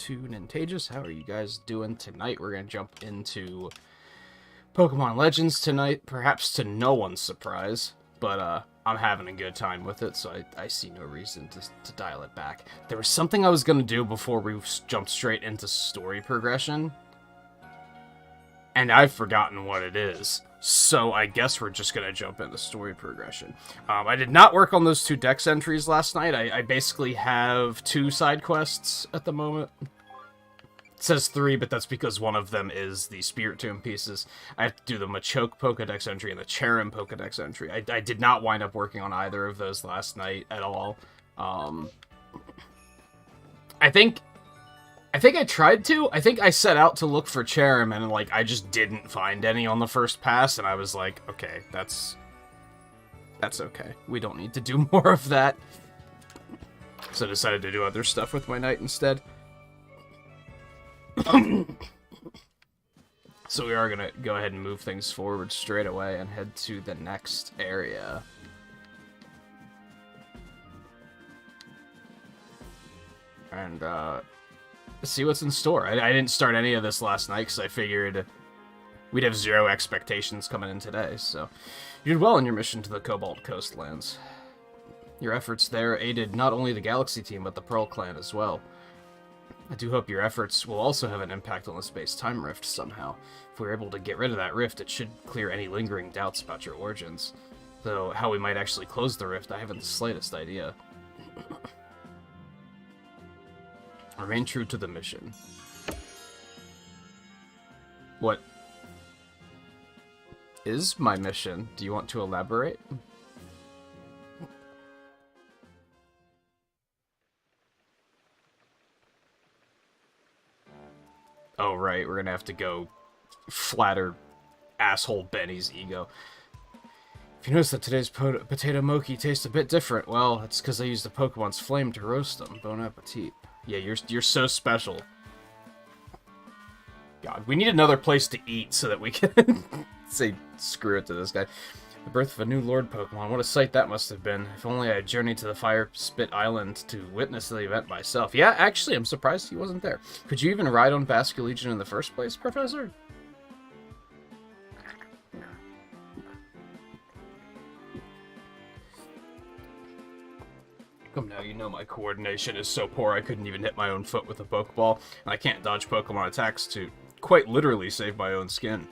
to Nintagious. How are you guys doing tonight? We're going to jump into Pokemon Legends tonight, perhaps to no one's surprise, but I'm having a good time with it, so I see no reason to dial it back. There was something I was going to do before we jumped straight into story progression, and I've forgotten what it is. So I guess we're just going to jump into story progression. I did not work on those 2 dex entries last night. I basically have 2 side quests at the moment. It says 3, but that's because one of them is the Spirit Tomb pieces. I have to do the Machoke Pokedex entry and the Cherim Pokedex entry. I did not wind up working on either of those last night at all. I think I tried to. I think I set out to look for Cherim, and like I just didn't find any on the first pass, and I was like, okay, that's okay. We don't need to do more of that. So I decided to do other stuff with my night instead. So we are gonna go ahead and move things forward straight away and head to the next area. And see what's in store. I didn't start any of this last night because I figured we'd have 0 expectations coming in today, so you did well in your mission to the Cobalt Coastlands. Your efforts there aided not only the Galaxy team, but the Pearl Clan as well. I do hope your efforts will also have an impact on the space-time rift somehow. If we're able to get rid of that rift, it should clear any lingering doubts about your origins. Though how we might actually close the rift, I haven't the slightest idea. Remain true to the mission. What is my mission? Do you want to elaborate? Oh, right, we're gonna have to go flatter asshole Benny's ego. If you notice that today's potato mochi tastes a bit different, well, it's because I used a Pokemon's flame to roast them. Bon appetit. Yeah, you're so special. God, we need another place to eat so that we can say screw it to this guy. The birth of a new Lord Pokemon, what a sight that must have been. If only I had journeyed to the Fire Spit Island to witness the event myself. Yeah, actually, I'm surprised he wasn't there. Could you even ride on Basculegion in the first place, Professor? Come now, you know my coordination is so poor I couldn't even hit my own foot with a Pokeball, and I can't dodge Pokemon attacks to quite literally save my own skin.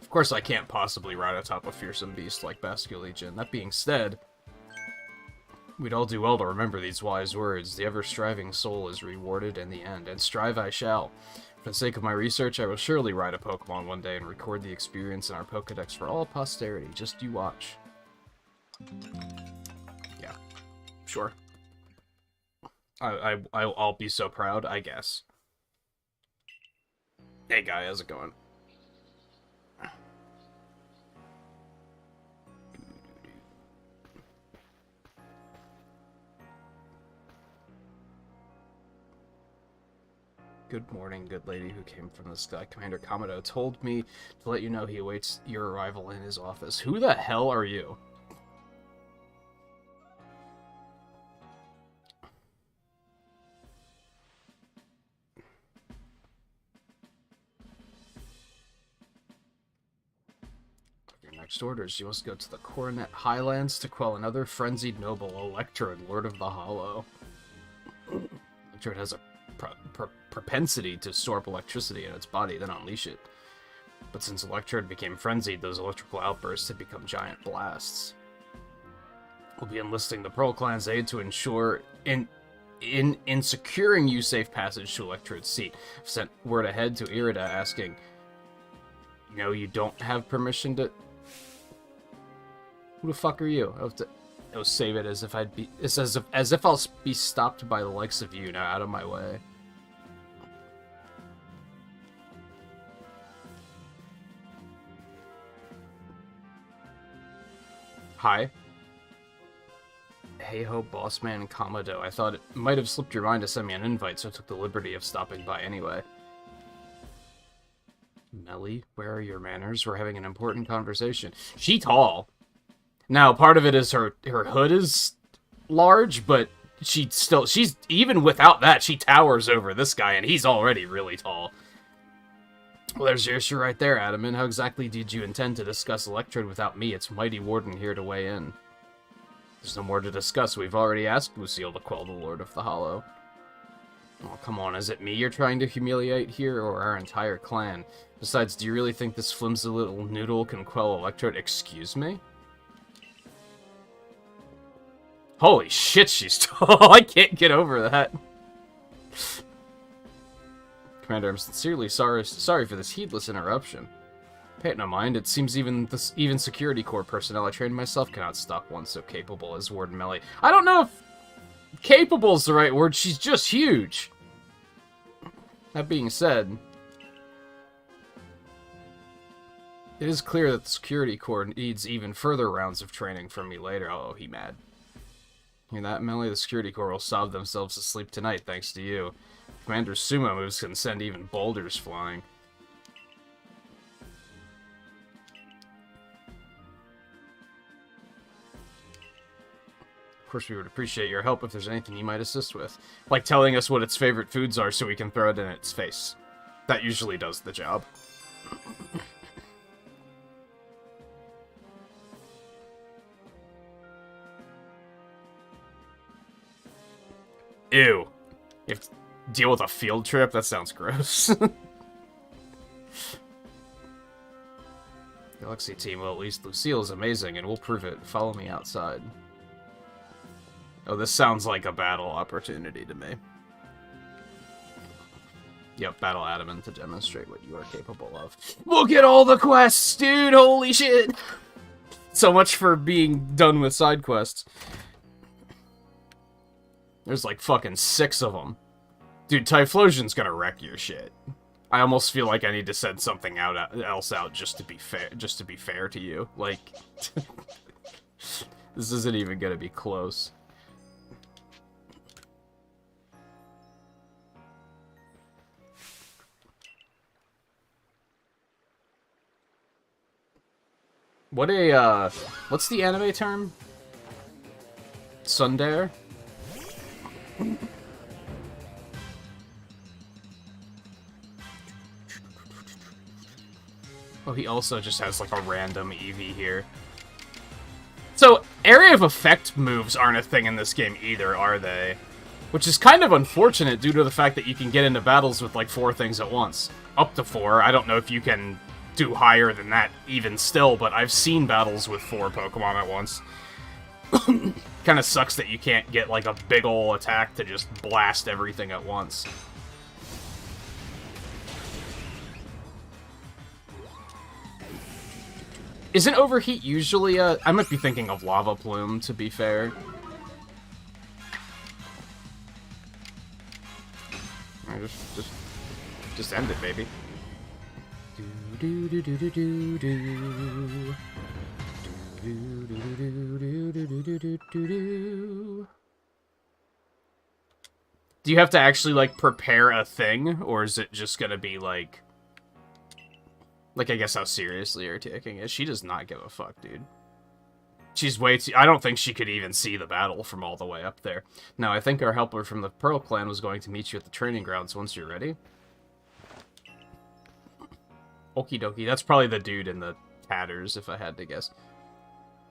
Of course I can't possibly ride atop a fearsome beast like Basculegion. That being said, we'd all do well to remember these wise words. The ever-striving soul is rewarded in the end, and strive I shall. For the sake of my research, I will surely ride a Pokemon one day and record the experience in our Pokedex for all posterity. Just you watch. Yeah. Sure. I'll be so proud, I guess. Hey guy, how's it going? Good morning, good lady who came from the sky. Commander Kamado told me to let you know he awaits your arrival in his office. Who the hell are you? Your next orders. You must go to the Coronet Highlands to quell another frenzied noble, Electrode, Lord of the Hollow. Electrode has a propensity to store up electricity in its body, then unleash it. But since Electrode became frenzied, those electrical outbursts had become giant blasts. We'll be enlisting the Pearl Clan's aid to ensure in securing you safe passage to Electrode's seat. I've sent word ahead to Irida asking, no, you don't have permission to... Who the fuck are you? I'll save it as if I'd be... It's as if I'll be stopped by the likes of you. Now, out of my way. Hi. Hey ho, Bossman Kamado. I thought it might have slipped your mind to send me an invite, so I took the liberty of stopping by anyway. Melly, where are your manners? We're having an important conversation. She tall. Now, part of it is her hood is large, but she's, even without that, she towers over this guy, and he's already really tall. Well, there's your issue right there, Adamant. How exactly did you intend to discuss Electrode without me? It's Mighty Warden here to weigh in. There's no more to discuss. We've already asked Lucille to quell the Lord of the Hollow. Oh, come on. Is it me you're trying to humiliate here, or our entire clan? Besides, do you really think this flimsy little noodle can quell Electrode? Excuse me? Holy shit, she's tall. I can't get over that. Commander, I'm sincerely sorry for this heedless interruption. Pay it no mind. It seems even Security Corps personnel I trained myself cannot stop one so capable as Warden Melly. I don't know if capable is the right word. She's just huge. That being said, it is clear that the Security Corps needs even further rounds of training from me later. Oh, he mad. Hear that, Melly? The Security Corps will sob themselves to sleep tonight, thanks to you. Commander's sumo moves can send even boulders flying. Of course, we would appreciate your help if there's anything you might assist with. Like telling us what its favorite foods are so we can throw it in its face. That usually does the job. Ew. You have to deal with a field trip? That sounds gross. Galaxy team, well, at least Lucille is amazing, and we'll prove it. Follow me outside. Oh, this sounds like a battle opportunity to me. Yep, battle Adamant to demonstrate what you are capable of. Look at all the quests, dude! Holy shit! So much for being done with side quests. There's like fucking 6 of them. Dude, Typhlosion's gonna wreck your shit. I almost feel like I need to send something else out just to be fair to you. Like, this isn't even gonna be close. What's the anime term? Tsundere? Oh, he also just has, like, a random Eevee here. So, area of effect moves aren't a thing in this game either, are they? Which is kind of unfortunate due to the fact that you can get into battles with, like, 4 things at once. Up to 4. I don't know if you can do higher than that even still, but I've seen battles with 4 Pokemon at once. Kinda sucks that you can't get, like, a big ol' attack to just blast everything at once. Isn't Overheat usually a... I might be thinking of Lava Plume, to be fair. Just end it, baby. Do you have to actually, like, prepare a thing? Or is it just gonna be, like... Like, I guess how seriously you're taking it. She does not give a fuck, dude. She's way too... I don't think she could even see the battle from all the way up there. Now, I think our helper from the Pearl Clan was going to meet you at the training grounds once you're ready. Okie dokie. That's probably the dude in the tatters, if I had to guess.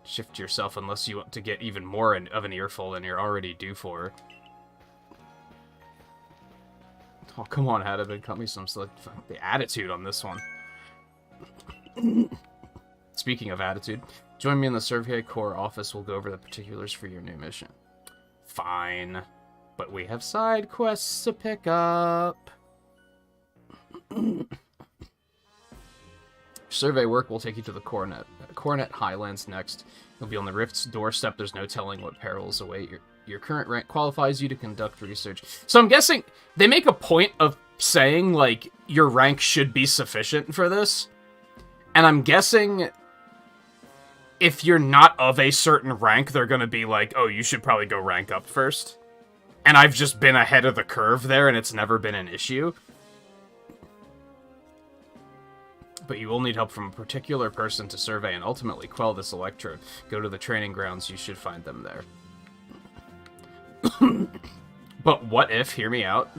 Shift yourself unless you want to get even more of an earful than you're already due for. Oh, come on, Hadabin. Cut me some... The attitude on this one. Speaking of attitude, join me in the Survey Corps office. We'll go over the particulars for your new mission. Fine. But we have side quests to pick up. Survey work will take you to the Coronet Highlands next. You'll be on the Rift's doorstep. There's no telling what perils await. Your current rank qualifies you to conduct research. So I'm guessing they make a point of saying, like, your rank should be sufficient for this. And I'm guessing if you're not of a certain rank, they're going to be like, oh, you should probably go rank up first. And I've just been ahead of the curve there, and it's never been an issue. But you will need help from a particular person to survey and ultimately quell this electrode. Go to the training grounds, you should find them there. But what if, hear me out,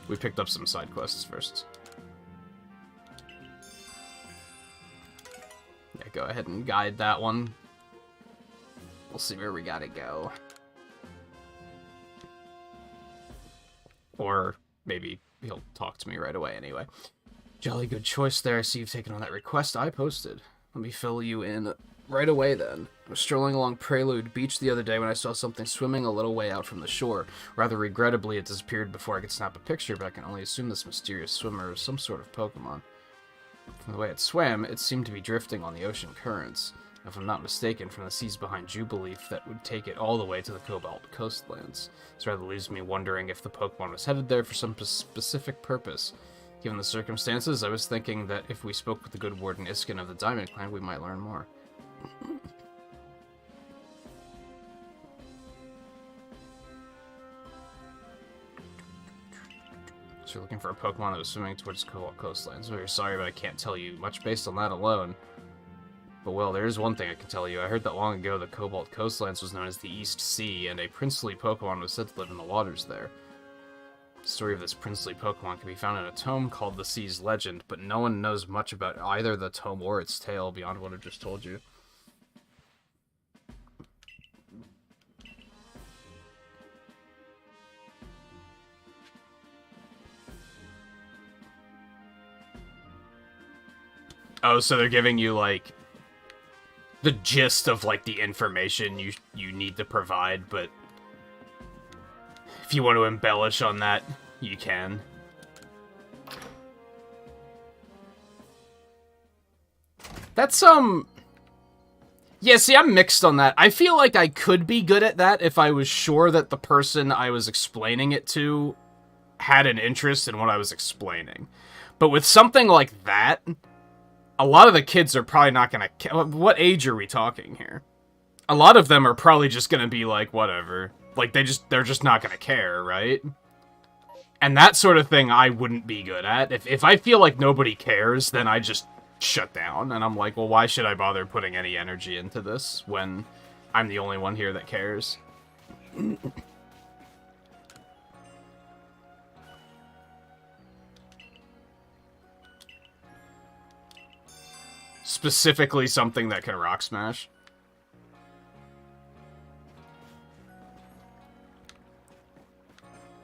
we picked up some side quests first. Yeah, go ahead and guide that one. We'll see where we gotta go. Or maybe he'll talk to me right away anyway. Jolly good choice there. I see you've taken on that request I posted. Let me fill you in right away then. I was strolling along Prelude Beach the other day when I saw something swimming a little way out from the shore. Rather regrettably, it disappeared before I could snap a picture, but I can only assume this mysterious swimmer is some sort of Pokemon. From the way it swam, it seemed to be drifting on the ocean currents. If I'm not mistaken, from the seas behind Jubilee, that would take it all the way to the Cobalt coastlands. This rather leaves me wondering if the Pokemon was headed there for some specific purpose. Given the circumstances, I was thinking that if we spoke with the good Warden Iskin of the Diamond Clan, we might learn more. So you're looking for a Pokemon that was swimming towards Cobalt coastlands. I'm very sorry, but I can't tell you much based on that alone. But well, there is one thing I can tell you. I heard that long ago the Cobalt coastlands was known as the East Sea, and a princely Pokemon was said to live in the waters there. The story of this princely Pokemon can be found in a tome called The Sea's Legend, but no one knows much about either the tome or its tale beyond what I just told you. Oh, so they're giving you, like, the gist of, like, the information you need to provide, but if you want to embellish on that, you can. That's, yeah, see, I'm mixed on that. I feel like I could be good at that if I was sure that the person I was explaining it to had an interest in what I was explaining. But with something like that, a lot of the kids are probably not gonna... What age are we talking here? A lot of them are probably just gonna be like, whatever. Like, they're just not gonna care, right? And that sort of thing I wouldn't be good at. If I feel like nobody cares, then I just shut down. And I'm like, well, why should I bother putting any energy into this when I'm the only one here that cares? Specifically something that can rock smash.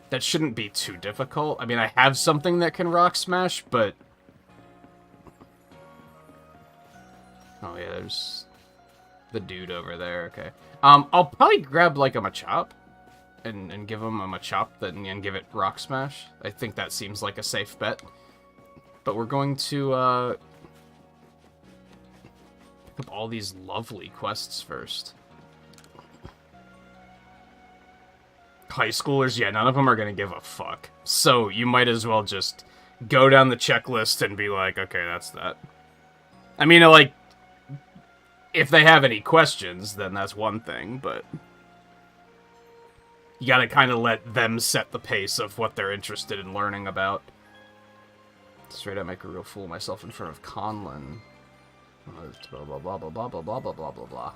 That shouldn't be too difficult. I mean, I have something that can rock smash, but... Oh yeah, there's the dude over there, okay. I'll probably grab, like, a Machop and give him a Machop and give it rock smash. I think that seems like a safe bet. But we're going to, pick up all these lovely quests first. High schoolers, yeah, none of them are gonna give a fuck. So you might as well just go down the checklist and be like, okay, that's that. I mean, like, if they have any questions, then that's one thing, but you gotta kind of let them set the pace of what they're interested in learning about. Straight up make a real fool of myself in front of Conlon. Blah, blah, blah, blah, blah, blah, blah, blah, blah, blah, blah.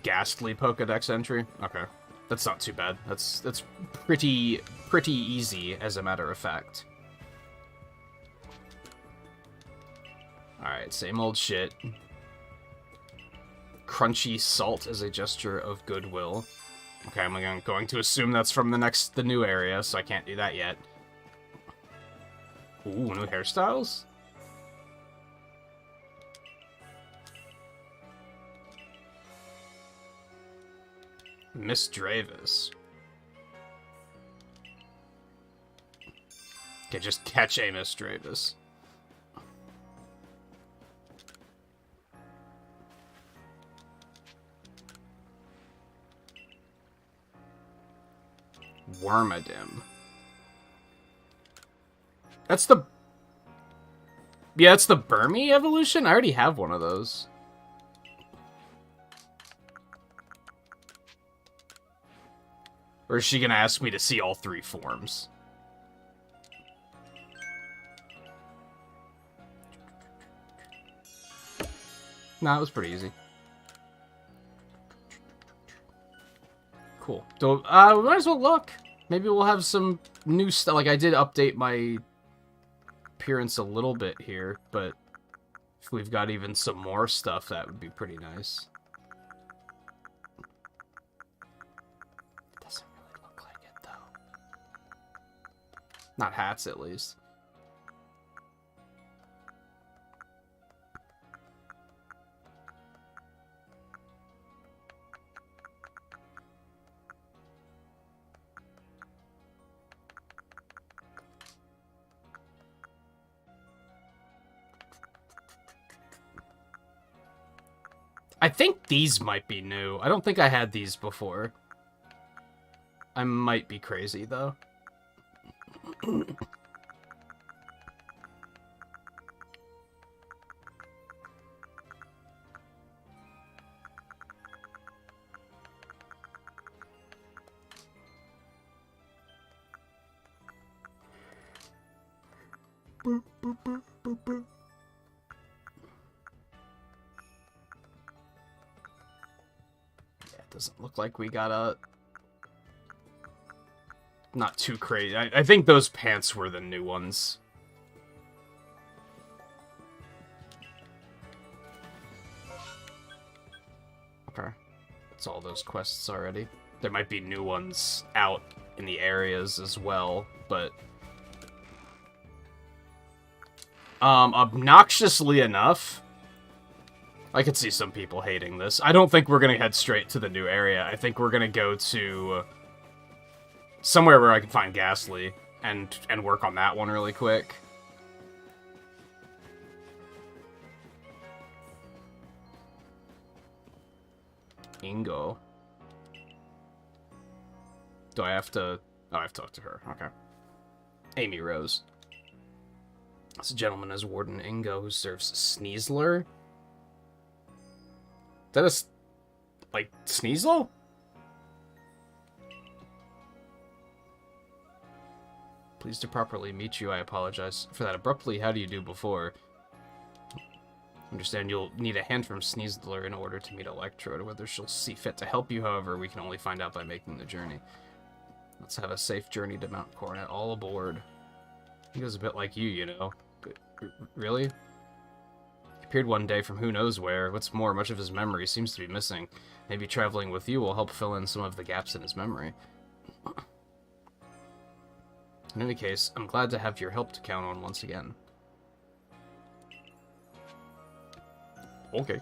Ghastly Pokedex entry? Okay. That's not too bad. That's pretty easy, as a matter of fact. Alright, same old shit. Crunchy salt as a gesture of goodwill. Okay, I'm going to assume that's from the new area, so I can't do that yet. Ooh, new hairstyles? Miss Dravis. Okay, just catch a Miss Dravis. Wormadim. That's the... Yeah, that's the Burmy evolution? I already have one of those. Or is she gonna ask me to see all 3 forms? Nah, it was pretty easy. Cool. So, we might as well look. Maybe we'll have some new stuff. Like, I did update my appearance a little bit here, but if we've got even some more stuff, that would be pretty nice. Doesn't really look like it, though. Not hats, at least. I think these might be new. I don't think I had these before. I might be crazy, though. Boop, boop, boop, boop, boop. Doesn't look like we got a... Not too crazy. I think those pants were the new ones. Okay. That's all those quests already. There might be new ones out in the areas as well, but... obnoxiously enough... I could see some people hating this. I don't think we're going to head straight to the new area. I think we're going to go to somewhere where I can find Ghastly and work on that one really quick. Ingo. Do I have to... Oh, I have to talk to her. Okay. Amy Rose. This gentleman is Warden Ingo, who serves Sneasler. That is, like, Sneasel? Pleased to properly meet you. I apologize for that abruptly. How do you do before? Understand you'll need a hand from Sneasler in order to meet Electrode. Whether she'll see fit to help you, however, we can only find out by making the journey. Let's have a safe journey to Mount Coronet. All aboard. He goes a bit like you, you know. Really? Appeared one day from who knows where. What's more, much of his memory seems to be missing. Maybe traveling with you will help fill in some of the gaps in his memory. In any case, I'm glad to have your help to count on once again. Okay.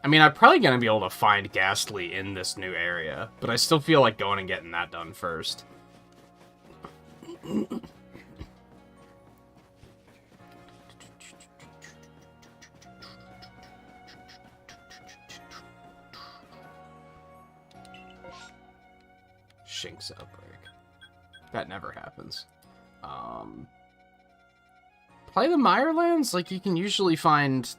I mean, I'm probably going to be able to find Ghastly in this new area, but I still feel like going and getting that done first. Shinx outbreak. That never happens. Play the Mirelands? Like, you can usually find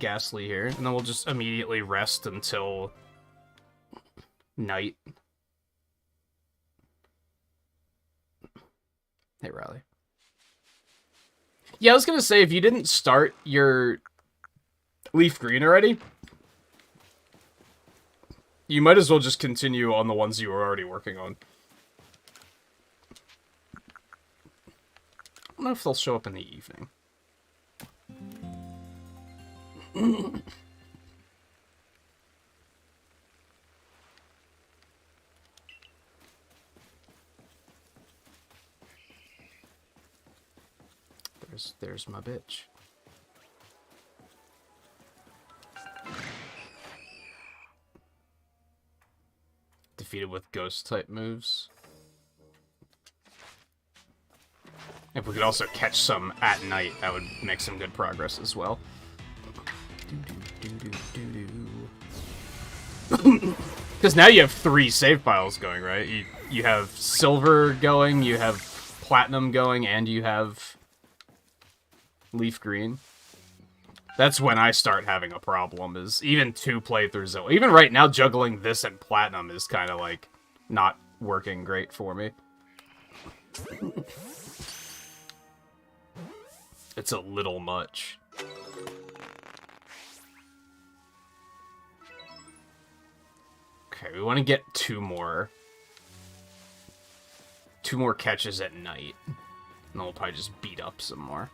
Ghastly here, and then we'll just immediately rest until night. Hey, Riley. Yeah, I was gonna say, if you didn't start your Leaf Green already, you might as well just continue on the ones you were already working on. I don't know if they'll show up in the evening. There's my bitch. Defeated with ghost type moves. If we could also catch some at night, that would make some good progress as well. Because now you have 3 save files going, right? You have silver going, you have platinum going, and you have Leaf Green. That's when I start having a problem, is even 2 playthroughs. Even right now, juggling this and Platinum is kind of, like, not working great for me. It's a little much. Okay, we want to get 2 more. 2 more catches at night. And then we'll probably just beat up some more.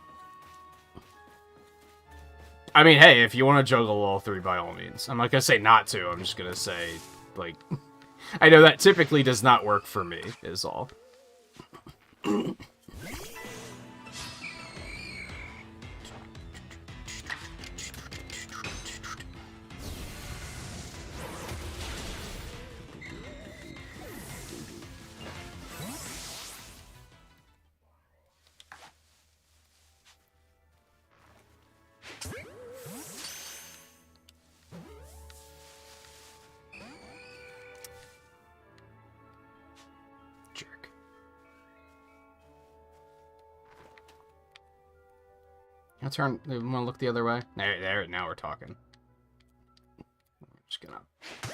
I mean, hey, if you want to juggle all 3, by all means. I'm not going to say not to, I'm just going to say, like... I know that typically does not work for me, is all. I'll turn. Want to look the other way? There. Now we're talking. I'm just gonna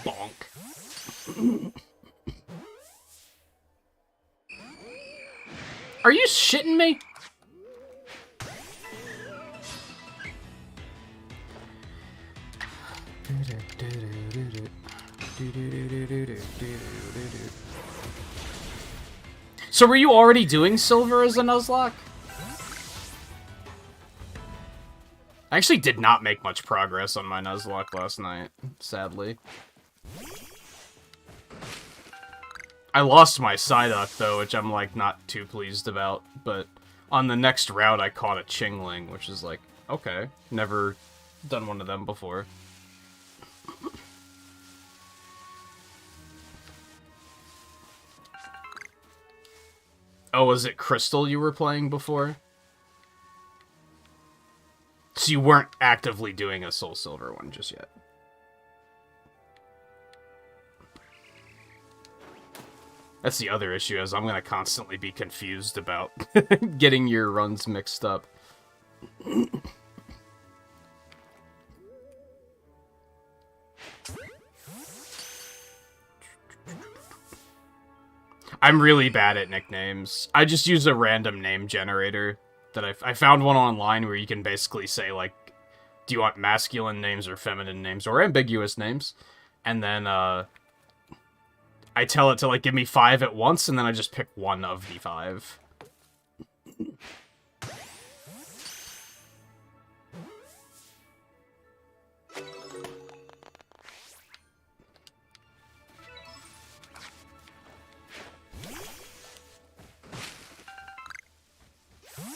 bonk. Are you shitting me? So were you already doing silver as a Nuzlocke? I actually did not make much progress on my Nuzlocke last night, sadly. I lost my Psyduck, though, which I'm, like, not too pleased about, but on the next route I caught a Chingling, which is like, okay, never done one of them before. Oh, was it Crystal you were playing before? So you weren't actively doing a Soul Silver one just yet. That's the other issue, is I'm going to constantly be confused about getting your runs mixed up. I'm really bad at nicknames. I just use a random name generator. That I found one online where you can basically say, like, do you want masculine names or feminine names or ambiguous names? And then I tell it to, like, give me 5 at once, and then I just pick one of the 5.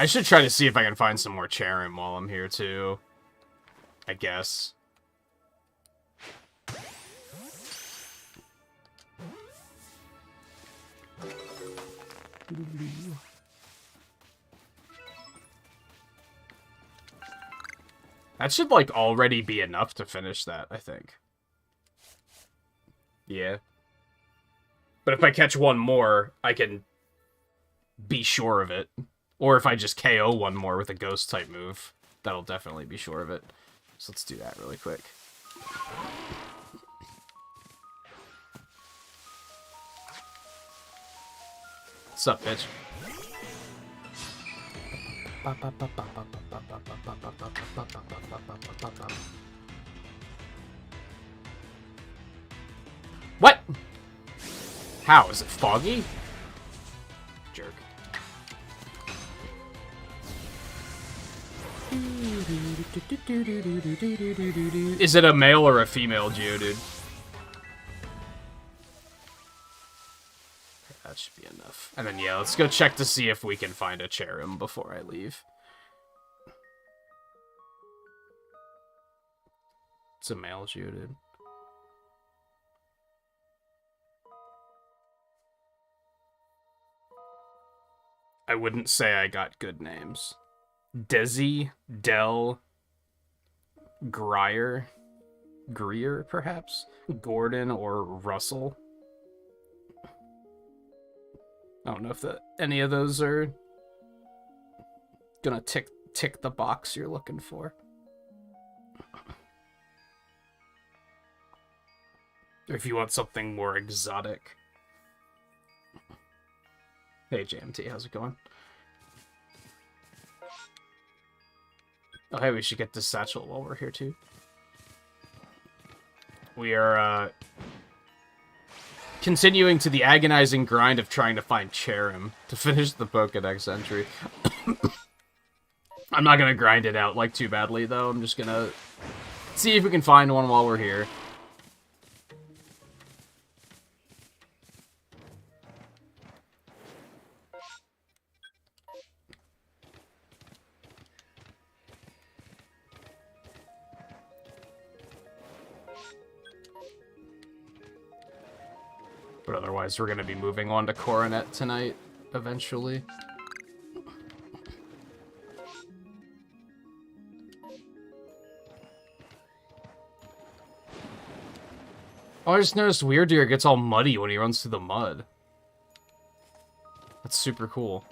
I should try to see if I can find some more Cherim while I'm here, too. I guess. That should, like, already be enough to finish that, I think. Yeah. But if I catch one more, I can be sure of it. Or if I just KO one more with a ghost-type move, that'll definitely be sure of it. So let's do that really quick. What's up, bitch? What? How? Is it foggy? Jerk. Is it a male or a female Geodude? That should be enough. And then, yeah, let's go check to see if we can find a Cherim before I leave. It's a male Geodude. I wouldn't say I got good names. Desi, Dell, Greer, perhaps? Gordon or Russell. I don't know if any of those are gonna tick the box you're looking for. If you want something more exotic. Hey, JMT, how's it going? Oh, hey, we should get this satchel while we're here, too. We are, continuing to the agonizing grind of trying to find Cherim to finish the Pokédex entry. I'm not gonna grind it out, like, too badly, though. I'm just gonna see if we can find one while we're here. But otherwise, we're going to be moving on to Coronet tonight, eventually. Oh, I just noticed Weirdeer gets all muddy when he runs through the mud. That's super cool.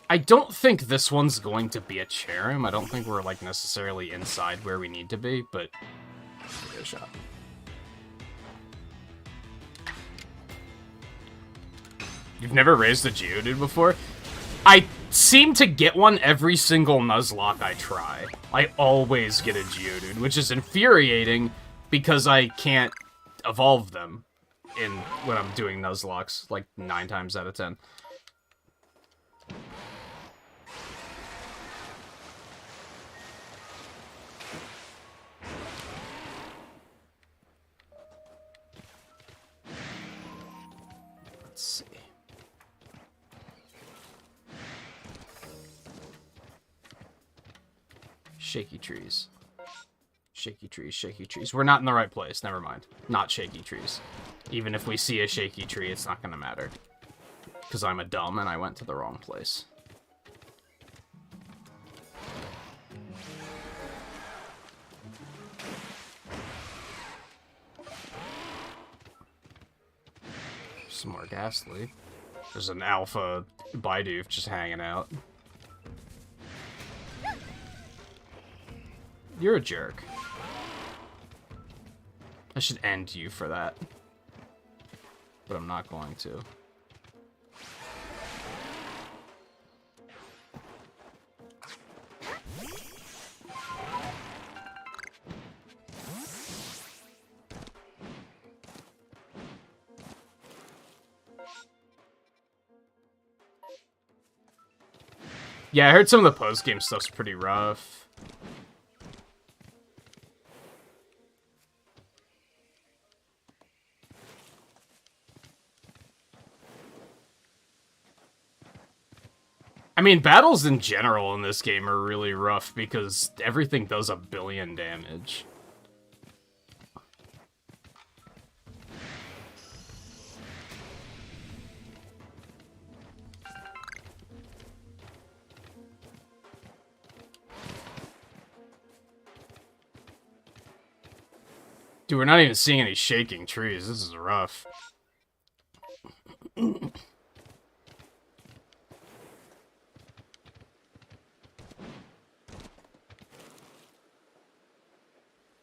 I don't think this one's going to be a Cherim. I don't think we're, like, necessarily inside where we need to be, but give it a shot. You've never raised a Geodude before? I seem to get one every single Nuzlocke I try. I always get a Geodude, which is infuriating because I can't evolve them when I'm doing Nuzlocks, like, 9 times out of 10. Let's see. Shaky trees. Shaky trees, shaky trees. We're not in the right place. Never mind. Not shaky trees. Even if we see a shaky tree, it's not going to matter. Because I'm a dumb and I went to the wrong place. Some more Ghastly. There's an alpha Bidoof just hanging out. You're a jerk. I should end you for that. But I'm not going to. Yeah, I heard some of the post-game stuff's pretty rough. I mean, battles in general in this game are really rough because everything does 1 billion damage. Dude, we're not even seeing any shaking trees. This is rough.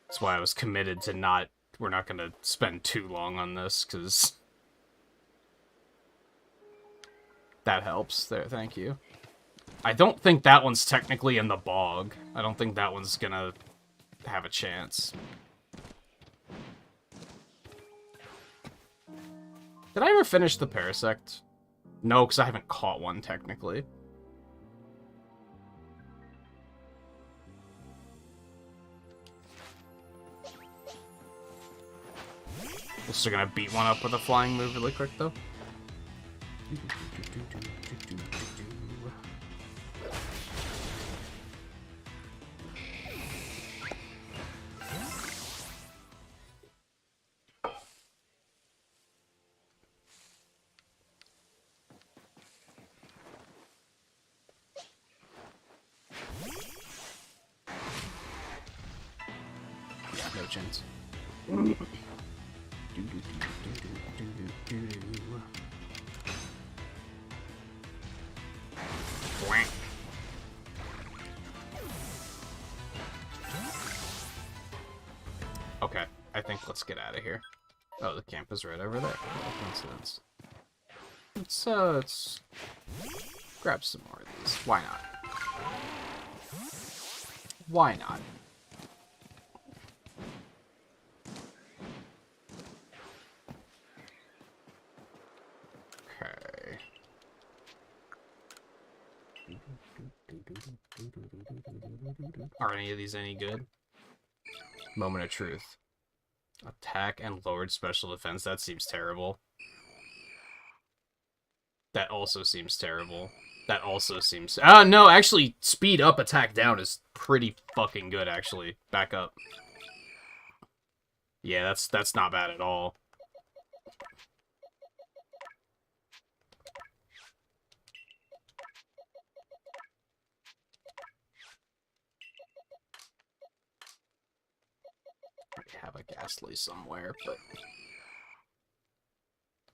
That's why I was committed to not... We're not going to spend too long on this, because... That helps. There, thank you. I don't think that one's technically in the bog. I don't think that one's gonna have a chance. Did I ever finish the Parasect? No, because I haven't caught one, technically. We're still gonna beat one up with a flying move really quick, though. No chance. let's get out of here. Oh, the camp is right over there. What a coincidence. Let's grab some more of these. Why not? Why not? Okay. Are any of these any good? Moment of truth. Attack and lowered special defense. That seems terrible. That also seems terrible. That also seems... no, actually, speed up, attack down is pretty fucking good, actually. Back up. Yeah, that's not bad at all. I have a Ghastly somewhere, but...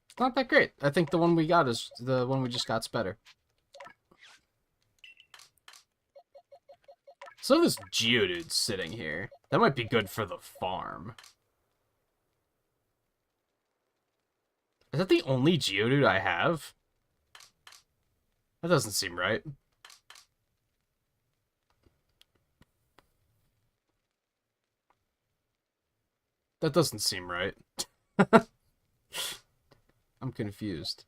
it's not that great. I think the one we got is... the one we just got's better. So this Geodude's sitting here. That might be good for the farm. Is that the only Geodude I have? That doesn't seem right. That doesn't seem right. I'm confused.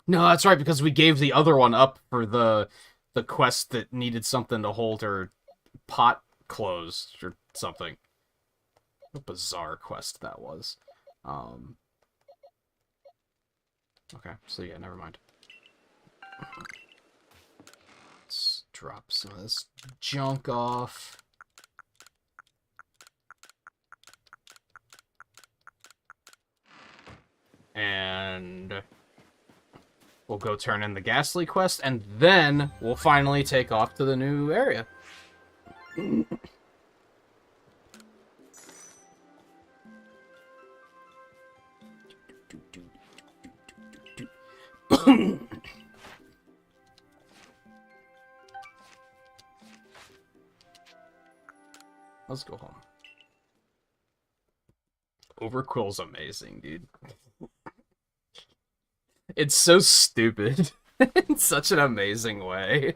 No, that's right, because we gave the other one up for the quest that needed something to hold her pot closed or something. What a bizarre quest that was. Okay, so yeah, never mind. Let's drop some of this junk off. And we'll go turn in the Ghastly quest, and then we'll finally take off to the new area. Let's go home. Overquill's amazing, dude. It's so stupid in such an amazing way.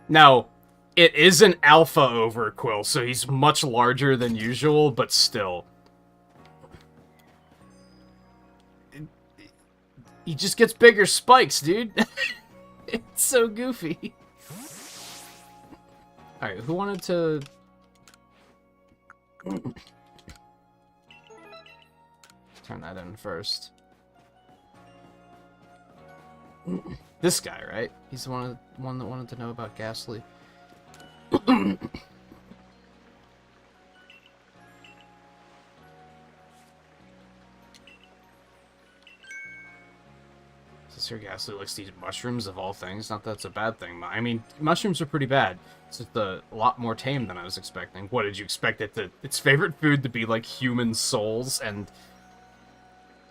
Now, it is an alpha Overquill, so he's much larger than usual, but still. He just gets bigger spikes, dude. It's so goofy. Alright, who wanted to... turn that in first. This guy, right? He's the one that wanted to know about Ghastly. Sir Ghastly likes to eat mushrooms of all things. Not that that's a bad thing. I mean, mushrooms are pretty bad. It's just a lot more tame than I was expecting. What, did you expect it to... its favorite food to be like human souls and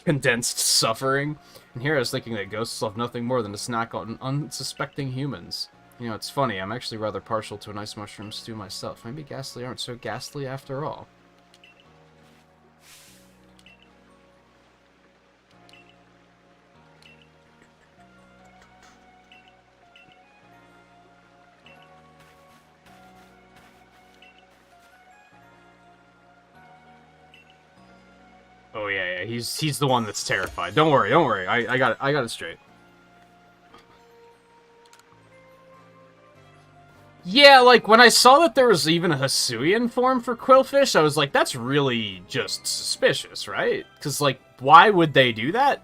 condensed suffering? And here I was thinking that ghosts love nothing more than to snack on unsuspecting humans. You know, it's funny, I'm actually rather partial to a nice mushroom stew myself. Maybe Ghastly aren't so ghastly after all. Oh yeah, he's the one that's terrified. Don't worry. I got it straight. Yeah, like when I saw that there was even a Hisuian form for Quillfish, I was like, that's really just suspicious, right? Because like, why would they do that?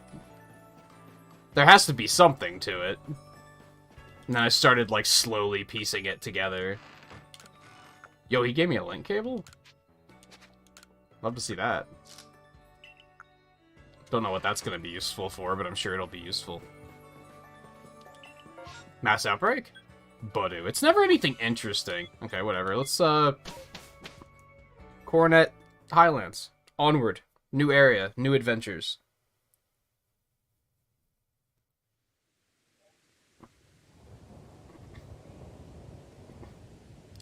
There has to be something to it. And then I started like slowly piecing it together. Yo, he gave me a link cable? Love to see that. Don't know what that's going to be useful for, but I'm sure it'll be useful. Mass Outbreak? Budu. It's never anything interesting. Okay, whatever. Let's, Coronet Highlands. Onward. New area. New adventures.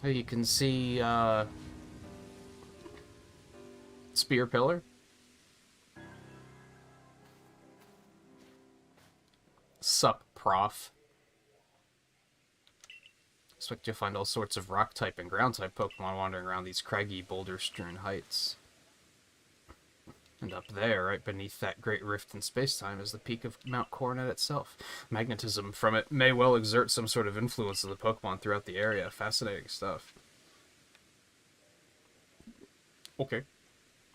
You can see, Spear Pillar. Sup, prof. Expect you'll find all sorts of rock-type and ground-type Pokemon wandering around these craggy, boulder-strewn heights. And up there, right beneath that great rift in space-time, is the peak of Mount Coronet itself. Magnetism from it may well exert some sort of influence on the Pokemon throughout the area. Fascinating stuff. Okay.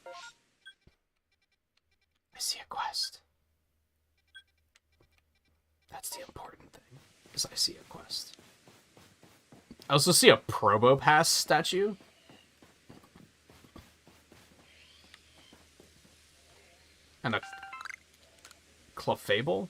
I see a quest. That's the important thing, is I see a quest. I also see a Probopass statue. And a Clefable.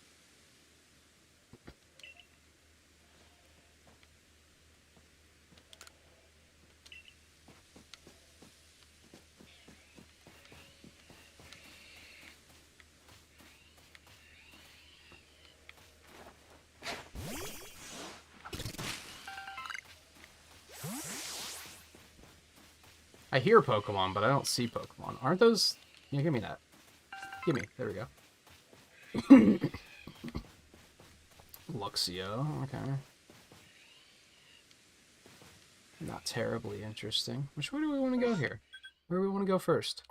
I hear Pokemon, but I don't see Pokemon. Aren't those... Yeah, give me that. Give me. There we go. Luxio. Okay. Not terribly interesting. Which way do we want to go here? Where do we want to go first?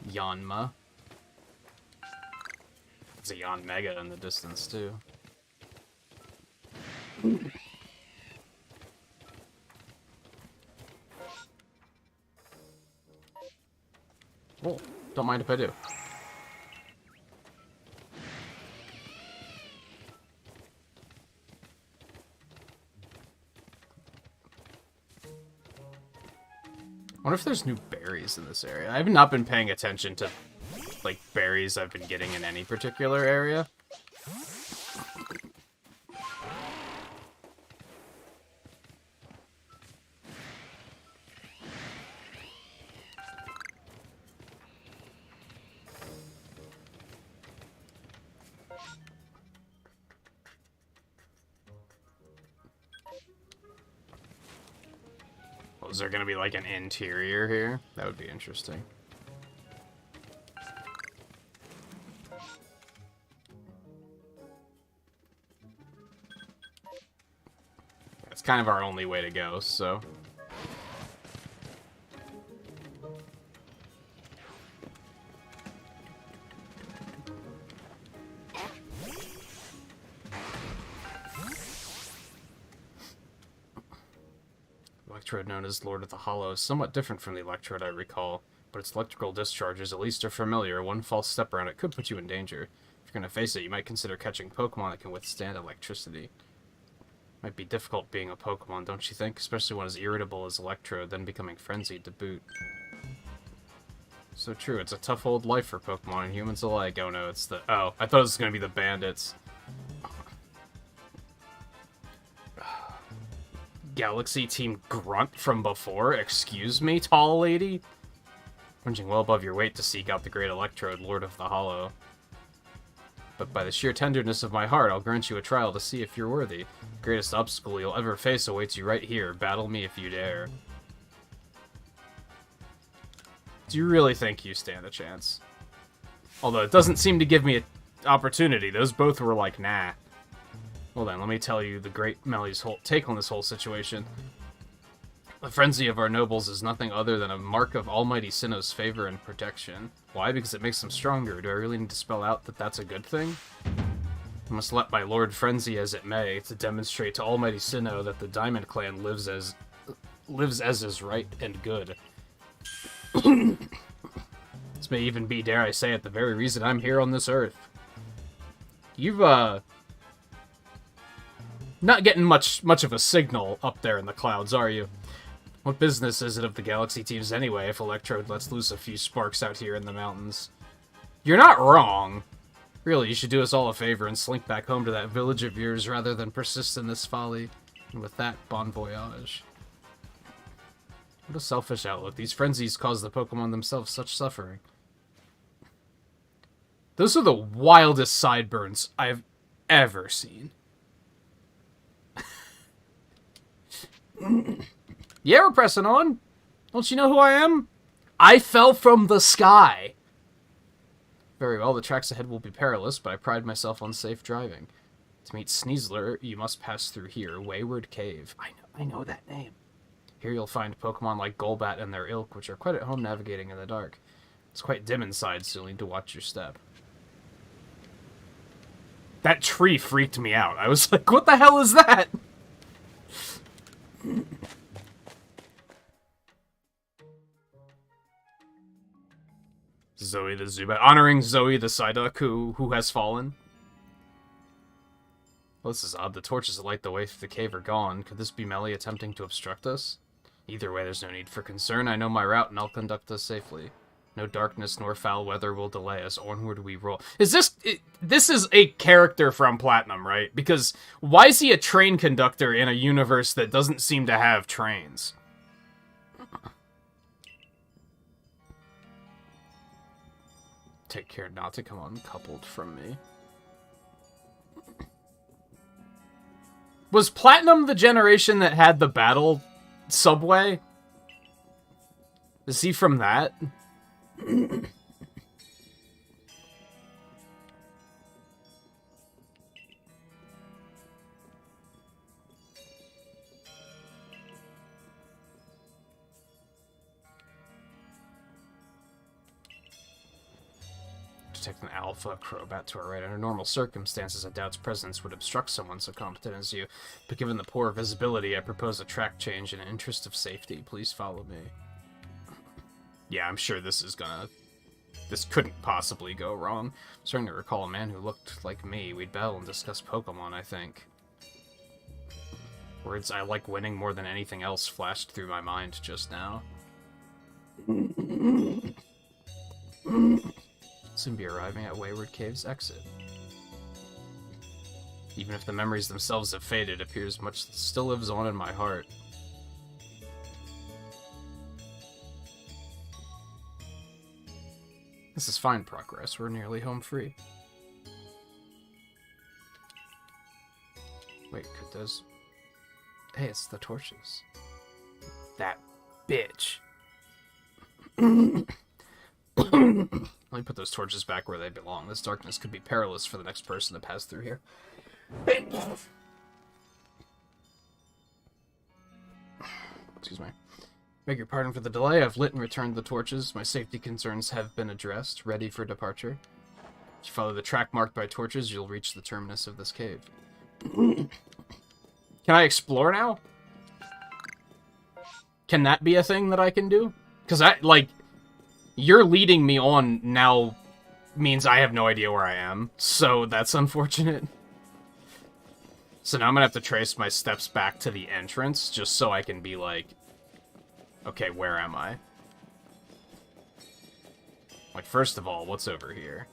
Yanma. There's a Yanmega in the distance, too. Oh, don't mind if I do. I wonder if there's new berries in this area. I have not been paying attention to, like, berries I've been getting in any particular area. Is there going to be, like, an interior here? That would be interesting. That's kind of our only way to go, so... Electrode known as Lord of the Hollow is somewhat different from the Electrode I recall, but its electrical discharges at least are familiar. One false step around it could put you in danger. If you're gonna face it, you might consider catching Pokemon that can withstand electricity. Might be difficult being a Pokemon, don't you think? Especially one as irritable as Electrode, then becoming frenzied to boot. So true, it's a tough old life for Pokemon and humans alike. Oh no, it's the... Oh, I thought it was gonna be the bandits. Galaxy Team Grunt from before? Excuse me, tall lady? Plunging well above your weight to seek out the great Electrode, Lord of the Hollow. But by the sheer tenderness of my heart, I'll grant you a trial to see if you're worthy. The greatest obstacle you'll ever face awaits you right here. Battle me if you dare. Do you really think you stand a chance? Although it doesn't seem to give me an opportunity. Those both were like, nah. Well then, let me tell you the great Melly's whole take on this whole situation. The frenzy of our nobles is nothing other than a mark of Almighty Sinnoh's favor and protection. Why? Because it makes them stronger. Do I really need to spell out that that's a good thing? I must let my lord frenzy as it may, to demonstrate to Almighty Sinnoh that the Diamond Clan lives as is right and good. This may even be, dare I say it, the very reason I'm here on this earth. You've, not getting much of a signal up there in the clouds, are you? What business is it of the Galaxy teams anyway if Electrode lets loose a few sparks out here in the mountains? You're not wrong. Really, you should do us all a favor and slink back home to that village of yours rather than persist in this folly. And with that, bon voyage. What a selfish outlook. These frenzies cause the Pokemon themselves such suffering. Those are the wildest sideburns I've ever seen. Yeah, we're pressing on. Don't you know who I am? I fell from the sky. Very well, the tracks ahead will be perilous, but I pride myself on safe driving. To meet Sneasler, you must pass through here, Wayward Cave. I know that name. Here you'll find Pokemon like Golbat and their ilk, which are quite at home navigating in the dark. It's quite dim inside, so you'll need to watch your step. That tree freaked me out. I was like, what the hell is that? Zoe the Zubat. Honoring Zoe the Psyduck who has fallen. Well, this is odd. The torches that light the way through the cave are gone. Could this be Melly attempting to obstruct us? Either way, there's no need for concern. I know my route, and I'll conduct us safely. No darkness nor foul weather will delay us. Onward we roll. Is this... This is a character from Platinum, right? Because why is he a train conductor in a universe that doesn't seem to have trains? Take care not to come uncoupled from me. Was Platinum the generation that had the battle subway? Is he from that? Detect an alpha Crobat to our right. Under normal circumstances, I doubt its presence would obstruct someone so competent as you. But given the poor visibility, I propose a track change in the interest of safety. Please follow me. Yeah, I'm sure this is gonna... This couldn't possibly go wrong. I'm starting to recall a man who looked like me. We'd battle and discuss Pokemon, I think. Words I like winning more than anything else flashed through my mind just now. Soon be arriving at Wayward Cave's exit. Even if the memories themselves have faded, it appears much still lives on in my heart. This is fine progress. We're nearly home free. Wait, could those... Hey, it's the torches. That bitch. Let me put those torches back where they belong. This darkness could be perilous for the next person to pass through here. Excuse me. Beg your pardon for the delay. I've lit and returned the torches. My safety concerns have been addressed. Ready for departure. If you follow the track marked by torches, you'll reach the terminus of this cave. Can I explore now? Can that be a thing that I can do? Because you're leading me on now means I have no idea where I am. So that's unfortunate. So now I'm going to have to trace my steps back to the entrance just so I can be like, okay, where am I? Like, first of all, what's over here?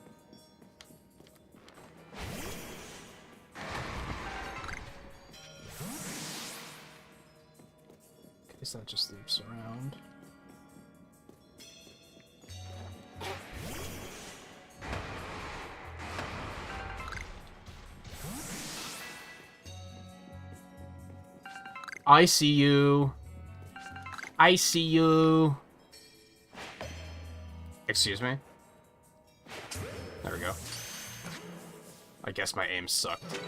Okay, so that just leaves around. I see you. I see you. Excuse me? There we go. I guess my aim sucked.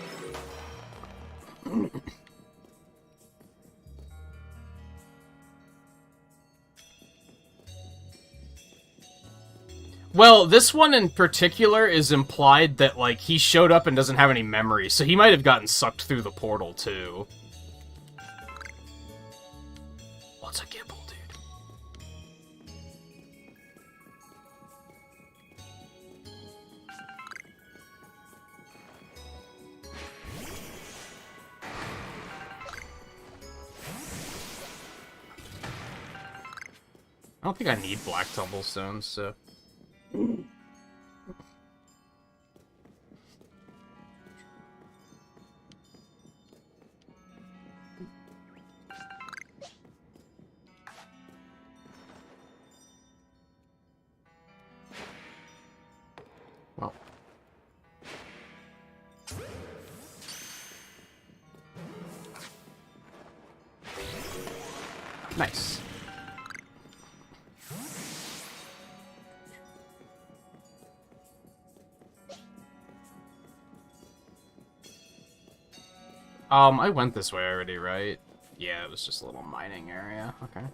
Well, this one in particular is implied that, like, he showed up and doesn't have any memory, so he might have gotten sucked through the portal, too. What's a Gimple, dude? I don't think I need black tumblestones, so... Well. Nice. I went this way already, right? Yeah, it was just a little mining area. Okay.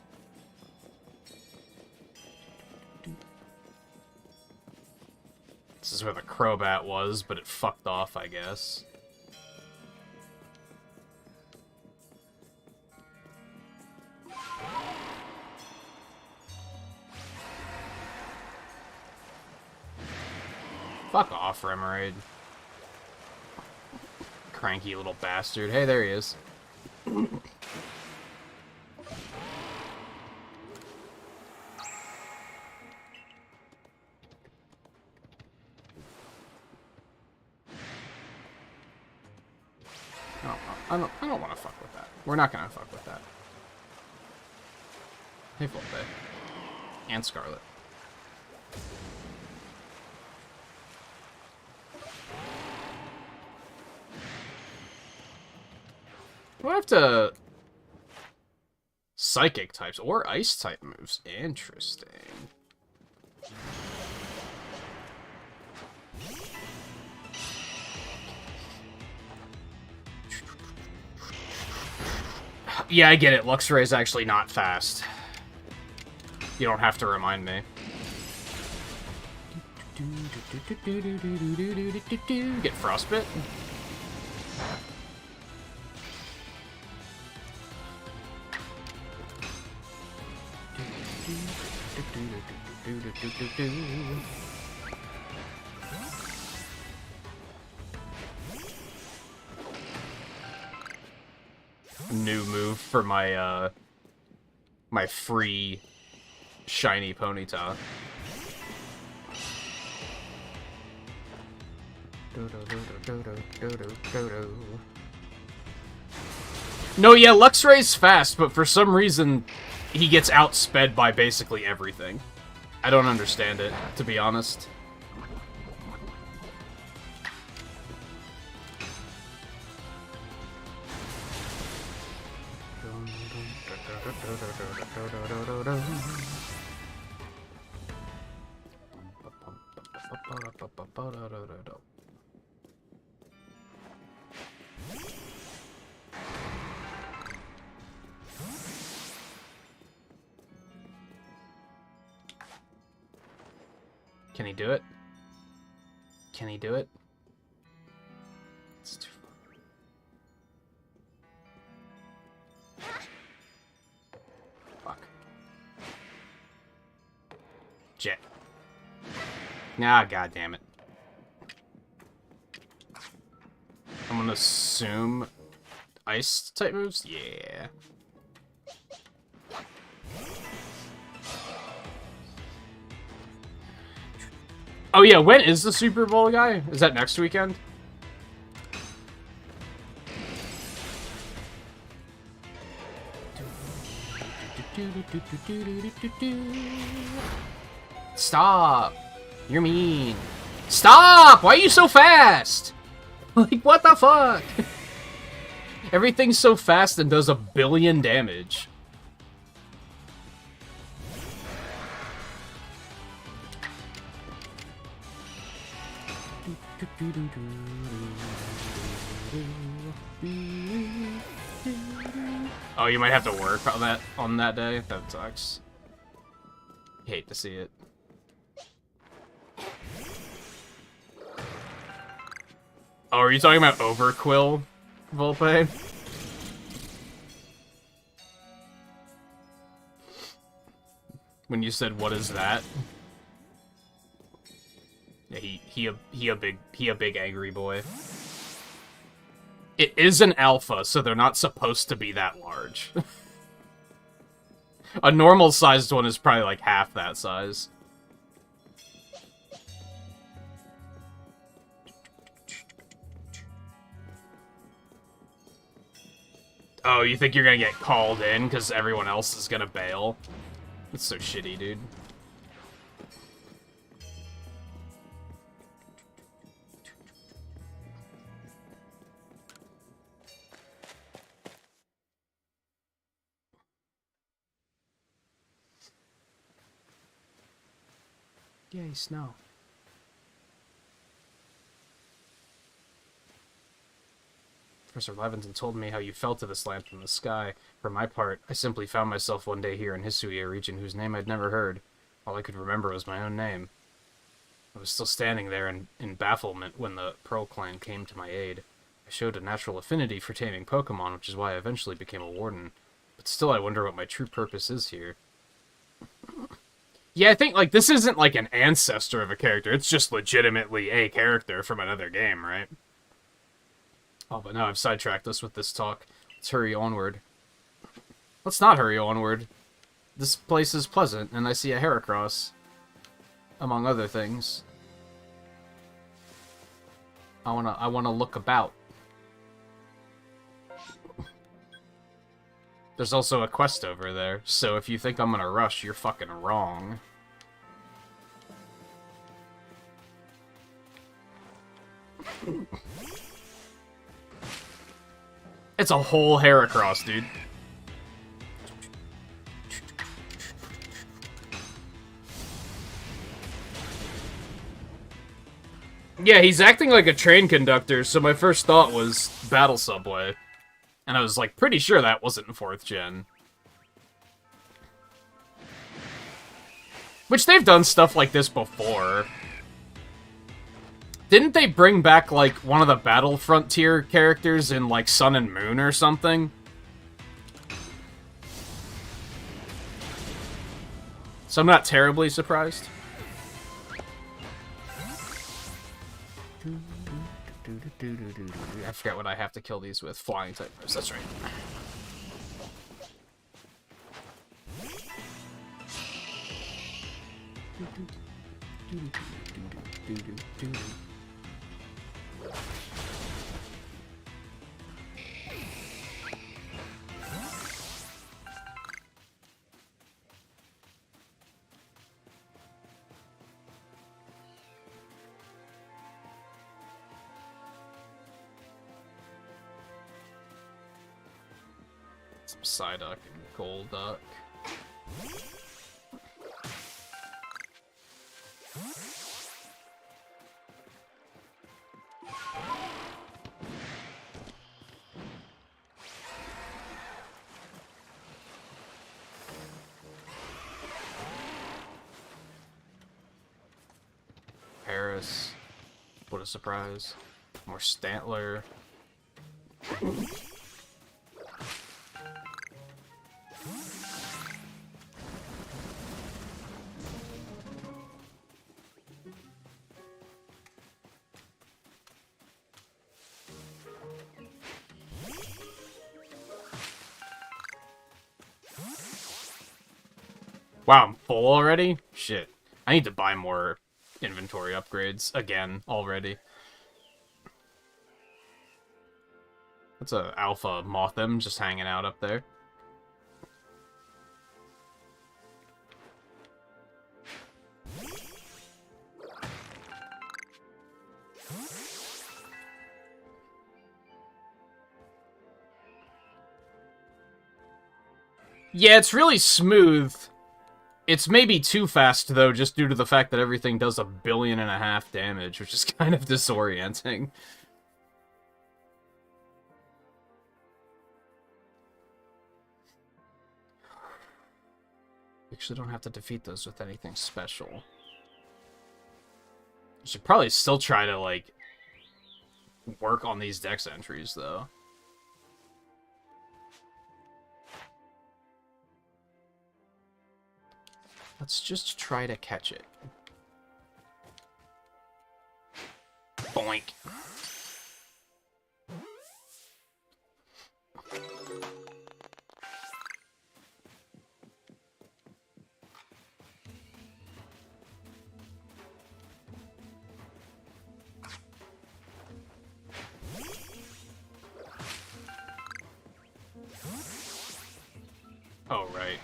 This is where the Crobat was, but it fucked off, I guess. Fuck off, Remoraid. Cranky little bastard. Hey, there he is. I don't want to fuck with that. We're not gonna fuck with that. Hey, Volpe. And Scarlet. Do I have to... Psychic types or ice type moves. Interesting. Yeah, I get it. Luxray is actually not fast. You don't have to remind me. Get Frostbite. New move for my my free shiny Ponyta. No, yeah, Luxray's fast, but for some reason he gets outsped by basically everything. I don't understand it, to be honest. Can he do it? Can he do it? It's too fuck. Jet. Ah, god damn it. I'm gonna assume ice type moves? Yeah. Oh yeah, when is the Super Bowl, guy? Is that next weekend? Stop! You're mean. Stop! Why are you so fast? Like, what the fuck? Everything's so fast and does 1 billion damage. Oh, you might have to work on that day? That sucks. Hate to see it. Oh, are you talking about Overquill, Volpe? When you said, "What is that?" Yeah, he a big angry boy. It is an alpha, so they're not supposed to be that large. A normal-sized one is probably like half that size. Oh, you think you're gonna get called in because everyone else is gonna bail? It's so shitty, dude. Yay, snow. Professor Levinson told me how you fell to this lamp in the sky. For my part, I simply found myself one day here in Hisui, a region whose name I'd never heard. All I could remember was my own name. I was still standing there in bafflement when the Pearl Clan came to my aid. I showed a natural affinity for taming Pokémon, which is why I eventually became a warden. But still, I wonder what my true purpose is here. Yeah, I think, like, this isn't, like, an ancestor of a character. It's just legitimately a character from another game, right? Oh, but now I've sidetracked us with this talk. Let's hurry onward. Let's not hurry onward. This place is pleasant, and I see a Heracross. Among other things. I wanna look about. There's also a quest over there, so if you think I'm gonna rush, you're fucking wrong. It's a whole Heracross, dude. Yeah, he's acting like a train conductor, so my first thought was Battle Subway. And I was, like, pretty sure that wasn't in 4th gen. Which, they've done stuff like this before. Didn't they bring back, like, one of the Battle Frontier characters in, like, Sun and Moon or something? So I'm not terribly surprised. I forget what I have to kill these with. Flying type moves, that's right. Some Psyduck and Golduck. Paris. What a surprise. More Stantler. Wow, I'm full already? Shit. I need to buy more inventory upgrades again already. That's a alpha Mothim just hanging out up there. Yeah, it's really smooth. It's maybe too fast, though, just due to the fact that everything does 1.5 billion damage, which is kind of disorienting. You actually don't have to defeat those with anything special. You should probably still try to, like, work on these dex entries, though. Let's just try to catch it. Boink. Oh, right.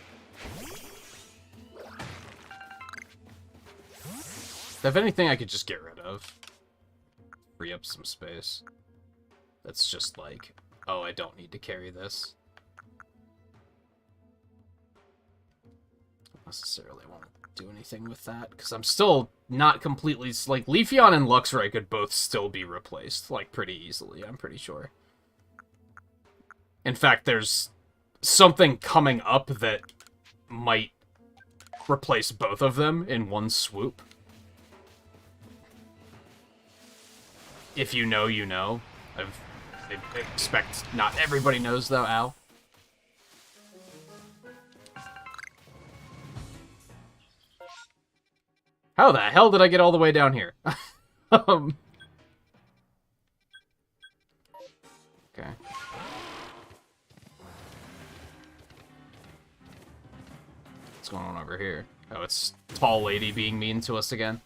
If anything, I could just get rid of. Free up some space. That's just like, oh, I don't need to carry this. Don't necessarily want to do anything with that, because I'm still not completely... Like, Leafeon and Luxray could both still be replaced, like, pretty easily, I'm pretty sure. In fact, there's something coming up that might replace both of them in one swoop. If you know, you know. I expect not everybody knows, though, Al. How the hell did I get all the way down here? Okay. What's going on over here? Oh, it's tall lady being mean to us again.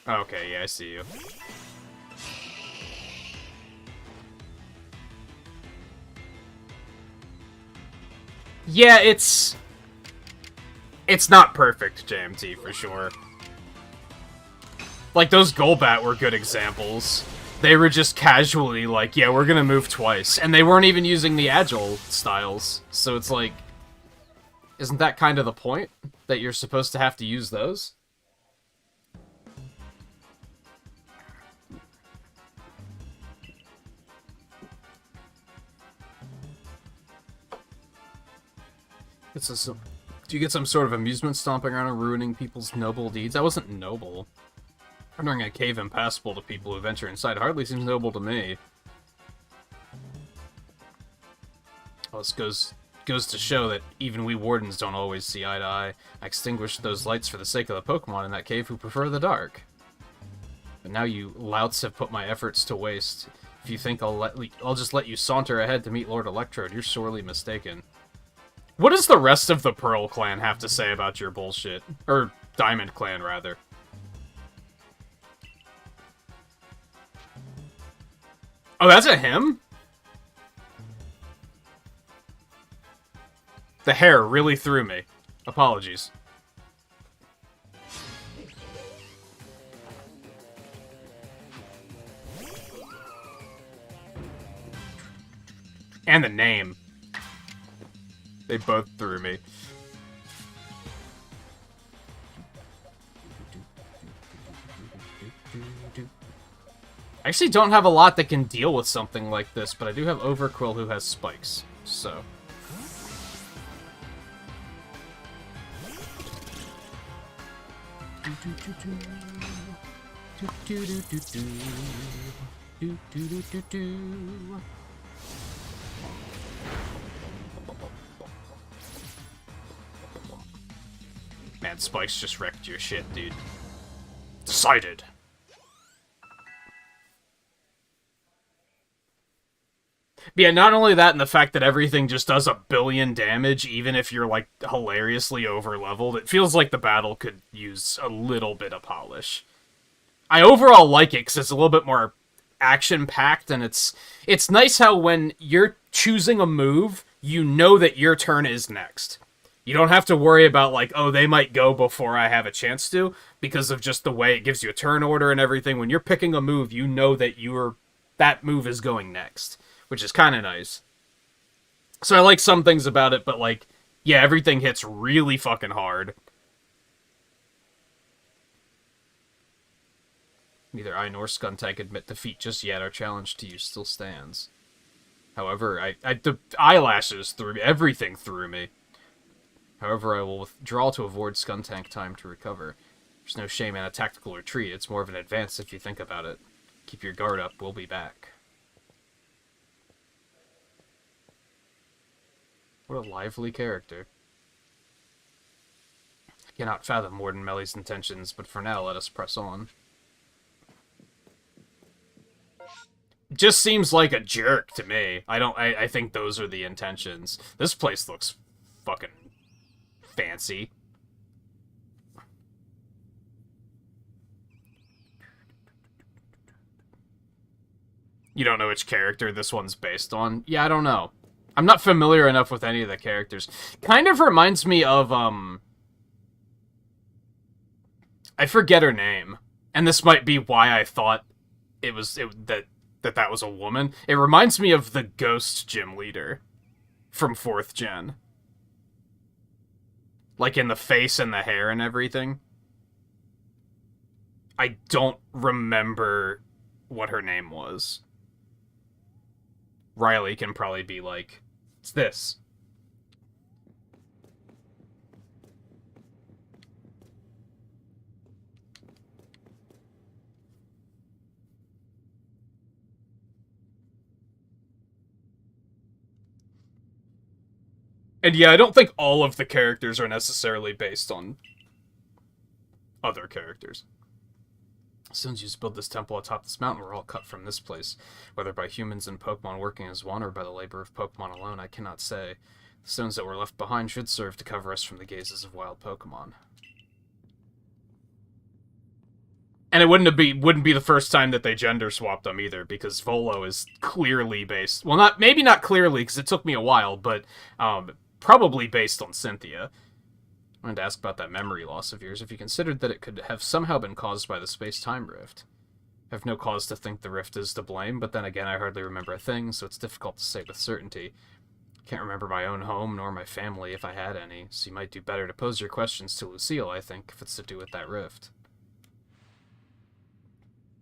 Okay, yeah, I see you. Yeah, it's not perfect, JMT, for sure. Like, those Golbat were good examples. They were just casually like, yeah, we're gonna move twice. And they weren't even using the Agile styles. So it's like, isn't that kind of the point? That you're supposed to have to use those? Do you get some sort of amusement stomping around and ruining people's noble deeds? That wasn't noble. Rendering a cave impassable to people who venture inside hardly seems noble to me. Well, this goes to show that even we wardens don't always see eye to eye. I extinguished those lights for the sake of the Pokemon in that cave who prefer the dark. But now you louts have put my efforts to waste. If you think I'll just let you saunter ahead to meet Lord Electrode, you're sorely mistaken. What does the rest of the Pearl Clan have to say about your bullshit? Or Diamond Clan, rather. Oh, that's a him? The hair really threw me. Apologies. And the name. They both threw me. I actually don't have a lot that can deal with something like this, but I do have Overquill who has spikes, so... Man, spikes just wrecked your shit, dude. Decided. But yeah, not only that, and the fact that everything just does 1 billion damage, even if you're, like, hilariously overleveled, it feels like the battle could use a little bit of polish. I overall like it, because it's a little bit more action-packed, and it's nice how when you're choosing a move, you know that your turn is next. You don't have to worry about, like, oh, they might go before I have a chance to, because of just the way it gives you a turn order and everything. When you're picking a move, you know that that move is going next, which is kind of nice. So I like some things about it, but, like, yeah, everything hits really fucking hard. Neither I nor Skuntank admit defeat just yet. Our challenge to you still stands. However, the eyelashes threw me. Everything threw me. However, I will withdraw to avoid Skuntank time to recover. There's no shame in a tactical retreat. It's more of an advance if you think about it. Keep your guard up. We'll be back. What a lively character. I cannot fathom Warden Melly's intentions, but for now, let us press on. Just seems like a jerk to me. I think those are the intentions. This place looks fucking fancy. You don't know which character this one's based on? Yeah, I don't know. I'm not familiar enough with any of the characters. Kind of reminds me of, I forget her name. And this might be why I thought that was a woman. It reminds me of the ghost gym leader from 4th gen. Like in the face and the hair and everything. I don't remember what her name was. Riley can probably be like, it's this. And yeah, I don't think all of the characters are necessarily based on other characters. As soon as you build this temple atop this mountain, we're all cut from this place. Whether by humans and Pokemon working as one, or by the labor of Pokemon alone, I cannot say. The stones that were left behind should serve to cover us from the gazes of wild Pokemon. And it wouldn't be the first time that they gender swapped them either, because Volo is clearly based... Well, maybe not clearly, because it took me a while, but probably based on Cynthia. I wanted to ask about that memory loss of yours, if you considered that it could have somehow been caused by the space-time rift. I have no cause to think the rift is to blame, but then again I hardly remember a thing, so it's difficult to say with certainty. I can't remember my own home, nor my family, if I had any, so you might do better to pose your questions to Lucille, I think, if it's to do with that rift.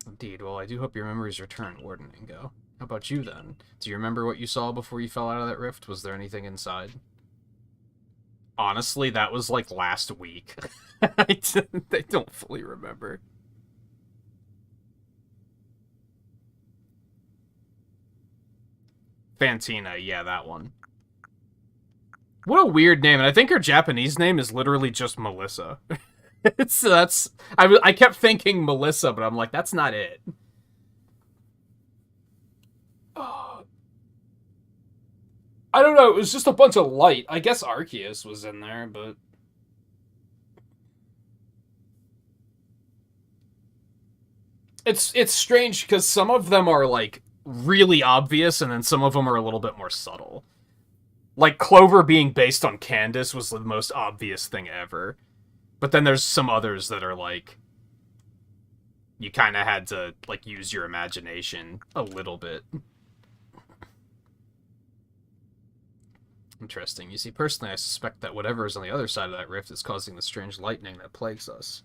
Indeed, well, I do hope your memories return, Warden Ingo. How about you, then? Do you remember what you saw before you fell out of that rift? Was there anything inside? Honestly, that was like last week. I don't fully remember. Fantina, yeah, that one. What a weird name, and I think her Japanese name is literally just Melissa. I kept thinking Melissa, but I'm like, that's not it. I don't know, it was just a bunch of light. I guess Arceus was in there, but... It's strange, because some of them are, like, really obvious, and then some of them are a little bit more subtle. Like, Clover being based on Candace was the most obvious thing ever. But then there's some others that are, like... You kind of had to, like, use your imagination a little bit. Interesting. You see, personally, I suspect that whatever is on the other side of that rift is causing the strange lightning that plagues us.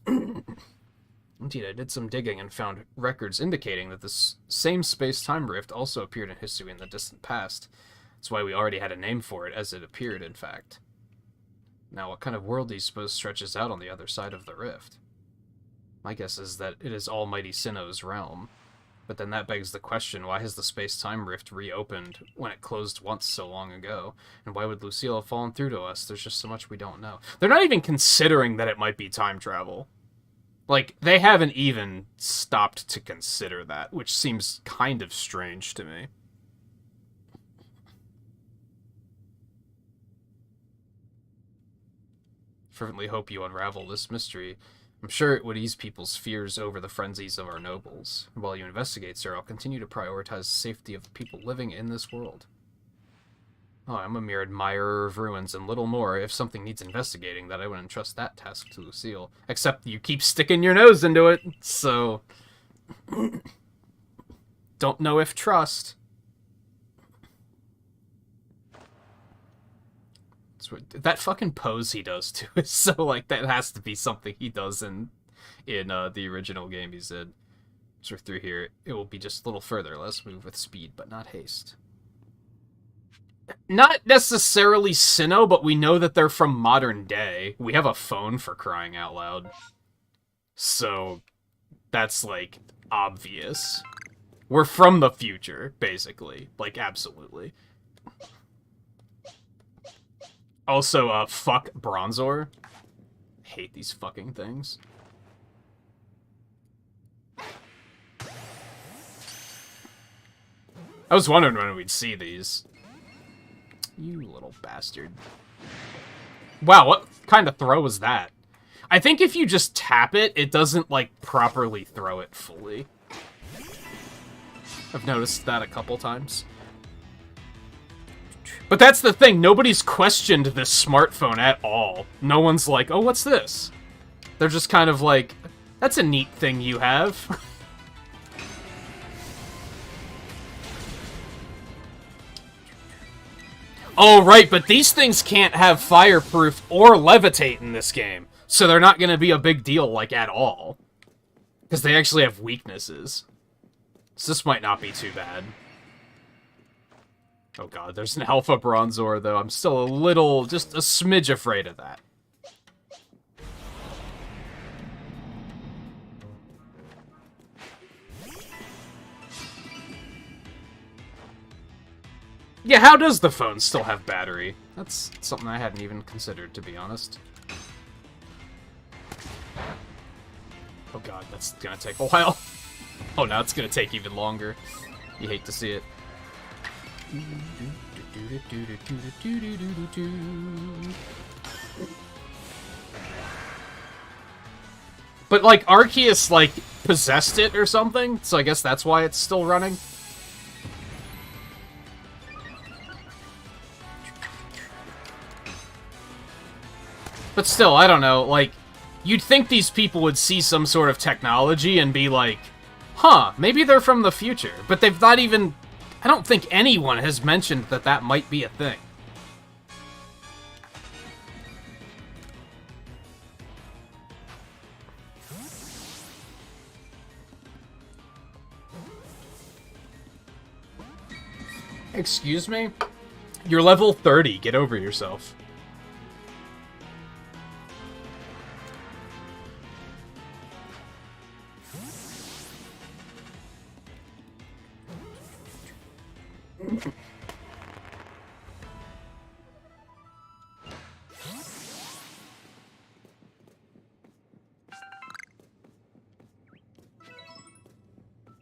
Indeed, I did some digging and found records indicating that this same space-time rift also appeared in history in the distant past. That's why we already had a name for it, as it appeared, in fact. Now, what kind of world do you suppose stretches out on the other side of the rift? My guess is that it is Almighty Sinnoh's realm. But then that begs the question, why has the space-time rift reopened when it closed once so long ago? And why would Lucille have fallen through to us? There's just so much we don't know. They're not even considering that it might be time travel. Like, they haven't even stopped to consider that, which seems kind of strange to me. Fervently hope you unravel this mystery. I'm sure it would ease people's fears over the frenzies of our nobles. While you investigate, sir, I'll continue to prioritize the safety of the people living in this world. Oh, I'm a mere admirer of ruins and little more. If something needs investigating, that I would entrust that task to Lucille. Except you keep sticking your nose into it, so... Don't know if trust. That fucking pose he does too is so like that has to be something he does in the original game he's in. So through here, it will be just a little further. Let's move with speed, but not haste. Not necessarily Sinnoh, but we know that they're from modern day. We have a phone, for crying out loud. So that's like obvious. We're from the future, basically. Like, absolutely. Also, fuck Bronzor. Hate these fucking things. I was wondering when we'd see these. You little bastard. Wow, what kind of throw was that? I think if you just tap it, it doesn't, like, properly throw it fully. I've noticed that a couple times. But that's the thing, nobody's questioned this smartphone at all. No one's like, oh, what's this? They're just kind of like, That's a neat thing you have. Oh, right, but these things can't have fireproof or levitate in this game. So they're not going to be a big deal, like, at all. Because they actually have weaknesses. So this might not be too bad. Oh god, there's an Alpha Bronzor, though. I'm still a little, just a smidge afraid of that. Yeah, how does the phone still have battery? That's something I hadn't even considered, to be honest. Oh god, that's gonna take a while. Oh, now it's gonna take even longer. You hate to see it. But, like, Arceus, like, possessed it or something, so I guess that's why it's still running. But still, I don't know, like, you'd think these people would see some sort of technology and be like, huh, maybe they're from the future. But they've not even... I don't think anyone has mentioned that that might be a thing. Excuse me? You're level 30. Get over yourself.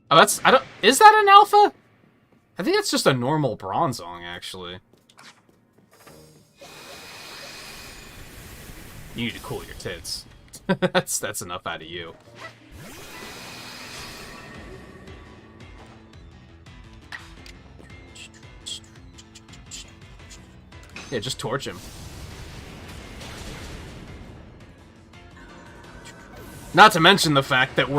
Oh, that's... I don't... Is that an alpha? I think it's just a normal Bronzong, actually. You need to cool your tits. That's enough out of you. Yeah, just torch him. Not to mention the fact that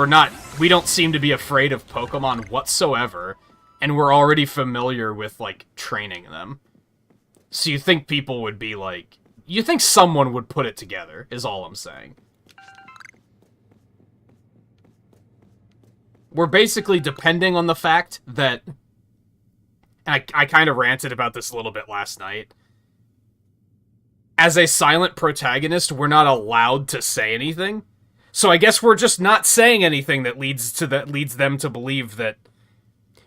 we don't seem to be afraid of Pokemon whatsoever, and we're already familiar with, like, training them. So you think people would be like... You think someone would put it together, is all I'm saying. We're basically depending on the fact that... And I kind of ranted about this a little bit last night. As a silent protagonist, we're not allowed to say anything. So I guess we're just not saying anything that leads them to believe that...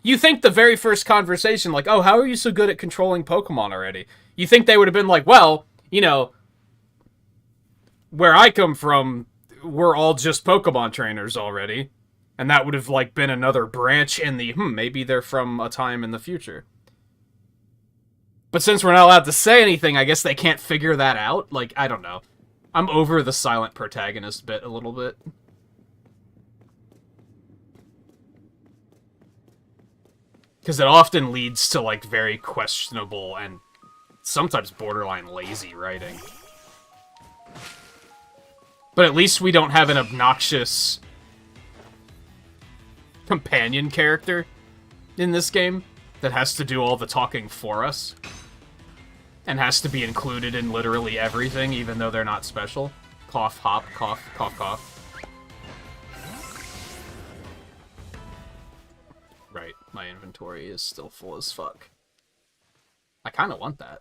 You think the very first conversation, like, oh, how are you so good at controlling Pokemon already? You think they would have been like, well, you know, where I come from, we're all just Pokemon trainers already. And that would have, like, been another branch in the, maybe they're from a time in the future. But since we're not allowed to say anything, I guess they can't figure that out. Like, I don't know. I'm over the silent protagonist bit a little bit. Because it often leads to, like, very questionable and sometimes borderline lazy writing. But at least we don't have an obnoxious companion character in this game that has to do all the talking for us. And has to be included in literally everything, even though they're not special. Cough, hop, cough, cough, cough. Right, my inventory is still full as fuck. I kind of want that.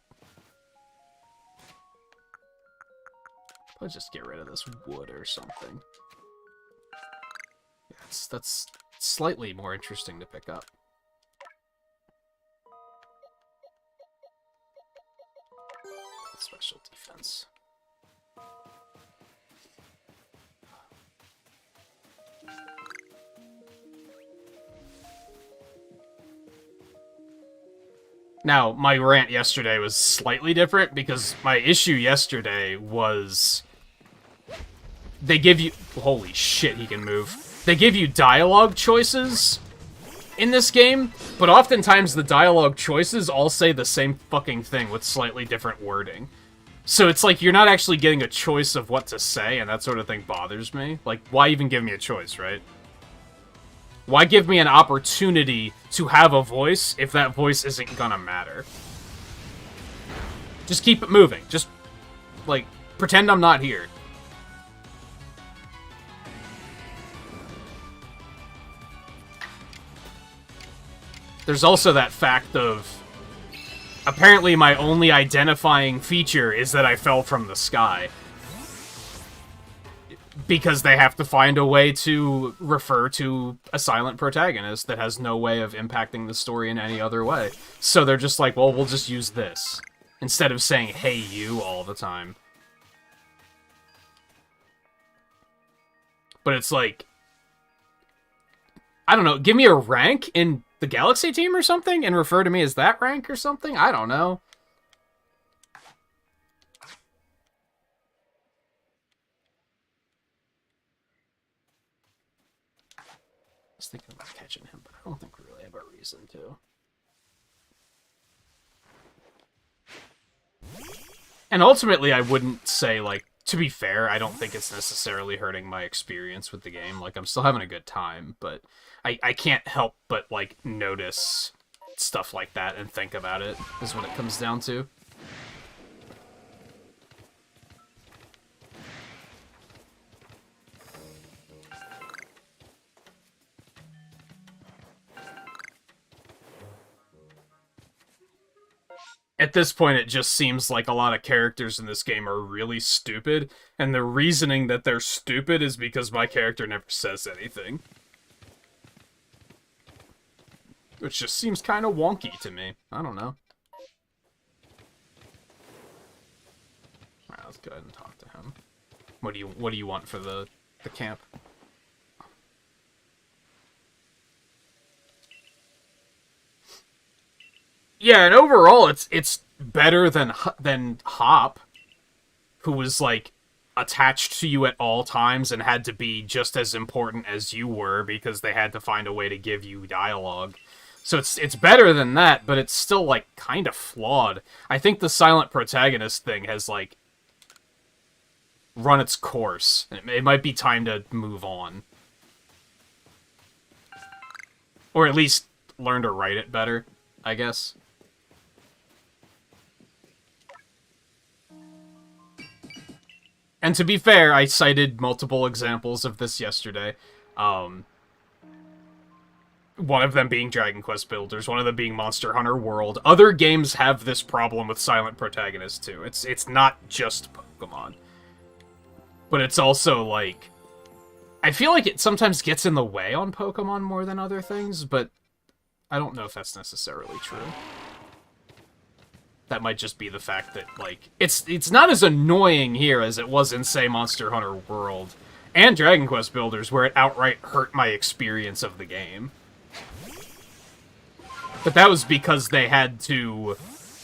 Let's just get rid of this wood or something. Yeah, that's slightly more interesting to pick up. Special defense. Now, my rant yesterday was slightly different, because my issue yesterday was... They give you... Holy shit, he can move. They give you dialogue choices in this game, but oftentimes the dialogue choices all say the same fucking thing with slightly different wording. So it's like you're not actually getting a choice of what to say, and that sort of thing bothers me. Like, why even give me a choice, right? Why give me an opportunity to have a voice if that voice isn't gonna matter? Just keep it moving. Just, like, pretend I'm not here. There's also that fact of... apparently my only identifying feature is that I fell from the sky. Because they have to find a way to refer to a silent protagonist that has no way of impacting the story in any other way. So they're just like, well, we'll just use this. Instead of saying, hey, you, all the time. But it's like... I don't know, give me a rank in the Galaxy team or something and refer to me as that rank or something? I don't know. I was thinking about catching him, but I don't think we really have a reason to. And ultimately, I wouldn't say, like, to be fair, I don't think it's necessarily hurting my experience with the game. Like, I'm still having a good time, but I can't help but, like, notice stuff like that and think about it, is what it comes down to. At this point, it just seems like a lot of characters in this game are really stupid, and the reasoning that they're stupid is because my character never says anything. Which just seems kind of wonky to me. I don't know. Alright, let's go ahead and talk to him. What do you want for the camp? Yeah, and overall, it's better than Hop, who was, like, attached to you at all times and had to be just as important as you were because they had to find a way to give you dialogue. So it's better than that, but it's still, like, kind of flawed. I think the silent protagonist thing has, like, run its course. It might be time to move on. Or at least learn to write it better, I guess. And to be fair, I cited multiple examples of this yesterday. One of them being Dragon Quest Builders, one of them being Monster Hunter World. Other games have this problem with silent protagonists too. It's not just Pokemon. But it's also, like... I feel like it sometimes gets in the way on Pokemon more than other things, but I don't know if that's necessarily true. That might just be the fact that, like, it's not as annoying here as it was in, say, Monster Hunter World and Dragon Quest Builders, where it outright hurt my experience of the game. But that was because they had to...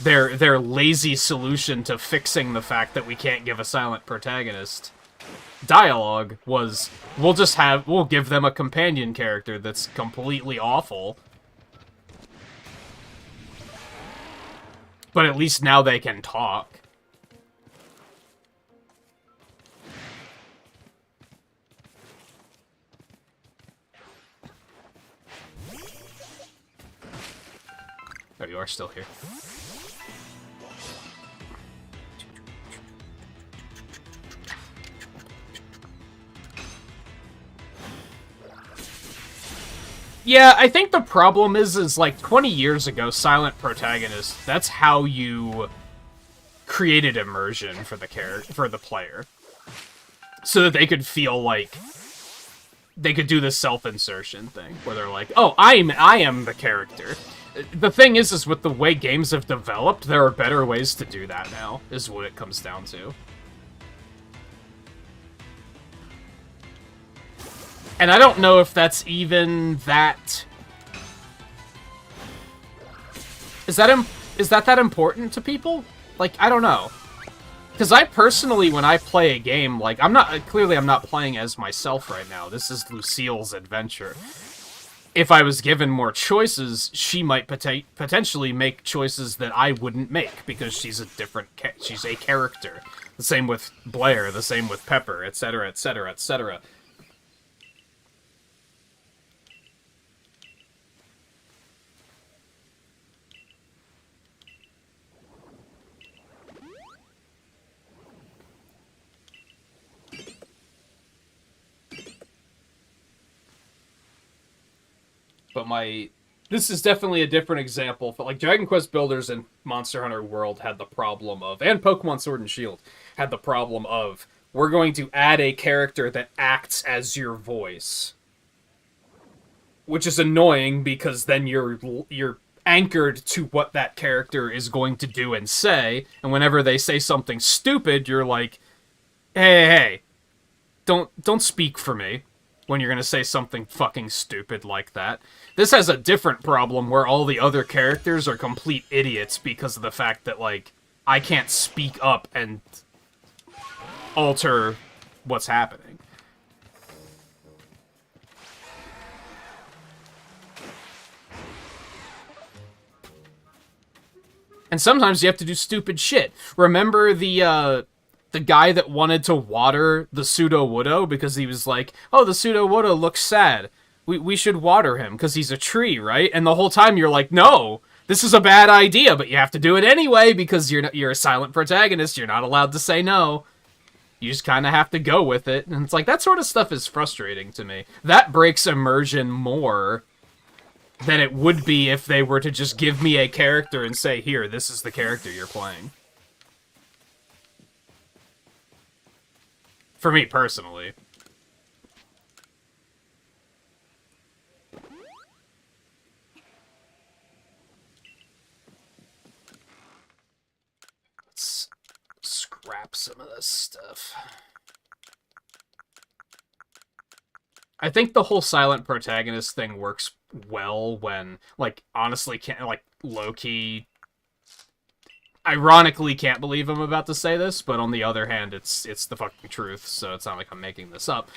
Their lazy solution to fixing the fact that we can't give a silent protagonist dialogue was, we'll give them a companion character that's completely awful. But at least now they can talk. Oh, you are still here. Yeah, I think the problem is like 20 years ago, silent protagonist, that's how you created immersion for the player. So that they could feel like they could do the self-insertion thing, where they're like, oh, I am the character. The thing is with the way games have developed, there are better ways to do that now, is what it comes down to. And I don't know if that's even that... Is that important to people? Like, I don't know. Because I personally, when I play a game, like, clearly I'm not playing as myself right now. This is Lucille's adventure. if I was given more choices, she might potentially make choices that I wouldn't make because she's a she's a character. The same with Blair, the same with Pepper, etc., etc., etc. But this is definitely a different example. But like Dragon Quest Builders and Monster Hunter World had the problem of, and Pokemon Sword and Shield had the problem of, we're going to add a character that acts as your voice, which is annoying because then you're anchored to what that character is going to do and say, and whenever they say something stupid, you're like, hey, don't speak for me when you're gonna say something fucking stupid like that. This has a different problem where all the other characters are complete idiots because of the fact that, like, I can't speak up and alter what's happening. And sometimes you have to do stupid shit. Remember the guy that wanted to water the Pseudo-Woodo because he was like, oh, the Pseudo-Woodo looks sad. We should water him because he's a tree, right? And the whole time you're like, no, this is a bad idea, but you have to do it anyway because you're a silent protagonist. You're not allowed to say no. You just kind of have to go with it. And it's like, that sort of stuff is frustrating to me. That breaks immersion more than it would be if they were to just give me a character and say, here, this is the character you're playing. For me, personally. Let's scrap some of this stuff. I think the whole silent protagonist thing works well when, like, honestly, can't, like, low-key... Ironically, can't believe I'm about to say this, but on the other hand, it's the fucking truth, so it's not like I'm making this up.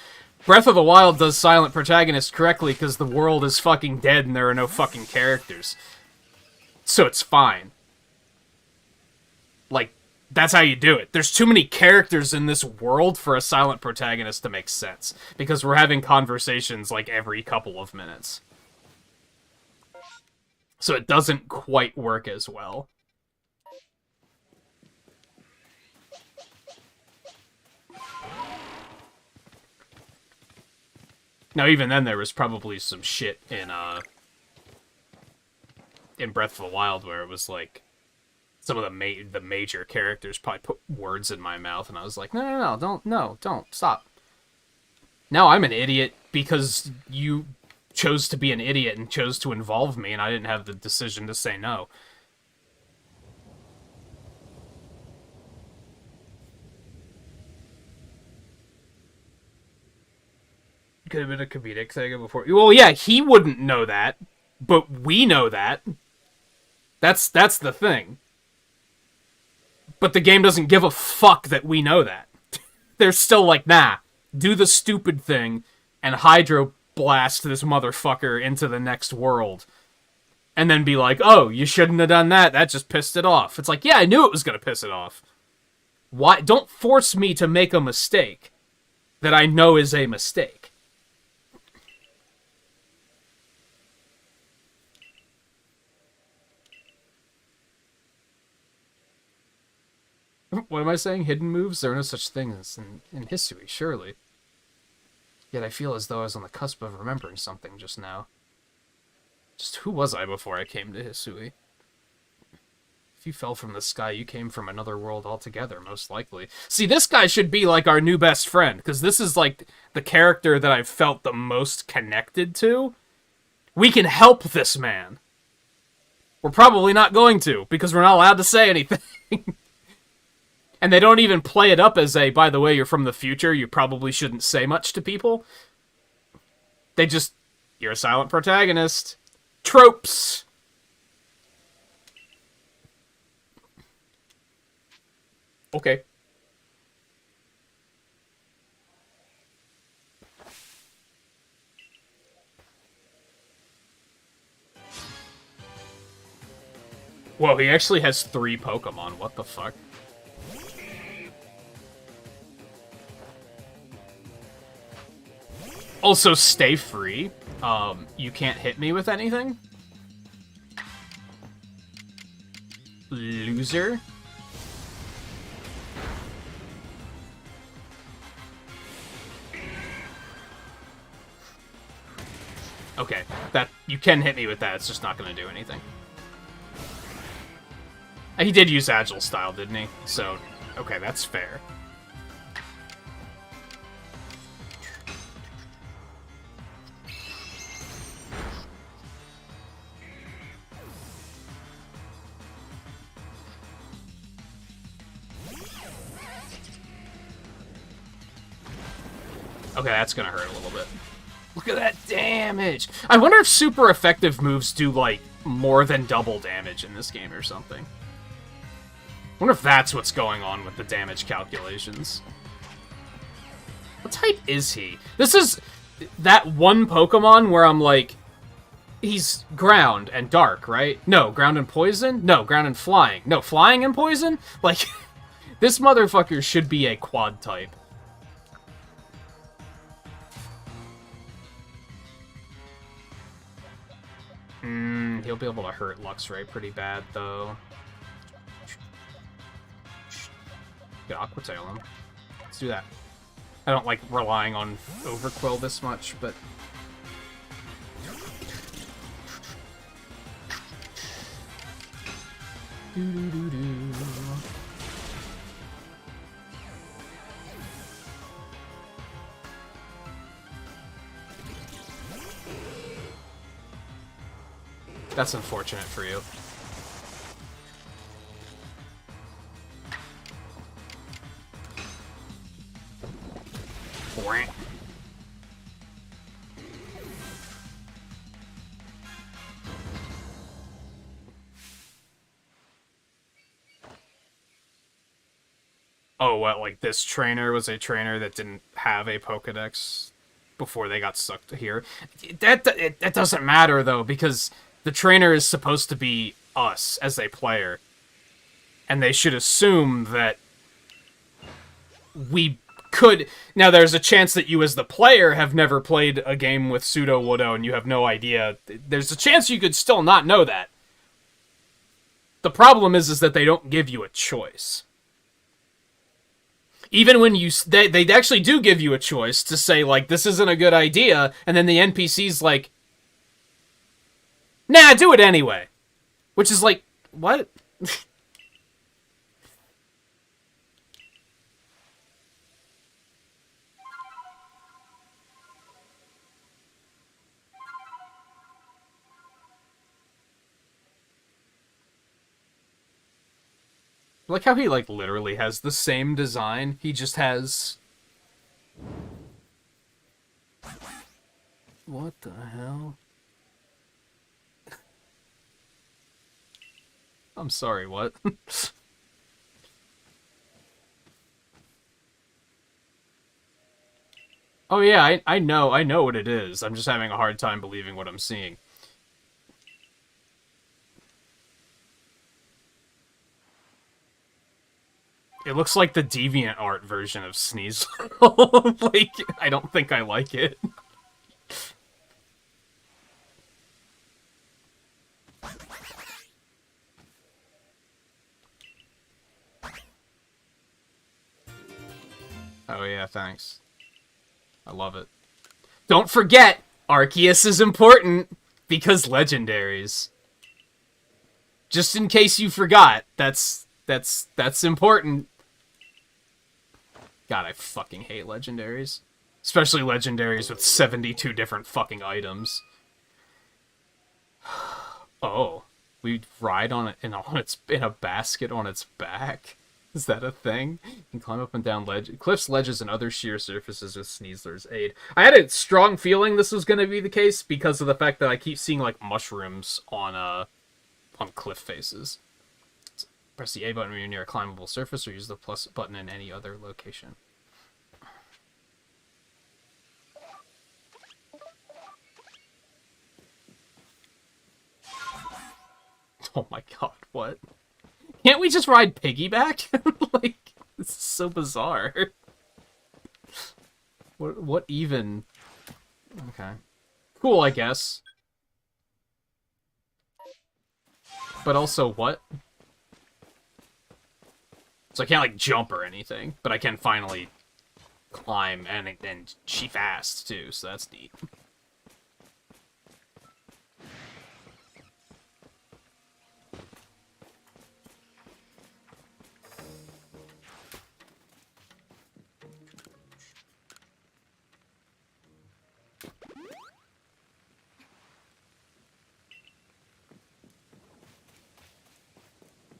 Breath of the Wild does silent protagonist correctly because the world is fucking dead and there are no fucking characters. So it's fine. Like, that's how you do it. There's too many characters in this world for a silent protagonist to make sense, because we're having conversations like every couple of minutes. So it doesn't quite work as well. Now, even then, there was probably some shit in Breath of the Wild where it was like some of the major characters probably put words in my mouth, and I was like, no, don't, stop. Now I'm an idiot because you chose to be an idiot and chose to involve me, and I didn't have the decision to say no. Could have been a comedic thing before. Well, yeah, he wouldn't know that, but we know that. That's the thing. But the game doesn't give a fuck that we know that. They're still like, nah, do the stupid thing and hydro blast this motherfucker into the next world. And then be like, oh, you shouldn't have done that. That just pissed it off. It's like, yeah, I knew it was going to piss it off. Why? Don't force me to make a mistake that I know is a mistake. What am I saying? Hidden moves? There are no such things in Hisui, surely. Yet I feel as though I was on the cusp of remembering something just now. Just who was I before I came to Hisui? If you fell from the sky, you came from another world altogether, most likely. See, this guy should be like our new best friend, because this is like the character that I've felt the most connected to. We can help this man. We're probably not going to, because we're not allowed to say anything. And they don't even play it up as a, by the way, you're from the future, you probably shouldn't say much to people. They just, you're a silent protagonist. Tropes. Okay. Whoa, he actually has 3 Pokemon. What the fuck? Also, stay free. You can't hit me with anything. Loser. Okay, that you can hit me with that. It's just not going to do anything. He did use Agile Style, didn't he? So, okay, that's fair. Okay, that's gonna hurt a little bit. Look at that damage! I wonder if super effective moves do, like, more than double damage in this game or something. I wonder if that's what's going on with the damage calculations. What type is he? This is that one Pokemon where I'm like, he's ground and dark, right? No, ground and poison? No, ground and flying. No, flying and poison? Like, this motherfucker should be a quad type. He'll be able to hurt Luxray pretty bad, though. Get Aqua Tail him. Let's do that. I don't like relying on Overquill this much, but... That's unfortunate for you. Oh, what, like this trainer was a trainer that didn't have a Pokedex before they got sucked here? That doesn't matter, though, because the trainer is supposed to be us as a player. And they should assume that we could... Now, there's a chance that you as the player have never played a game with Pseudo-Woodo and you have no idea. There's a chance you could still not know that. The problem is that they don't give you a choice. Even when you... They actually do give you a choice to say, like, this isn't a good idea, and then the NPC's like, nah, do it anyway. Which is like, what? Like how he, like, literally has the same design. He just has... What the hell? I'm sorry, what? Oh yeah, I know what it is. I'm just having a hard time believing what I'm seeing. It looks like the deviant art version of Sneasel. Like, I don't think I like it. Oh yeah, thanks. I love it. Don't forget, Arceus is important, because legendaries. Just in case you forgot, that's important. God, I fucking hate legendaries. Especially legendaries with 72 different fucking items. Oh, we ride on it in a basket on its back. Is that a thing? You can climb up and down cliffs, ledges, and other sheer surfaces with Sneasler's aid. I had a strong feeling this was going to be the case because of the fact that I keep seeing like mushrooms on cliff faces. Press the A button when you're near a climbable surface, or use the plus button in any other location. Oh my god, what? Can't we just ride piggyback? Like, this is so bizarre. What even? Okay. Cool, I guess. But also, what? So I can't, like, jump or anything, but I can finally climb, and she fast, too, so that's neat.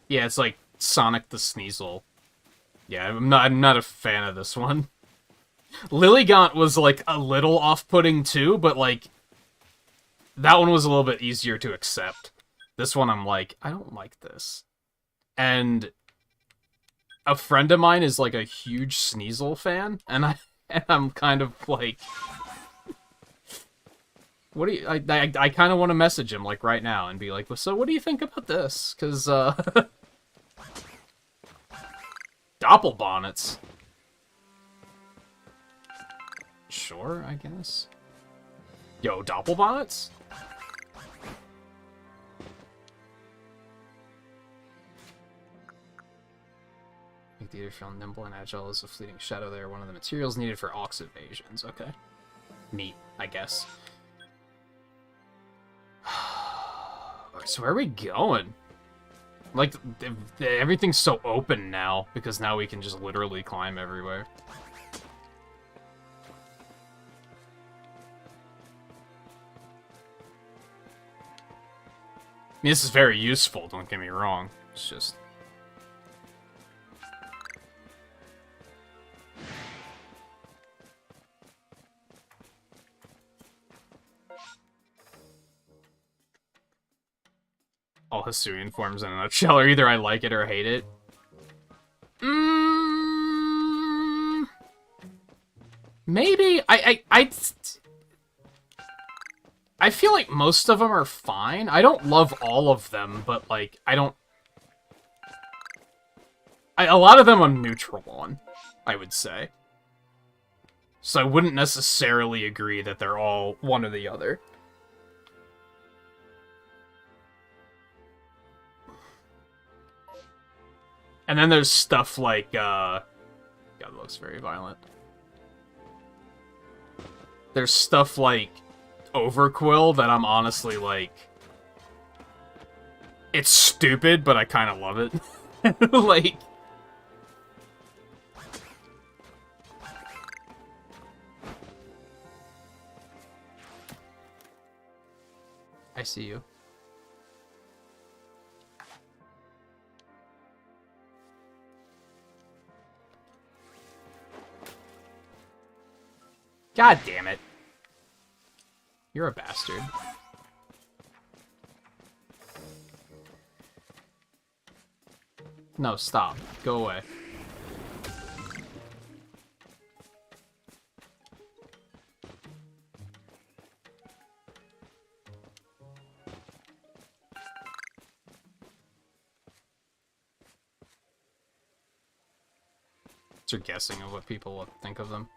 Yeah, it's like Sonic the Sneasel. Yeah, I'm not a fan of this one. Lilligant was, like, a little off-putting, too, but, like, that one was a little bit easier to accept. This one, I'm like, I don't like this. And a friend of mine is, like, a huge Sneasel fan, and I'm kind of, like... What do you... I kind of want to message him, like, right now, and be like, well, so what do you think about this? Because, Doppelbonnets. Sure, I guess. Yo, Doppelbonnets? Make the eater feel nimble and agile as a fleeting shadow. They are one of the materials needed for Ox evasions. Okay. Neat, I guess. Alright, so where are we going? Like, everything's so open now, because now we can just literally climb everywhere. I mean, this is very useful, don't get me wrong. It's just... all Hisuian forms in a nutshell are either I like it or hate it. Maybe. I feel like most of them are fine. I don't love all of them, but, like, I don't... a lot of them are neutral on, I would say. So I wouldn't necessarily agree that they're all one or the other. And then there's stuff like, God, it looks very violent. There's stuff like Overquill that I'm honestly like... It's stupid, but I kind of love it. Like... I see you. God damn it. You're a bastard. No, stop. Go away. You're guessing of what people will think of them.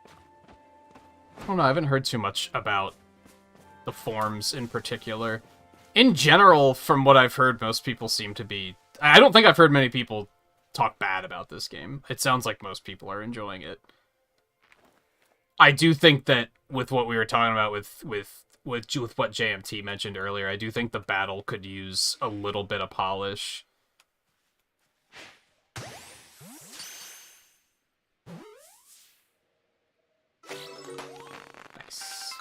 I don't know, I haven't heard too much about the forms in particular. In general, from what I've heard, most people seem to be... I don't think I've heard many people talk bad about this game. It sounds like most people are enjoying it. I do think that with what we were talking about with what JMT mentioned earlier, I do think the battle could use a little bit of polish. Nice.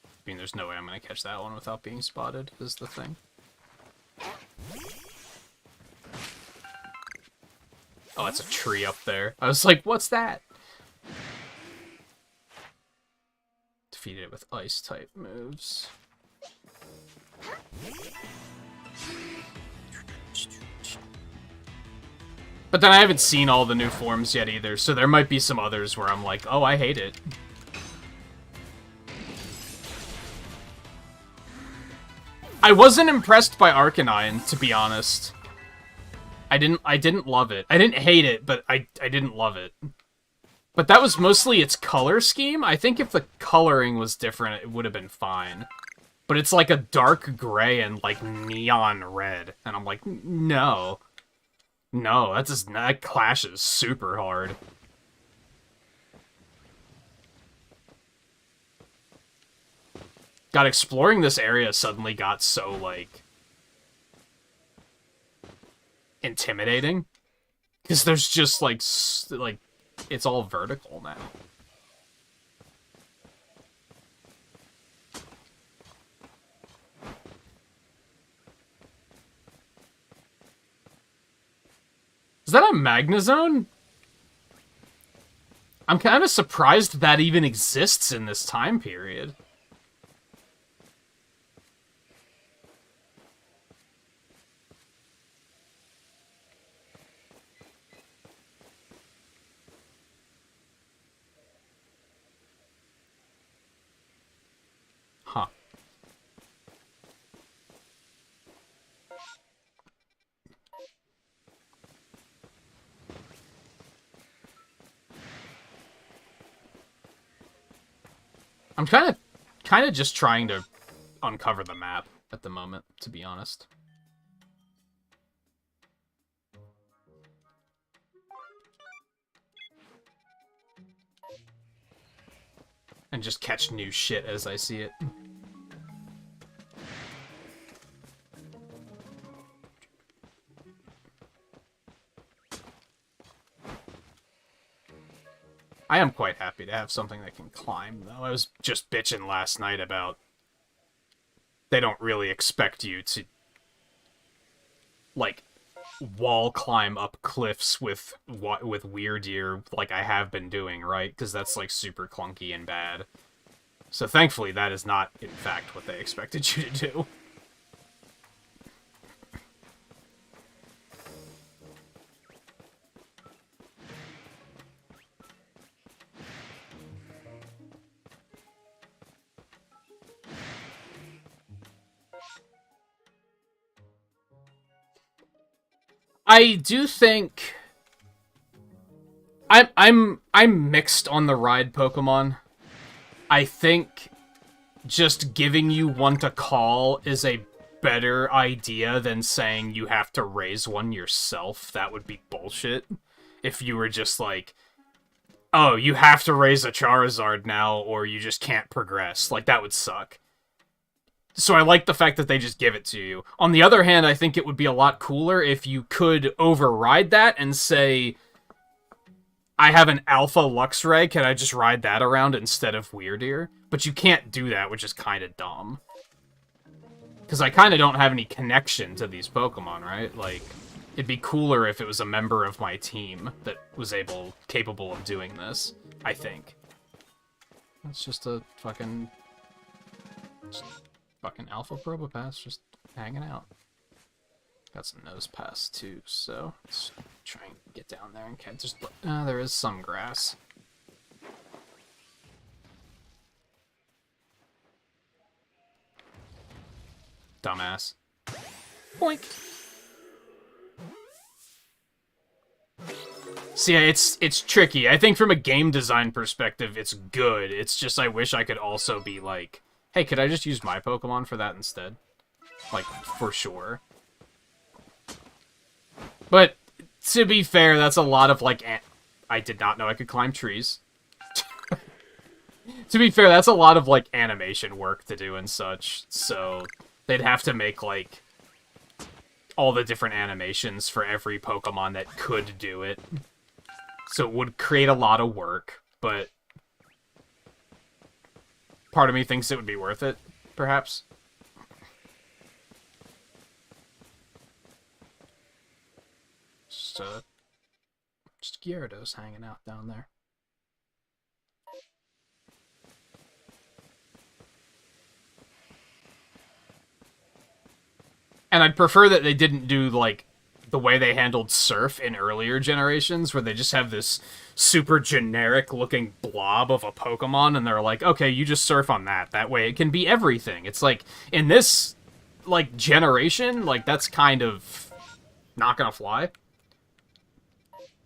I mean, there's no way I'm going to catch that one without being spotted, is the thing. Oh, that's a tree up there. I was like, what's that? Defeated it with ice-type moves. But then I haven't seen all the new forms yet either, so there might be some others where I'm like, oh, I hate it. I wasn't impressed by Arcanine, to be honest. I didn't love it. I didn't hate it, but I didn't love it. But that was mostly its color scheme. I think if the coloring was different, it would have been fine. But it's like a dark gray and like neon red. And I'm like, no. No, that clashes super hard. God, exploring this area suddenly got so, like, intimidating. Because there's just, like, it's all vertical now. Is that a Magnezone? I'm kind of surprised that even exists in this time period. Huh. I'm kind of just trying to uncover the map at the moment, to be honest. And just catch new shit as I see it. I am quite happy to have something that can climb, though. I was just bitching last night about they don't really expect you to, like, wall climb up cliffs with Weirdeer like I have been doing, right? Because that's, like, super clunky and bad. So thankfully that is not, in fact, what they expected you to do. I do think I'm mixed on the ride Pokemon. I think just giving you one to call is a better idea than saying you have to raise one yourself. That would be bullshit. If you were just like, oh, you have to raise a Charizard now or you just can't progress. Like, that would suck. So I like the fact that they just give it to you. On the other hand, I think it would be a lot cooler if you could override that and say, I have an Alpha Luxray, can I just ride that around instead of Weirdeer? But you can't do that, which is kind of dumb. Because I kind of don't have any connection to these Pokemon, right? Like, it'd be cooler if it was a member of my team that was capable of doing this, I think. That's just a fucking Alpha Probopass just hanging out. Got some Nose Pass too, so let's try and get down there and catch. There is some grass. Dumbass. Boink. See, it's tricky. I think from a game design perspective, it's good. It's just I wish I could also be like, hey, could I just use my Pokemon for that instead? Like, for sure. But, to be fair, that's a lot of, like, I did not know I could climb trees. To be fair, that's a lot of, like, animation work to do and such. So, they'd have to make, like, all the different animations for every Pokemon that could do it. So it would create a lot of work, but part of me thinks it would be worth it, perhaps. Just Gyarados hanging out down there. And I'd prefer that they didn't do, like, the way they handled Surf in earlier generations, where they just have this super generic-looking blob of a Pokemon, and they're like, okay, you just surf on that. That way it can be everything. It's like, in this like, generation, like, that's kind of not gonna fly.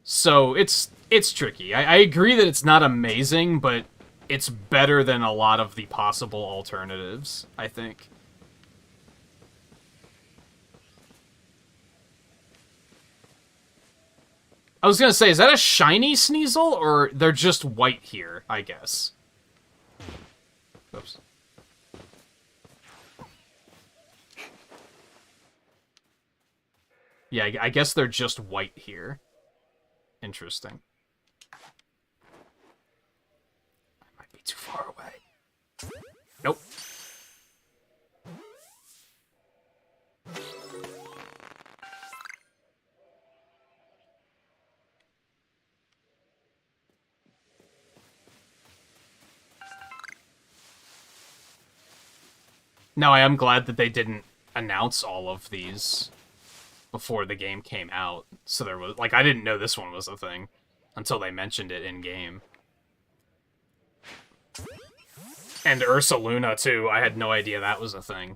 So, it's tricky. I agree that it's not amazing, but it's better than a lot of the possible alternatives, I think. I was gonna say, is that a shiny Sneasel, or they're just white here, I guess? Oops. Yeah, I guess they're just white here. Interesting. I might be too far away. Nope. No, I am glad that they didn't announce all of these before the game came out. So there was, like, I didn't know this one was a thing until they mentioned it in-game. And Ursaluna, too. I had no idea that was a thing.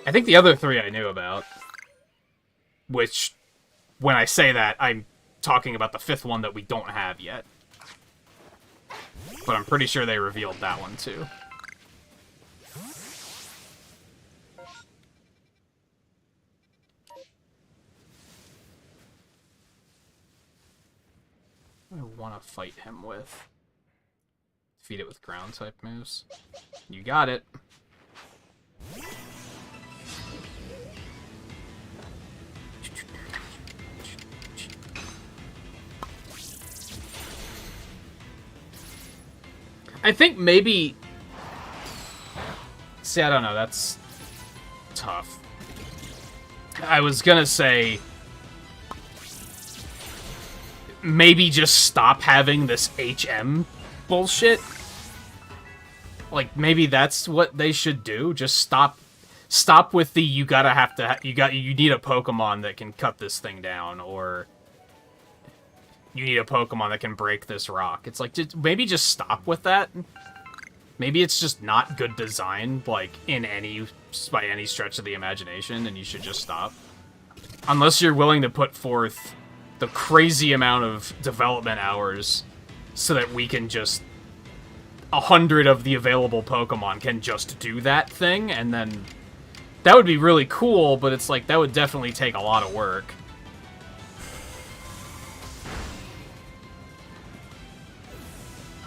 I think the other three I knew about. Which, when I say that, I'm talking about the fifth one that we don't have yet. But I'm pretty sure they revealed that one, too. I want to fight him with. Defeat it with ground type moves. You got it. I think maybe... See, I don't know, that's tough. I was gonna say... maybe just stop having this HM bullshit. Like, maybe that's what they should do. Just stop with the you need a Pokemon that can cut this thing down, or you need a Pokemon that can break this rock. It's like, maybe just stop with that. Maybe it's just not good design, like, by any stretch of the imagination, and you should just stop. Unless you're willing to put forth the crazy amount of development hours so that we can just 100 of the available Pokemon can just do that thing, and then that would be really cool, but it's like that would definitely take a lot of work.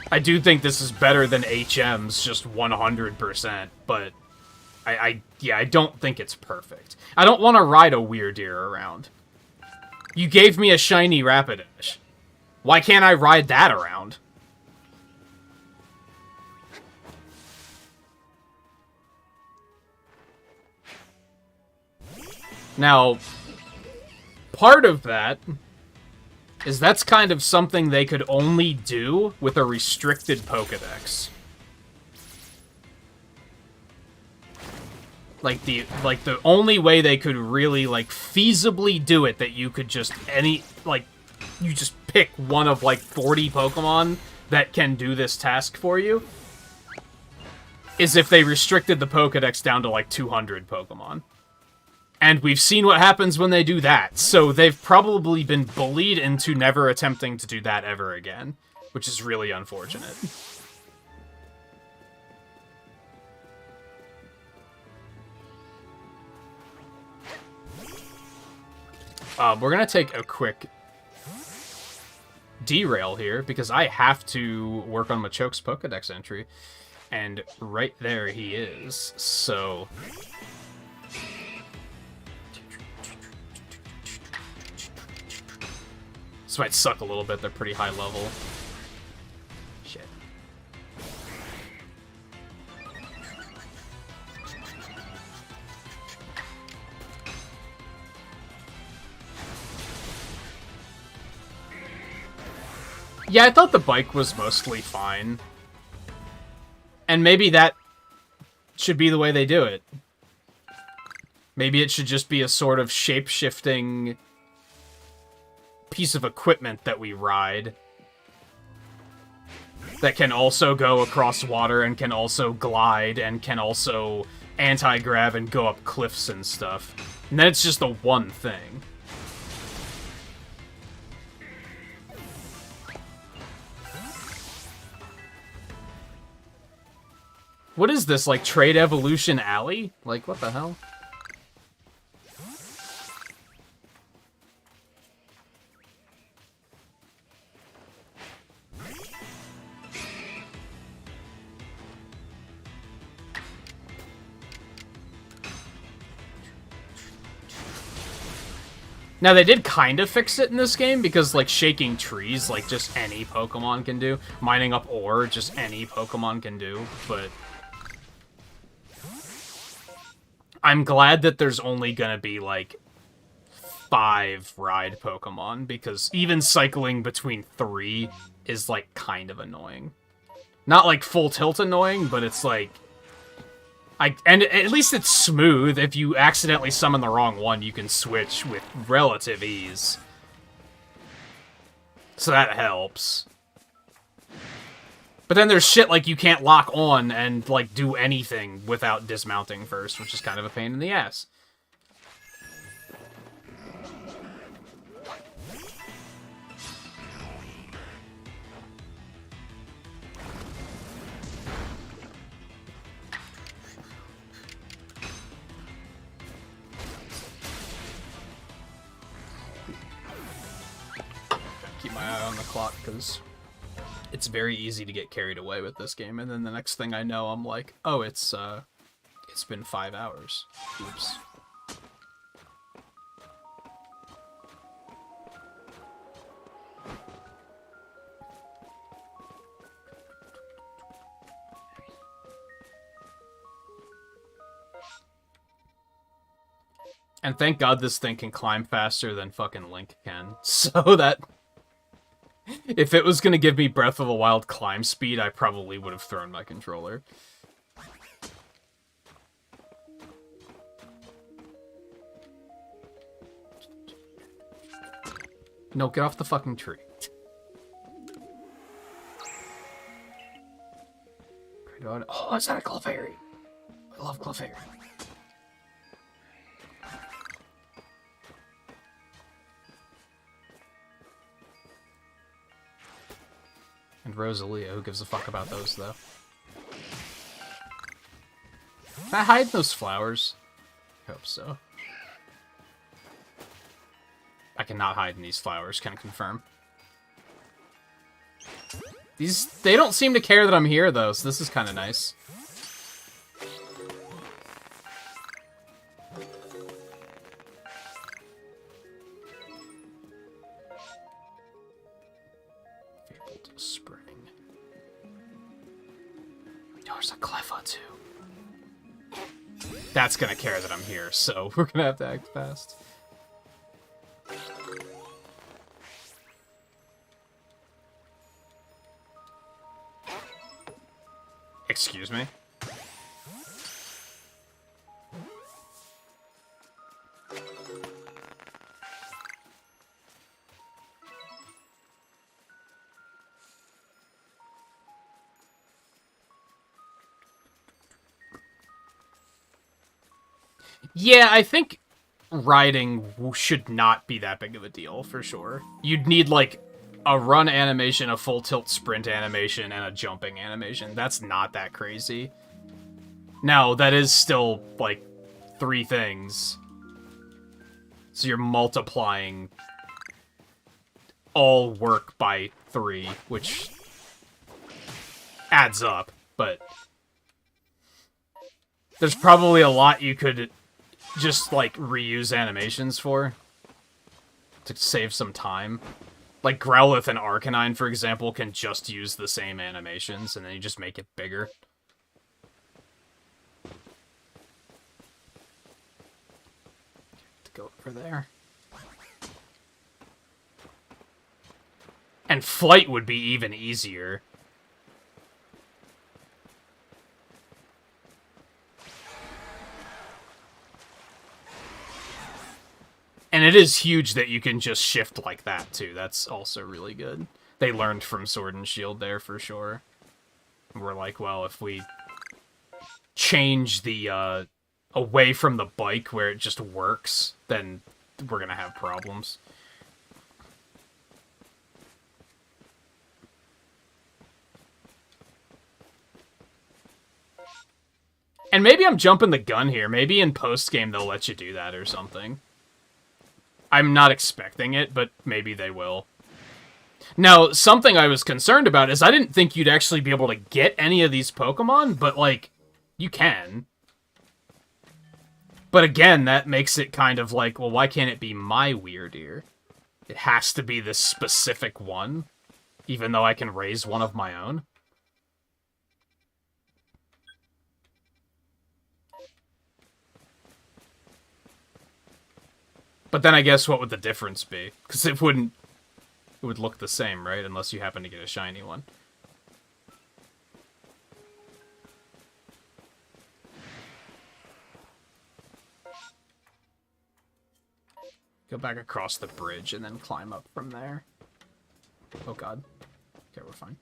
I do think this is better than HM's just 100%, but I don't think it's perfect. I don't want to ride a Weirdeer around. You gave me a shiny Rapidash. Why can't I ride that around? Now, part of that is that's kind of something they could only do with a restricted Pokédex. Like the only way they could really like feasibly do it, that you could just you just pick one of like 40 Pokemon that can do this task for you, is if they restricted the Pokédex down to like 200 Pokemon. And we've seen what happens when they do that, so they've probably been bullied into never attempting to do that ever again, which is really unfortunate. We're gonna take a quick derail here, because I have to work on Machoke's Pokédex entry, and right there he is, so... This might suck a little bit, they're pretty high level. Shit. Yeah, I thought the bike was mostly fine. And maybe that should be the way they do it. Maybe it should just be a sort of shape-shifting piece of equipment that we ride that can also go across water and can also glide and can also anti-grab and go up cliffs and stuff. And then it's just the one thing. What is this, like, Trade Evolution Alley? Like, what the hell? Now, they did kind of fix it in this game, because, like, shaking trees, like, just any Pokemon can do. Mining up ore, just any Pokemon can do, but... I'm glad that there's only gonna be, like, 5 ride Pokemon, because even cycling between 3 is, like, kind of annoying. Not, like, full tilt annoying, but it's, like... And at least it's smooth. If you accidentally summon the wrong one, you can switch with relative ease. So that helps. But then there's shit like you can't lock on and, like, do anything without dismounting first, which is kind of a pain in the ass. Keep my eye on the clock, because it's very easy to get carried away with this game, and then the next thing I know, I'm like, oh, it's been 5 hours. Oops. And thank God this thing can climb faster than fucking Link can, so that... If it was gonna give me Breath of the Wild climb speed, I probably would have thrown my controller. No, get off the fucking tree. Oh, is that a Clefairy? I love Clefairy. And Rosalia, who gives a fuck about those, though? Can I hide those flowers? I hope so. I cannot hide in these flowers, can confirm. They don't seem to care that I'm here, though, so this is kind of nice. There's a Cleffa, too. That's gonna care that I'm here, so we're gonna have to act fast. Excuse me? Yeah, I think riding should not be that big of a deal, for sure. You'd need, like, a run animation, a full tilt sprint animation, and a jumping animation. That's not that crazy. Now, that is still, like, 3 things. So you're multiplying all work by 3, which adds up, but there's probably a lot you could just, like, reuse animations for to save some time. Like, Growlithe and Arcanine, for example, can just use the same animations, and then you just make it bigger. To go over there. And flight would be even easier. And it is huge that you can just shift like that, too. That's also really good. They learned from Sword and Shield there, for sure. We're like, well, if we change the, away from the bike where it just works, then we're gonna have problems. And maybe I'm jumping the gun here. Maybe in post-game they'll let you do that or something. I'm not expecting it, but maybe they will. Now, something I was concerned about is I didn't think you'd actually be able to get any of these Pokemon, but, like, you can. But again, that makes it kind of like, well, why can't it be my Weirdeer? It has to be this specific one, even though I can raise one of my own. But then I guess what would the difference be? Because it would look the same, right? Unless you happen to get a shiny one. Go back across the bridge and then climb up from there. Oh god. Okay, we're fine.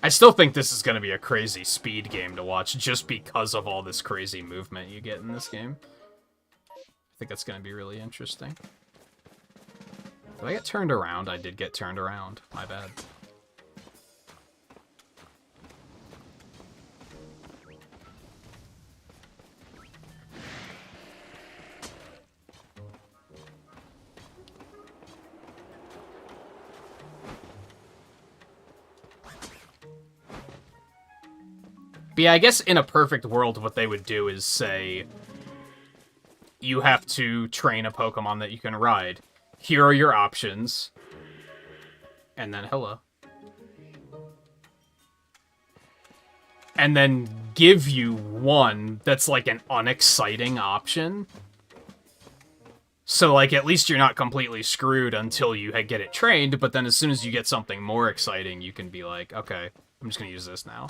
I still think this is going to be a crazy speed game to watch just because of all this crazy movement you get in this game. I think that's going to be really interesting. Did I get turned around? I did get turned around. My bad. But yeah, I guess in a perfect world, what they would do is say, you have to train a Pokemon that you can ride. Here are your options. And then, hello. And then give you one that's like an unexciting option. So, like, at least you're not completely screwed until you get it trained, but then as soon as you get something more exciting, you can be like, okay, I'm just gonna use this now.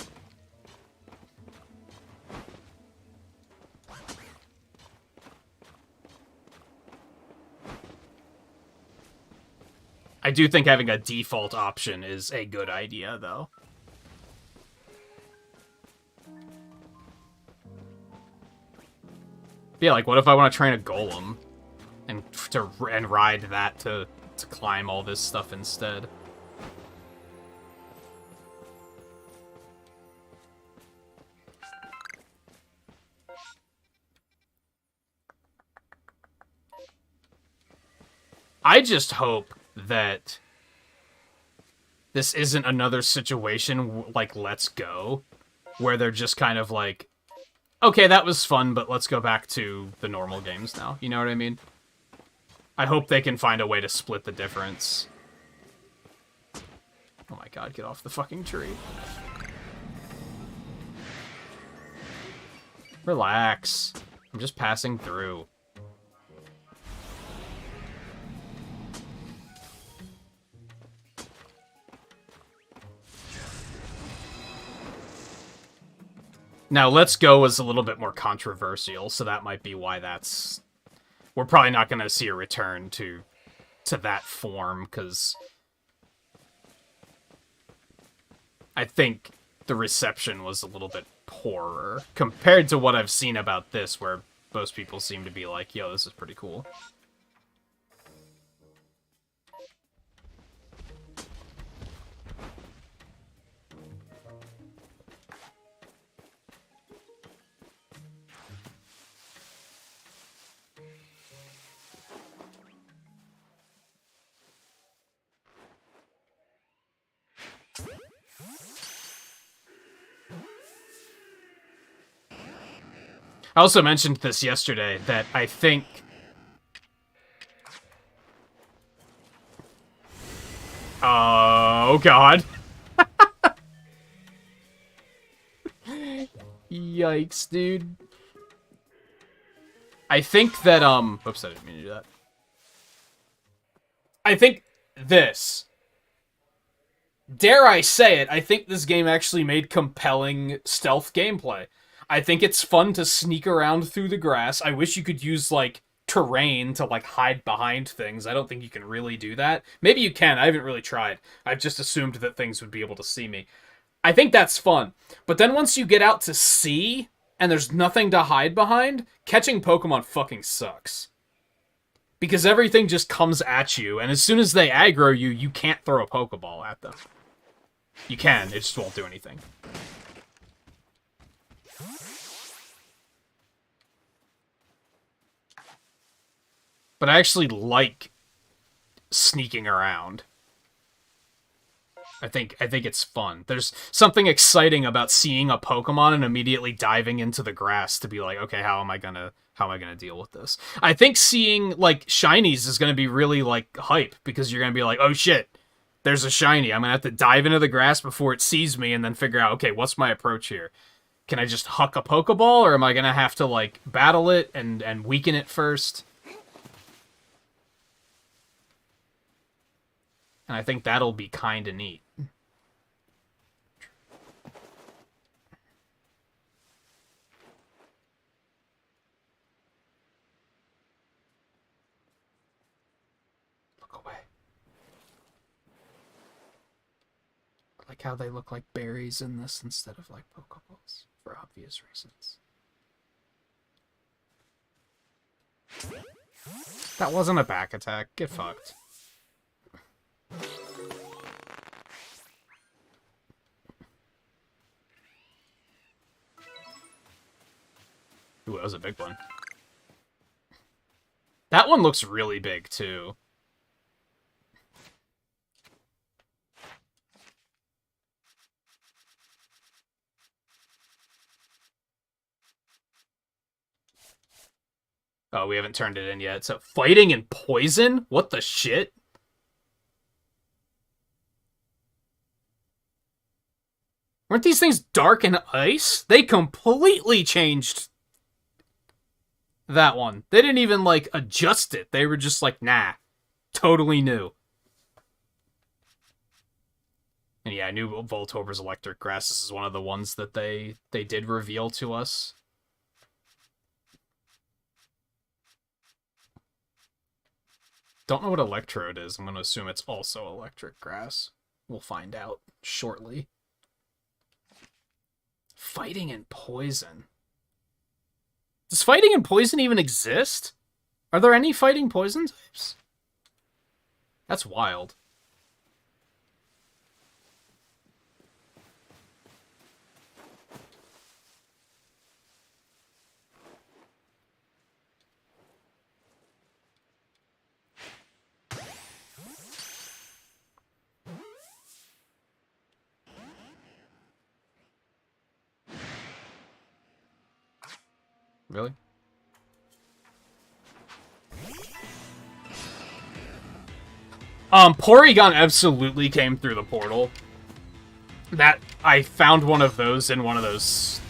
I do think having a default option is a good idea, though. Yeah, like, what if I want to train a Golem and ride that to climb all this stuff instead? I just hope that this isn't another situation like Let's Go, where they're just kind of like, okay, that was fun, but let's go back to the normal games now. You know what I mean? I hope they can find a way to split the difference. Oh my god, get off the fucking tree. Relax. I'm just passing through. Now, Let's Go was a little bit more controversial, so that might be why that's... We're probably not going to see a return to that form, because I think the reception was a little bit poorer compared to what I've seen about this, where most people seem to be like, yo, this is pretty cool. I also mentioned this yesterday, that I think... Oh, God. Yikes, dude. I think that, Oops, I didn't mean to do that. I think this dare I say it, I think this game actually made compelling stealth gameplay. I think it's fun to sneak around through the grass. I wish you could use, like, terrain to, like, hide behind things. I don't think you can really do that. Maybe you can. I haven't really tried. I've just assumed that things would be able to see me. I think that's fun. But then once you get out to sea and there's nothing to hide behind, catching Pokemon fucking sucks. Because everything just comes at you, and as soon as they aggro you, you can't throw a Pokeball at them. You can, it just won't do anything. But I actually like sneaking around. I think it's fun. There's something exciting about seeing a Pokemon and immediately diving into the grass to be like, okay, how am I gonna deal with this? I think seeing like shinies is gonna be really like hype because you're gonna be like, oh shit, there's a shiny. I'm gonna have to dive into the grass before it sees me and then figure out, okay, what's my approach here? Can I just huck a Pokeball, or am I gonna have to like battle it and weaken it first? And I think that'll be kind of neat. Look away. I like how they look like berries in this instead of like Pokeballs, for obvious reasons. That wasn't a back attack. Get fucked. Ooh, that was a big one. That one looks really big, too. Oh, we haven't turned it in yet. So, fighting and poison? What the shit? Weren't these things dark and ice? They completely changed that one. They didn't even, like, adjust it. They were just like, nah. Totally new. And yeah, I knew Voltorber's electric grass. This is one of the ones that they did reveal to us. Don't know what Electrode is. I'm going to assume it's also electric grass. We'll find out shortly. Fighting and poison. Does fighting and poison even exist? Are there any fighting poison types? That's wild. Really? Porygon absolutely came through the portal. That, I found one of those in one of those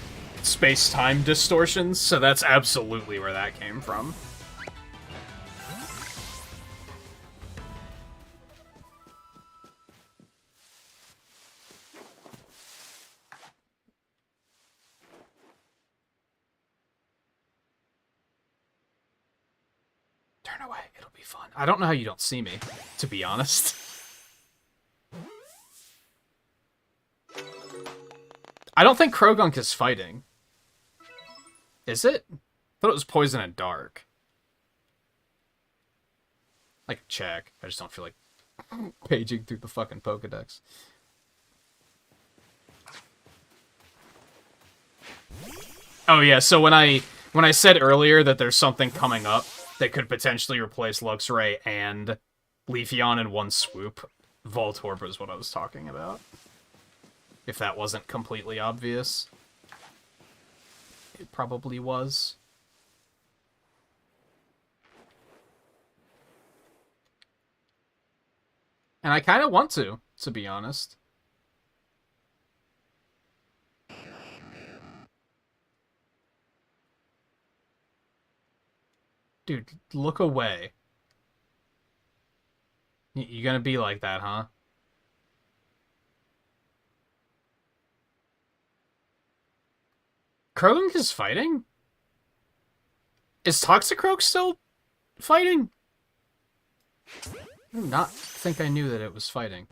space-time distortions, so that's absolutely where that came from. Turn away, it'll be fun. I don't know how you don't see me, to be honest. I don't think Krogunk is fighting. Is it? I thought it was poison and dark. I can check. I just don't feel like paging through the fucking Pokedex. Oh yeah, so when I said earlier that there's something coming up that could potentially replace Luxray and Leafeon in one swoop, Voltorb is what I was talking about. If that wasn't completely obvious. It probably was. And I kind of want to be honest. Dude, look away. You gonna be like that, huh? Krogunk is fighting? Is Toxicroak still fighting? I do not think I knew that it was fighting.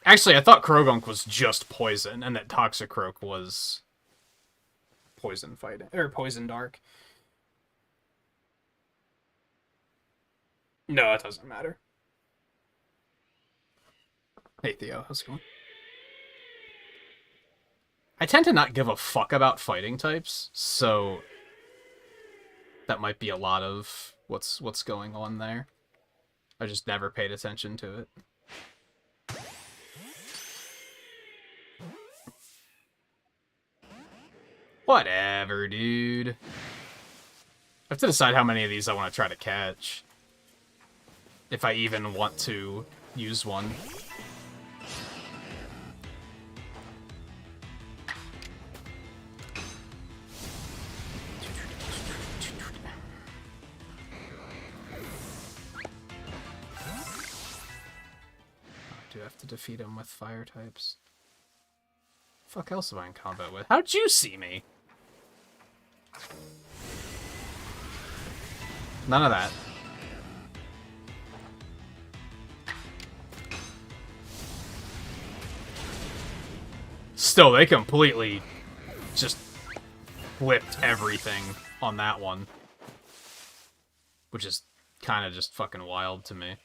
Actually, I thought Krogunk was just poison, and that Toxicroak was poison fighting, or poison dark. No, it doesn't matter. Hey Theo, how's it going? I tend to not give a fuck about fighting types, so that might be a lot of what's going on there. I just never paid attention to it. Whatever, dude. I have to decide how many of these I want to try to catch. If I even want to use one. I do have to defeat him with fire types. Fuck else am I in combat with? How'd you see me? None of that. Still, they completely just flipped everything on that one. Which is kind of just fucking wild to me.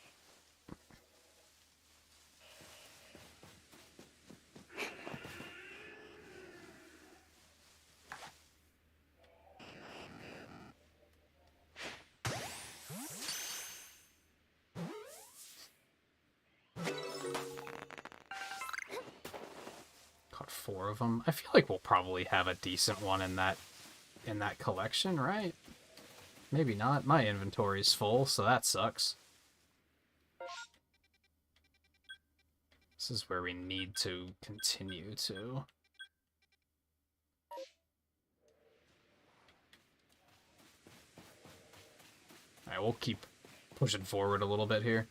Caught 4 of them. I feel like we'll probably have a decent one in that collection, right? Maybe not. My inventory's full, so that sucks. This is where we need to continue to. Alright, we'll keep pushing forward a little bit here.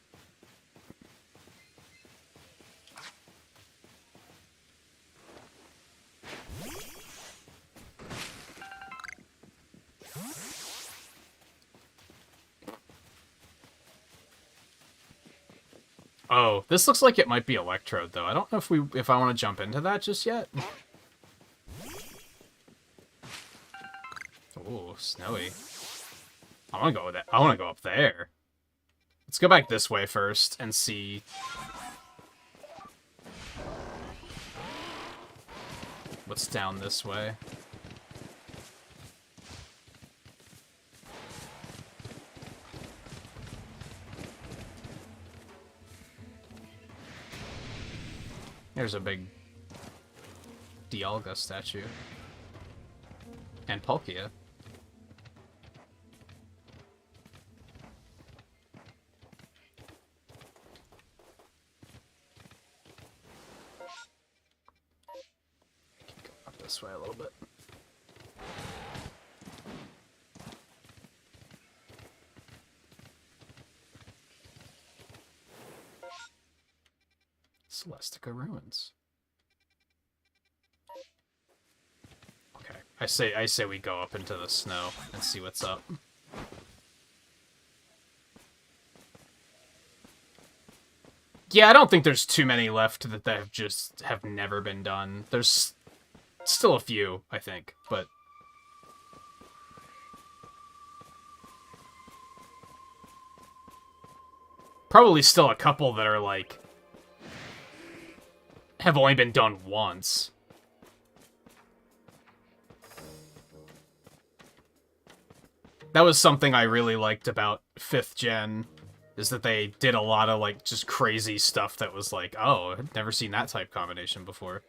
Oh, this looks like it might be Electrode, though. I don't know if I want to jump into that just yet. Ooh, snowy. I want to go with that. I want to go up there. Let's go back this way first and see. What's down this way? There's a big Dialga statue. And Palkia. Keep going up this way a little bit. Celestica Ruins. Okay, I say we go up into the snow and see what's up. Yeah, I don't think there's too many left that have never been done. There's still a few, I think, but probably still a couple that are like have only been done once. That was something I really liked about 5th gen, is that they did a lot of, like, just crazy stuff that was like, oh, I've never seen that type combination before.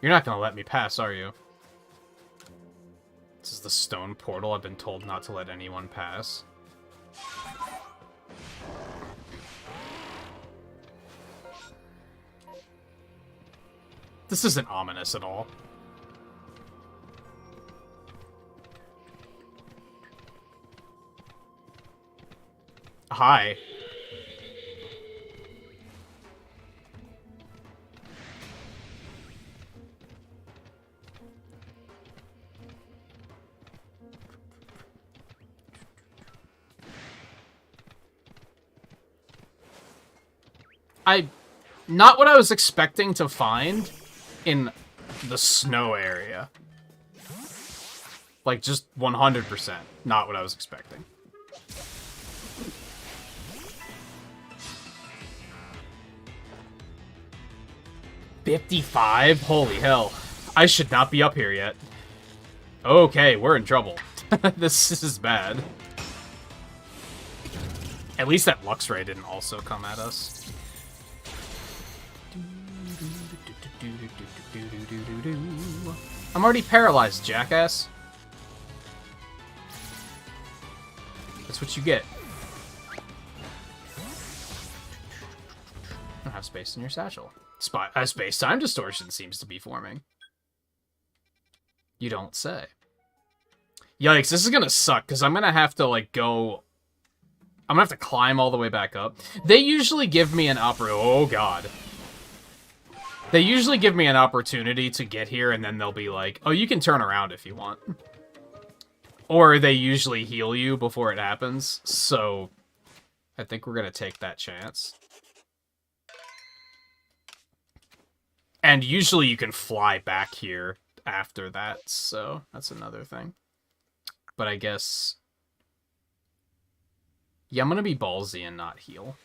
You're not gonna let me pass, are you? This is the stone portal. I've been told not to let anyone pass. This isn't ominous at all. Hi. Not what I was expecting to find in the snow area. Like, just 100%. Not what I was expecting. $55? Holy hell. I should not be up here yet. Okay, we're in trouble. This is bad. At least that Luxray didn't also come at us. I'm already paralyzed, jackass. That's what you get. I don't have space in your satchel. Space-time distortion seems to be forming. You don't say. Yikes, this is gonna suck, because I'm gonna have to, like, go... I'm gonna have to climb all the way back up. They usually give me an oh god. They usually give me an opportunity to get here, and then they'll be like, oh, you can turn around if you want. Or they usually heal you before it happens, so I think we're gonna take that chance. And usually you can fly back here after that, so that's another thing. But I guess... yeah, I'm gonna be ballsy and not heal.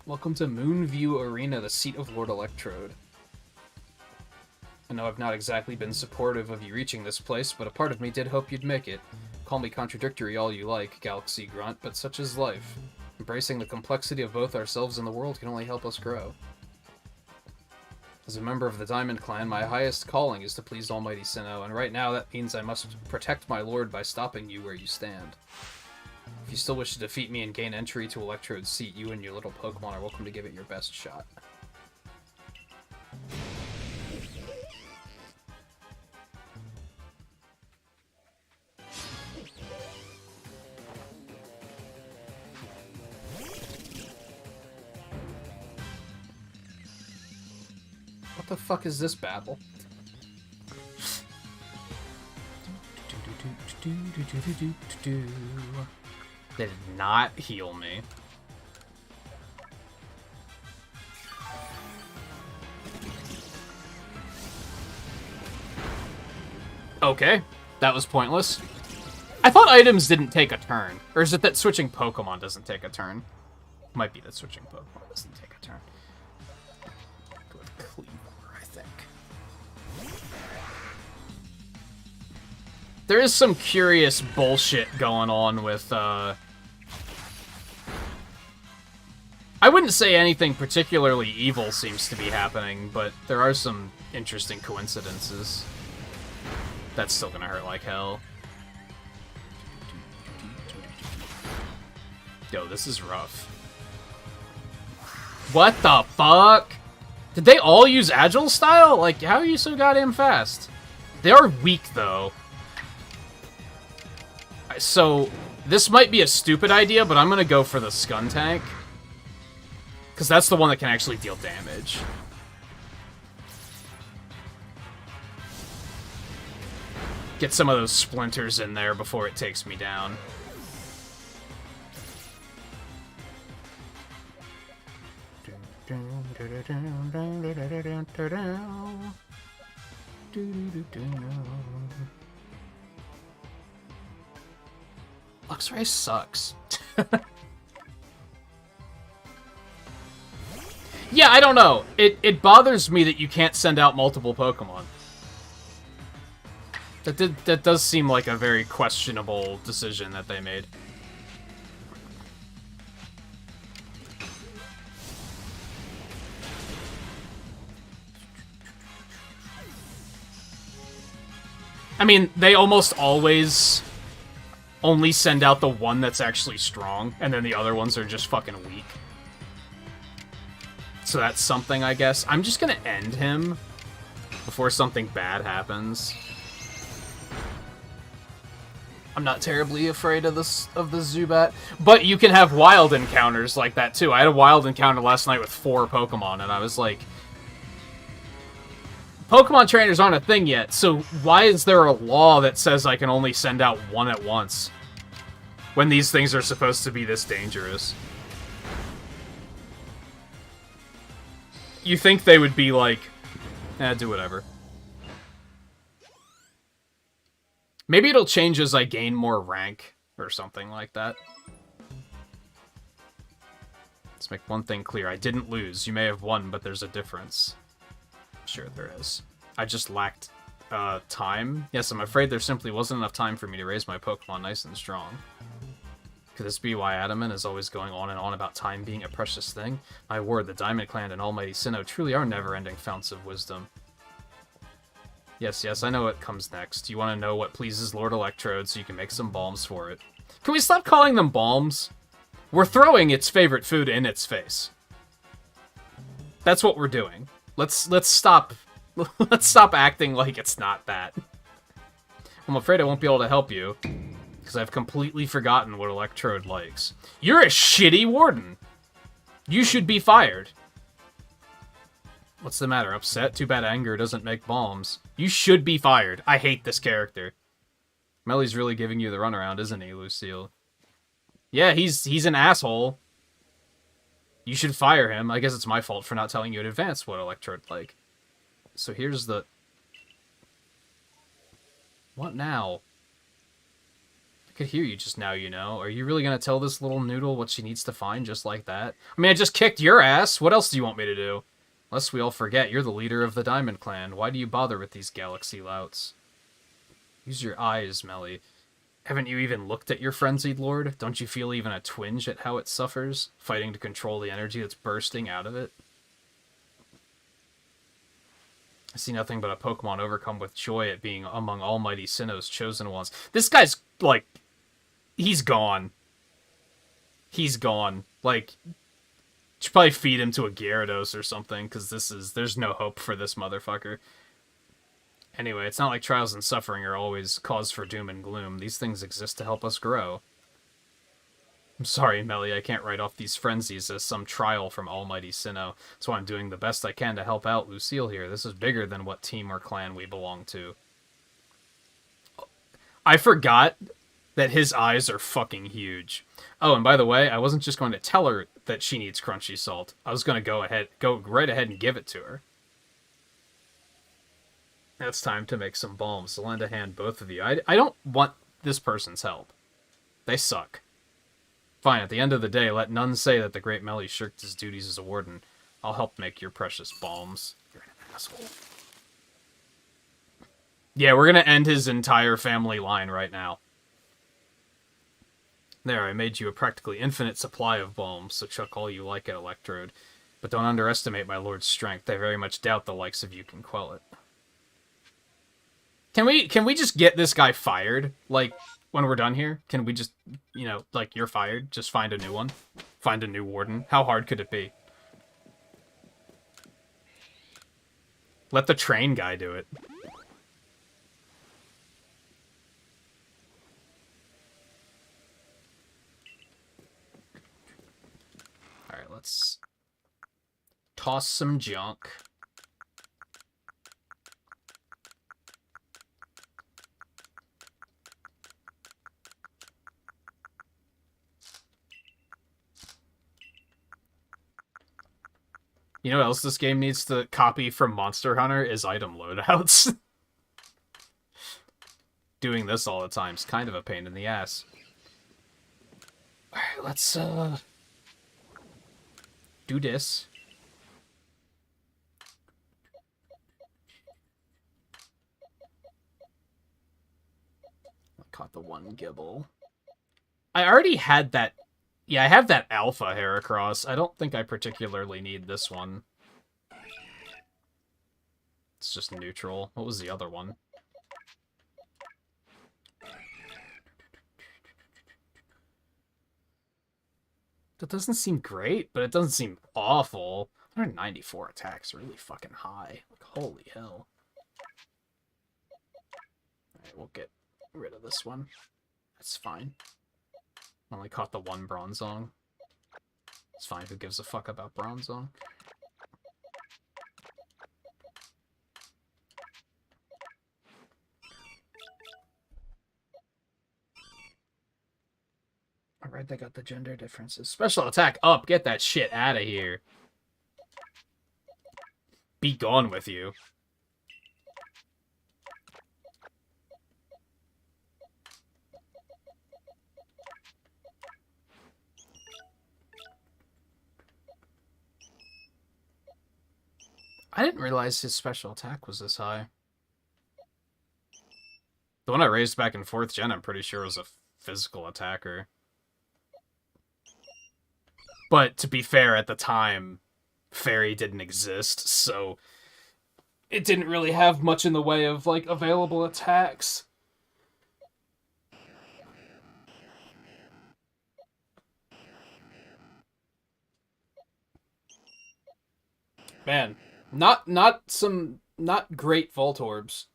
Welcome to Moonview Arena, the seat of Lord Electrode. I know I've not exactly been supportive of you reaching this place, but a part of me did hope you'd make it. Call me contradictory all you like, Galaxy Grunt, but such is life. Embracing the complexity of both ourselves and the world can only help us grow. As a member of the Diamond Clan, my highest calling is to please Almighty Sinnoh, and right now that means I must protect my lord by stopping you where you stand. If you still wish to defeat me and gain entry to Electrode's seat, you and your little Pokemon are welcome to give it your best shot. What the fuck is this battle? They did not heal me. Okay, that was pointless. I thought items didn't take a turn. Or is it that switching Pokemon doesn't take a turn? Might be that switching Pokemon doesn't take a turn. Go with Cleaver, I think. There is some curious bullshit going on with, I wouldn't say anything particularly evil seems to be happening, but there are some interesting coincidences. That's still gonna hurt like hell. Yo, this is rough. What the fuck? Did they all use Agile style? Like, how are you so goddamn fast? They are weak, though. So, this might be a stupid idea, but I'm gonna go for the Skuntank. Because that's the one that can actually deal damage. Get some of those splinters in there before it takes me down. Luxray sucks. Yeah, I don't know. It bothers me that you can't send out multiple Pokemon. That does seem like a very questionable decision that they made. I mean, they almost always only send out the one that's actually strong, and then the other ones are just fucking weak. So that's something, I guess. I'm just gonna end him before something bad happens. I'm not terribly afraid of the Zubat, but you can have wild encounters like that too. I had a wild encounter last night with 4 Pokemon, and I was like, Pokemon trainers aren't a thing yet, so why is there a law that says I can only send out 1 at once when these things are supposed to be this dangerous? You think they would be like, do whatever. Maybe it'll change as I gain more rank or something like that. Let's make one thing clear. I didn't lose. You may have won, but there's a difference. Sure there is. I just lacked time. Yes, I'm afraid there simply wasn't enough time for me to raise my Pokemon nice and strong. Could this be why Adamant is always going on and on about time being a precious thing? My word, the Diamond Clan and Almighty Sinnoh truly are never-ending founts of wisdom. Yes, I know what comes next. You want to know what pleases Lord Electrode so you can make some balms for it. Can we stop calling them balms? We're throwing its favorite food in its face. That's what we're doing. Let's stop. Let's stop acting like it's not that. I'm afraid I won't be able to help you because I've completely forgotten what Electrode likes. You're a shitty warden. You should be fired. What's the matter? Upset? Too bad anger doesn't make balms. You should be fired. I hate this character. Melly's really giving you the runaround, isn't he, Lucille? Yeah, he's an asshole. You should fire him. I guess it's my fault for not telling you in advance what Electrode like. So here's the... What now? I could hear you just now, you know. Are you really gonna tell this little noodle what she needs to find just like that? I mean, I just kicked your ass. What else do you want me to do? Lest we all forget, you're the leader of the Diamond Clan. Why do you bother with these galaxy louts? Use your eyes, Melly. Haven't you even looked at your frenzied lord? Don't you feel even a twinge at how it suffers, fighting to control the energy that's bursting out of it? I see nothing but a Pokemon overcome with joy at being among Almighty Sinnoh's chosen ones. This guy's, like, he's gone. He's gone. Like... Should probably feed him to a Gyarados or something, because there's no hope for this motherfucker. Anyway, it's not like trials and suffering are always cause for doom and gloom. These things exist to help us grow. I'm sorry, Melly, I can't write off these frenzies as some trial from Almighty Sinnoh. That's why I'm doing the best I can to help out Lucille here. This is bigger than what team or clan we belong to. I forgot that his eyes are fucking huge. Oh, and by the way, I wasn't just going to tell her that she needs crunchy salt. I was going to go right ahead and give it to her. Now it's time to make some balms, so lend a hand, both of you. I don't want this person's help. They suck. Fine, at the end of the day, let none say that the great Melly shirked his duties as a warden. I'll help make your precious balms. You're an asshole. Yeah, we're going to end his entire family line right now. There, I made you a practically infinite supply of balms, so chuck all you like at Electrode. But don't underestimate my lord's strength. I very much doubt the likes of you can quell it. Can we just get this guy fired? Like, when we're done here? Can we just, you know, like, you're fired? Just find a new one? Find a new warden? How hard could it be? Let the train guy do it. Alright, let's toss some junk. You know what else this game needs to copy from Monster Hunter is item loadouts. Doing this all the time is kind of a pain in the ass. Alright, let's do this. I caught the one Gibble. I already had that. Yeah, I have that Alpha Heracross. I don't think I particularly need this one. It's just neutral. What was the other one? That doesn't seem great, but it doesn't seem awful. 194 attacks, really fucking high. Like, holy hell. Alright, we'll get rid of this one. That's fine. Only caught the one Bronzong. It's fine, who gives a fuck about Bronzong? Alright, they got the gender differences. Special attack up! Get that shit out of here. Be gone with you. I didn't realize his special attack was this high. The one I raised back in 4th gen, I'm pretty sure was a physical attacker. But to be fair, at the time, Fairy didn't exist, so it didn't really have much in the way of, like, available attacks. Man, not great Voltorbs.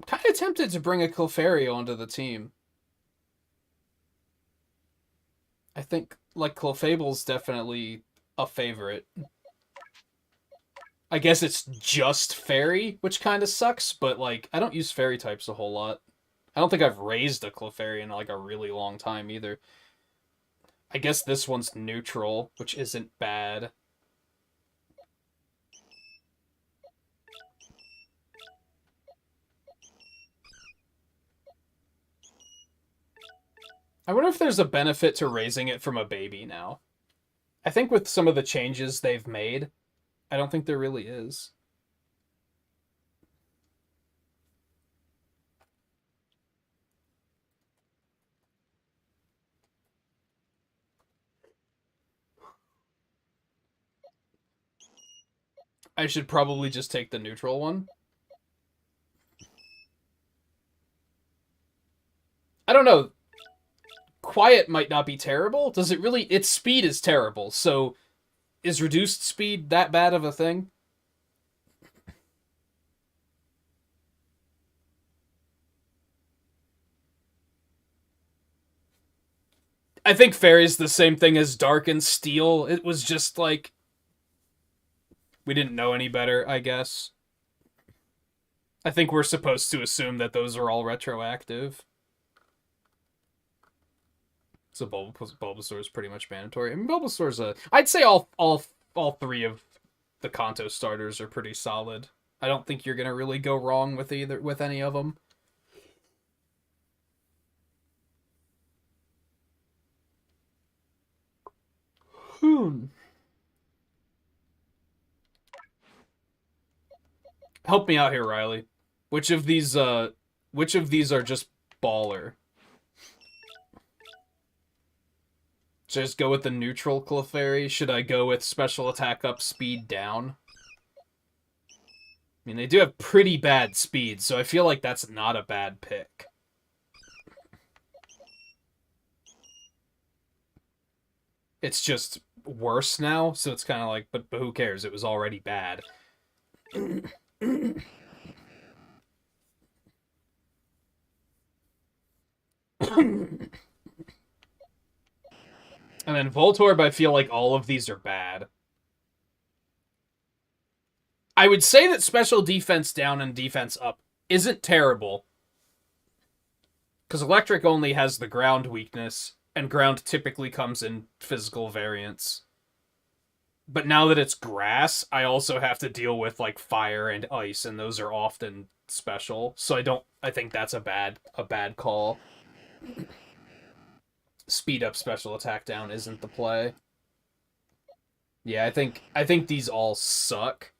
I'm kind of tempted to bring a Clefairy onto the team. I think, like, Clefable's definitely a favorite. I guess it's just Fairy, which kind of sucks, but, like, I don't use Fairy types a whole lot. I don't think I've raised a Clefairy in, like, a really long time, either. I guess this one's neutral, which isn't bad. I wonder if there's a benefit to raising it from a baby now. I think with some of the changes they've made, I don't think there really is. I should probably just take the neutral one. I don't know. Quiet might not be terrible. Does it really? Its speed is terrible, so is reduced speed that bad of a thing? I think Fairy's the same thing as Dark and Steel. It was just like we didn't know any better, I guess. I think we're supposed to assume that those are all retroactive. So Bulbasaur is pretty much mandatory. I mean, Bulbasaur's a... I'd say all three of the Kanto starters are pretty solid. I don't think you're gonna really go wrong with any of them. Help me out here, Riley. Which of these are just baller? Should I just go with the neutral Clefairy? Should I go with special attack up, speed down? I mean, they do have pretty bad speed, so I feel like that's not a bad pick. It's just worse now, so it's kind of like, but who cares? It was already bad. And then Voltorb, I feel like all of these are bad. I would say that special defense down and defense up isn't terrible. Because Electric only has the ground weakness, and ground typically comes in physical variants. But now that it's grass, I also have to deal with, like, fire and ice, and those are often special. So I think that's a bad call. Speed up, special attack down isn't the play. Yeah, I think these all suck.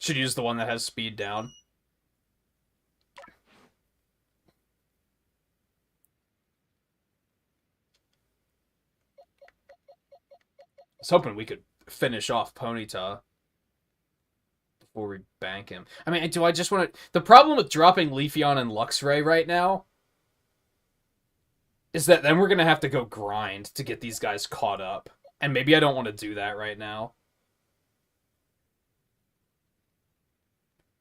Should use the one that has speed down. I was hoping we could finish off Ponyta before we bank him. I mean, do I just want to... The problem with dropping Leafeon and Luxray right now is that then we're going to have to go grind to get these guys caught up. And maybe I don't want to do that right now.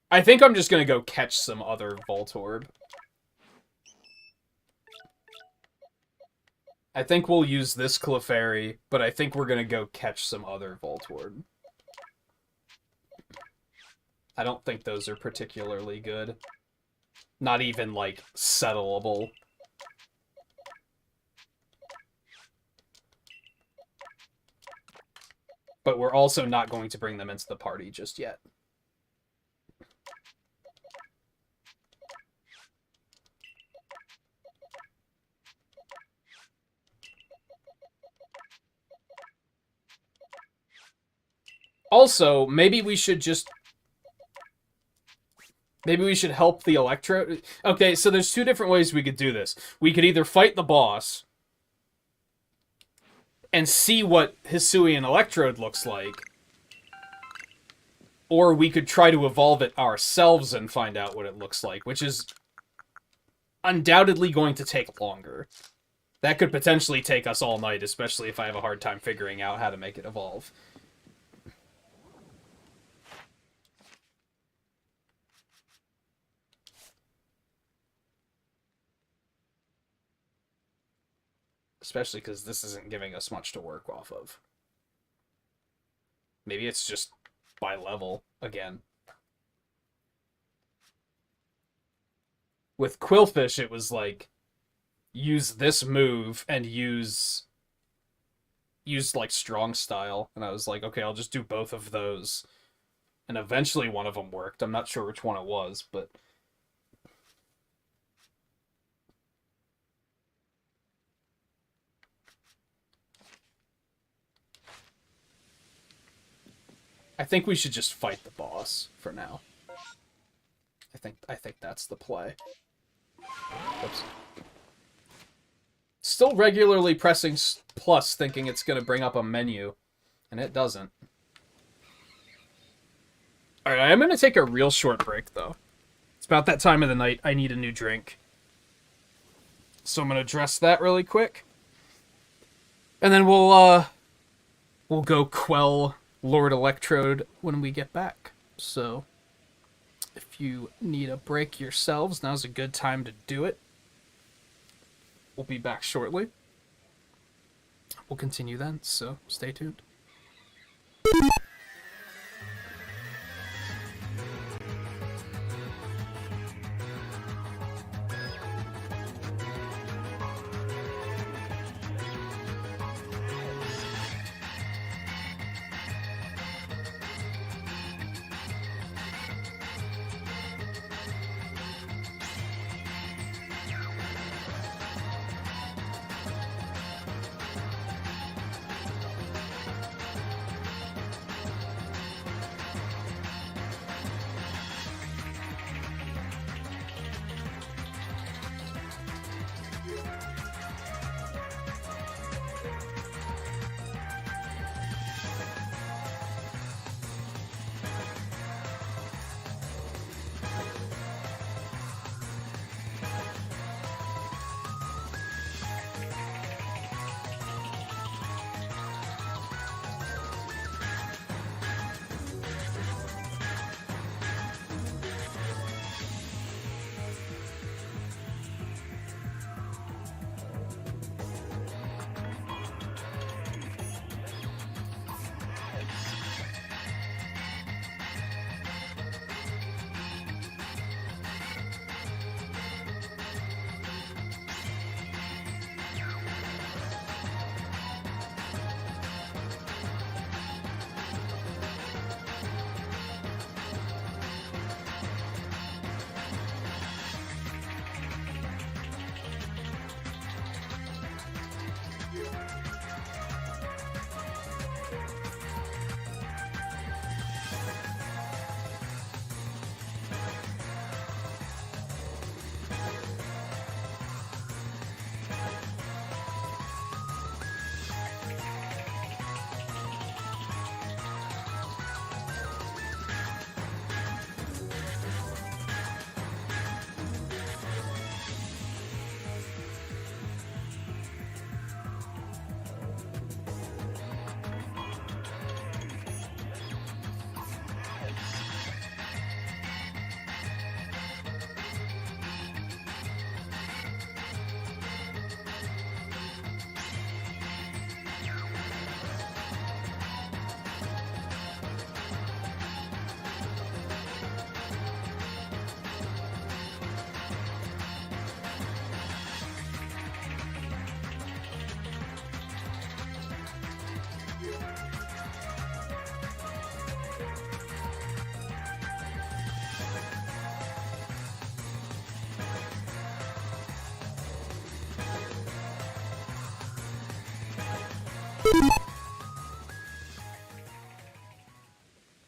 I think I'm just going to go catch some other Voltorb. I think we'll use this Clefairy, but I think we're going to go catch some other Voltorb. I don't think those are particularly good. Not even, like, settleable. But we're also not going to bring them into the party just yet. Also, maybe we should just... Maybe we should help the Electrode. Okay, so there's two different ways we could do this. We could either fight the boss and see what Hisuian Electrode looks like, or we could try to evolve it ourselves and find out what it looks like, which is undoubtedly going to take longer. That could potentially take us all night, especially if I have a hard time figuring out how to make it evolve. Especially because this isn't giving us much to work off of. Maybe it's just by level, again. With Quillfish, it was like, use this move and use like strong style. And I was like, okay, I'll just do both of those. And eventually one of them worked. I'm not sure which one it was, but... I think we should just fight the boss for now. I think that's the play. Oops. Still regularly pressing plus, thinking it's going to bring up a menu, and it doesn't. Alright, I am going to take a real short break, though. It's about that time of the night. I need a new drink. So I'm going to address that really quick. And then we'll go quell Lord Electrode when we get back. So, if you need a break yourselves, now's a good time to do it. We'll be back shortly. We'll continue then, so stay tuned.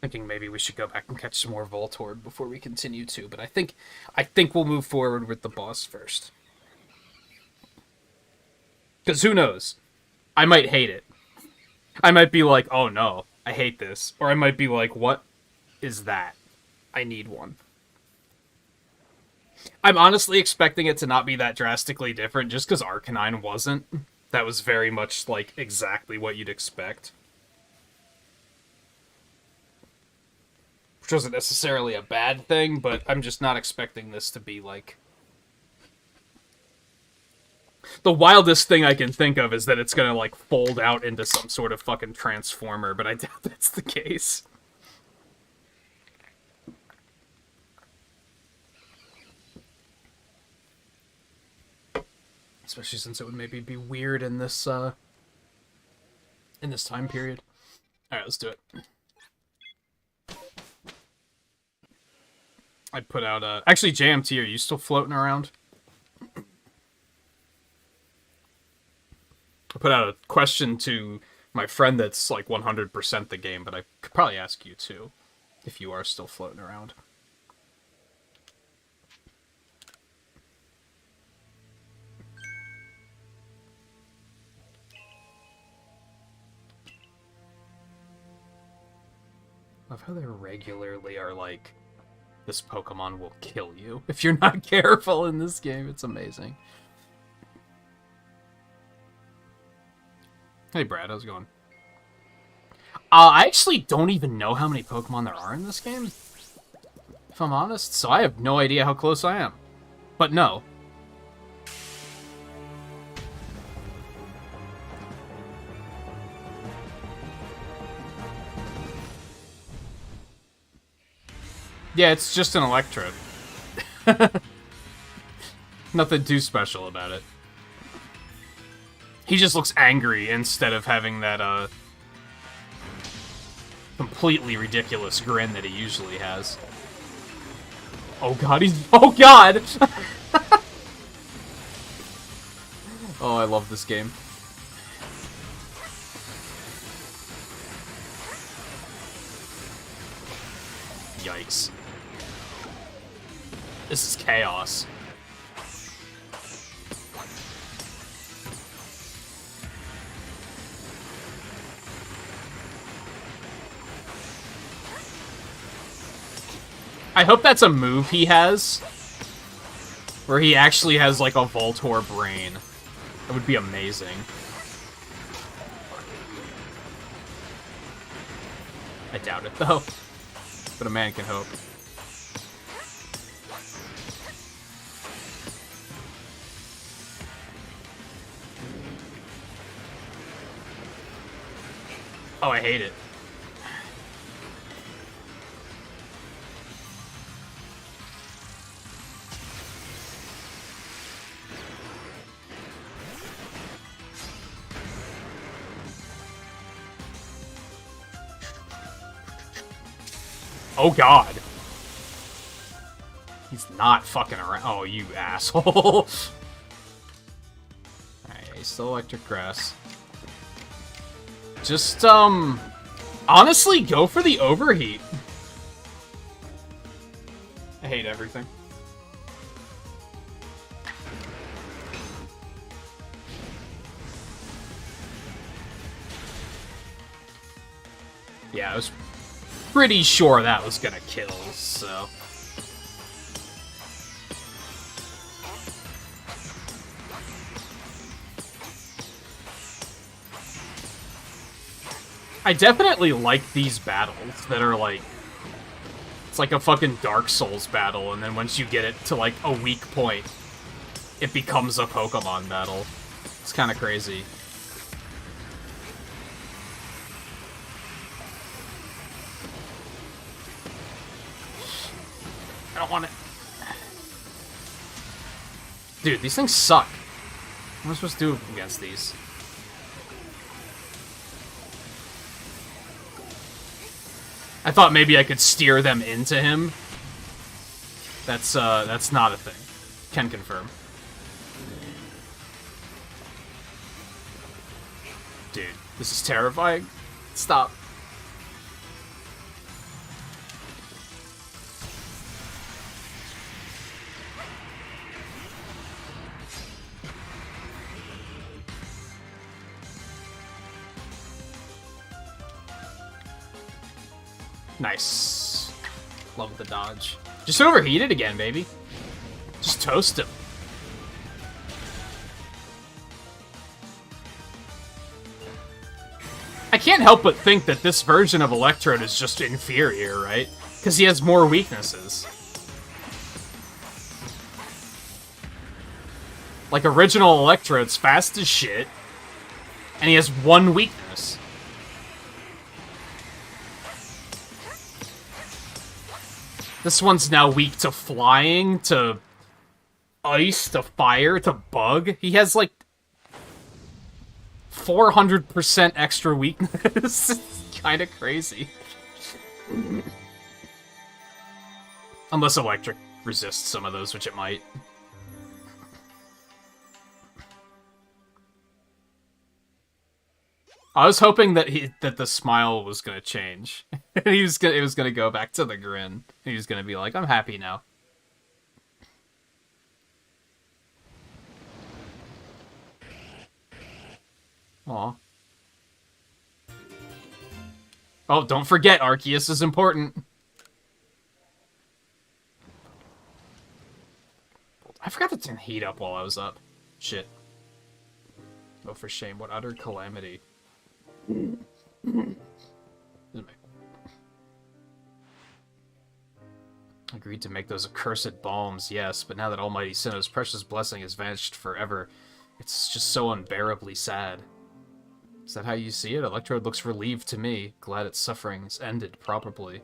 Thinking maybe we should go back and catch some more Voltorb before we continue to, but I think we'll move forward with the boss first. Because who knows? I might hate it. I might be like, oh no, I hate this. Or I might be like, what is that? I need one. I'm honestly expecting it to not be that drastically different just because Arcanine wasn't. That was very much like exactly what you'd expect. Which wasn't necessarily a bad thing, but I'm just not expecting this to be like... The wildest thing I can think of is that it's gonna like fold out into some sort of fucking transformer, but I doubt that's the case. Especially since it would maybe be weird in this time period. Alright, let's do it. I put out actually, JMT, are you still floating around? I put out a question to my friend that's like 100% the game, but I could probably ask you too, if you are still floating around. Love how they regularly are like, this Pokemon will kill you if you're not careful in this game. It's amazing. Hey Brad, how's it going? I actually don't even know how many Pokemon there are in this game, if I'm honest, so I have no idea how close I am. But no. Yeah, it's just an Electrode. Nothing too special about it. He just looks angry instead of having that, completely ridiculous grin that he usually has. Oh god, he's... Oh god! Oh, I love this game. Yikes. This is chaos. I hope that's a move he has, where he actually has like a Voltorb brain. That would be amazing. I doubt it though, but a man can hope. Oh, I hate it. Oh god. He's not fucking around. Oh, you asshole. Alright, he's still electric grass. Just, honestly, go for the overheat. I hate everything. Yeah, I was pretty sure that was gonna kill, so... I definitely like these battles that are like... It's like a fucking Dark Souls battle, and then once you get it to like a weak point, it becomes a Pokemon battle. It's kind of crazy. I don't want it. Dude, these things suck. What am I supposed to do against these? I thought maybe I could steer them into him. That's not a thing. Can confirm. Dude, this is terrifying. Stop. Nice. Love the dodge. Just overheated again, baby. Just toast him. I can't help but think that this version of Electrode is just inferior, right? Because he has more weaknesses. Like, original Electrode's fast as shit, and he has one weakness. This one's now weak to flying, to ice, to fire, to bug. He has, like, 400% extra weakness. It's kind of crazy. Unless electric resists some of those, which it might. I was hoping that the smile was gonna change. It was gonna go back to the grin. He was gonna be like, I'm happy now. Aw. Oh, don't forget, Arceus is important. I forgot to turn heat up while I was up. Shit. Oh, for shame. What utter calamity. Agreed to make those accursed balms, yes, but now that Almighty Sinnoh's precious blessing has vanished forever, it's just so unbearably sad. Is that how you see it? Electrode looks relieved to me, glad its suffering's ended properly.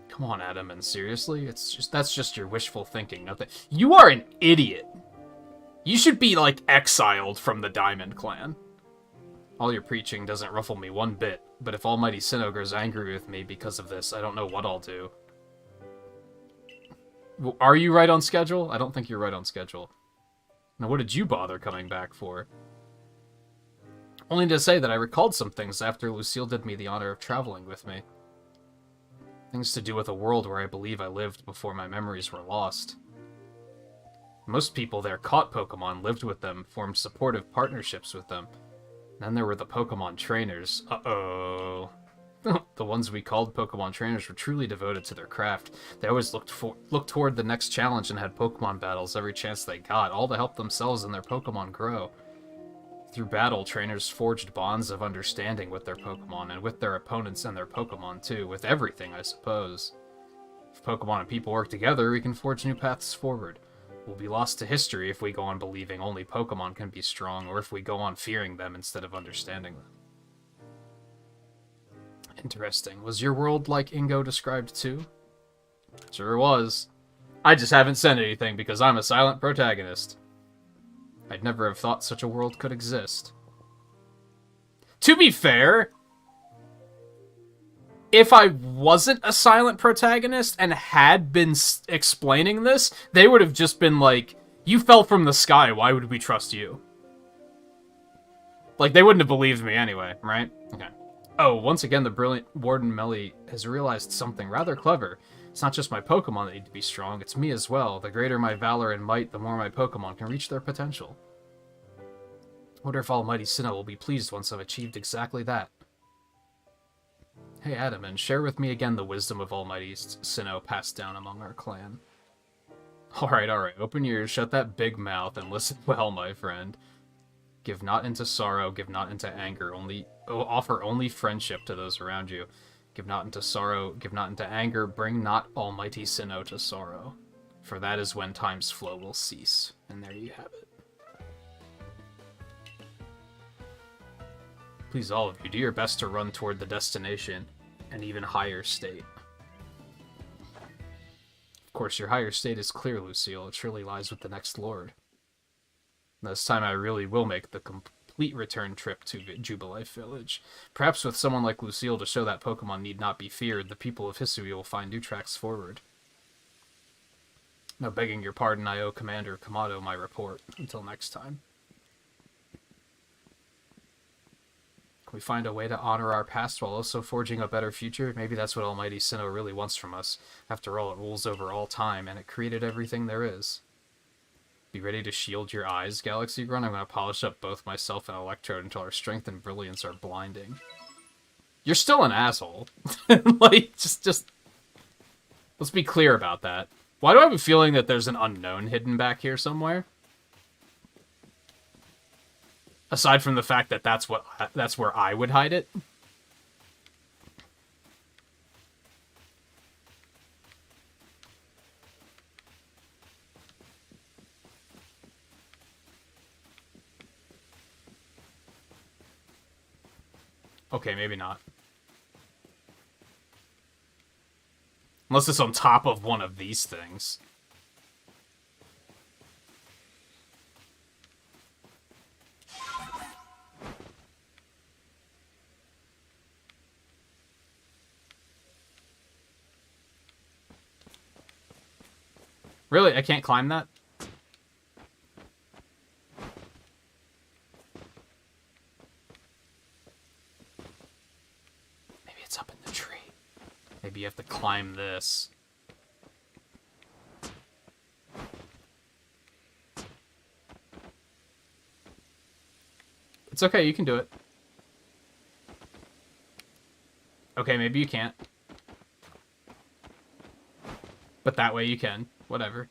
Come on, Adam, and seriously? That's just your wishful thinking, nothing. You are an idiot! You should be, like, exiled from the Diamond Clan. All your preaching doesn't ruffle me one bit, but if Almighty Sinnoh grows angry with me because of this, I don't know what I'll do. Well, are you right on schedule? I don't think you're right on schedule. Now, what did you bother coming back for? Only to say that I recalled some things after Lucille did me the honor of traveling with me. Things to do with a world where I believe I lived before my memories were lost. Most people there caught Pokemon, lived with them, formed supportive partnerships with them. Then there were the Pokemon trainers. Uh-oh. The ones we called Pokemon trainers were truly devoted to their craft. They always looked toward the next challenge and had Pokemon battles every chance they got, all to help themselves and their Pokemon grow. Through battle, trainers forged bonds of understanding with their Pokemon, and with their opponents and their Pokemon too, with everything, I suppose. If Pokemon and people work together, we can forge new paths forward. We'll be lost to history if we go on believing only Pokemon can be strong, or if we go on fearing them instead of understanding them. Interesting. Was your world like Ingo described too? Sure was. I just haven't said anything because I'm a silent protagonist. I'd never have thought such a world could exist. To be fair, if I wasn't a silent protagonist and had been explaining this, they would have just been like, you fell from the sky, why would we trust you? Like, they wouldn't have believed me anyway, right? Okay. Oh, once again, the brilliant Warden Melly has realized something rather clever. It's not just my Pokemon that need to be strong, it's me as well. The greater my valor and might, the more my Pokemon can reach their potential. I wonder if Almighty Sinnoh will be pleased once I've achieved exactly that. Hey Adam, and share with me again the wisdom of Almighty Sinnoh passed down among our clan. Alright, open your ears, shut that big mouth, and listen well, my friend. Give not into sorrow, give not into anger, offer only friendship to those around you. Give not into sorrow, give not into anger, bring not Almighty Sinnoh to sorrow. For that is when time's flow will cease. And there you have it. Please, all of you, do your best to run toward the destination, an even higher state. Of course, your higher state is clear, Lucille. It surely lies with the next lord. This time I really will make the complete return trip to Jubilife Village. Perhaps with someone like Lucille to show that Pokemon need not be feared, the people of Hisui will find new tracks forward. Now, begging your pardon, I owe Commander Kamado my report. Until next time. Can we find a way to honor our past while also forging a better future? Maybe that's what Almighty Sinnoh really wants from us. After all, it rules over all time, and it created everything there is. Be ready to shield your eyes, Galaxy Grunt. I'm going to polish up both myself and Electrode until our strength and brilliance are blinding. You're still an asshole. Like, just... Let's be clear about that. Why do I have a feeling that there's an unknown hidden back here somewhere? Aside from the fact that that's where I would hide it. Okay, maybe not. Unless it's on top of one of these things. Really? I can't climb that? Maybe it's up in the tree. Maybe you have to climb this. It's okay, you can do it. Okay, maybe you can't. But that way you can. Whatever.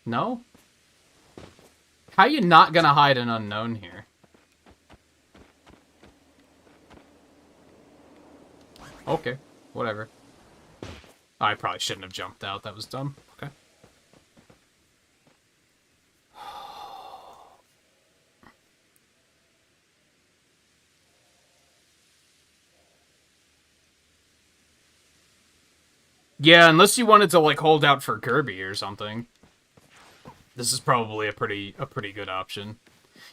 No? How you not gonna hide an unknown here? Okay, whatever. Oh, I probably shouldn't have jumped out. That was dumb. Okay. Yeah, unless you wanted to like hold out for Kirby or something. This is probably a pretty good option.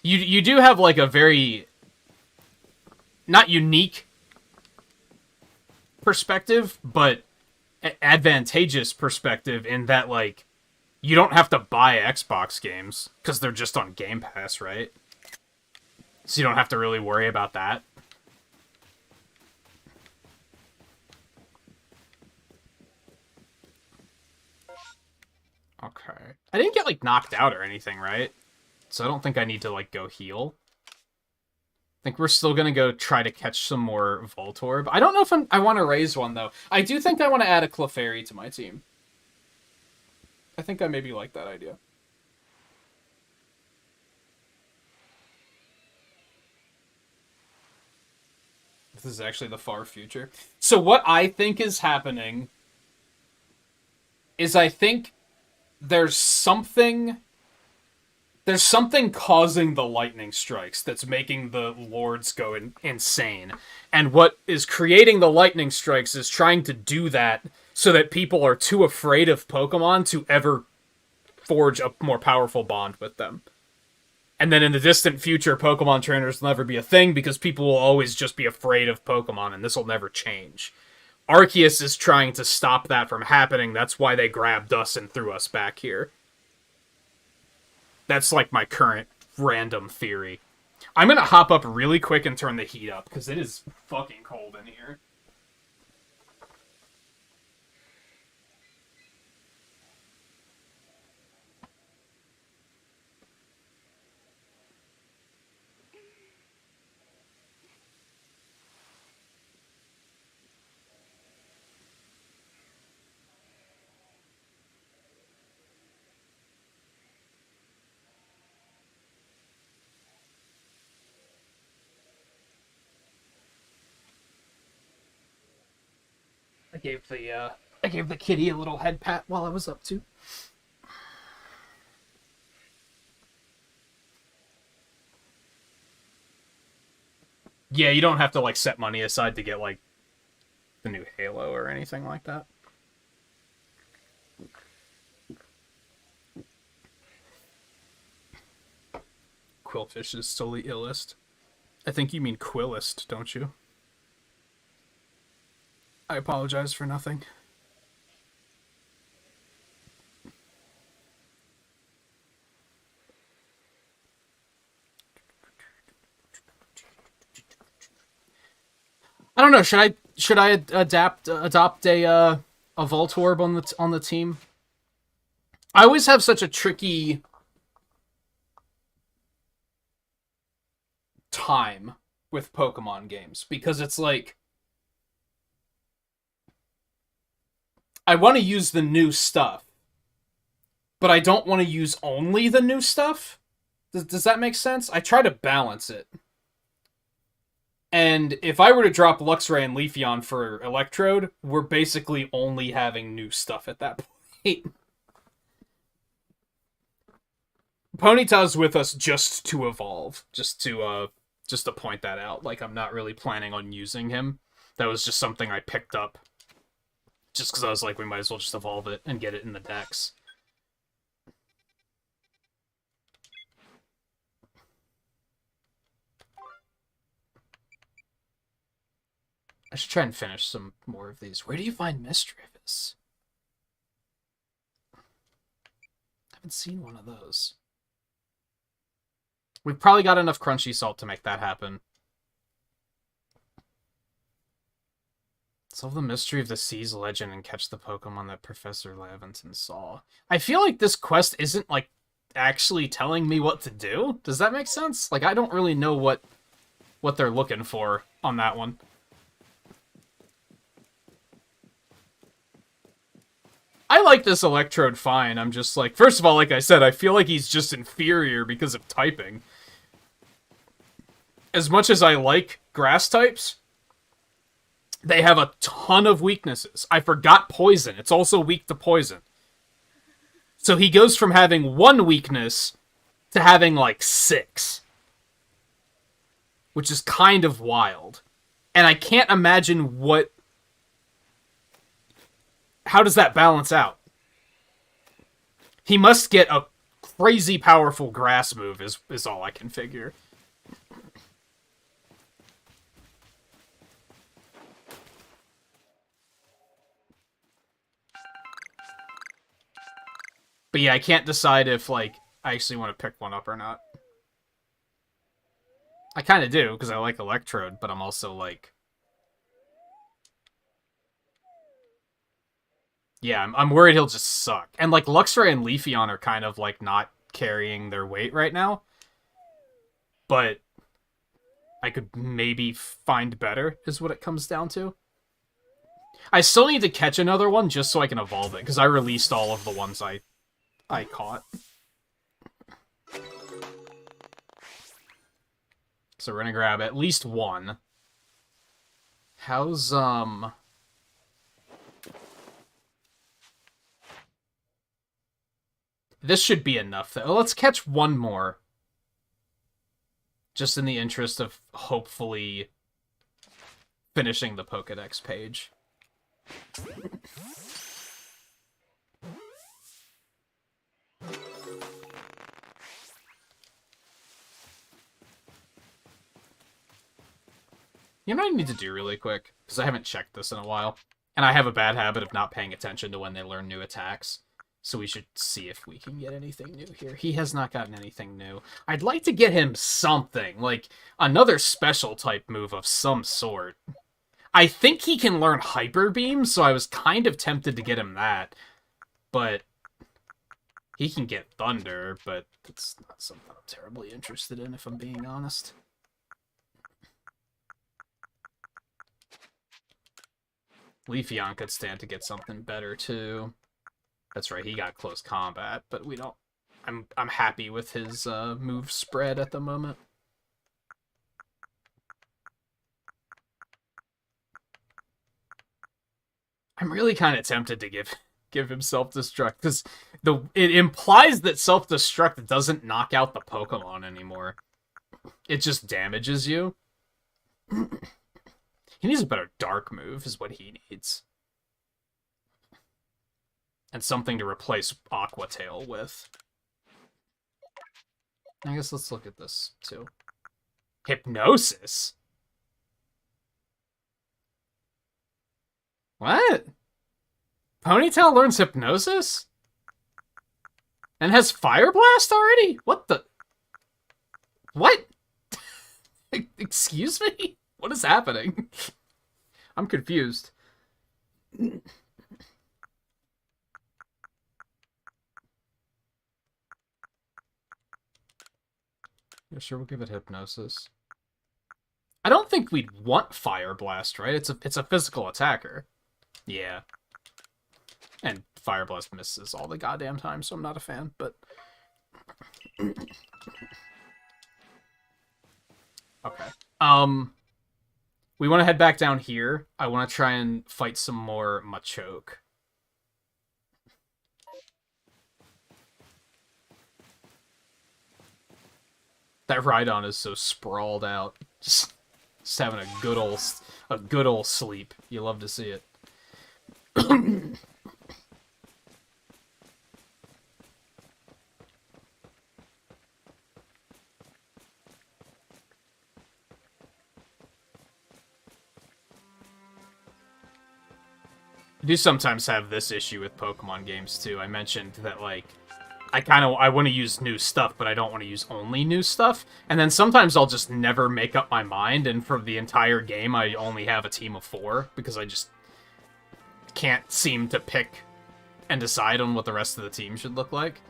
You do have like a very not unique perspective, but advantageous perspective in that like you don't have to buy Xbox games because they're just on Game Pass, right? So you don't have to really worry about that. Okay. I didn't get, like, knocked out or anything, right? So I don't think I need to, like, go heal. I think we're still gonna go try to catch some more Voltorb. I don't know if I want to raise one, though. I do think I want to add a Clefairy to my team. I think I maybe like that idea. This is actually the far future. So what I think is happening is I think there's something causing the lightning strikes that's making the lords go insane. And what is creating the lightning strikes is trying to do that so that people are too afraid of Pokemon to ever forge a more powerful bond with them. And then in the distant future, Pokemon trainers will never be a thing because people will always just be afraid of Pokemon, and this will never change. Arceus is trying to stop that from happening. That's why they grabbed us and threw us back here. That's like my current random theory. I'm gonna hop up really quick and turn the heat up, because it is fucking cold in here. I gave the kitty a little head pat while I was up too. Yeah, you don't have to like set money aside to get like the new Halo or anything like that. Quillfish is still the illest. I think you mean Quillist, don't you? I apologize for nothing. I don't know. Should I adopt a Voltorb on the team? I always have such a tricky time with Pokemon games because it's like I want to use the new stuff, but I don't want to use only the new stuff. Does that make sense? I try to balance it. And if I were to drop Luxray and Leafeon for Electrode, we're basically only having new stuff at that point. Ponyta's with us just to evolve, just to point that out. Like, I'm not really planning on using him. That was just something I picked up just because I was like, we might as well just evolve it and get it in the decks. I should try and finish some more of these. Where do you find Misdreavus? I haven't seen one of those. We've probably got enough crunchy salt to make that happen. Solve the mystery of the Sea's legend and catch the Pokemon that Professor Laventon saw. I feel like this quest isn't, like, actually telling me what to do. Does that make sense? Like, I don't really know what they're looking for on that one. I like this Electrode fine. I'm just like, first of all, like I said, I feel like he's just inferior because of typing. As much as I like grass types, they have a ton of weaknesses. I forgot poison. It's also weak to poison. So he goes from having one weakness to having like 6. Which is kind of wild. And I can't imagine what... How does that balance out? He must get a crazy powerful grass move is all I can figure. But yeah, I can't decide if, like, I actually want to pick one up or not. I kind of do, because I like Electrode, but I'm also like... Yeah, I'm worried he'll just suck. And, like, Luxray and Leafeon are kind of, like, not carrying their weight right now. But I could maybe find better, is what it comes down to. I still need to catch another one just so I can evolve it, because I released all of the ones I caught. So we're gonna grab at least one. How's, This should be enough, though. Let's catch one more. Just in the interest of hopefully finishing the Pokédex page. You know what I need to do really quick? Because I haven't checked this in a while. And I have a bad habit of not paying attention to when they learn new attacks. So we should see if we can get anything new here. He has not gotten anything new. I'd like to get him something. Like, another special type move of some sort. I think he can learn Hyper Beam, so I was kind of tempted to get him that. But he can get Thunder, but that's not something I'm terribly interested in, if I'm being honest. Leafeon could stand to get something better, too. That's right, he got close combat, but we don't... I'm happy with his move spread at the moment. I'm really kind of tempted to give him self-destruct, because it implies that self-destruct doesn't knock out the Pokemon anymore. It just damages you. He needs a better dark move, is what he needs. And something to replace Aqua Tail with. I guess let's look at this, too. Hypnosis? What? Ponytail learns Hypnosis? And has Fire Blast already? What the... What? Excuse me? What is happening? I'm confused. Yeah, sure, we'll give it hypnosis. I don't think we'd want Fire Blast, right? It's a physical attacker. Yeah. And Fire Blast misses all the goddamn time, so I'm not a fan, but... Okay. We want to head back down here. I want to try and fight some more Machoke. That Rhydon is so sprawled out. Just having a good old sleep. You love to see it. I do sometimes have this issue with Pokemon games too. I mentioned that like I want to use new stuff, but I don't want to use only new stuff. And then sometimes I'll just never make up my mind, and for the entire game I only have a team of 4 because I just can't seem to pick and decide on what the rest of the team should look like.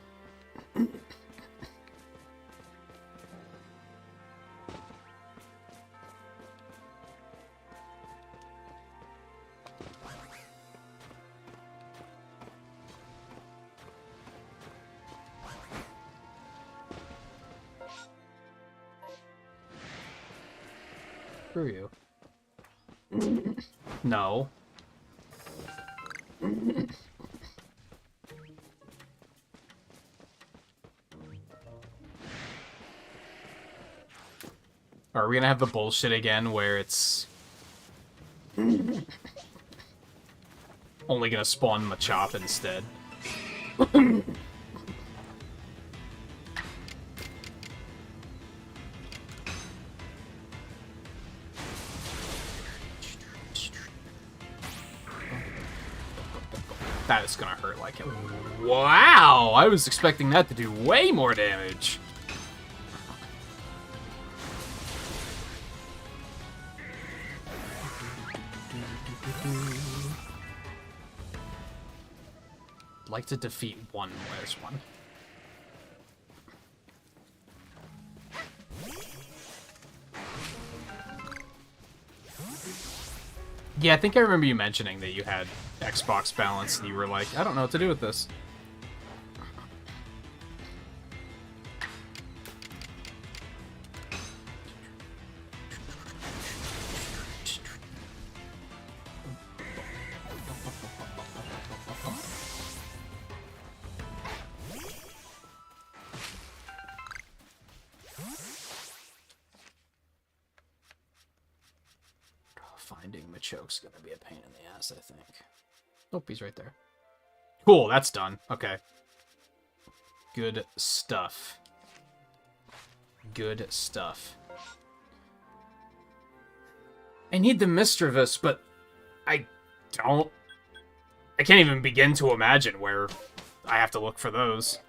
Screw you. No. Are we gonna have the bullshit again where it's only gonna spawn Machop instead? That is gonna hurt like hell. Wow! I was expecting that to do way more damage. Like to defeat one. Where's one? Yeah, I think I remember you mentioning that you had Xbox balance and you were like, I don't know what to do with this. Finding Machoke's gonna be a pain in the ass, I think. Nope, he's right there. Cool, that's done. Okay. Good stuff. Good stuff. I need the Mischievous, but I can't even begin to imagine where I have to look for those.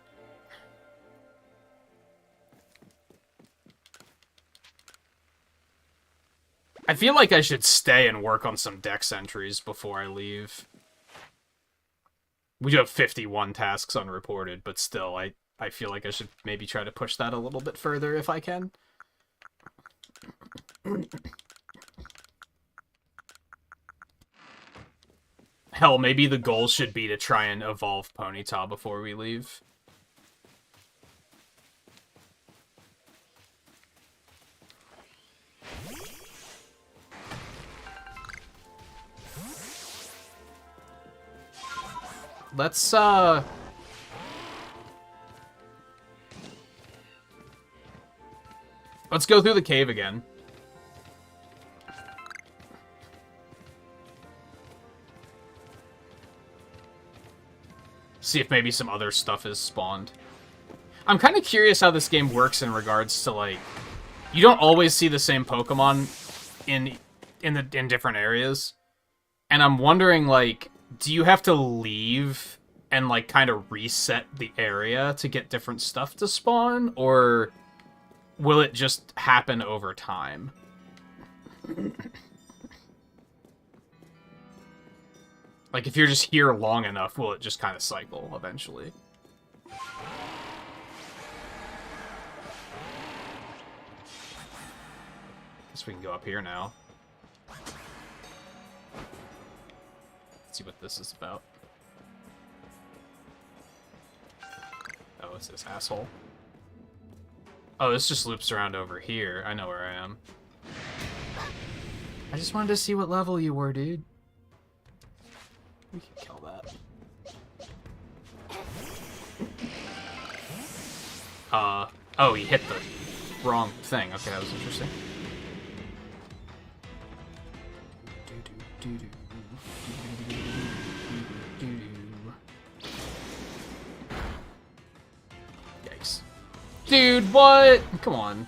I feel like I should stay and work on some dex entries before I leave. We do have 51 tasks unreported, but still, I feel like I should maybe try to push that a little bit further if I can. Hell, maybe the goal should be to try and evolve Ponyta before we leave. Let's go through the cave again. See if maybe some other stuff is spawned. I'm kind of curious how this game works in regards to, like, you don't always see the same Pokemon in different areas. And I'm wondering, like, do you have to leave and, like, kind of reset the area to get different stuff to spawn? Or will it just happen over time? Like, if you're just here long enough, will it just kind of cycle eventually? Guess we can go up here now. Let's see what this is about. Oh, it's this asshole. Oh, this just loops around over here. I know where I am. I just wanted to see what level you were, dude. We can kill that. Oh, he hit the wrong thing. Okay, that was interesting. Yikes. Dude, what? Come on.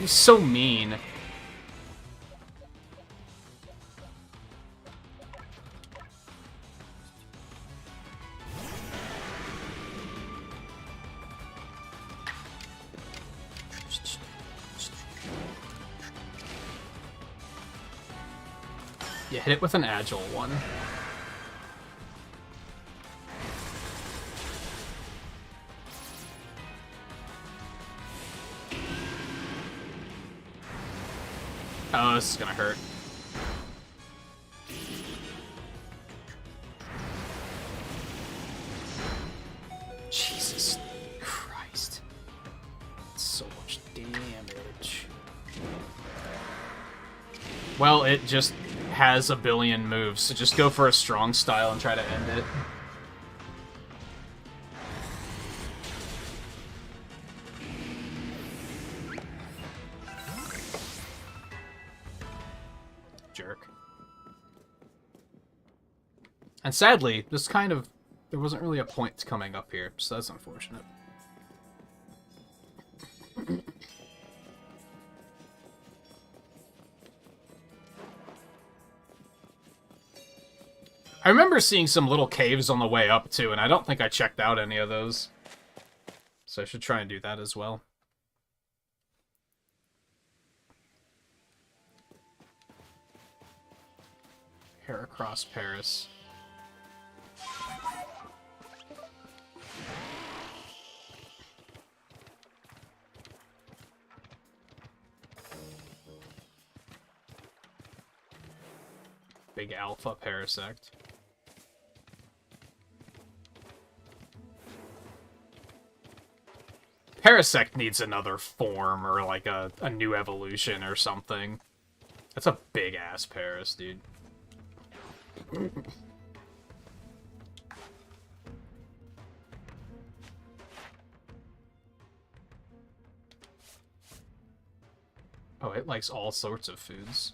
He's so mean. Yeah, hit it with an agile one. Oh, this is gonna hurt. Jesus Christ. That's so much damage. Well, it just has a billion moves, so just go for a strong style and try to end it. Jerk. And sadly, there wasn't really a point coming up here, so that's unfortunate. I remember seeing some little caves on the way up, too, and I don't think I checked out any of those. So I should try and do that as well. Heracross Paris. Big Alpha Parasect. Parasect needs another form or like a new evolution or something. That's a big ass Paras, dude. Oh, it likes all sorts of foods.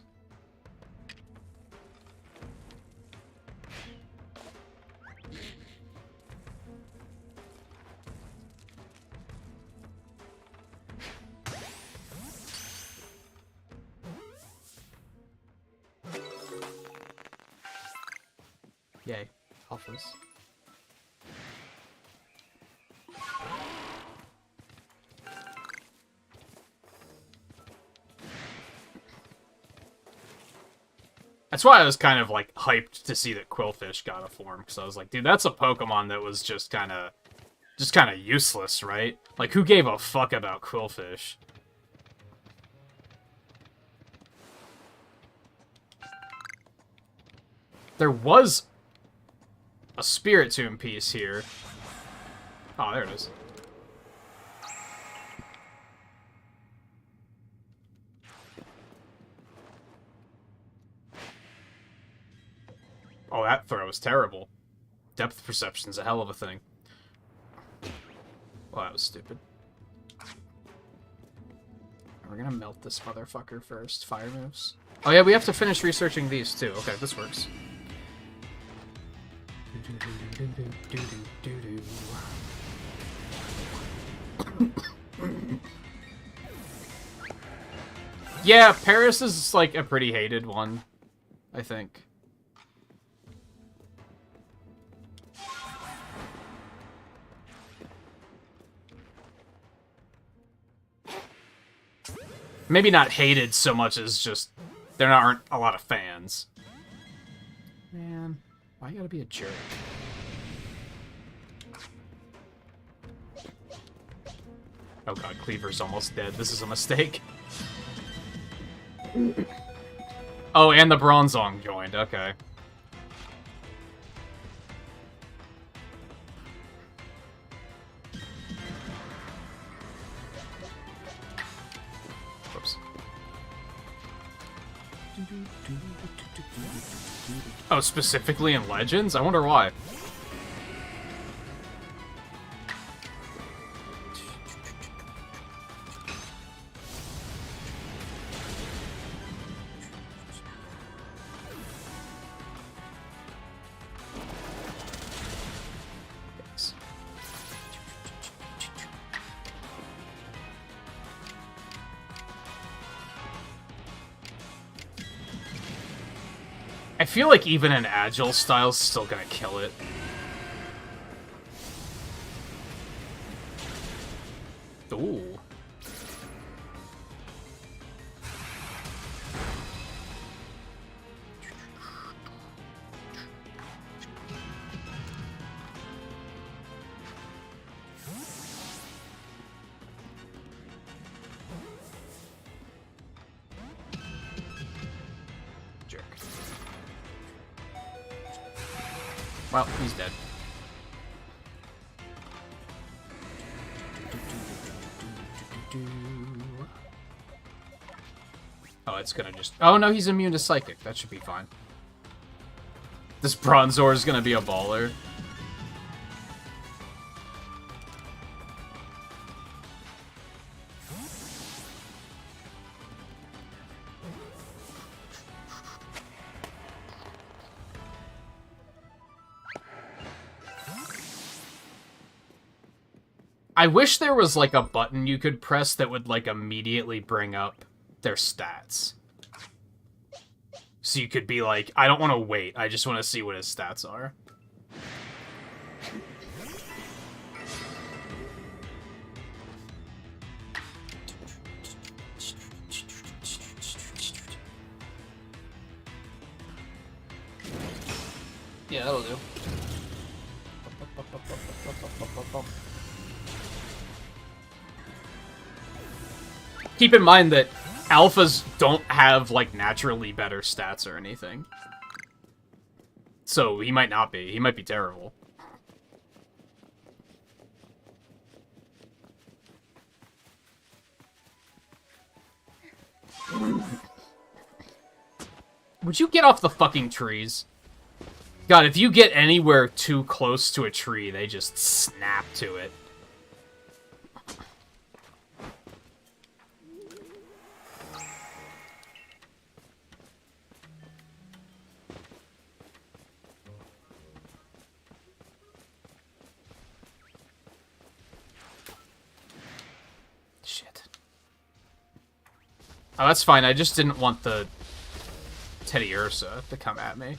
Yay, alphas. That's why I was kind of like hyped to see that Quillfish got a form, because I was like, dude, that's a Pokemon that was just kind of useless, right? Like, who gave a fuck about Quillfish? There was a Spiritomb piece here. Oh, there it is. Oh, that throw was terrible. Depth perception's a hell of a thing. Well, that was stupid. We're gonna melt this motherfucker first. Fire moves. Oh yeah, we have to finish researching these too. Okay, this works. Yeah, Paris is like a pretty hated one, I think. Maybe not hated so much as just there aren't a lot of fans. Why you gotta be a jerk? Oh god, Cleaver's almost dead. This is a mistake. Oh, and the Bronzong joined. Okay. Whoops. Oh, specifically in Legends? I wonder why. I feel like even an agile style's still gonna kill it. Ooh. Jerk. Well, he's dead. Oh, it's gonna just... Oh, no, he's immune to Psychic. That should be fine. This Bronzor is gonna be a baller. I wish there was, like, a button you could press that would, like, immediately bring up their stats. So you could be like, I don't want to wait, I just want to see what his stats are. Yeah, that'll do. Keep in mind that alphas don't have, like, naturally better stats or anything. So he might not be. He might be terrible. Would you get off the fucking trees? God, if you get anywhere too close to a tree, they just snap to it. Oh, that's fine. I just didn't want the Teddy Ursa to come at me.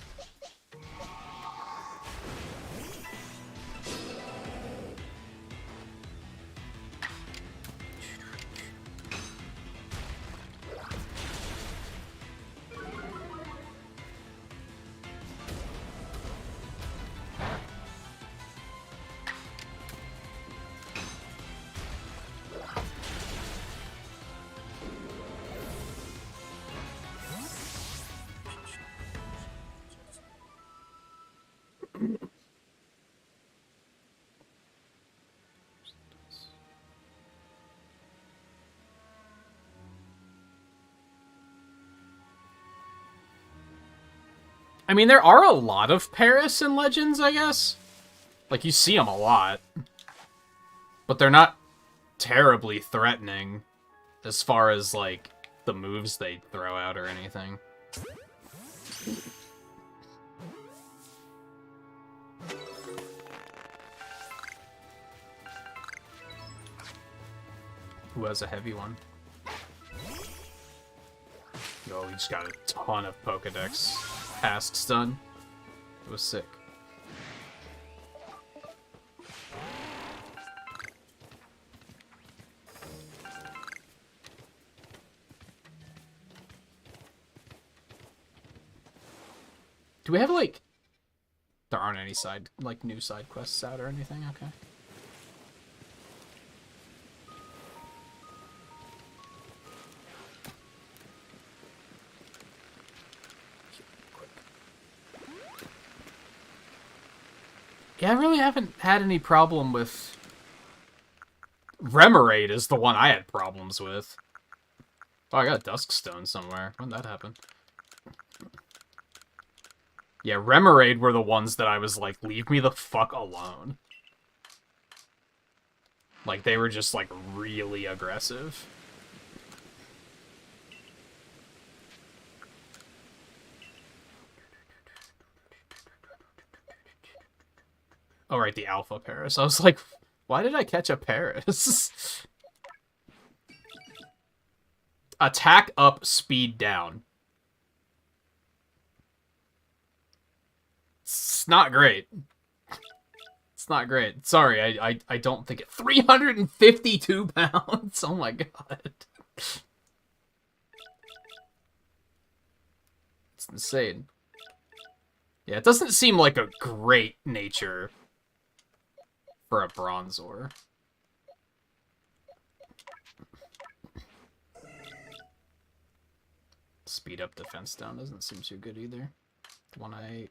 I mean, there are a lot of Paris in Legends, I guess. Like, you see them a lot. But they're not terribly threatening as far as, like, the moves they throw out or anything. Who has a heavy one? Yo, he just got a ton of Pokedex tasks done. It was sick. Do we have, like... aren't any new side quests out or anything. Okay. Yeah, I really haven't had any problem with... Remoraid is the one I had problems with. Oh, I got a Duskstone somewhere. When did that happen? Yeah, Remoraid were the ones that I was like, leave me the fuck alone. Like, they were just, like, really aggressive. Oh, right, the Alpha Paris. I was like, why did I catch a Paris? Attack up, speed down. It's not great. It's not great. Sorry, I don't think it... 352 pounds? Oh my god. It's insane. Yeah, it doesn't seem like a great nature for a Bronzor. Speed up, defense down doesn't seem too good either. 1-8.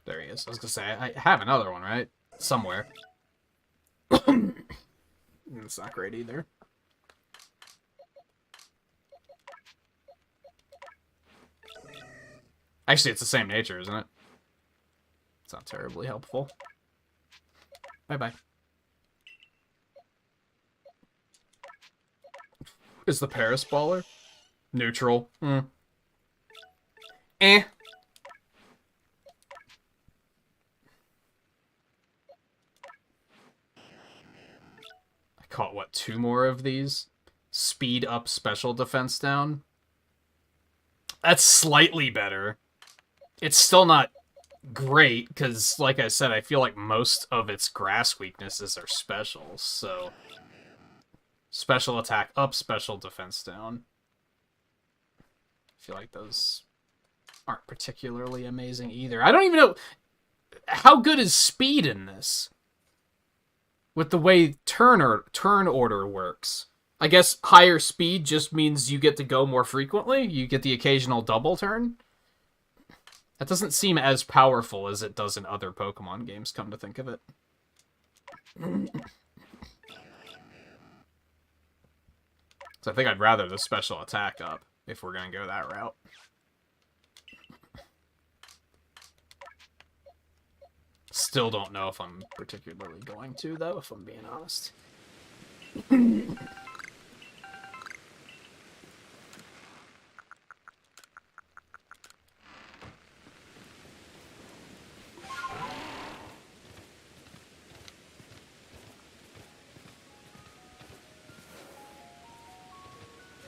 There he is. I was gonna say, I have another one, right? Somewhere. It's not great either. Actually, it's the same nature, isn't it? It's not terribly helpful. Bye-bye. Is the Paris baller? Neutral. Eh. I caught, what, 2 more of these? Speed up, special defense down. That's slightly better. It's still not great, because, like I said, I feel like most of its grass weaknesses are specials, so... Special attack up, special defense down. I feel like those aren't particularly amazing either. I don't even know... How good is speed in this? With the way turn order works. I guess higher speed just means you get to go more frequently. You get the occasional double turn. That doesn't seem as powerful as it does in other Pokemon games, come to think of it. So I think I'd rather the special attack up, if we're going to go that route. Still don't know if I'm particularly going to, though, if I'm being honest.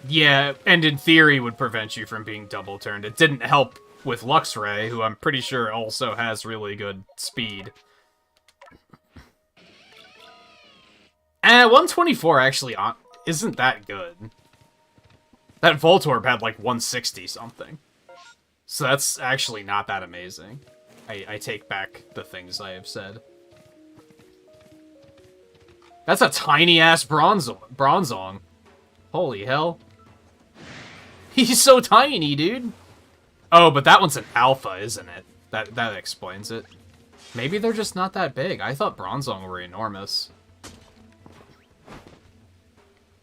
Yeah, and in theory would prevent you from being double turned. It didn't help with Luxray, who I'm pretty sure also has really good speed. 124 actually isn't that good. That Voltorb had like 160 something. So that's actually not that amazing. I take back the things I have said. That's a tiny-ass Bronzong. Holy hell. He's so tiny, dude. Oh, but that one's an alpha, isn't it? That explains it. Maybe they're just not that big. I thought Bronzong were enormous.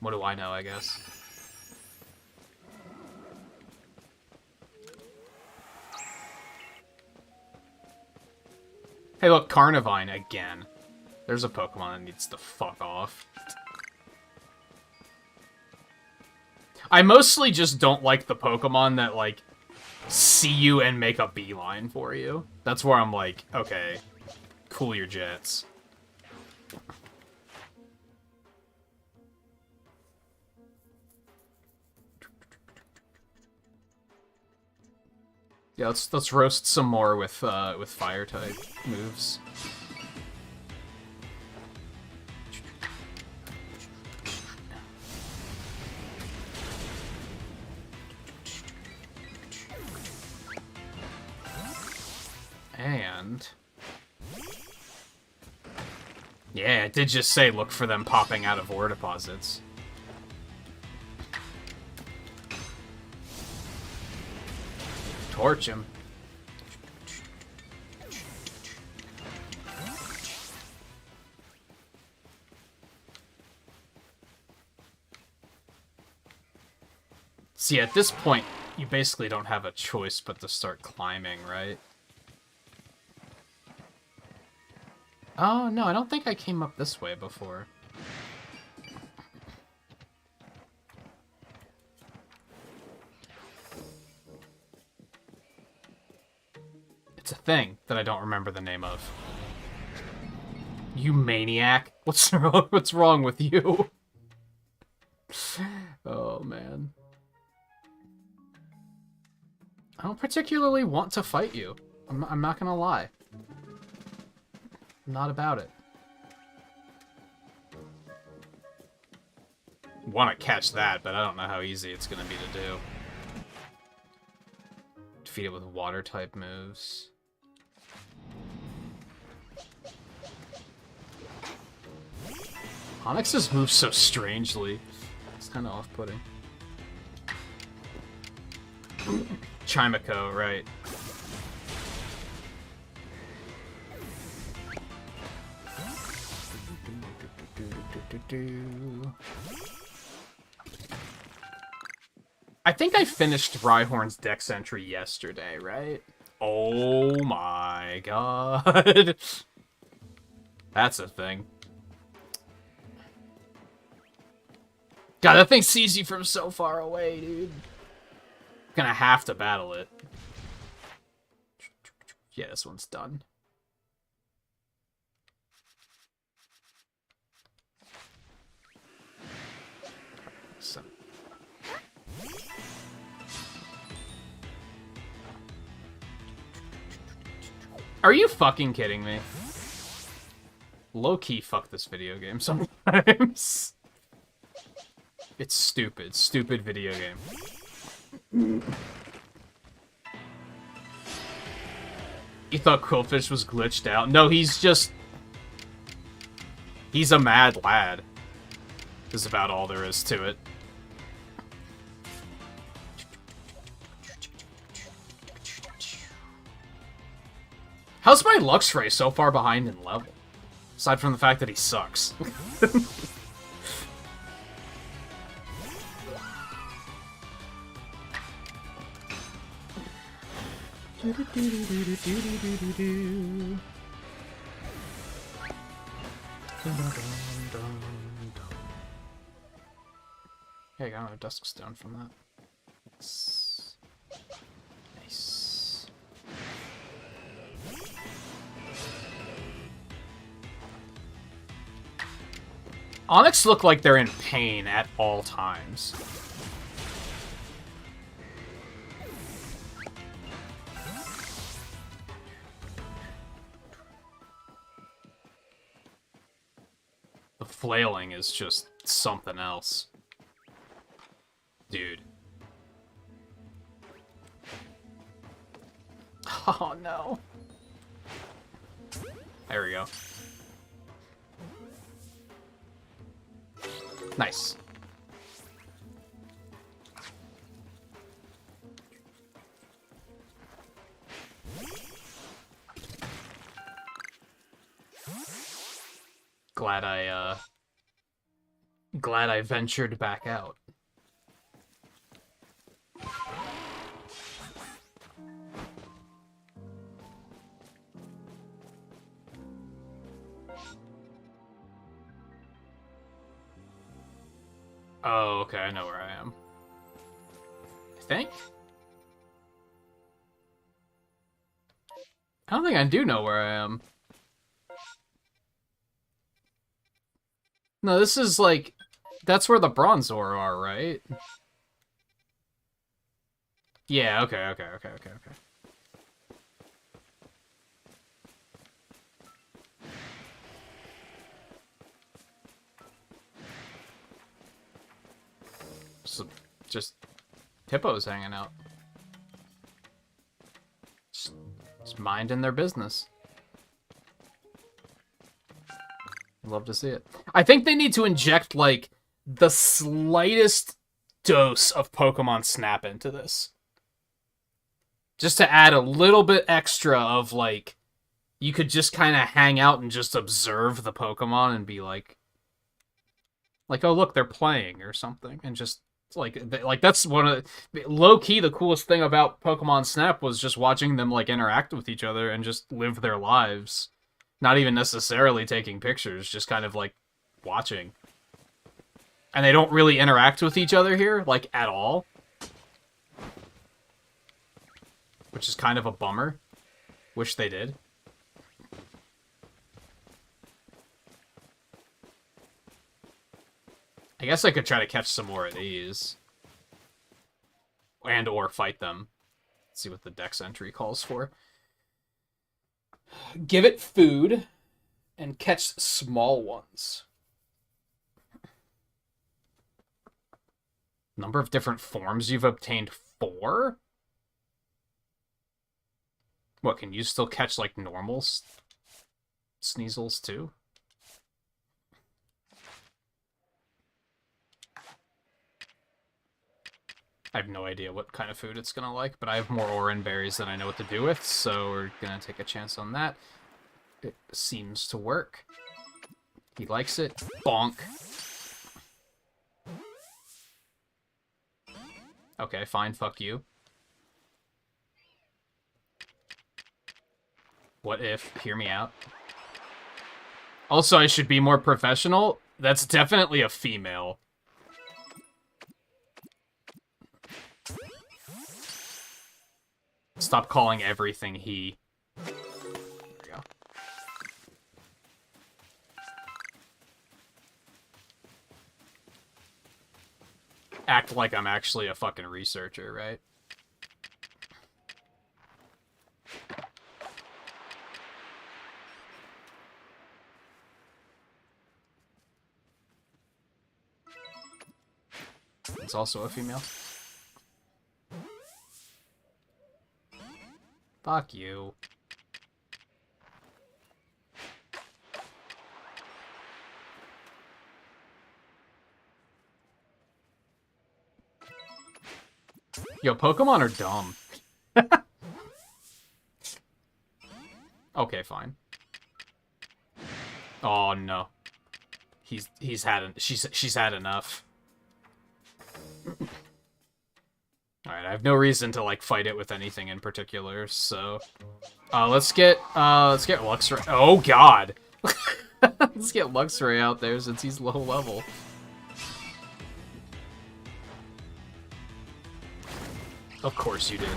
What do I know, I guess? Hey, look, Carnivine again. There's a Pokemon that needs to fuck off. I mostly just don't like the Pokemon that, like, see you and make a beeline for you. That's where I'm like, okay, cool your jets. Yeah, let's roast some more with fire type moves. and... Yeah, it did just say look for them popping out of ore deposits. Torch him. See, at this point, you basically don't have a choice but to start climbing, right? Oh, no, I don't think I came up this way before. It's a thing that I don't remember the name of. You maniac. What's wrong with you? Oh, man. I don't particularly want to fight you. I'm not gonna lie. I'm not about it. Want to catch that, but I don't know how easy it's gonna be to do. Defeat it with water-type moves. Onyx's moves so strangely. It's kind of off-putting. Chimico, right. I think I finished Rhyhorn's Dex entry yesterday, right? Oh my god. That's a thing. God, that thing sees you from so far away, dude. Gonna have to battle it. Yeah, this one's done. So. Are you fucking kidding me? Low-key fuck this video game sometimes. It's stupid. Stupid video game. You thought Quillfish was glitched out? No, he's just... He's a mad lad. Is about all there is to it. How's my Luxray so far behind in level? Aside from the fact that he sucks. Hey, I got another Duskstone from that. Nice. Onyx look like they're in pain at all times. The flailing is just something else. Dude. Oh no. There we go. Nice. Glad I ventured back out. Oh, okay, I know where I am. I think? I don't think I do know where I am. No, this is like... That's where the Bronzor are, right? Yeah, okay. So, just hippos hanging out. Just minding their business. Love to see it. I think they need to inject, like, the slightest dose of Pokemon Snap into this. Just to add a little bit extra of, like, you could just kind of hang out and just observe the Pokemon and be like, oh, look, they're playing or something. And just, like that's one of, low-key, the coolest thing about Pokemon Snap was just watching them, like, interact with each other and just live their lives. Not even necessarily taking pictures, just kind of, like, watching. And they don't really interact with each other here, like, at all. Which is kind of a bummer. Wish they did. I guess I could try to catch some more of these. And or fight them. Let's see what the dex entry calls for. Give it food and catch small ones. Number of different forms you've obtained, 4? What, can you still catch, like, normal Sneasels, too? I have no idea what kind of food it's gonna like, but I have more Oran berries than I know what to do with, so we're gonna take a chance on that. It seems to work. He likes it. Bonk. Okay, fine, fuck you. What if? Hear me out. Also, I should be more professional. That's definitely a female. Stop calling everything he. There we go. Act like I'm actually a fucking researcher, right? It's also a female. Fuck you. Yo, Pokemon are dumb. Okay, fine. Oh no. She's had enough. Alright, I have no reason to, like, fight it with anything in particular, so... let's get Luxray. Oh, God! Let's get Luxray out there since he's low level. Of course you did.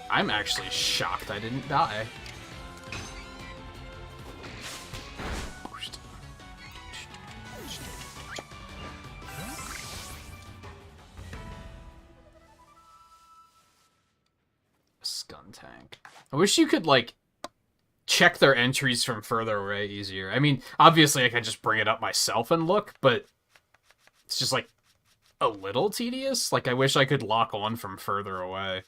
I'm actually shocked I didn't die. Skuntank. I wish you could, like, check their entries from further away easier. I mean, obviously I can just bring it up myself and look, but it's just, like, a little tedious. Like, I wish I could lock on from further away.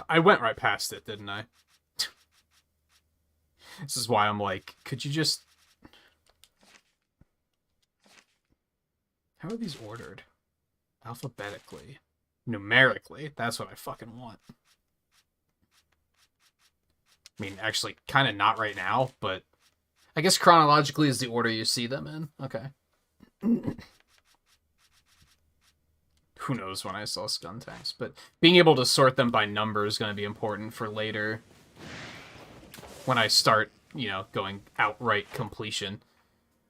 I went right past it, didn't I? This is why I'm like, could you just... How are these ordered? Alphabetically. Numerically. That's what I fucking want. I mean, actually, kind of not right now, but... I guess chronologically is the order you see them in. Okay. Who knows when I saw Skuntanks, but being able to sort them by number is going to be important for later. When I start, you know, going outright completion.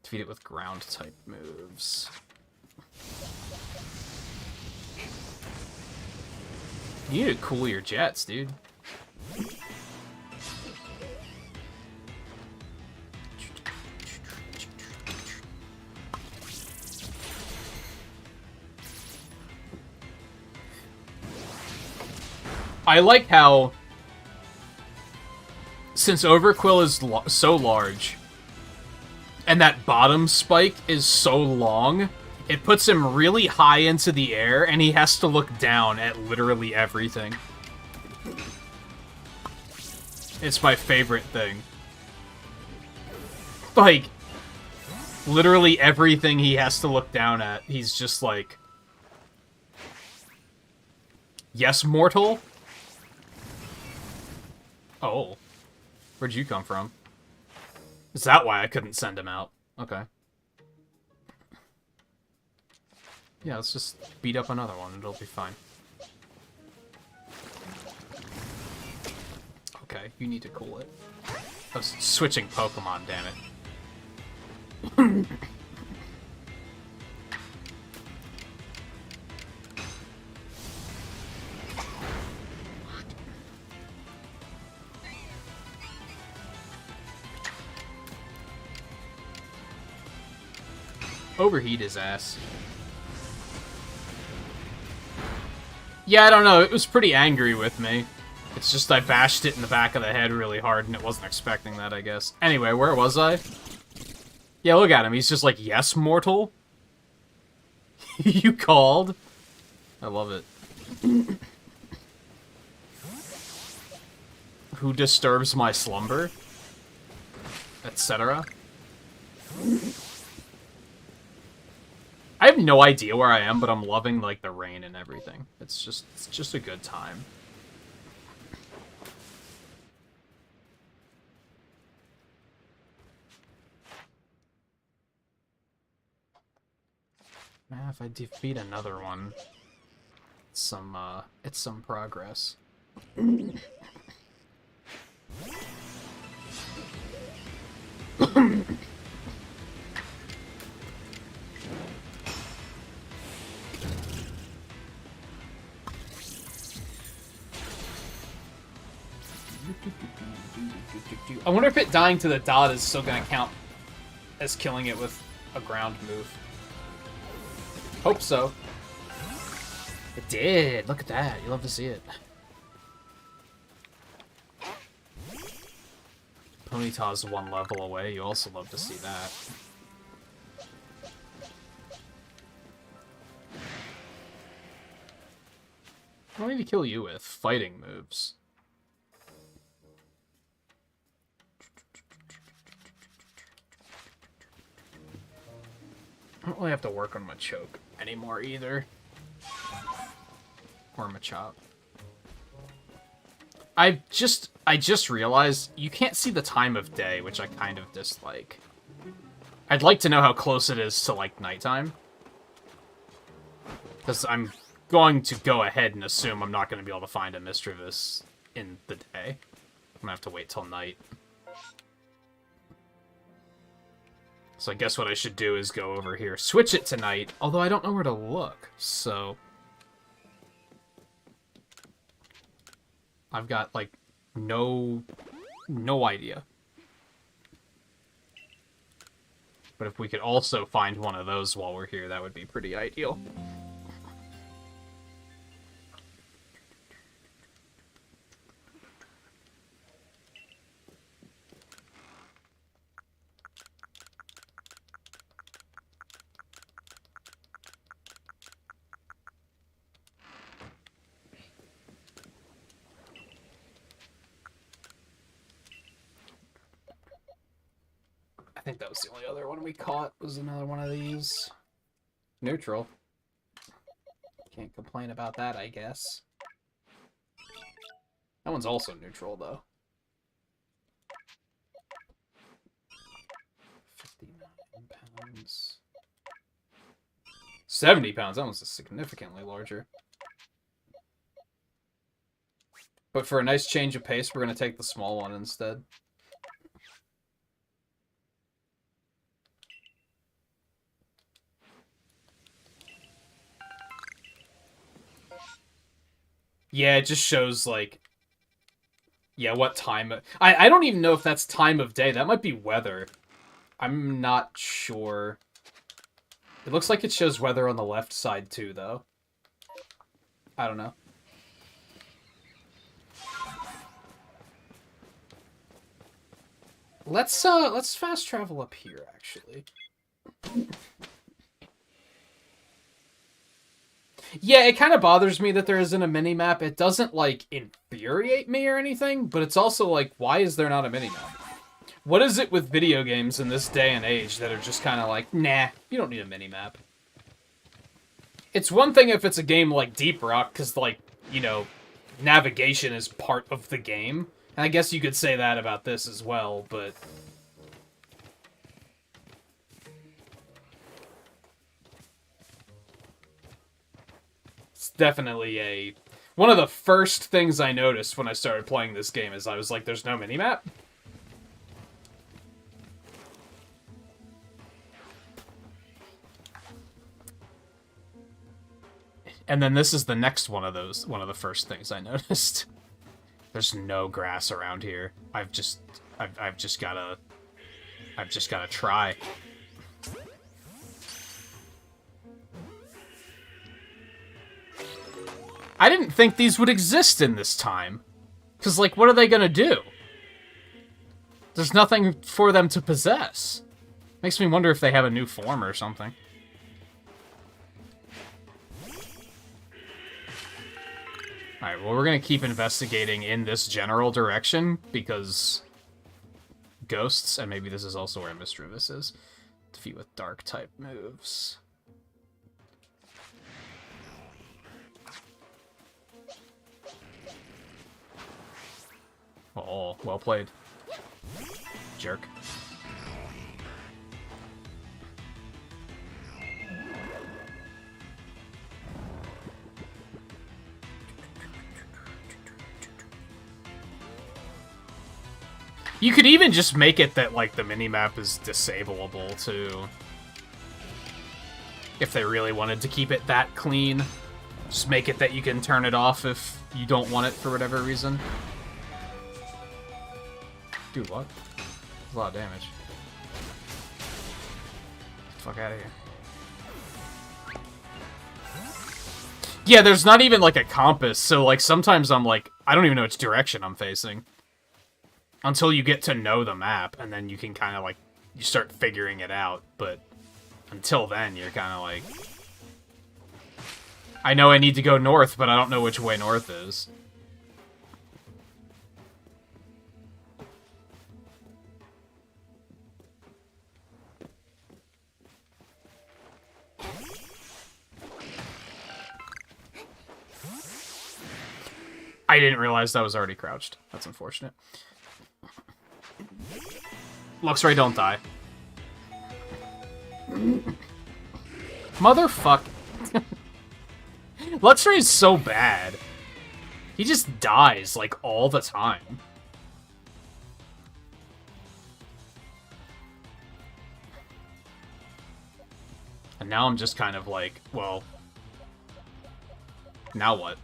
Defeat it with ground-type moves. You need to cool your jets, dude. I like how since Overquill is so large, and that bottom spike is so long, it puts him really high into the air, and he has to look down at literally everything. It's my favorite thing. Like, literally everything he has to look down at, he's just like... Yes, mortal? Oh. Where'd you come from? Is that why I couldn't send him out? Okay. Yeah, let's just beat up another one. It'll be fine. Okay, you need to cool it. I was switching Pokemon, damn it. Overheat his ass. Yeah, I don't know. It was pretty angry with me. It's just I bashed it in the back of the head really hard, and it wasn't expecting that, I guess. Anyway, where was I? Yeah, look at him. He's just like, yes, mortal? You called? I love it. Who disturbs my slumber? Etc. I have no idea where I am, but I'm loving, like, the rain and everything. It's just a good time. If I defeat another one, it's some progress. I wonder if it dying to the dot is still gonna count as killing it with a ground move. Hope so. It did. Look at that. You love to see it. Ponyta's one level away. You also love to see that. What do I need to kill you with? Fighting moves. I don't really have to work on my choke anymore either. Or my chop. I just realized you can't see the time of day, which I kind of dislike. I'd like to know how close it is to, like, nighttime. Because I'm going to go ahead and assume I'm not going to be able to find a Mischievous in the day. I'm going to have to wait till night. So I guess what I should do is go over here, switch it to night, although I don't know where to look, so... I've got, like, no idea. But if we could also find one of those while we're here, that would be pretty ideal. I think that was the only other one we caught, was another one of these. Neutral. Can't complain about that, I guess. That one's also neutral, though. 59 pounds. 70 pounds, that one's significantly larger. But for a nice change of pace, we're going to take the small one instead. Yeah, it just shows, like... Yeah, what time... I don't even know if that's time of day. That might be weather. I'm not sure. It looks like it shows weather on the left side, too, though. I don't know. Let's fast travel up here, actually. Yeah, it kind of bothers me that there isn't a mini-map. It doesn't, like, infuriate me or anything, but it's also like, why is there not a mini-map? What is it with video games in this day and age that are just kind of like, nah, you don't need a mini-map? It's one thing if it's a game like Deep Rock, because, like, you know, navigation is part of the game. And I guess you could say that about this as well, but... it's definitely one of the first things I noticed when I started playing this game is I was like, there's no minimap? And then this is the next one of the first things I noticed. There's no grass around here. I've just gotta try. I didn't think these would exist in this time. 'Cause, like, what are they gonna do? There's nothing for them to possess. Makes me wonder if they have a new form or something. Alright, well, we're gonna keep investigating in this general direction, because ghosts, and maybe this is also where Misdreavus is. Defeat with dark-type moves. Oh, well played. Jerk. You could even just make it that, like, the minimap is disableable, too. If they really wanted to keep it that clean. Just make it that you can turn it off if you don't want it for whatever reason. Dude, what? That's a lot of damage. Get the fuck out of here. Yeah, there's not even, like, a compass, so, like, sometimes I'm like, I don't even know which direction I'm facing. Until you get to know the map, and then you can kind of, like, you start figuring it out, but until then, you're kind of like... I know I need to go north, but I don't know which way north is. I didn't realize that was already crouched. That's unfortunate. Luxray, don't die. Motherfuck. Luxray is so bad. He just dies, like, all the time. And now I'm just kind of like, well... now what?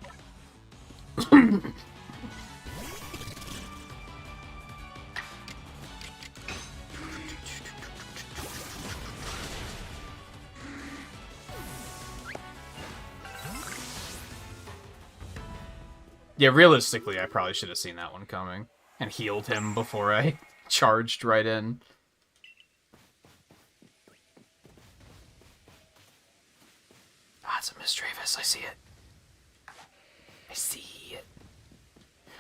Yeah, realistically, I probably should have seen that one coming. And healed him before I charged right in. Ah, it's a Misdreavus. I see it. I see it.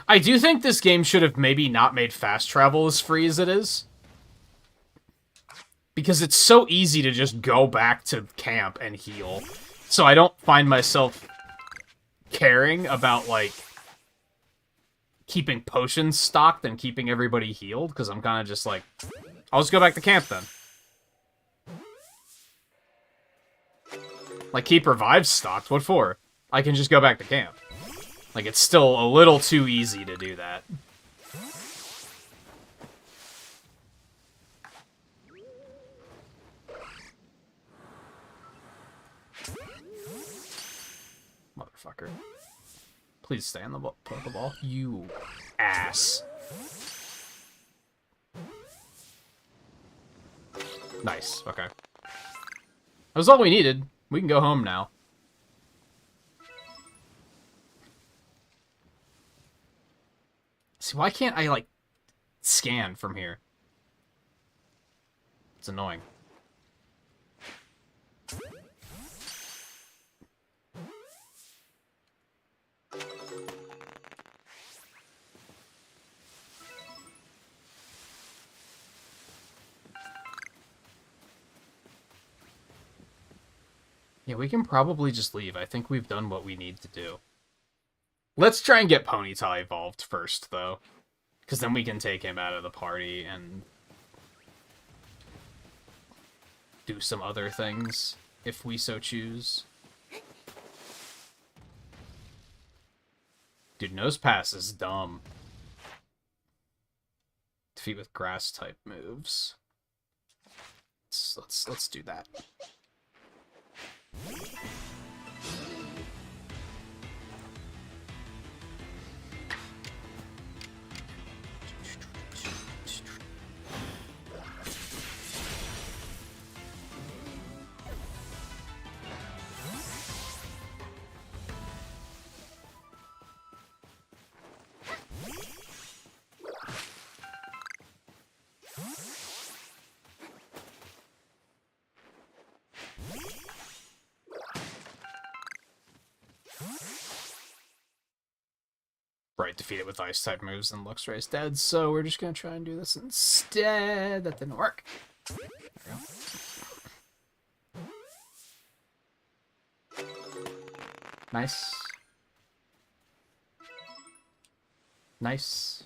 I do think this game should have maybe not made fast travel as free as it is. Because it's so easy to just go back to camp and heal. So I don't find myself caring about, like, keeping potions stocked and keeping everybody healed, because I'm kind of just like, I'll just go back to camp then. Like, keep revives stocked, what for? I can just go back to camp. Like, it's still a little too easy to do that. Motherfucker. Please stay on the Pokeball. You ass. Nice, okay. That was all we needed. We can go home now. See, why can't I, like, scan from here? It's annoying. Yeah, we can probably just leave. I think we've done what we need to do. Let's try and get Ponyta evolved first, though. Because then we can take him out of the party and do some other things, if we so choose. Dude, Nosepass is dumb. Defeat with grass-type moves. Let's do that. Right, defeat it with ice-type moves and Luxray's dead, so we're just gonna try and do this instead. That didn't work. There we go. Nice. Nice.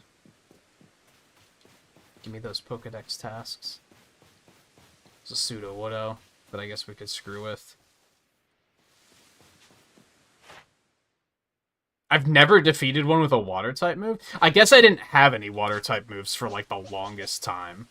Give me those Pokedex tasks. It's a pseudo-Woodo, but I guess we could screw with. I've never defeated one with a water-type move. I guess I didn't have any water-type moves for, like, the longest time.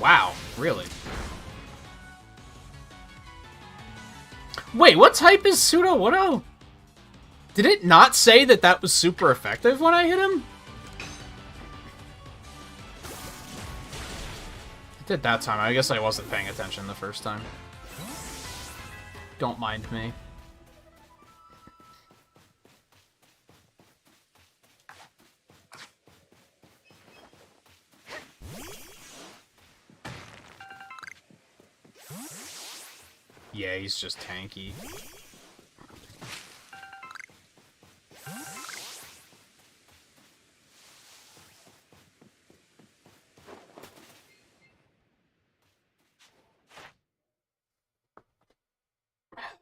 Wow, really? Wait, what type is Pseudo-Woodo? Did it not say that that was super effective when I hit him? It did that time. I guess I wasn't paying attention the first time. Don't mind me. Yeah, he's just tanky.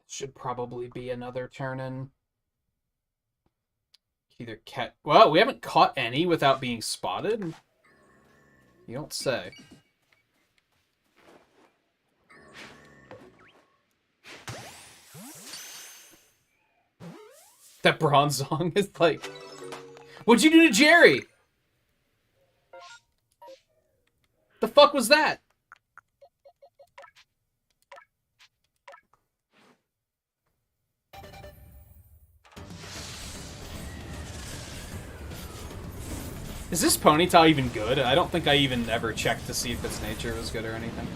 Should probably be another turn in. Either cat. Well, we haven't caught any without being spotted. You don't say. That Bronzong is like... What'd you do to Jerry? The fuck was that? Is this Ponyta even good? I don't think I even ever checked to see if its nature was good or anything.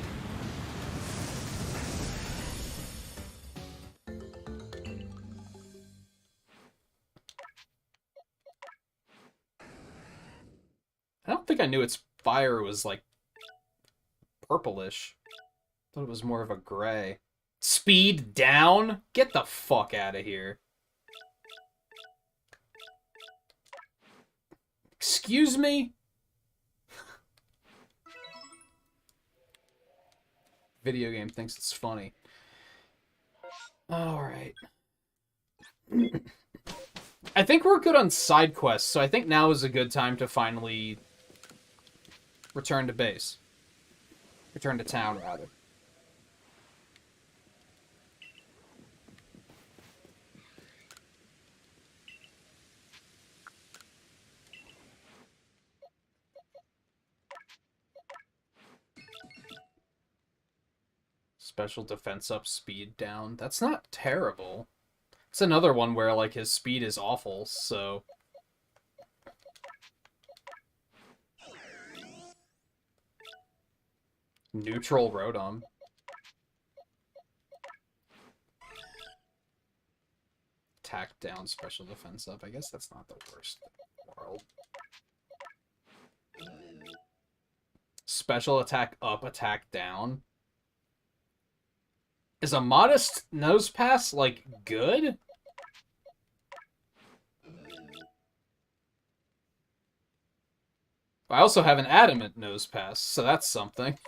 I don't think I knew its fire was, like, purplish. I thought it was more of a gray. Speed down? Get the fuck out of here. Excuse me? Video game thinks it's funny. Alright. I think we're good on side quests, so I think now is a good time to finally return to base. Return to town, rather. Special defense up, speed down. That's not terrible. It's another one where, like, his speed is awful, so... Neutral Rotom. Attack down, special defense up. I guess that's not the worst in the world. Special attack up, attack down. Is a modest nose pass, like, good? I also have an adamant nose pass, so that's something.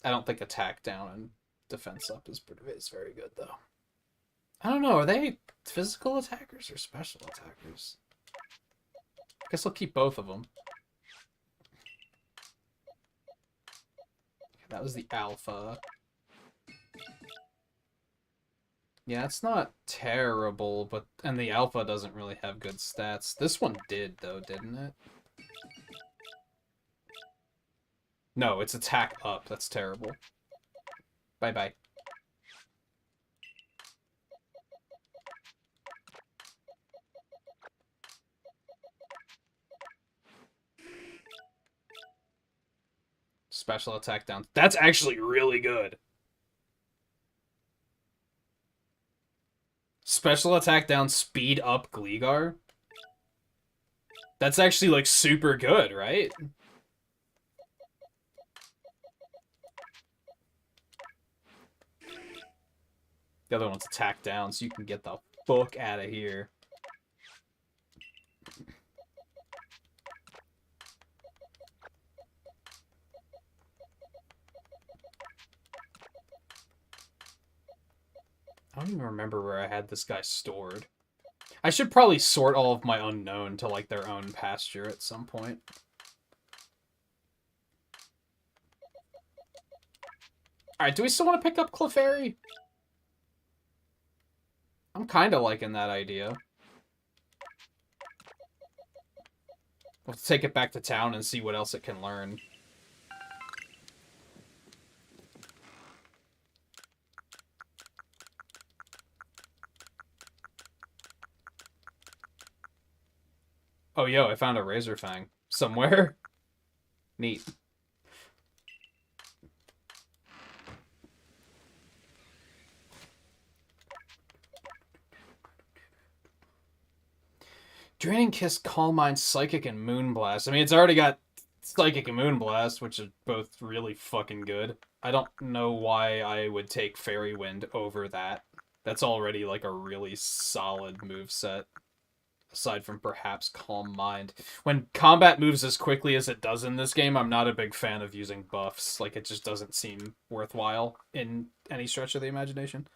I don't think attack down and defense up is very good, though. I don't know, are they physical attackers or special attackers? I guess I'll keep both of them. That was the alpha. Yeah, it's not terrible, but... And the alpha doesn't really have good stats. This one did, though, didn't it? No, it's attack up. That's terrible. Bye-bye. Special attack down. That's actually really good. Special attack down, speed up Gligar. That's actually, like, super good, right? The other one's attack down, so you can get the fuck out of here. I don't even remember where I had this guy stored. I should probably sort all of my unknown to, like, their own pasture at some point. Alright, do we still want to pick up Clefairy? I'm kind of liking that idea. We'll take it back to town and see what else it can learn. Oh, yo, I found a Razor Fang somewhere. Neat. Draining Kiss, Calm Mind, Psychic, and Moonblast. I mean, it's already got Psychic and Moonblast, which are both really fucking good. I don't know why I would take Fairy Wind over that. That's already, like, a really solid moveset. Aside from perhaps Calm Mind. When combat moves as quickly as it does in this game, I'm not a big fan of using buffs. Like, it just doesn't seem worthwhile in any stretch of the imagination.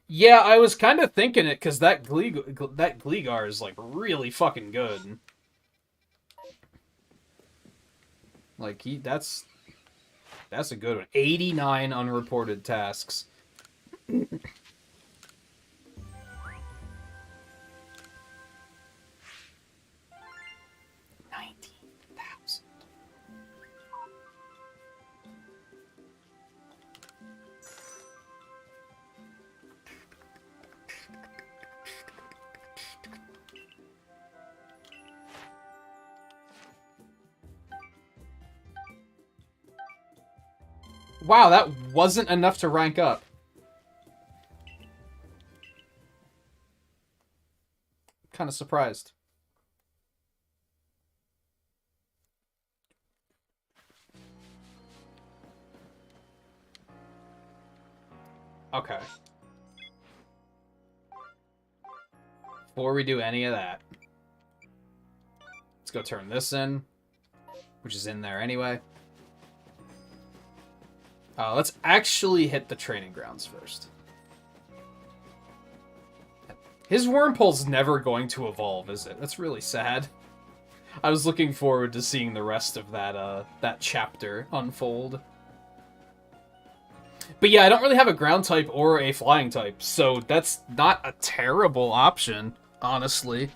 Yeah, I was kind of thinking it, because that Gligar is, like, really fucking good. Like, that's a good one. 89 unreported tasks. 19,000. Wow, that wasn't enough to rank up. Kind of surprised. Okay. Before we do any of that, let's go turn this in, which is in there anyway. Let's actually hit the training grounds first. His Wurmple's never going to evolve, is it? That's really sad. I was looking forward to seeing the rest of that chapter unfold. But yeah, I don't really have a ground type or a flying type, so that's not a terrible option, honestly.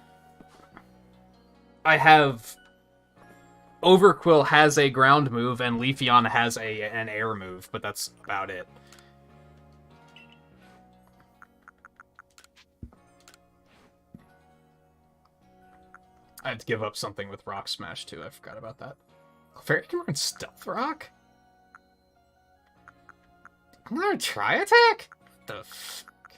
I have Overquill has a ground move, and Leafeon has an air move, but that's about it. I had to give up something with Rock Smash, too. I forgot about that. Fairy can run Stealth Rock? I'm gonna try attack? What the fuck?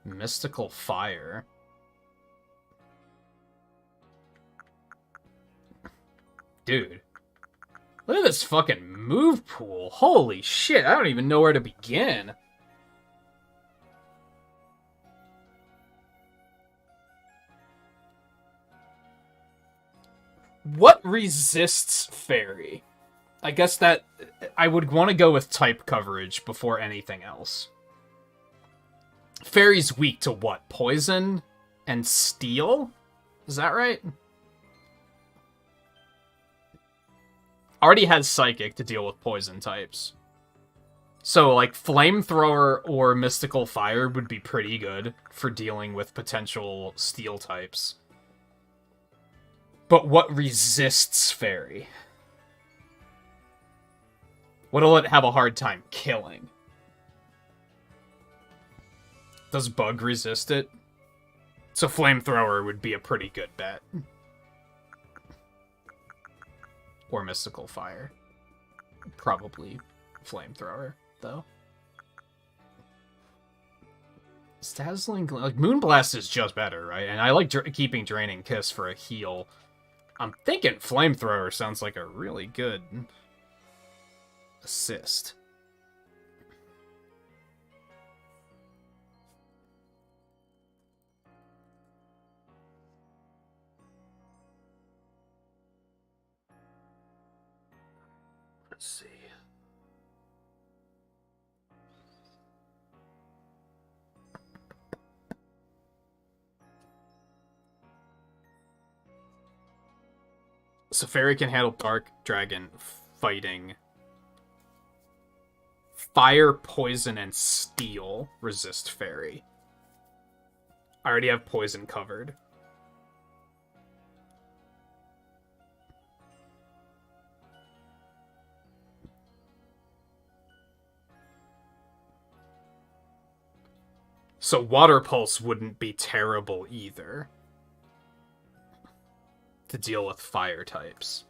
Mystical Fire. Dude. Look at this fucking move pool. Holy shit, I don't even know where to begin. What resists Fairy? I guess that I would want to go with type coverage before anything else. Fairy's weak to what? Poison and Steel? Is that right? Already has Psychic to deal with poison types. So, like, Flamethrower or Mystical Fire would be pretty good for dealing with potential Steel types. But what resists Fairy? What'll it have a hard time killing? Does Bug resist it? So Flamethrower would be a pretty good bet. Or Mystical Fire. Probably Flamethrower, though. Dazzling... Like, Moonblast is just better, right? And I like keeping Draining Kiss for a heal. I'm thinking Flamethrower sounds like a really good assist. Let's see. So Fairy can handle Dark Dragon fighting. Fire, Poison, and Steel resist Fairy. I already have Poison covered. So Water Pulse wouldn't be terrible either to deal with fire types.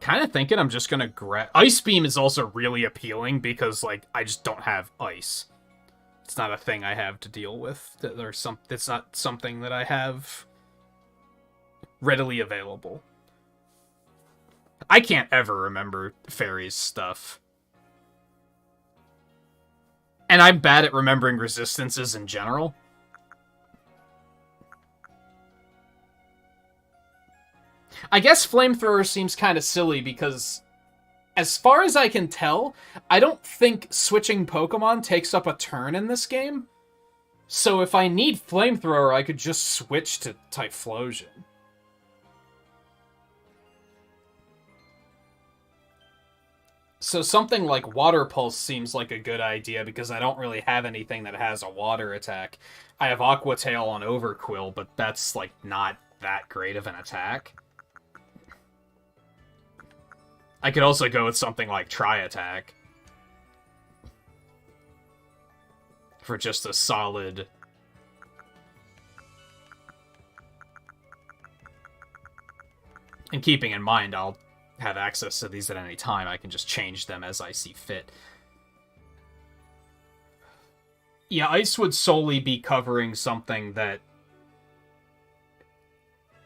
Kind of thinking I'm just gonna grab... Ice Beam is also really appealing because, like, I just don't have ice. It's not a thing I have to deal with. It's not something that I have readily available. I can't ever remember Fairy's stuff. And I'm bad at remembering resistances in general. I guess Flamethrower seems kind of silly because, as far as I can tell, I don't think switching Pokemon takes up a turn in this game. So if I need Flamethrower, I could just switch to Typhlosion. So something like Water Pulse seems like a good idea because I don't really have anything that has a water attack. I have Aqua Tail on Overquill, but that's, like, not that great of an attack. I could also go with something like Tri-Attack for just a solid... And keeping in mind, I'll have access to these at any time. I can just change them as I see fit. Yeah, Ice would solely be covering something that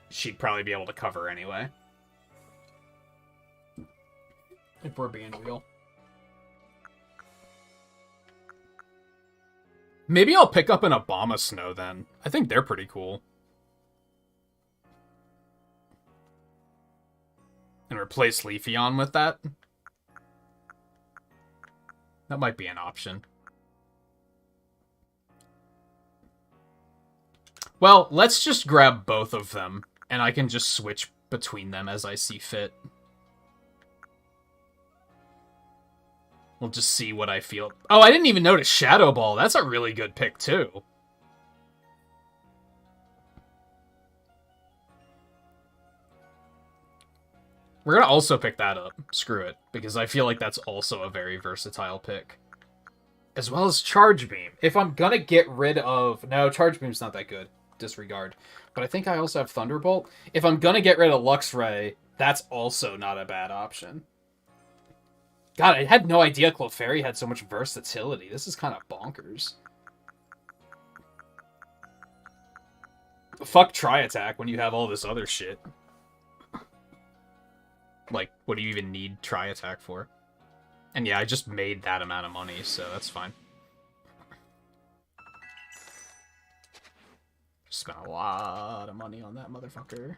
she'd probably be able to cover anyway. If we're being real. Maybe I'll pick up an Abomasnow then. I think they're pretty cool. And replace Leafeon with that. That might be an option. Well, let's just grab both of them, and I can just switch between them as I see fit. We'll just see what I feel. Oh, I didn't even notice Shadow Ball. That's a really good pick, too. We're gonna also pick that up. Screw it. Because I feel like that's also a very versatile pick. As well as Charge Beam. If I'm gonna get rid of... No, Charge Beam's not that good. Disregard. But I think I also have Thunderbolt. If I'm gonna get rid of Luxray, that's also not a bad option. God, I had no idea Clefairy had so much versatility. This is kind of bonkers. Fuck Tri-Attack when you have all this other shit. Like, what do you even need Tri-Attack for? And yeah, I just made that amount of money, so that's fine. Spent a lot of money on that motherfucker.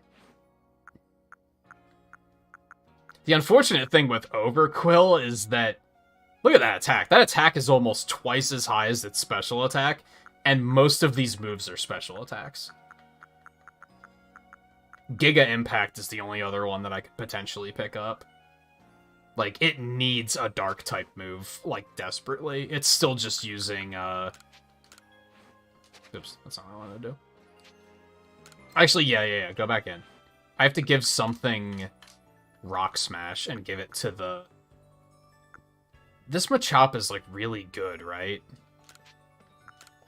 The unfortunate thing with Overquill is that... Look at that attack. That attack is almost twice as high as its special attack, and most of these moves are special attacks. Giga Impact is the only other one that I could potentially pick up. Like, it needs a Dark-type move, like, desperately. It's still just using, Oops, that's not what I wanted to do. Actually, yeah, go back in. I have to give something Rock Smash and give it to the... This Machop is, like, really good, right?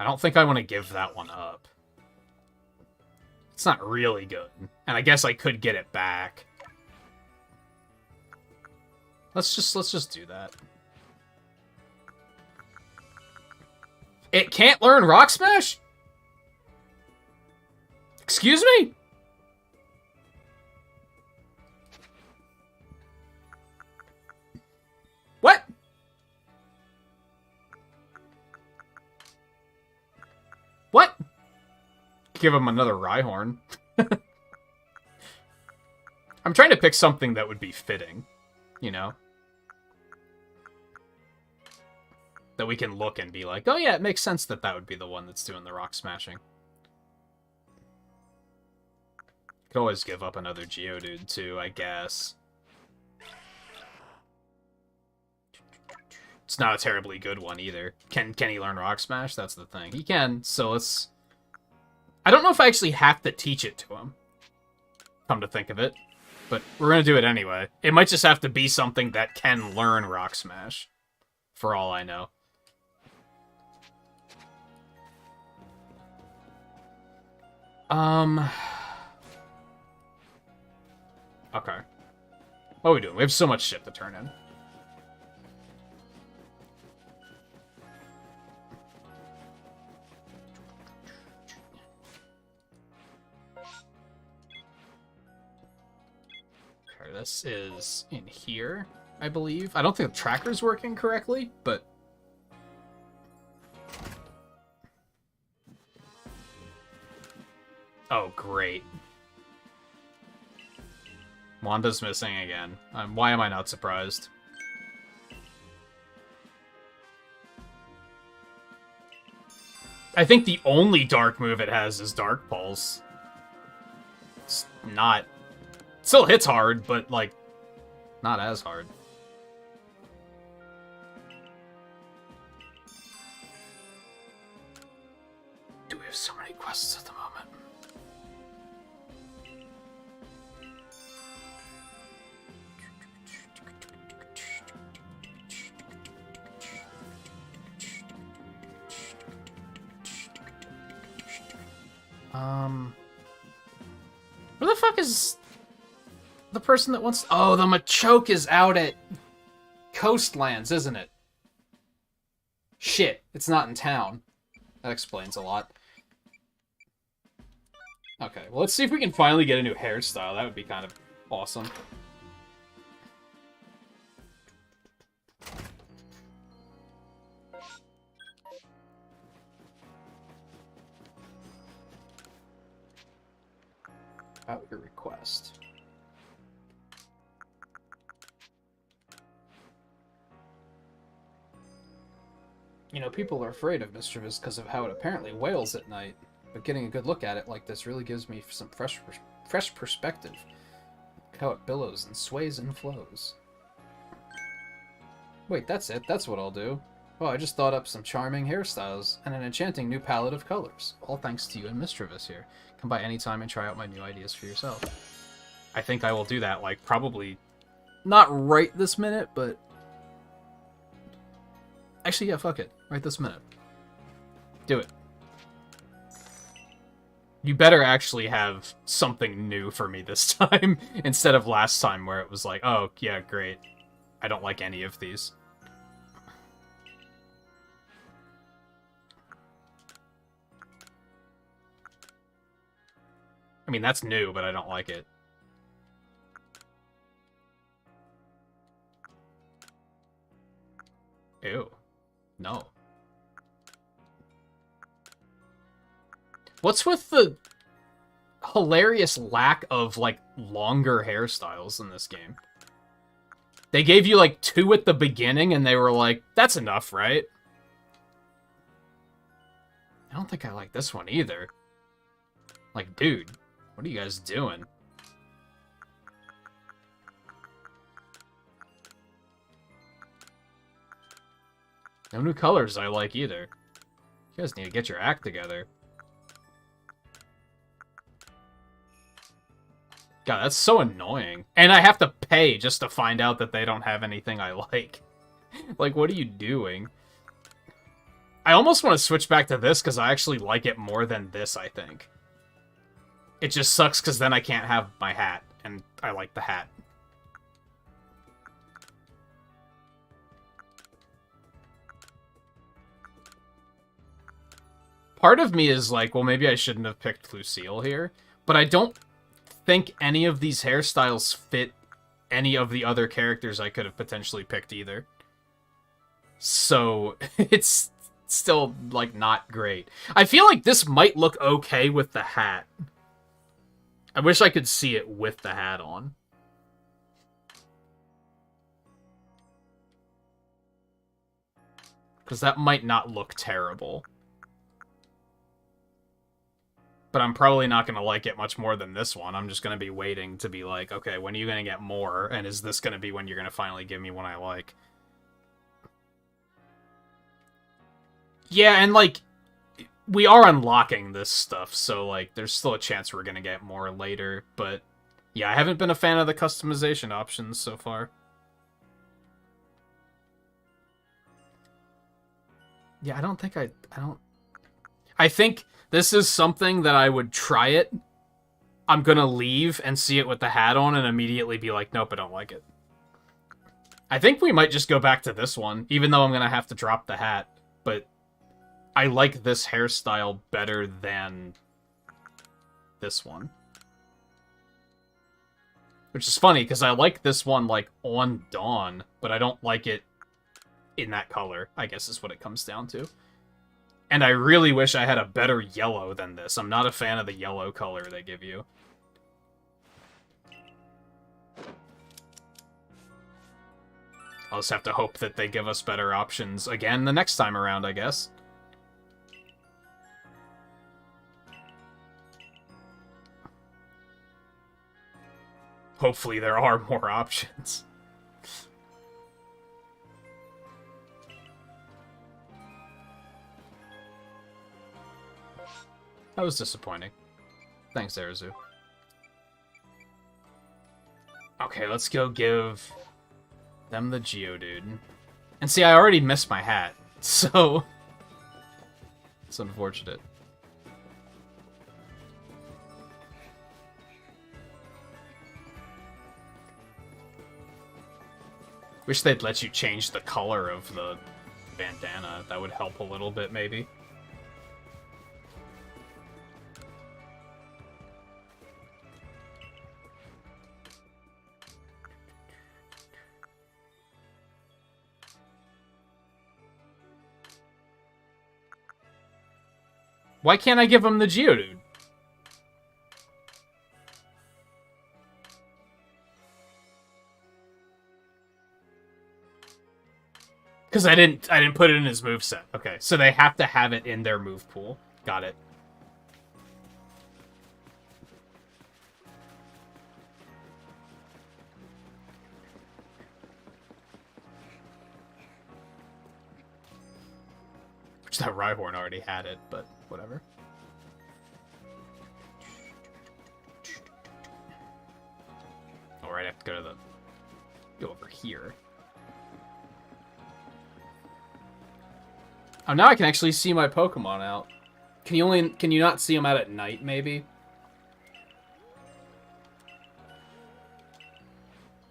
I don't think I want to give that one up. It's not really good. And I guess I could get it back. Let's just do that. It can't learn Rock Smash? Excuse me? What? What? Give him another Rhyhorn. I'm trying to pick something that would be fitting, you know? That we can look and be like, oh yeah, it makes sense that that would be the one that's doing the rock smashing. Could always give up another Geodude too, I guess. It's not a terribly good one either. Can he learn Rock Smash? That's the thing. He can, so let's... I don't know if I actually have to teach it to him. Come to think of it. But we're gonna do it anyway. It might just have to be something that can learn Rock Smash. For all I know. Okay. What are we doing? We have so much shit to turn in. Okay, this is in here, I believe. I don't think the tracker's working correctly, but... Oh, great. Wanda's missing again. Why am I not surprised? I think the only dark move it has is Dark Pulse. It's not... It still hits hard, but, like, not as hard. Do we have so many quests at the moment? Where the fuck is the person that wants... Oh, the Machoke is out at Coastlands, isn't it? Shit, it's not in town. That explains a lot. Okay, well, let's see if we can finally get a new hairstyle. That would be kind of awesome. About your request. You know, people are afraid of Mischievous because of how it apparently wails at night, but getting a good look at it like this really gives me some fresh perspective. Look how it billows and sways and flows. Wait, that's it. That's what I'll do. Oh, I just thought up some charming hairstyles and an enchanting new palette of colors. All thanks to you and Mischievous here. Come by anytime and try out my new ideas for yourself. I think I will do that, like, probably not right this minute, but... Actually, yeah, fuck it. Right this minute. Do it. You better actually have something new for me this time, instead of last time where it was like, oh, yeah, great. I don't like any of these. I mean, that's new, but I don't like it. Ew. No. What's with the hilarious lack of, like, longer hairstyles in this game? They gave you, like, 2 at the beginning, and they were like, that's enough, right? I don't think I like this one either. Like, dude, what are you guys doing? No new colors I like either. You guys need to get your act together. God, that's so annoying. And I have to pay just to find out that they don't have anything I like. Like, what are you doing? I almost want to switch back to this because I actually like it more than this, I think. It just sucks because then I can't have my hat, and I like the hat. Part of me is like, well, maybe I shouldn't have picked Lucille here, but I don't think any of these hairstyles fit any of the other characters I could have potentially picked either. So, it's still, like, not great. I feel like this might look okay with the hat. I wish I could see it with the hat on. Because that might not look terrible. But I'm probably not going to like it much more than this one. I'm just going to be waiting to be like, okay, when are you going to get more? And is this going to be when you're going to finally give me one I like? Yeah, and, like, we are unlocking this stuff, so, like, there's still a chance we're going to get more later. But, yeah, I haven't been a fan of the customization options so far. Yeah, I don't think I think this is something that I would try it. I'm gonna leave and see it with the hat on and immediately be like, nope, I don't like it. I think we might just go back to this one, even though I'm gonna have to drop the hat. But I like this hairstyle better than this one. Which is funny, because I like this one, like, on Dawn, but I don't like it in that color, I guess is what it comes down to. And I really wish I had a better yellow than this. I'm not a fan of the yellow color they give you. I'll just have to hope that they give us better options again the next time around, I guess. Hopefully there are more options. That was disappointing. Thanks, Arazu. Okay, let's go give them the Geodude. And see, I already missed my hat, so it's unfortunate. Wish they'd let you change the color of the bandana. That would help a little bit, maybe. Why can't I give him the Geodude? Because I didn't put it in his moveset. Okay, so they have to have it in their move pool. Got it. Wish that Rhyhorn already had it, but whatever. Alright, I have to go over here. Oh, now I can actually see my Pokemon out. Can you not see them out at night, maybe?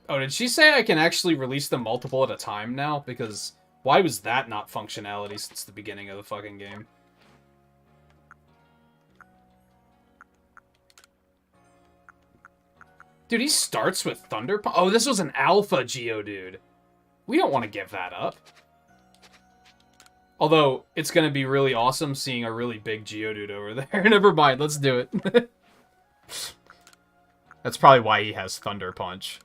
Oh, did she say I can actually release them multiple at a time now? Because why was that not functionality since the beginning of the fucking game? Dude, he starts with Thunder Punch. Oh, this was an Alpha Geodude. We don't want to give that up. Although, it's going to be really awesome seeing a really big Geodude over there. Never mind, let's do it. That's probably why he has Thunder Punch.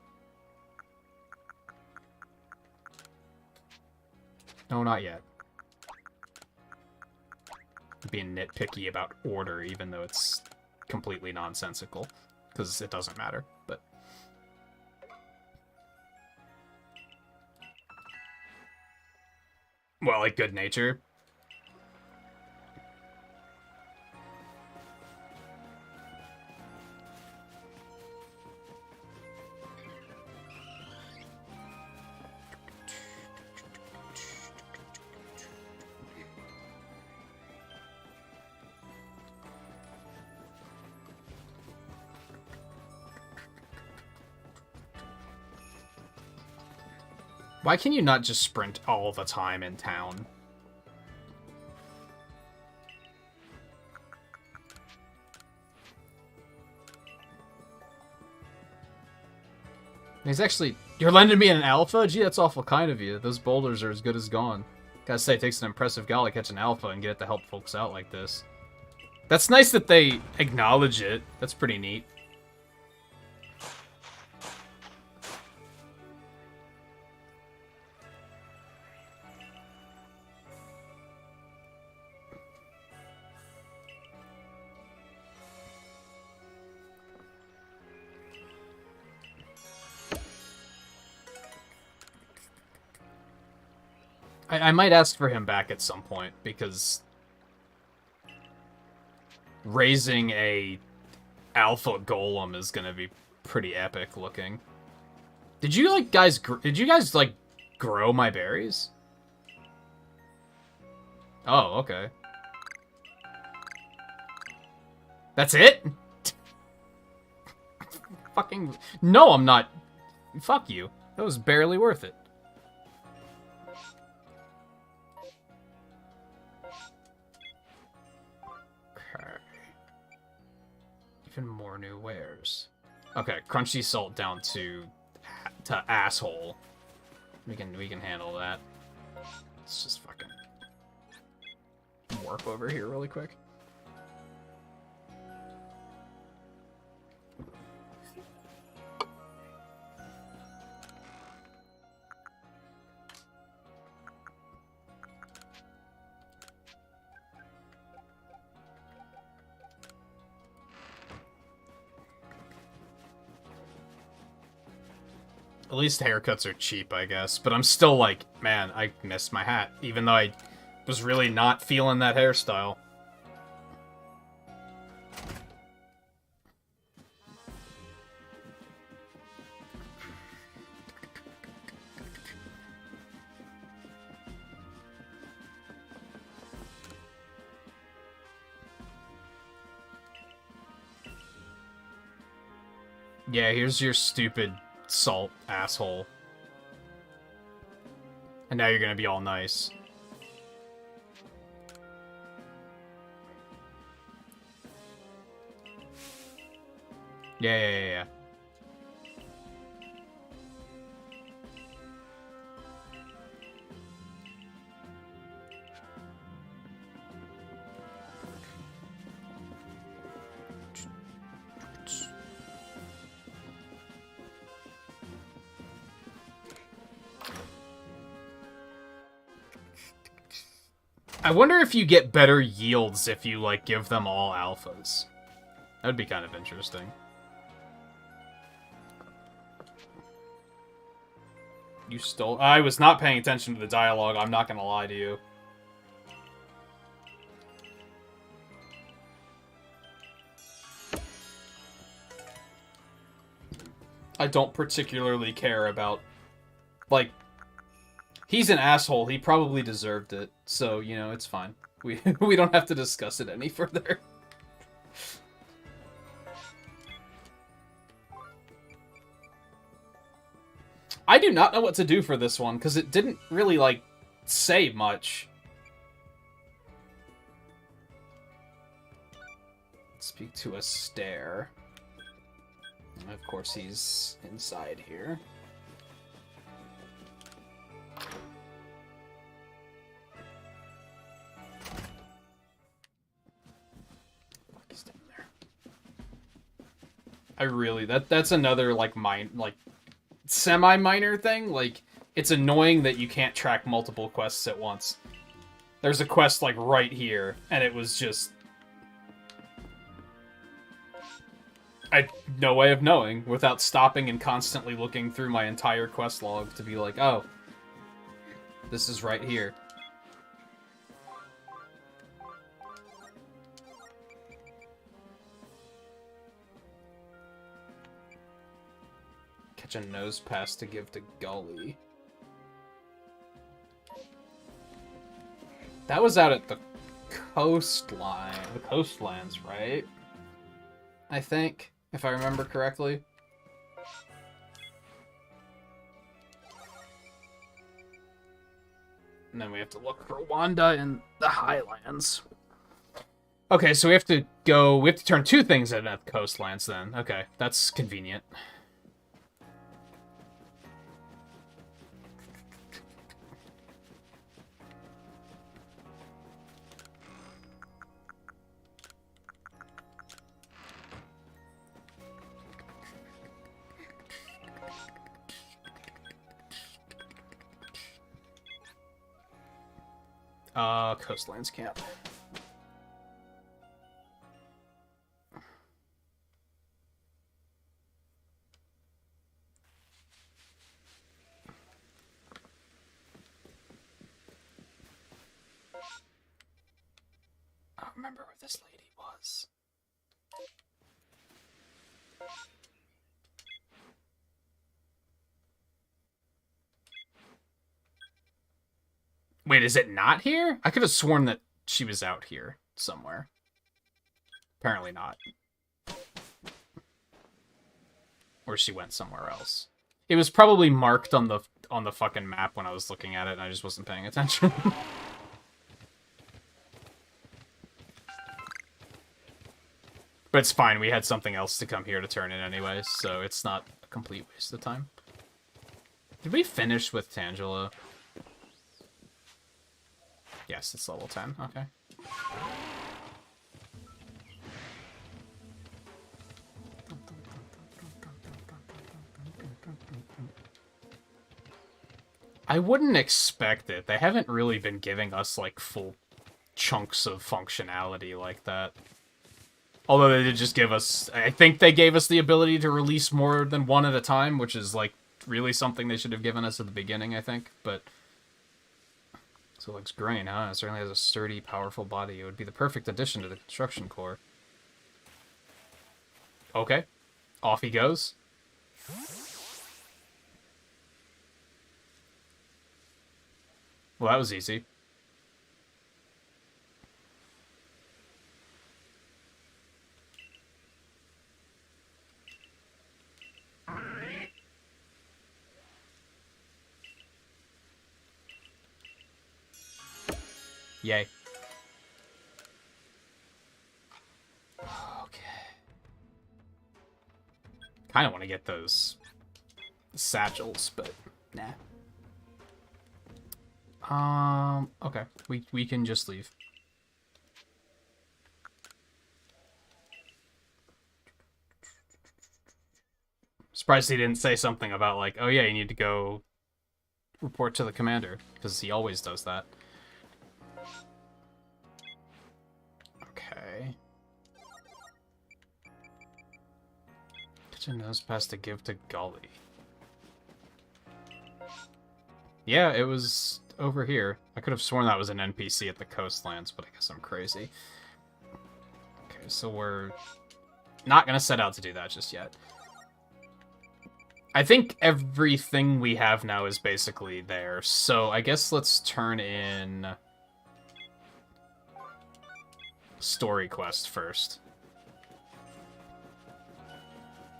No, not yet. I'm being nitpicky about order, even though it's completely nonsensical. Because it doesn't matter, but... Well, like good nature. Why can you not just sprint all the time in town? He's actually... You're lending me an alpha? Gee, that's awful kind of you. Those boulders are as good as gone. Gotta say, it takes an impressive gal to catch an alpha and get it to help folks out like this. That's nice that they acknowledge it. That's pretty neat. I might ask for him back at some point, because raising a alpha golem is gonna be pretty epic looking. Did you guys grow my berries? Oh, okay. That's it? Fucking no, I'm not. Fuck you. That was barely worth it. Even more new wares. Okay, crunchy salt down to asshole. We can handle that. Let's just fucking warp over here really quick. At least haircuts are cheap, I guess. But I'm still like, man, I missed my hat. Even though I was really not feeling that hairstyle. Yeah, here's your stupid salt, asshole. And now you're gonna be all nice. Yeah. I wonder if you get better yields if you, like, give them all alphas. That would be kind of interesting. You stole... I was not paying attention to the dialogue, I'm not gonna lie to you. I don't particularly care about, like, he's an asshole. He probably deserved it. So, you know, it's fine. We don't have to discuss it any further. I do not know what to do for this one, because it didn't really, like, say much. Speak to a stare. And of course, he's inside here. He's down there. I really that's another like semi-minor thing. Like, it's annoying that you can't track multiple quests at once. There's a quest like right here, and it was just no way of knowing without stopping and constantly looking through my entire quest log to be like, oh, this is right here. Catch a nose pass to give to Gully. That was out at the coastline. The coastlands, right? I think, if I remember correctly. And then we have to look for Wanda in the Highlands. Okay, so we have to turn two things in at the coastlands then. Okay, that's convenient. Coastlands camp. I don't remember where this lady was. Wait, is it not here? I could have sworn that she was out here somewhere. Apparently not. Or she went somewhere else. It was probably marked on the fucking map when I was looking at it, and I just wasn't paying attention. But it's fine, we had something else to come here to turn in anyway, so it's not a complete waste of time. Did we finish with Tangela? Yes, it's level 10. Okay. I wouldn't expect it. They haven't really been giving us, like, full chunks of functionality like that. Although they did just give us... I think they gave us the ability to release more than one at a time, which is, like, really something they should have given us at the beginning, I think. But... So it looks green, huh? It certainly has a sturdy, powerful body. It would be the perfect addition to the construction core. Okay. Off he goes. Well, that was easy. Yay. Okay. Kind of want to get those satchels, but nah. Okay. We can just leave. Surprised he didn't say something about, like, oh yeah, you need to go report to the commander, because he always does that. Okay. Get your nose pass to give to Gully. Yeah, it was over here. I could have sworn that was an NPC at the coastlands, but I guess I'm crazy. Okay, so we're not gonna set out to do that just yet. I think everything we have now is basically there. So I guess let's turn in story quest first.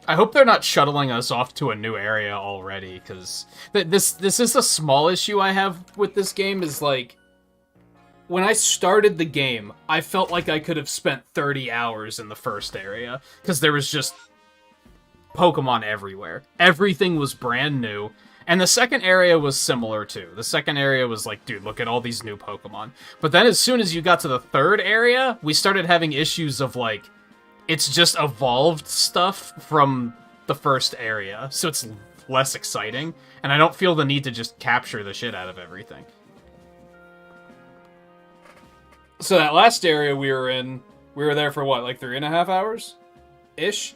I hope they're not shuttling us off to a new area already, because this is a small issue I have with this game, is like, when I started the game, I felt like I could have spent 30 hours in the first area, because there was just Pokemon everywhere. Everything was brand new, and the second area was similar too. The second area was like, dude, look at all these new Pokemon. But then as soon as you got to the third area, we started having issues of like, it's just evolved stuff from the first area, so it's less exciting, and I don't feel the need to just capture the shit out of everything. So that last area we were in, we were there for what, like 3.5 hours? Ish?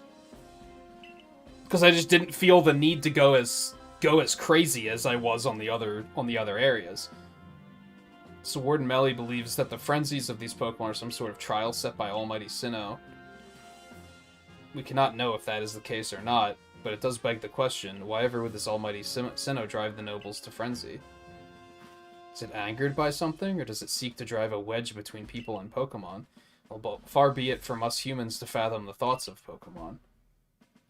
Because I just didn't feel the need to go as crazy as I was on the other areas. So Warden Melly believes that the frenzies of these Pokemon are some sort of trial set by Almighty Sinnoh. We cannot know if that is the case or not, but it does beg the question, why ever would this Almighty Sinnoh drive the nobles to frenzy? Is it angered by something, or does it seek to drive a wedge between people and Pokemon? Well, far be it from us humans to fathom the thoughts of Pokemon.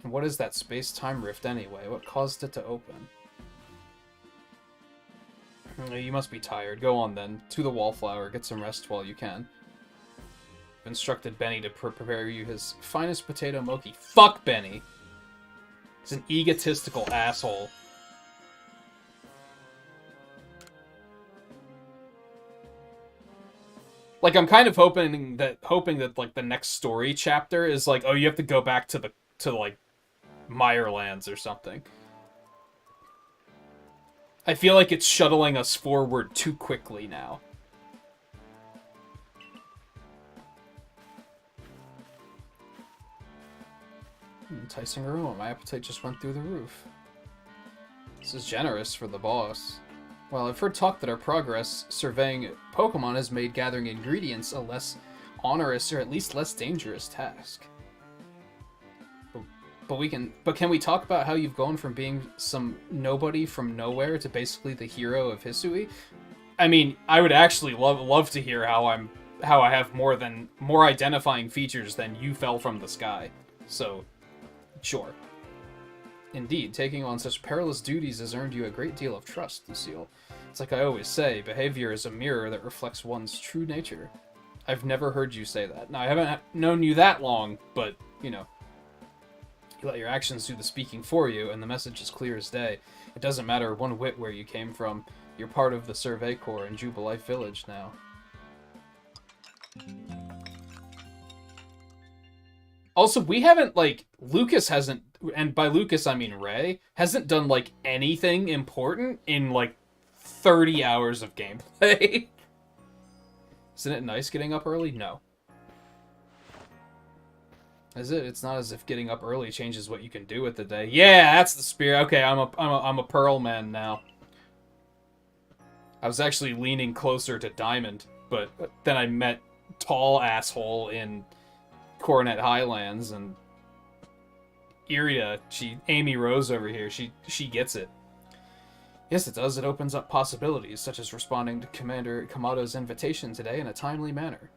And what is that space-time rift anyway? What caused it to open? You must be tired. Go on then. To the Wallflower. Get some rest while you can. I've instructed Benny to prepare you his finest potato mochi. Fuck Benny! He's an egotistical asshole. Like, I'm kind of hoping that like the next story chapter is like, oh, you have to go back to like Mirelands or something. I feel like it's shuttling us forward too quickly now. Enticing aroma. My appetite just went through the roof. This is generous for the boss. Well, I've heard talk that our progress surveying Pokemon has made gathering ingredients a less onerous or at least less dangerous task. But can we talk about how you've gone from being some nobody from nowhere to basically the hero of Hisui? I mean, I would actually love to hear how I have more identifying features than you fell from the sky. So, sure. Indeed, taking on such perilous duties has earned you a great deal of trust, Lucille. It's like I always say, behavior is a mirror that reflects one's true nature. I've never heard you say that. Now, I haven't known you that long, but, you know, you let your actions do the speaking for you, and the message is clear as day. It doesn't matter one whit where you came from. You're part of the Survey Corps in Jubilife Village now. Also, we haven't, like, Lucas hasn't, and by Lucas I mean Ray, hasn't done, like, anything important in, like, 30 hours of gameplay. Isn't it nice getting up early? No. Is it? It's not as if getting up early changes what you can do with the day. Yeah, that's the spirit. Okay, I'm a Pearl man now. I was actually leaning closer to Diamond, but then I met Tall Asshole in Coronet Highlands, and Irida, Amy Rose over here, she gets it. Yes, it does. It opens up possibilities, such as responding to Commander Kamado's invitation today in a timely manner.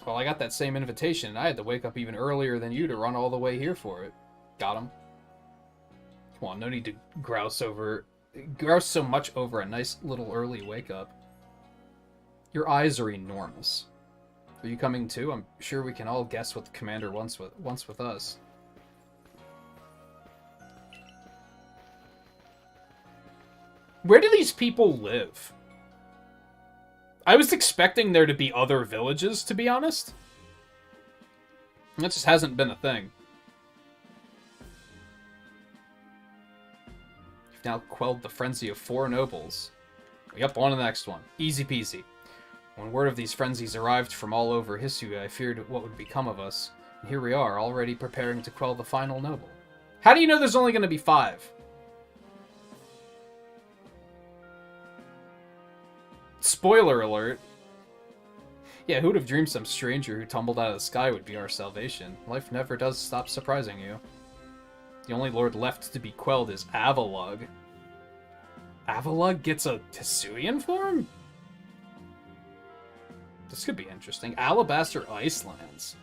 Well, I got that same invitation, and I had to wake up even earlier than you to run all the way here for it. Got him. Come on, no need to grouse so much over a nice little early wake-up. Your eyes are enormous. Are you coming too? I'm sure we can all guess what the commander wants with us. Where do these people live? I was expecting there to be other villages, to be honest. That just hasn't been a thing. You've now quelled the frenzy of 4 nobles. Yep, on to the next one. Easy peasy. When word of these frenzies arrived from all over Hisui, I feared what would become of us. And here we are, already preparing to quell the final noble. How do you know there's only going to be 5? Spoiler alert. Yeah, who'd have dreamed some stranger who tumbled out of the sky would be our salvation? Life never does stop surprising you. The only lord left to be quelled is Avalug. Avalug gets a Hisuian form? This could be interesting. Alabaster Icelands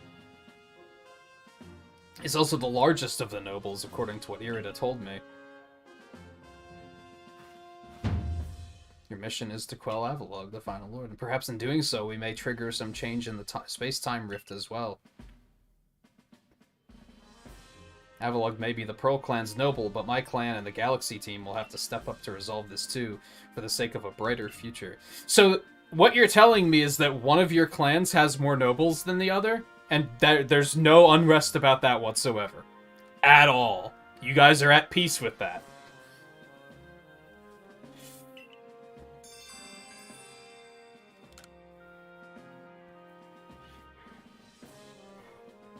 is also the largest of the nobles, according to what Irida told me. Your mission is to quell Avalug, the final lord, and perhaps in doing so, we may trigger some change in the space-time rift as well. Avalug may be the Pearl Clan's noble, but my clan and the Galaxy team will have to step up to resolve this too, for the sake of a brighter future. So, what you're telling me is that one of your clans has more nobles than the other? And there's no unrest about that whatsoever. At all. You guys are at peace with that.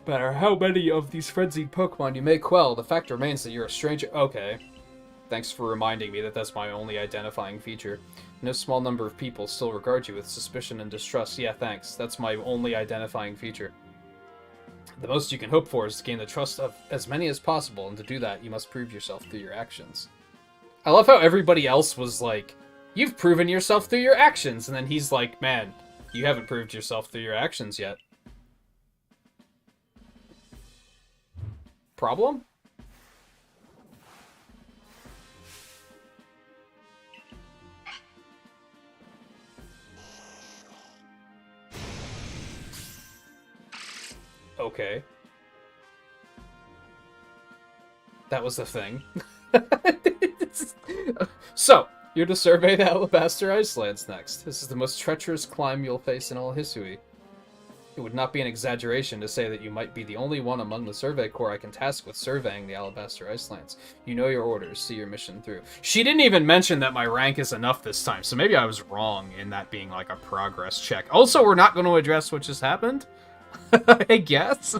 No matter how many of these frenzied Pokemon you may quell, the fact remains that you're a stranger. Okay. Thanks for reminding me that that's my only identifying feature. No small number of people still regard you with suspicion and distrust. Yeah, thanks. That's my only identifying feature. The most you can hope for is to gain the trust of as many as possible, and to do that, you must prove yourself through your actions. I love how everybody else was like, you've proven yourself through your actions, and then he's like, man, you haven't proved yourself through your actions yet. Problem? Okay. That was the thing. So, you're to survey the Alabaster Icelands next. This is the most treacherous climb you'll face in all Hisui. It would not be an exaggeration to say that you might be the only one among the Survey Corps I can task with surveying the Alabaster Icelands. You know your orders, see your mission through. She didn't even mention that my rank is enough this time, so maybe I was wrong in that being like a progress check. Also, we're not going to address what just happened? I guess?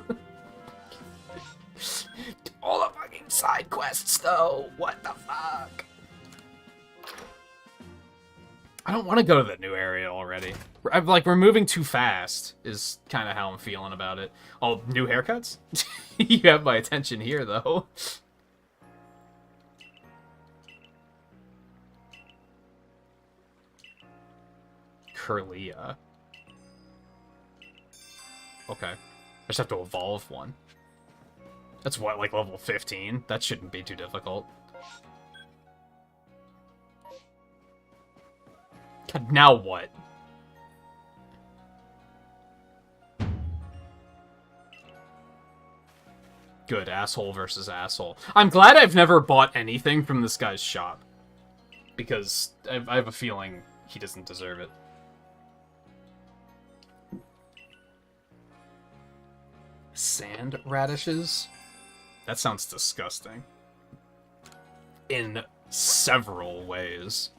All the fucking side quests, though. What the fuck? I don't want to go to the new area already. I'm like, we're moving too fast, is kind of how I'm feeling about it. Oh, new haircuts? You have my attention here, though. Curlia. Okay. I just have to evolve one. That's what, like level 15? That shouldn't be too difficult. Now what? Good, asshole versus asshole. I'm glad I've never bought anything from this guy's shop. Because I have a feeling he doesn't deserve it. Sand radishes? That sounds disgusting. In several ways.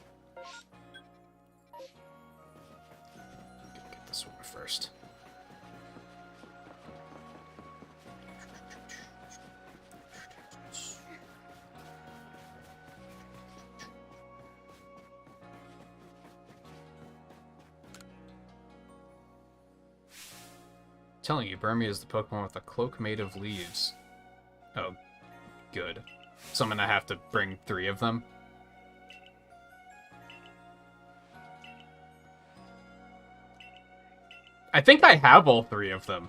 Get this one first. Telling you, Burmy is the Pokemon with a cloak made of leaves. Oh, good. So I'm gonna have to bring 3 of them. I think I have all 3 of them.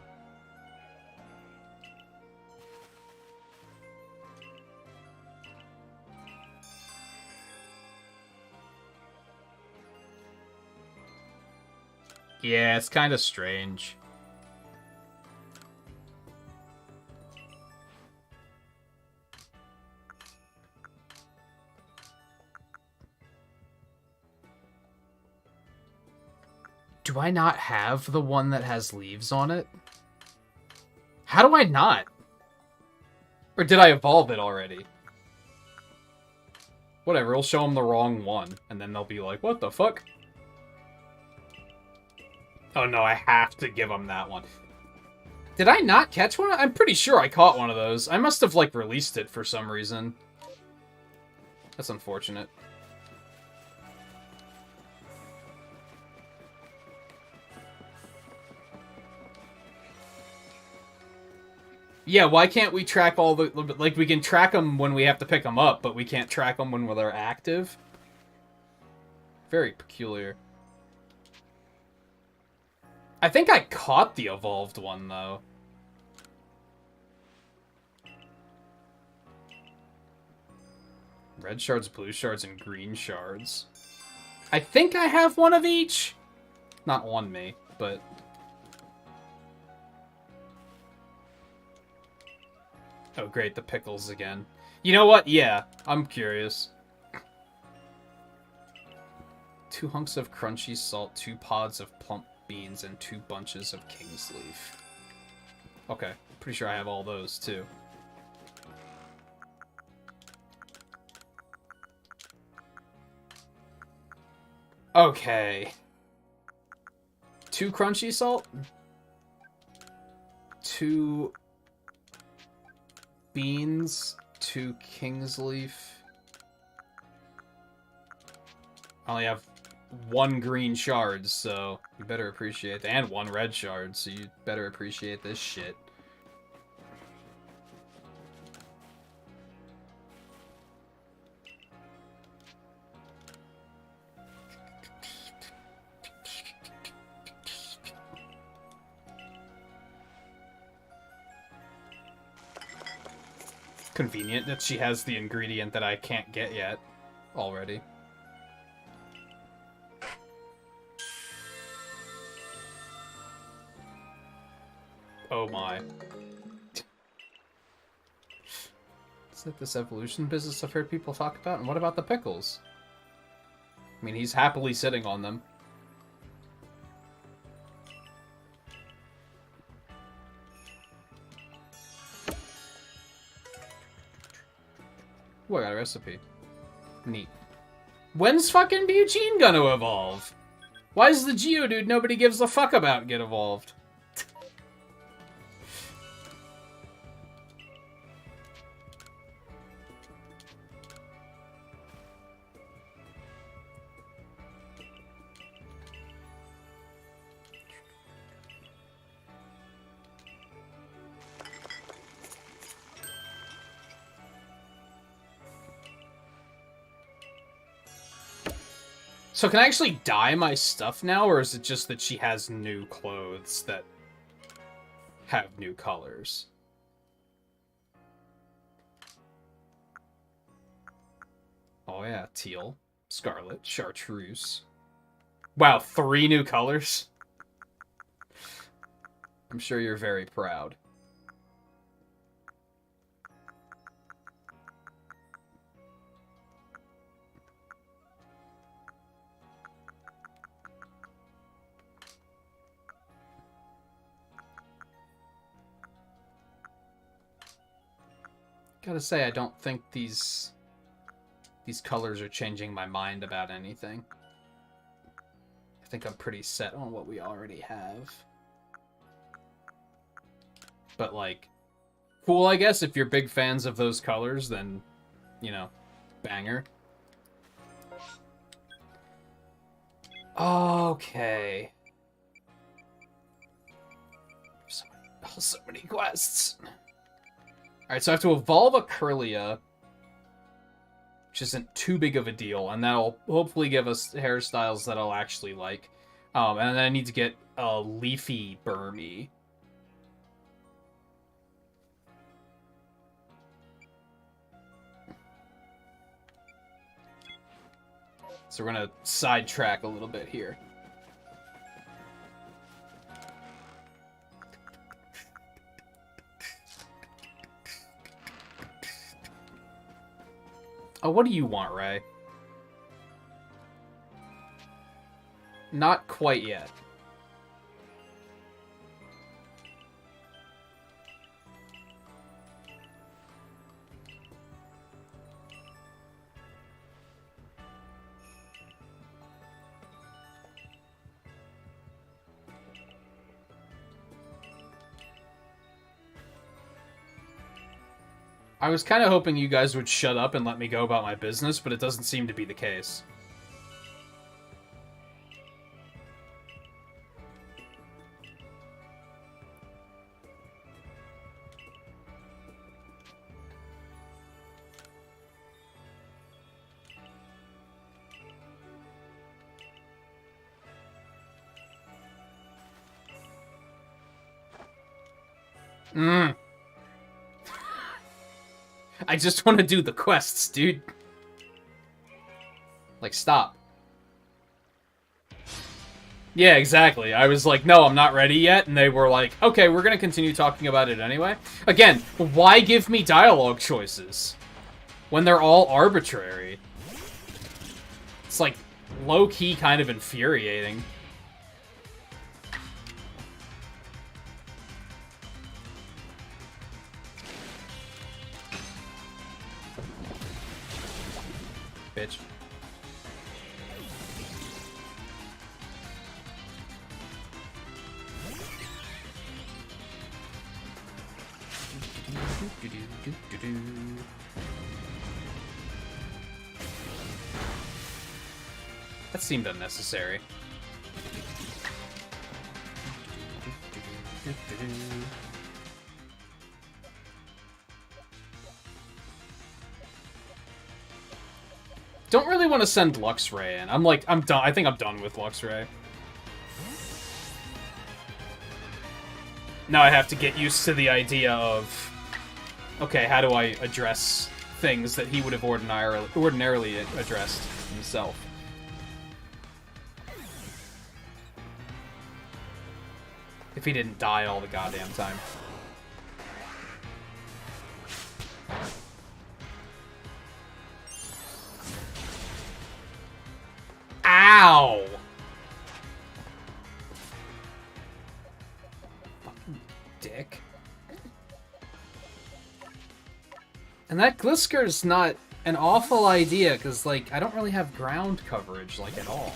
Yeah, it's kind of strange. Do I not have the one that has leaves on it? How do I not? Or did I evolve it already? Whatever, it'll show them the wrong one, and then they'll be like, what the fuck? Oh no, I have to give them that one. Did I not catch one? I'm pretty sure I caught one of those. I must have, like, released it for some reason. That's unfortunate. Yeah, why can't we track all the... Like, we can track them when we have to pick them up, but we can't track them when they're active? Very peculiar. I think I caught the evolved one, though. Red shards, blue shards, and green shards. I think I have one of each. Not on me, but... Oh, great, the pickles again. You know what? Yeah, I'm curious. 2 hunks of crunchy salt, 2 pods of plump beans, and 2 bunches of king's leaf. Okay, pretty sure I have all those, too. Okay. 2 crunchy salt? 2... beans, 2 king's leaf. I only have 1 green shard, so you better appreciate that. And 1 red shard, so you better appreciate this shit. Convenient that she has the ingredient that I can't get yet already. Oh my. Is it this evolution business I've heard people talk about? And what about the pickles? I mean, he's happily sitting on them. Ooh, I got a recipe. Neat. When's fucking Eugene gonna evolve? Why is the Geodude nobody gives a fuck about get evolved? So can I actually dye my stuff now, or is it just that she has new clothes that have new colors? Oh yeah, teal, scarlet, chartreuse. Wow, 3 new colors? I'm sure you're very proud. Gotta say, I don't think these colors are changing my mind about anything. I think I'm pretty set on what we already have. But, like, cool, I guess. If you're big fans of those colors, then, you know, banger. Okay. So many quests. Alright, so I have to evolve a Curlia, which isn't too big of a deal, and that'll hopefully give us hairstyles that I'll actually like. And then I need to get a Leafy Burmy. So we're gonna sidetrack a little bit here. Oh, what do you want, Ray? Not quite yet. I was kind of hoping you guys would shut up and let me go about my business, but it doesn't seem to be the case. Mm. I just want to do the quests, dude. Like, stop. Yeah, exactly. I was like, no, I'm not ready yet. And they were like, okay, we're going to continue talking about it anyway. Again, why give me dialogue choices when they're all arbitrary? It's like low-key kind of infuriating. Bitch. That seemed unnecessary. Don't really want to send Luxray in. I'm done. I think I'm done with Luxray. Now I have to get used to the idea of, okay, how do I address things that he would have ordinarily addressed himself? If he didn't die all the goddamn time. Ow! Fucking dick. And that Glisker's not an awful idea, because, like, I don't really have ground coverage, like, at all.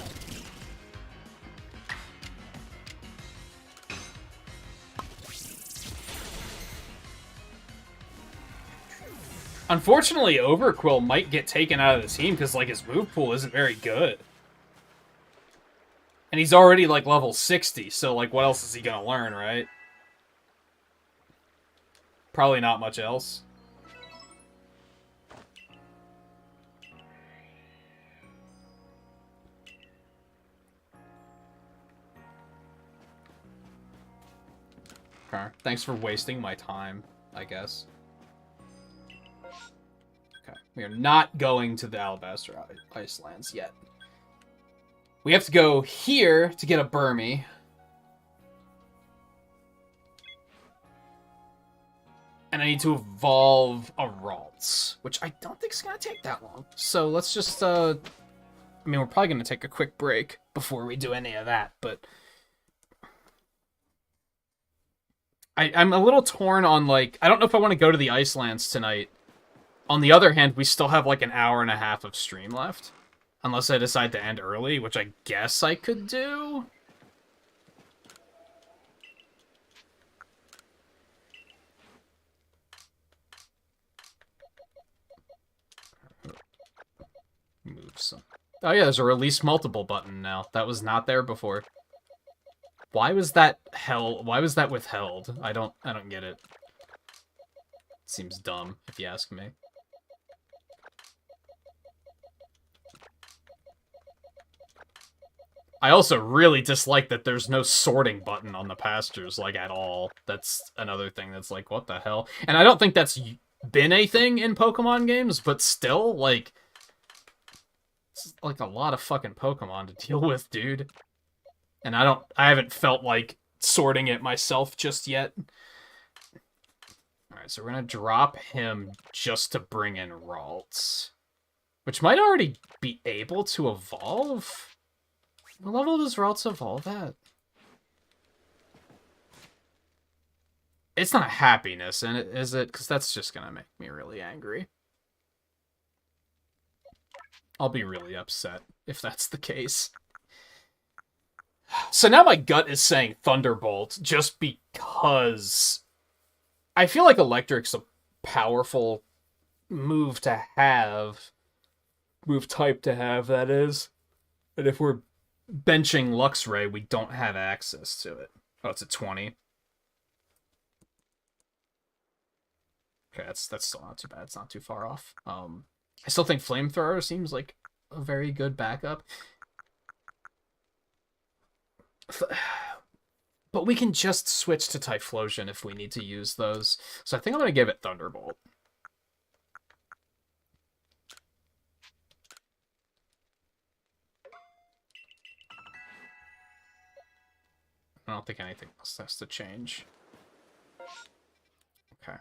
Unfortunately, Overquill might get taken out of the team because, like, his move pool isn't very good. And he's already, like, level 60, so, like, what else is he gonna learn, right? Probably not much else. Okay. Thanks for wasting my time, I guess. Okay. We are not going to the Alabaster Icelands yet. We have to go here to get a Burmy. And I need to evolve a Ralts, which I don't think is going to take that long. So let's just, I mean, we're probably going to take a quick break before we do any of that, but I'm a little torn on, like, I don't know if I want to go to the Icelands tonight. On the other hand, we still have, like, an hour and a half of stream left. Unless I decide to end early, which I guess I could do. Move some. Oh yeah, there's a release multiple button now. That was not there before. Why was that Why was that withheld? I don't get it. Seems dumb, if you ask me. I also really dislike that there's no sorting button on the pastures, like, at all. That's another thing that's like, what the hell? And I don't think that's been a thing in Pokemon games, but still, like, it's like a lot of fucking Pokemon to deal with, dude. And I haven't felt like sorting it myself just yet. Alright, so we're gonna drop him just to bring in Ralts. Which might already be able to evolve? What level does Ralts evolve at? It's not happiness, is it? Because that's just gonna make me really angry. I'll be really upset if that's the case. So now my gut is saying Thunderbolt just because I feel like Electric's a powerful move to have. Move type to have, that is. And if we're benching Luxray, we don't have access to it. Oh, it's a 20. Okay, that's still not too bad. It's not too far off. I still think Flamethrower seems like a very good backup. But we can just switch to Typhlosion if we need to use those. So I think I'm going to give it Thunderbolt. I don't think anything else has to change. Okay.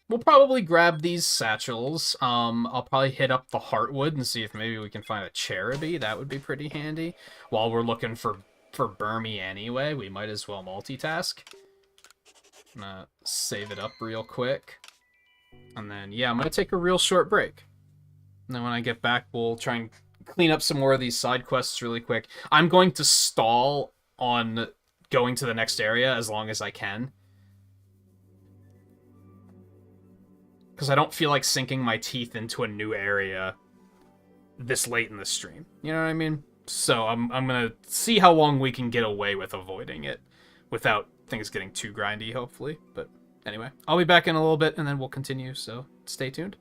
We'll probably grab these satchels. I'll probably hit up the Heartwood and see if maybe we can find a Cherubi. That would be pretty handy. While we're looking for Burmy anyway, we might as well multitask. I'm gonna save it up real quick. And then, yeah, I'm gonna take a real short break. And then when I get back, we'll try and clean up some more of these side quests really quick. I'm going to stall on going to the next area as long as I can. Because I don't feel like sinking my teeth into a new area this late in the stream. You know what I mean? So I'm going to see how long we can get away with avoiding it without things getting too grindy, hopefully. But anyway, I'll be back in a little bit and then we'll continue, so stay tuned.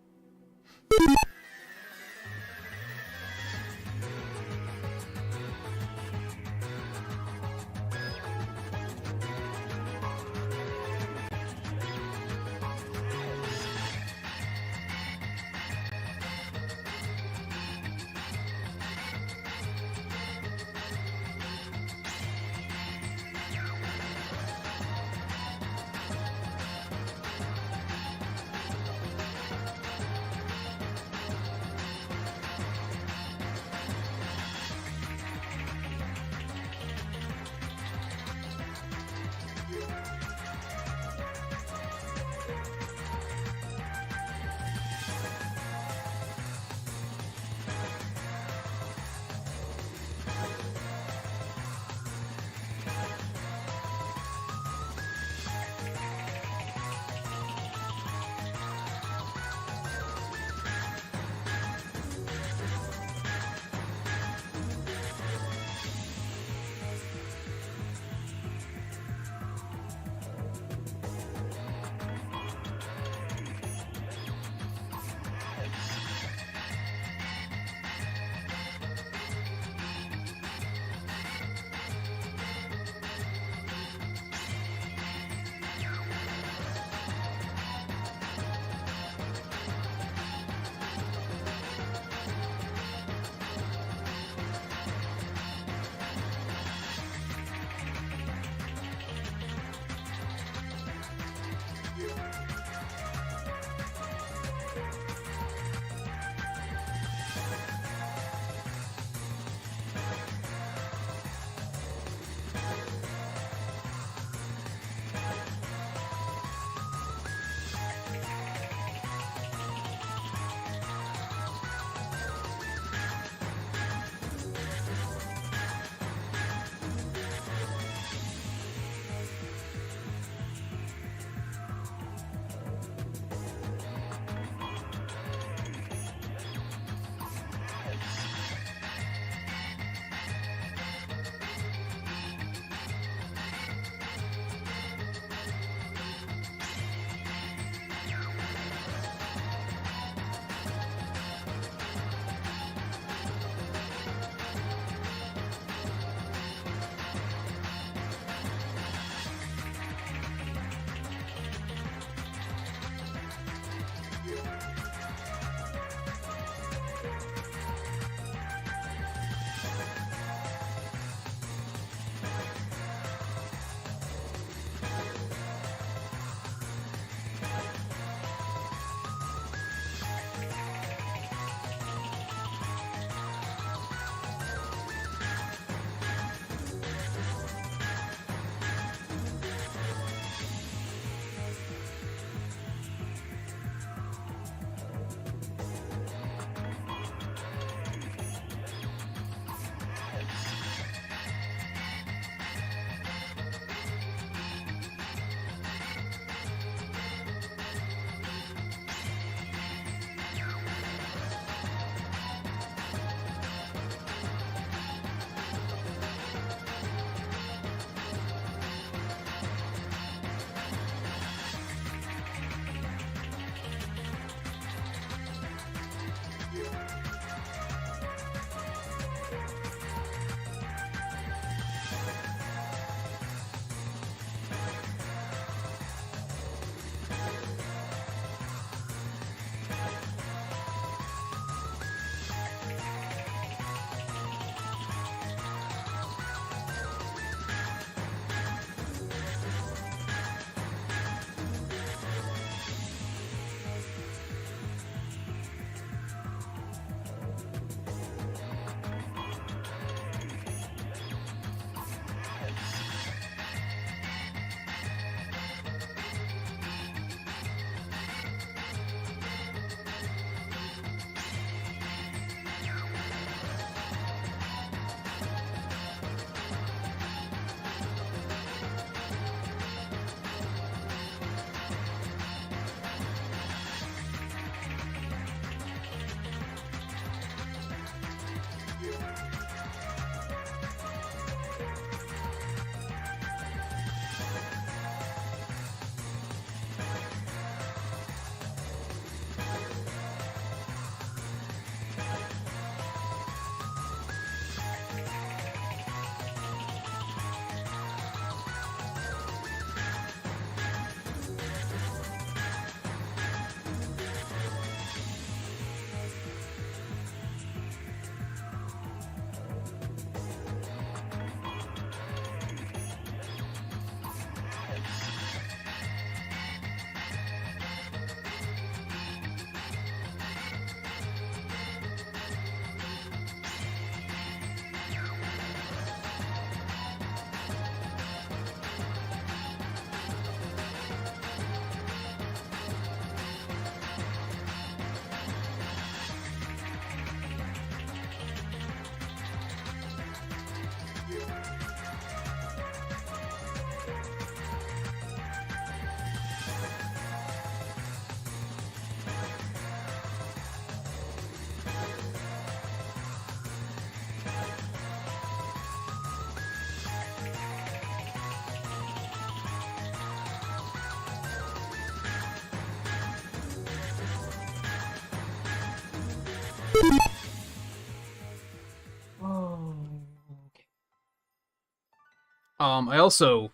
I also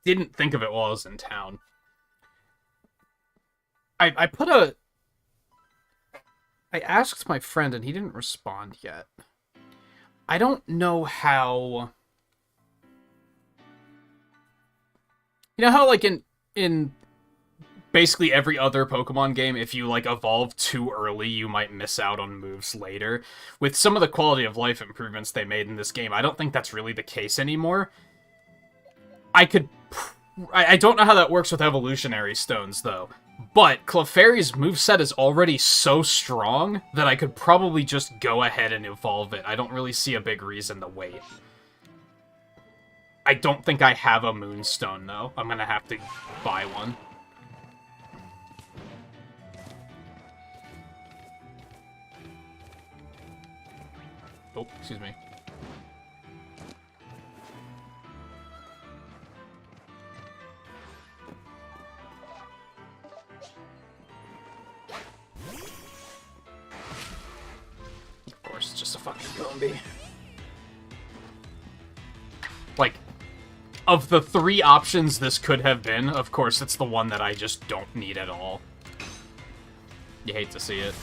didn't think of it while I was in town. I put a... I asked my friend and he didn't respond yet. I don't know how... You know how, like, in basically every other Pokemon game, if you, like, evolve too early, you might miss out on moves later? With some of the quality of life improvements they made in this game, I don't think that's really the case anymore. I don't know how that works with evolutionary stones, though. But Clefairy's moveset is already so strong that I could probably just go ahead and evolve it. I don't really see a big reason to wait. I don't think I have a Moonstone, though. I'm gonna have to buy one. Oh, excuse me. Of course, it's just a fucking Gombi. Like, of the 3 options this could have been, of course, it's the one that I just don't need at all. You hate to see it.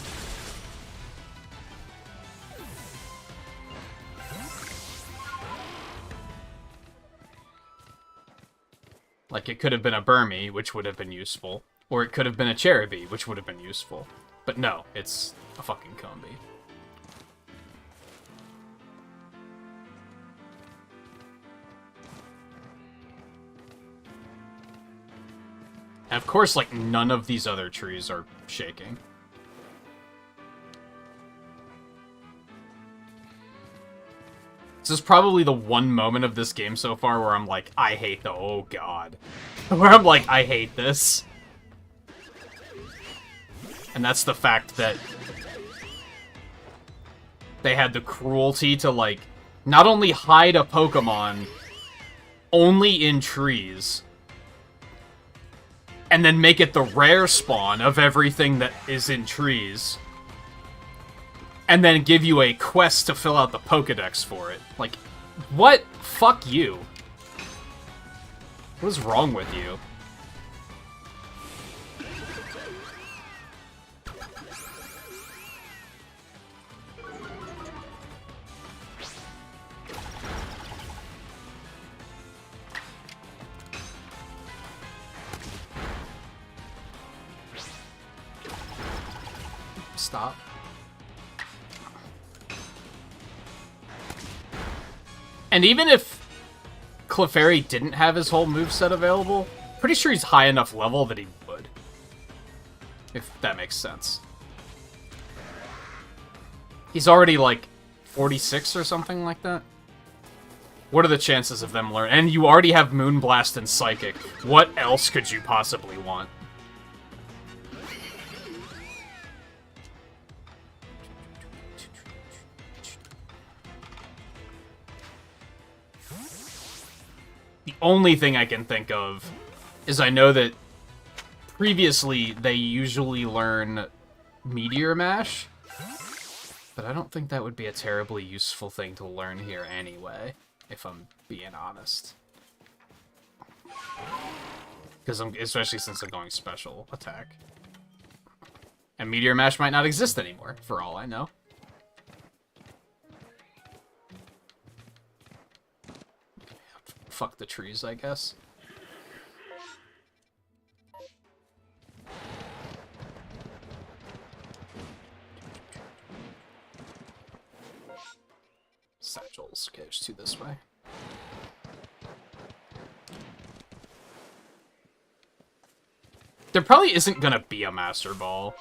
Like, it could have been a Burmy, which would have been useful. Or it could have been a Cherubi, which would have been useful. But no, it's a fucking Combi. And of course, like, none of these other trees are shaking. This is probably the one moment of this game so far where I'm like, I hate the... Oh, God. Where I'm like, I hate this. And that's the fact that they had the cruelty to, like, not only hide a Pokemon only in trees, and then make it the rare spawn of everything that is in trees, and then give you a quest to fill out the Pokedex for it. Like, what? Fuck you. What is wrong with you? Stop. And even if Clefairy didn't have his whole moveset available, pretty sure he's high enough level that he would. If that makes sense. He's already, like, 46 or something like that. What are the chances of them learning? And you already have Moonblast and Psychic. What else could you possibly want? The only thing I can think of is I know that previously they usually learn Meteor Mash, but I don't think that would be a terribly useful thing to learn here anyway, if I'm being honest. Because especially since I'm going special attack. And Meteor Mash might not exist anymore, for all I know. Fuck the trees, I guess. Satchels. Okay, there's 2 this way. There probably isn't gonna be a Master Ball.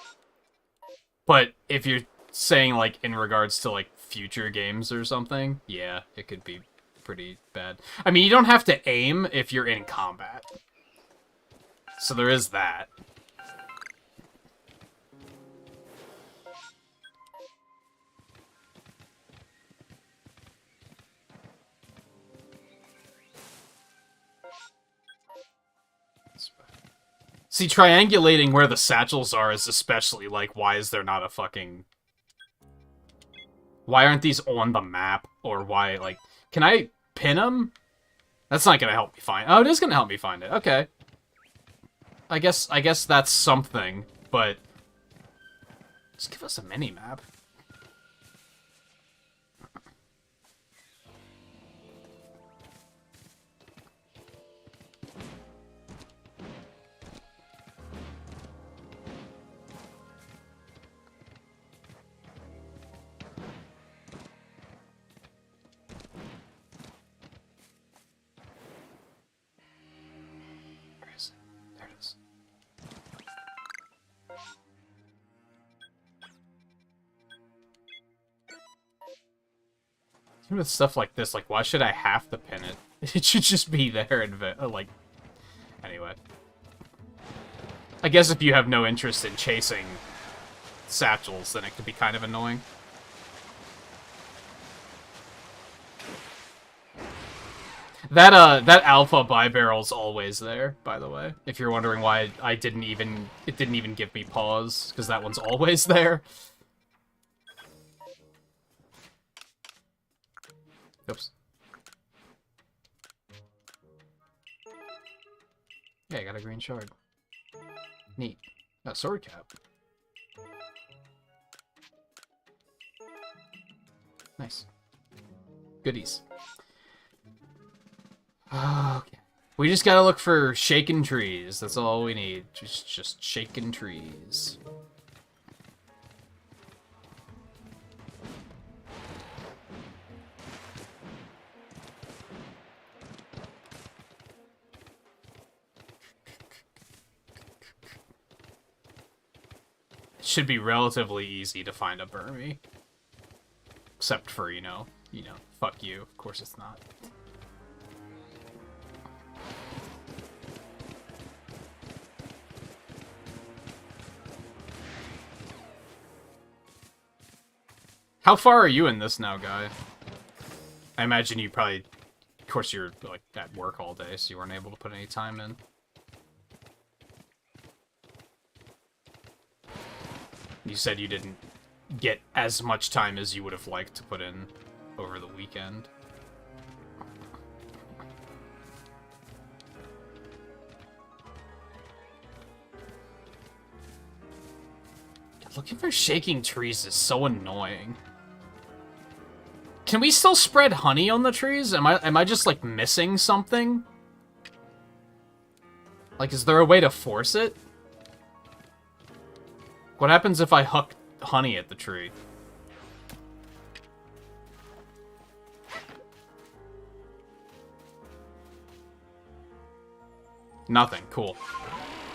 But if you're saying, like, in regards to, like, future games or something, yeah, it could be pretty bad. I mean, you don't have to aim if you're in combat. So there is that. See, triangulating where the satchels are is especially, like, why is there not a fucking... Why aren't these on the map? Or why, like... Can I pin them? That's not gonna help me find... Oh, it is gonna help me find it. Okay. I guess that's something, but... Just give us a mini-map. There it is. Even with stuff like this, like, why should I have to pin it? It should just be there and, like... Anyway. I guess if you have no interest in chasing satchels, then it could be kind of annoying. That alpha bi-barrel's always there, by the way. If you're wondering why it didn't even give me pause, because that one's always there. Oops. Yeah, I got a green shard. Neat. A sword cap. Nice. Goodies. Okay. We just gotta look for shaken trees. That's all we need. Just shaken trees. It should be relatively easy to find a Burmy. Except for, you know, fuck you. Of course it's not. How far are you in this now, guy? I imagine you probably... Of course, you're, like, at work all day, so you weren't able to put any time in. You said you didn't get as much time as you would have liked to put in over the weekend. Looking for shaking trees is so annoying. Can we still spread honey on the trees? Am I just, like, missing something? Like, is there a way to force it? What happens if I huck honey at the tree? Nothing. Cool.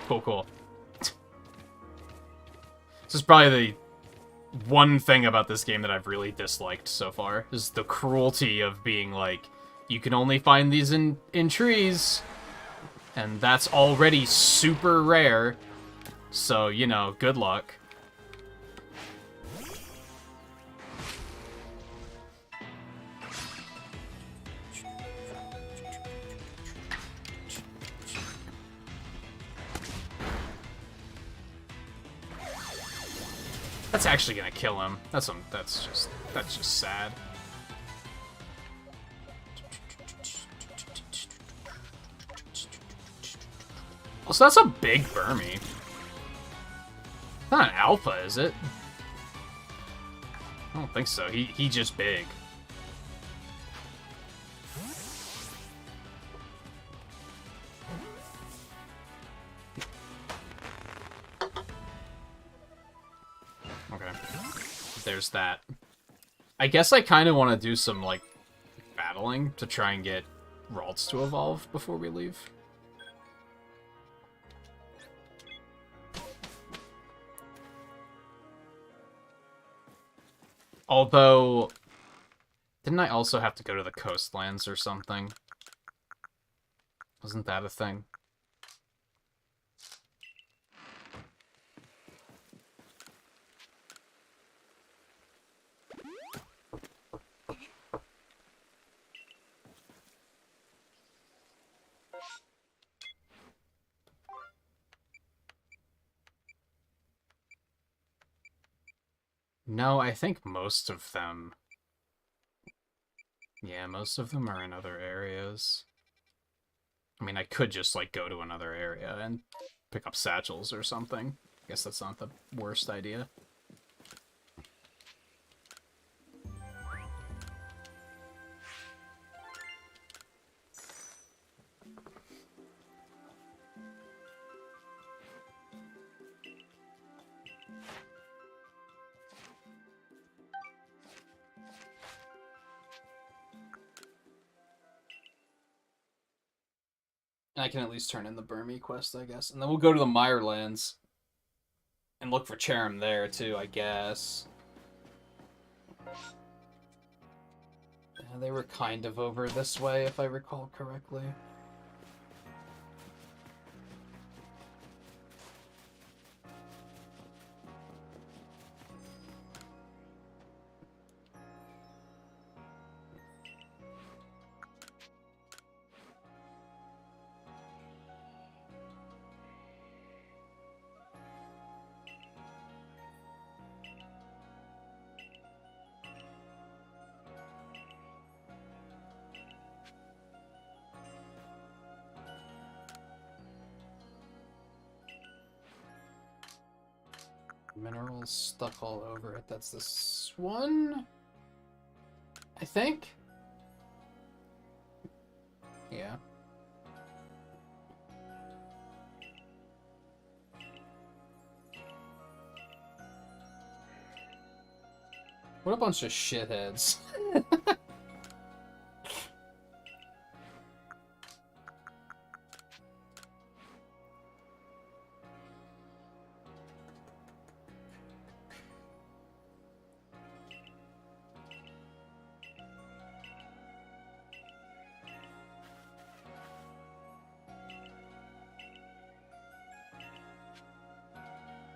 Cool. This is probably the one thing about this game that I've really disliked so far, is the cruelty of being like, you can only find these in trees, and that's already super rare, so, you know, good luck. That's actually gonna kill him. That's just sad. Oh, so that's a big Burmy. Not an alpha, is it? I don't think so. He just big. There's that. I guess I kind of want to do some, like, battling to try and get Ralts to evolve before we leave. Although, didn't I also have to go to the coastlands or something? Wasn't that a thing? No, I think most of them... Yeah, most of them are in other areas. I mean, I could just, like, go to another area and pick up satchels or something. I guess that's not the worst idea. And I can at least turn in the Burmy quest, I guess. And then we'll go to the Mirelands and look for Cherim there, too, I guess. Yeah, they were kind of over this way, if I recall correctly. Minerals stuck all over it. That's this one, I think. Yeah. What a bunch of shitheads.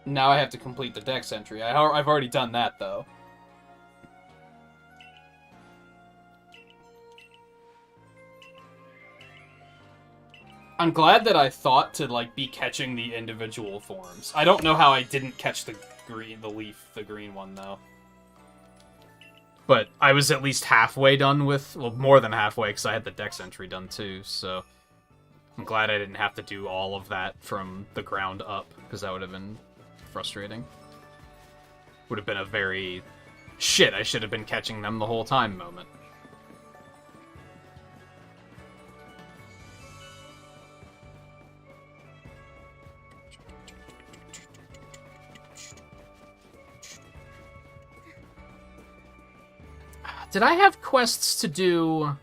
Now I have to complete the dex entry. I've already done that, though. I'm glad that I thought to, like, be catching the individual forms. I don't know how I didn't catch the green one, though. But I was at least halfway done with, well, more than halfway, because I had the dex entry done, too, so... I'm glad I didn't have to do all of that from the ground up, because that would have been frustrating. Would have been a very, shit, I should have been catching them the whole time moment. Did I have quests to do?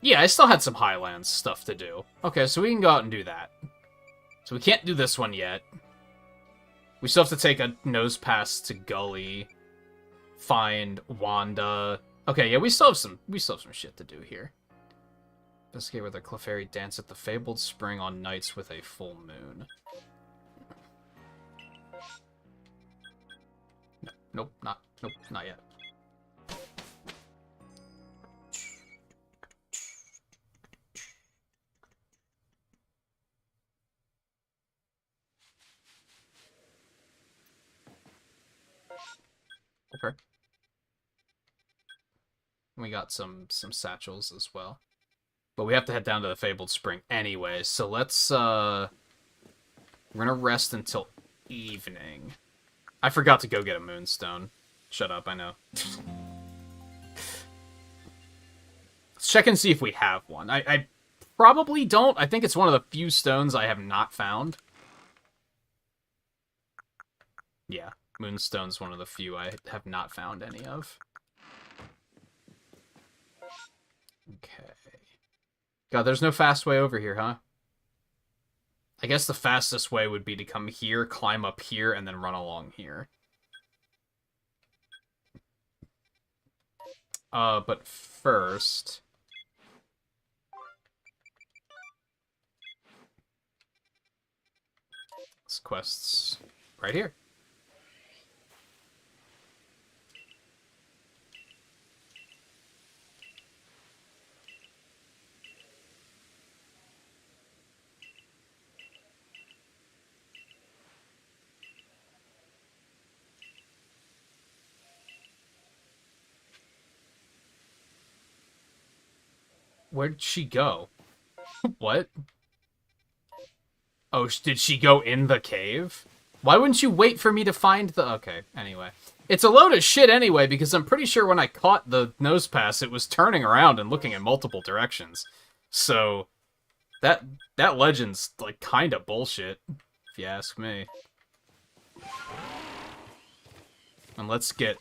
Yeah, I still had some Highlands stuff to do. Okay, so we can go out and do that. So we can't do this one yet. We still have to take a nose pass to Gully. Find Wanda. Okay, yeah, we still have some shit to do here. Investigate whether Clefairy dance at the Fabled Spring on nights with a full moon. Nope, not yet. Okay. We got some satchels as well. But we have to head down to the Fabled Spring anyway, so let's, we're gonna rest until evening. I forgot to go get a moonstone. Shut up, I know. Let's check and see if we have one. I probably don't. I think it's one of the few stones I have not found. Yeah, moonstone's one of the few I have not found any of. Okay. God, there's no fast way over here, huh? I guess the fastest way would be to come here, climb up here, and then run along here. But first... this quest's right here. Where'd she go? What? Oh, did she go in the cave? Why wouldn't you wait for me to find the... Okay, anyway. It's a load of shit anyway, because I'm pretty sure when I caught the nose pass, it was turning around and looking in multiple directions. So, that legend's, like, kinda bullshit, if you ask me. And let's get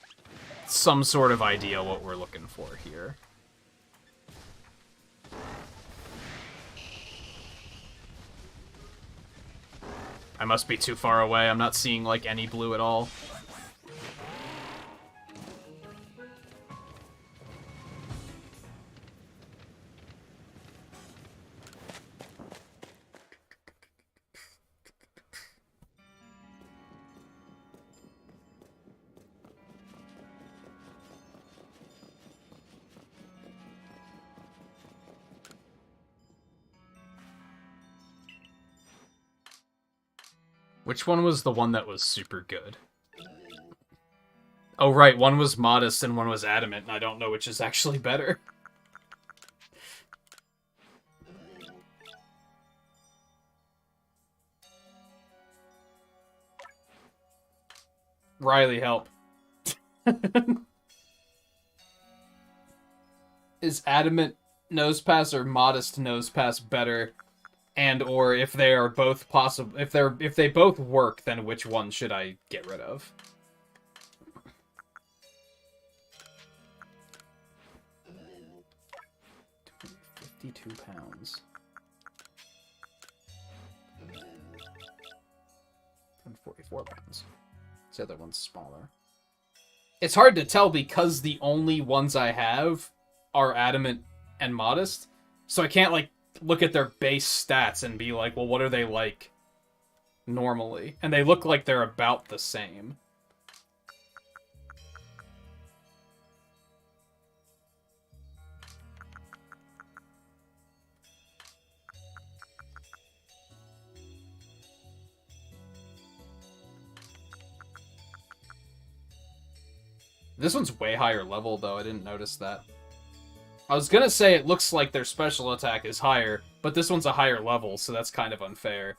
some sort of idea what we're looking for here. I must be too far away. I'm not seeing, like, any blue at all. Which one was the one that was super good? Oh, right, one was modest and one was adamant, and I don't know which is actually better. Riley, help. Is adamant nose pass or modest nose pass better? And or if they are both possible, if they both work, then which one should I get rid of? £52. And £44. The other one's smaller. It's hard to tell because the only ones I have are adamant and modest, so I can't like look at their base stats and be like, well, what are they like normally? And they look like they're about the same. This one's way higher level, though. I didn't notice that. I was gonna say it looks like their special attack is higher, but this one's a higher level, so that's kind of unfair.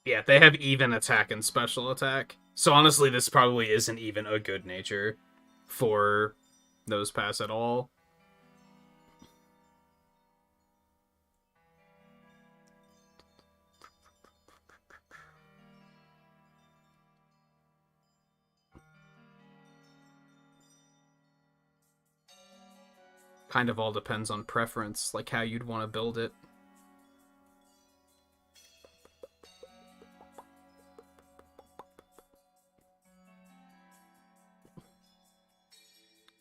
Yeah, they have even attack and special attack. So honestly, this probably isn't even a good nature for Nose Pass at all. Kind of all depends on preference, like how you'd want to build it.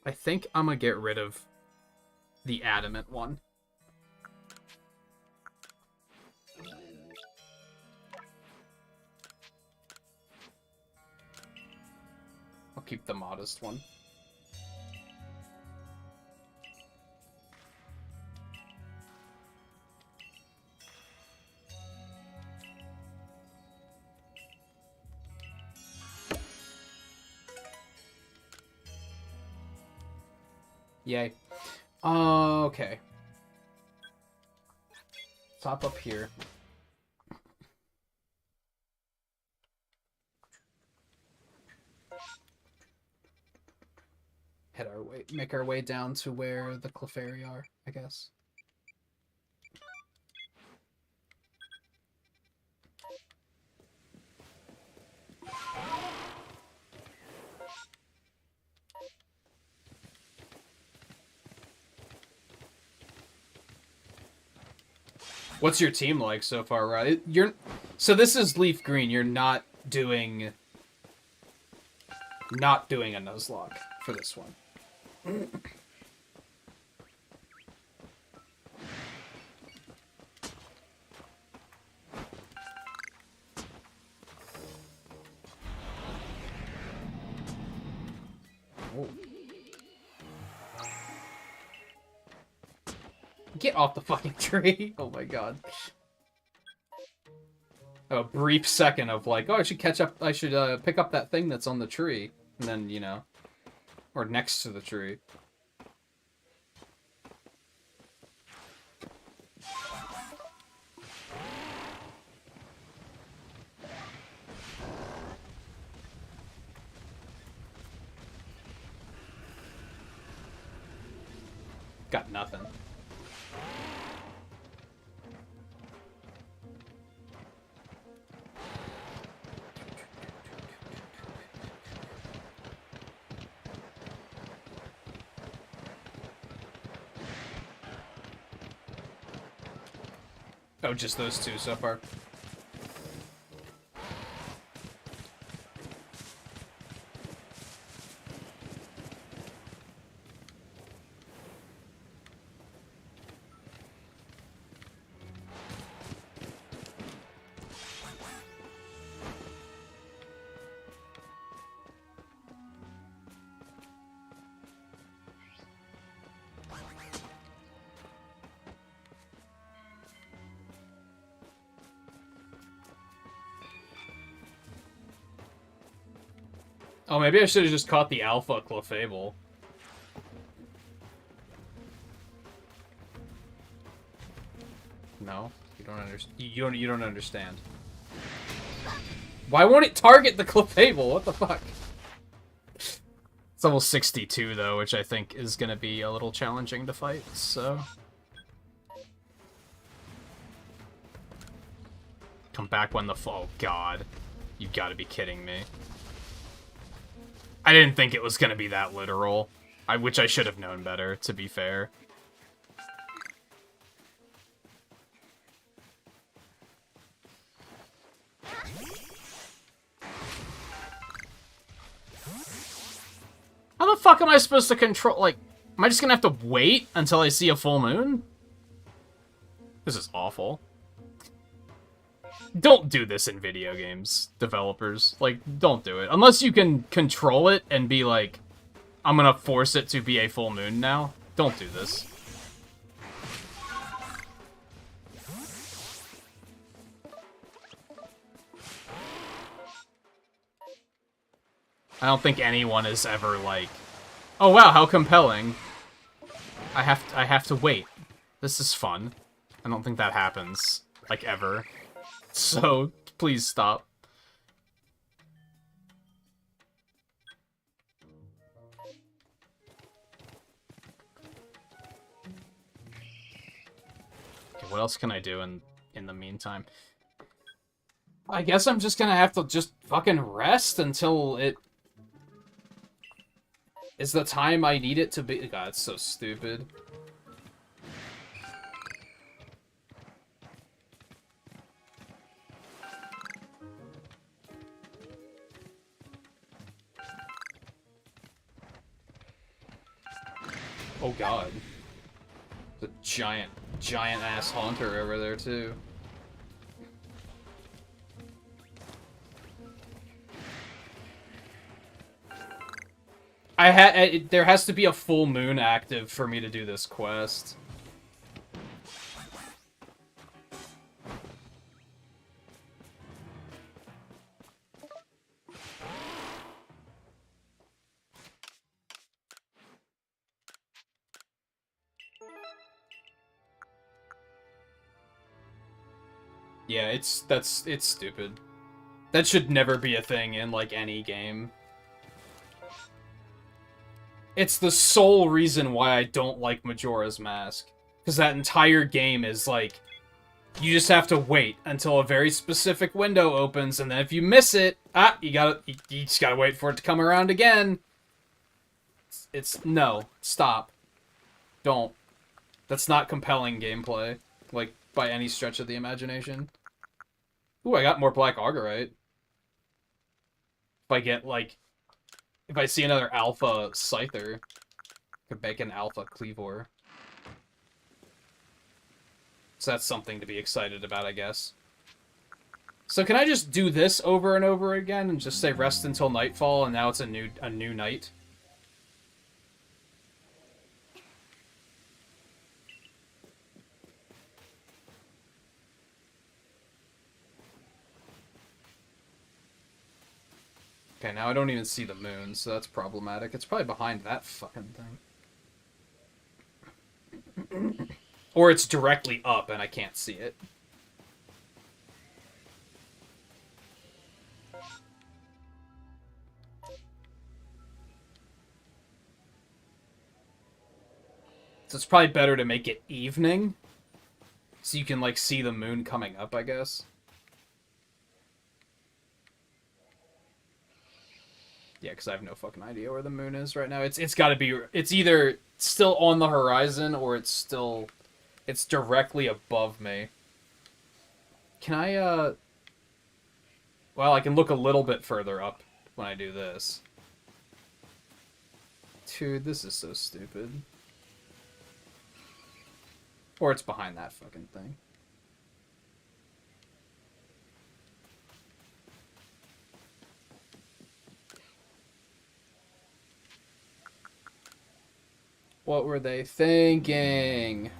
I think I'm gonna get rid of the adamant one. I'll keep the modest one. Yay. Okay. Top up here. Head our way, make our way down to where the Clefairy are, I guess. What's your team like so far, right? So this is Leaf Green. You're not doing a Nuzlocke for this one. Oh. Get off the fucking tree! Oh my god. A brief second of like, oh, I should catch up, I should pick up that thing that's on the tree. And then, you know, or next to the tree. Got nothing. Oh, just those two so far. Oh, maybe I should have just caught the alpha Clefable. No, you don't understand. You don't understand. Why won't it target the Clefable? What the fuck? It's level 62 though, which I think is gonna be a little challenging to fight. So come back when the oh god, you gotta be kidding me. I didn't think it was gonna be that literal. Which I should have known better, to be fair. How the fuck am I supposed to control, like, am I just gonna have to wait until I see a full moon? This is awful. Don't do this in video games, developers. Like, don't do it. Unless you can control it and be like, I'm gonna force it to be a full moon now. Don't do this. I don't think anyone is ever like, oh wow, how compelling. I have to wait. This is fun. I don't think that happens, like, ever. So, please stop. Okay, what else can I do in the meantime? I guess I'm just gonna have to just fucking rest until it is the time I need it to be. God, it's so stupid. Oh god. The giant ass haunter over there too. There has to be a full moon active for me to do this quest. Yeah, it's stupid. That should never be a thing in, like, any game. It's the sole reason why I don't like Majora's Mask. Because that entire game is, like, you just have to wait until a very specific window opens, and then if you miss it, you just gotta wait for it to come around again. No, stop. Don't. That's not compelling gameplay, like, by any stretch of the imagination. Ooh, I got more Black Augerite. If I get, like, if I see another Alpha Scyther, I could make an Alpha Cleavor. So that's something to be excited about, I guess. So can I just do this over and over again and just say rest until nightfall and now it's a new night? Okay, now I don't even see the moon, so that's problematic. It's probably behind that fucking thing. Or it's directly up and I can't see it. So it's probably better to make it evening, so you can, like, see the moon coming up, I guess. Yeah, because I have no fucking idea where the moon is right now. It's got to be... It's either still on the horizon, or it's still... It's directly above me. Can I, Well, I can look a little bit further up when I do this. Dude, this is so stupid. Or it's behind that fucking thing. What were they thinking?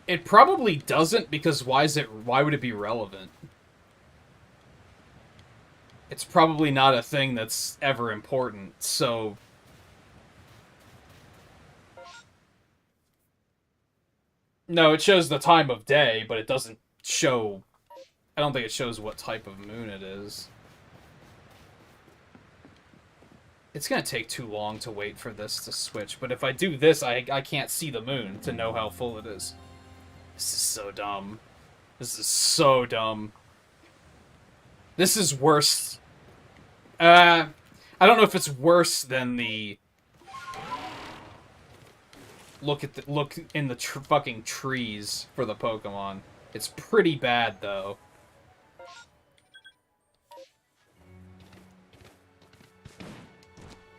It probably doesn't, because why would it be relevant? It's probably not a thing that's ever important, so... No, it shows the time of day, but it doesn't show... I don't think it shows what type of moon it is. It's gonna take too long to wait for this to switch, but if I do this, I can't see the moon to know how full it is. This is so dumb. This is so dumb. This is worse. I don't know if it's worse than the... Look in the fucking trees for the Pokemon. It's pretty bad, though.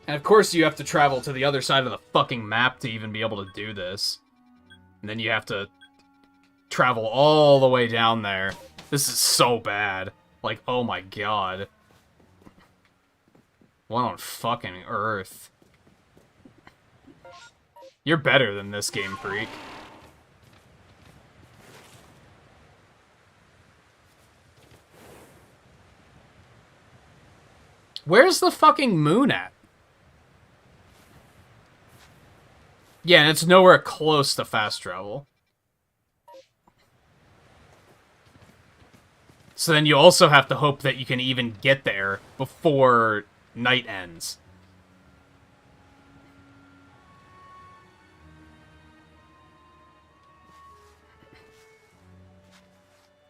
And of course you have to travel to the other side of the fucking map to even be able to do this. And then you have to travel all the way down there. This is so bad. Like, oh my god. What on fucking earth? You're better than this, Game Freak. Where's the fucking moon at? Yeah, and it's nowhere close to fast travel. So then you also have to hope that you can even get there before night ends.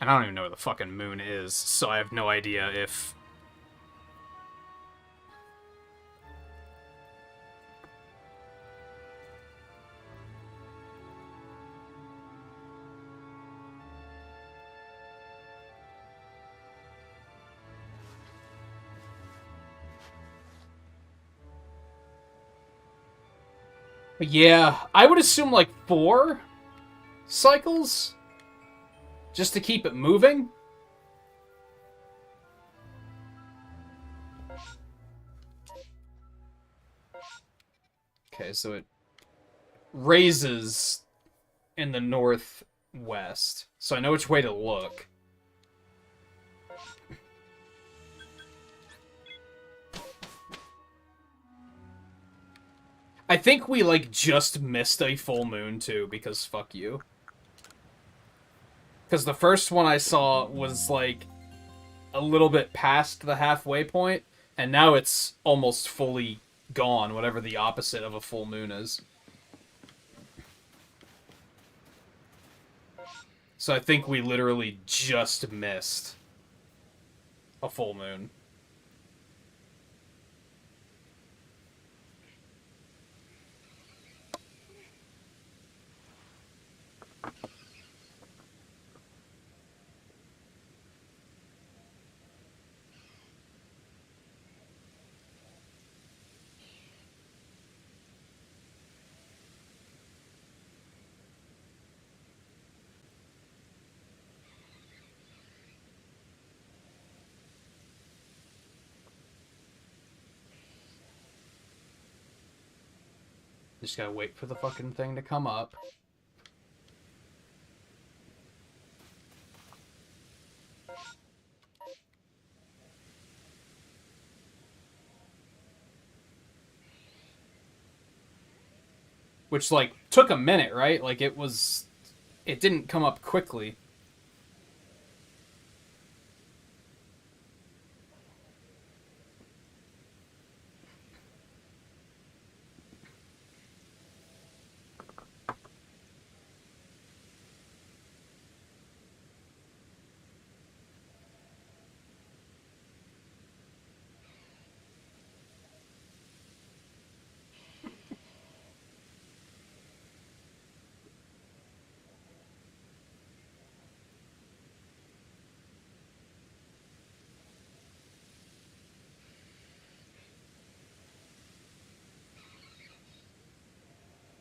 And I don't even know where the fucking moon is, so I have no idea if... Yeah, I would assume like 4 cycles? Just to keep it moving? Okay, so it raises in the northwest. So I know which way to look. I think we, like, just missed a full moon, too, because fuck you. Because the first one I saw was, like, a little bit past the halfway point, and now it's almost fully gone, whatever the opposite of a full moon is. So I think we literally just missed a full moon. Just gotta wait for the fucking thing to come up. which, like, took a minute, right? Like, it didn't come up quickly.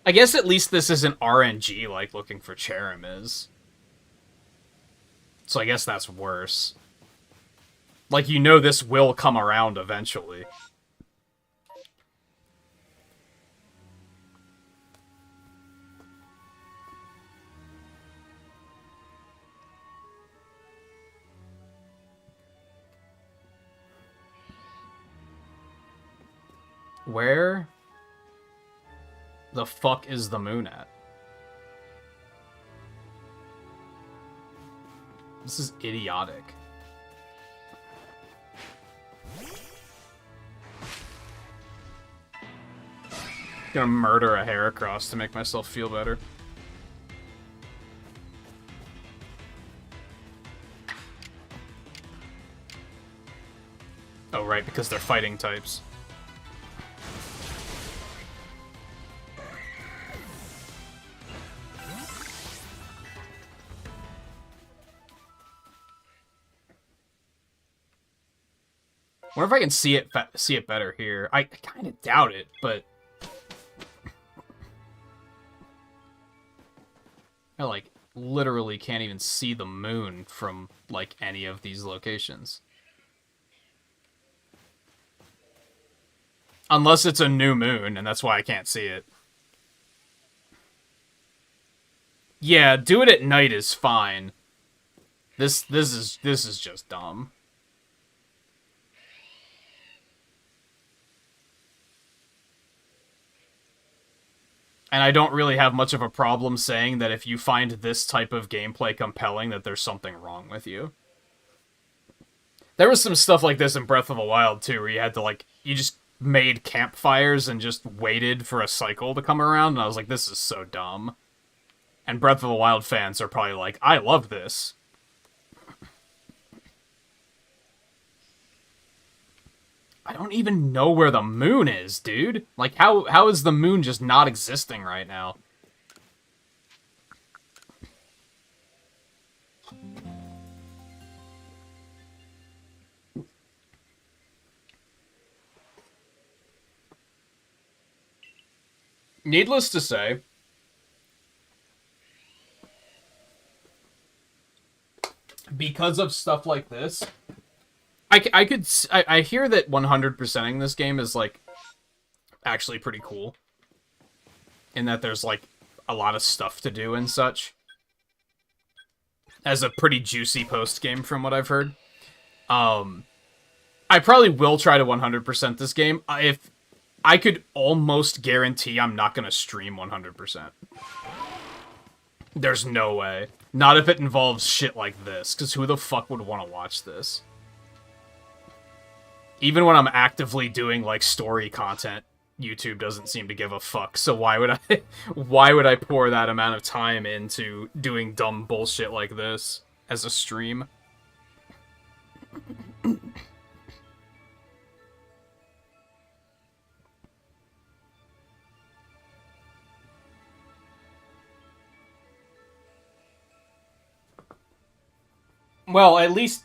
I guess at least this isn't RNG like looking for Cherim is. So I guess that's worse. Like, you know this will come around eventually. Where the fuck is the moon at? This is idiotic. Gonna murder a Heracross to make myself feel better. Oh, right, because they're fighting types. Wonder if I can see it better here. I kind of doubt it, but I, like, literally can't even see the moon from, like, any of these locations. Unless it's a new moon, and that's why I can't see it. Yeah, do it at night is fine. This is just dumb. And I don't really have much of a problem saying that if you find this type of gameplay compelling, that there's something wrong with you. There was some stuff like this in Breath of the Wild, too, where you had to, like, you just made campfires and just waited for a cycle to come around, and I was like, this is so dumb. And Breath of the Wild fans are probably like, I love this. I don't even know where the moon is, dude. Like, how is the moon just not existing right now? Needless to say, because of stuff like this, I hear that 100%ing this game is, like, actually pretty cool. In that there's, like, a lot of stuff to do and such. As a pretty juicy post-game from what I've heard. I probably will try to 100% this game. If I could almost guarantee I'm not going to stream 100%. There's no way. Not if it involves shit like this, because who the fuck would want to watch this? Even when I'm actively doing, like, story content, YouTube doesn't seem to give a fuck, so why would I pour that amount of time into doing dumb bullshit like this as a stream? Well, at least,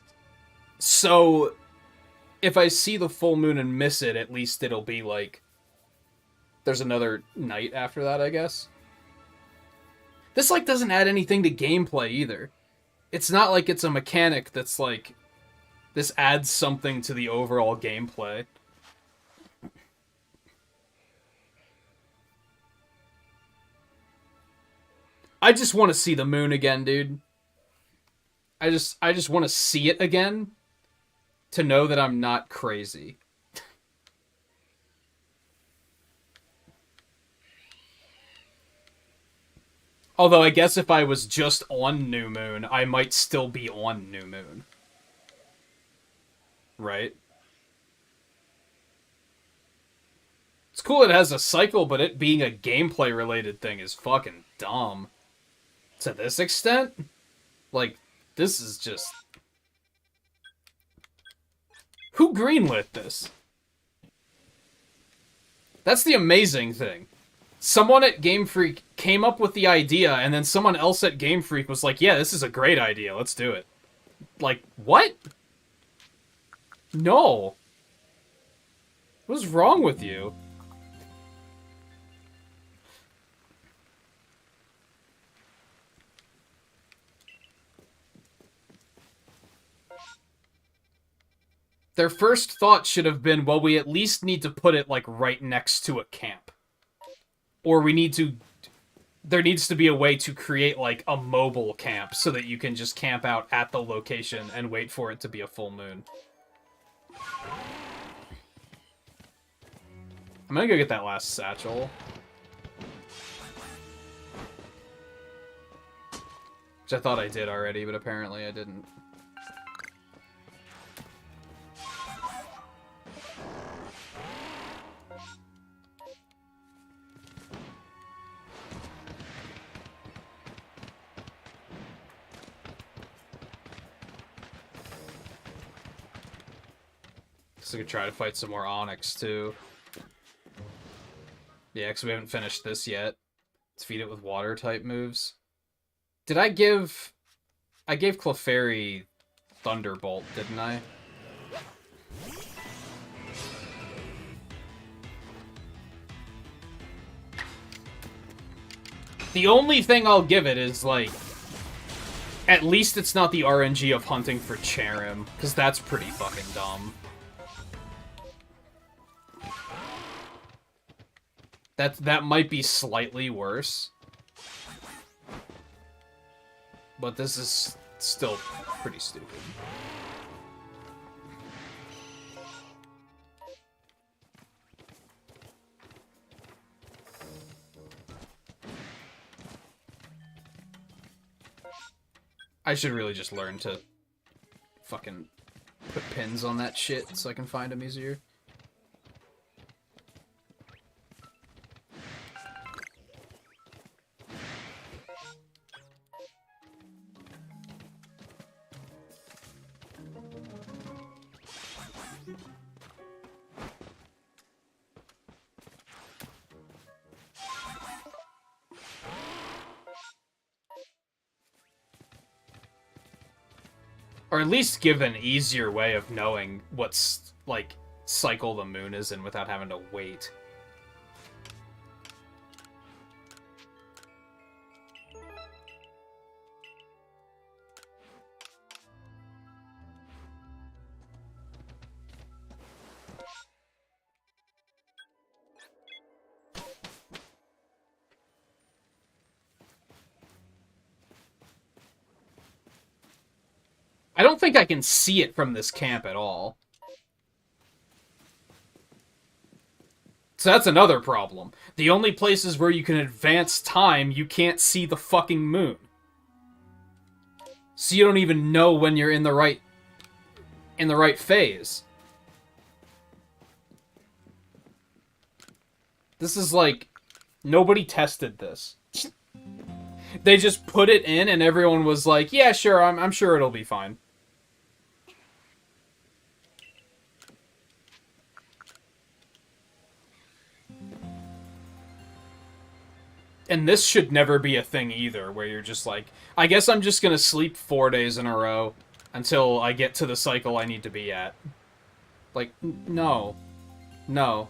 so if I see the full moon and miss it, at least it'll be like, there's another night after that, I guess. This, like, doesn't add anything to gameplay either. It's not like it's a mechanic that's like, this adds something to the overall gameplay. I just want to see the moon again, dude. I just want to see it again to know that I'm not crazy. Although I guess if I was just on New Moon, I might still be on New Moon. Right? It's cool it has a cycle, but it being a gameplay-related thing is fucking dumb. To this extent? Like, this is just... Who greenlit this? That's the amazing thing. Someone at Game Freak came up with the idea, and then someone else at Game Freak was like, yeah, this is a great idea, let's do it. Like, what? No. What's wrong with you? Their first thought should have been, well, we at least need to put it, like, right next to a camp. Or we need to... There needs to be a way to create, like, a mobile camp so that you can just camp out at the location and wait for it to be a full moon. I'm gonna go get that last satchel. Which I thought I did already, but apparently I didn't. So I could try to fight some more Onyx, too. Yeah, because we haven't finished this yet. Let's feed it with water-type moves. Did I give... I gave Clefairy Thunderbolt, didn't I? The only thing I'll give it is, like... At least it's not the RNG of hunting for Cherim, because that's pretty fucking dumb. That might be slightly worse. But this is still pretty stupid. I should really just learn to fucking put pins on that shit so I can find them easier. Or at least give an easier way of knowing what's, like, cycle the moon is in without having to wait. I don't think I can see it from this camp at all. So that's another problem. The only places where you can advance time, you can't see the fucking moon. So you don't even know when you're in the right phase. This is like, nobody tested this. They just put it in and everyone was like, yeah, sure, I'm sure it'll be fine. And this should never be a thing either, where you're just like, I guess I'm just gonna sleep 4 days in a row until I get to the cycle I need to be at. Like, no. No.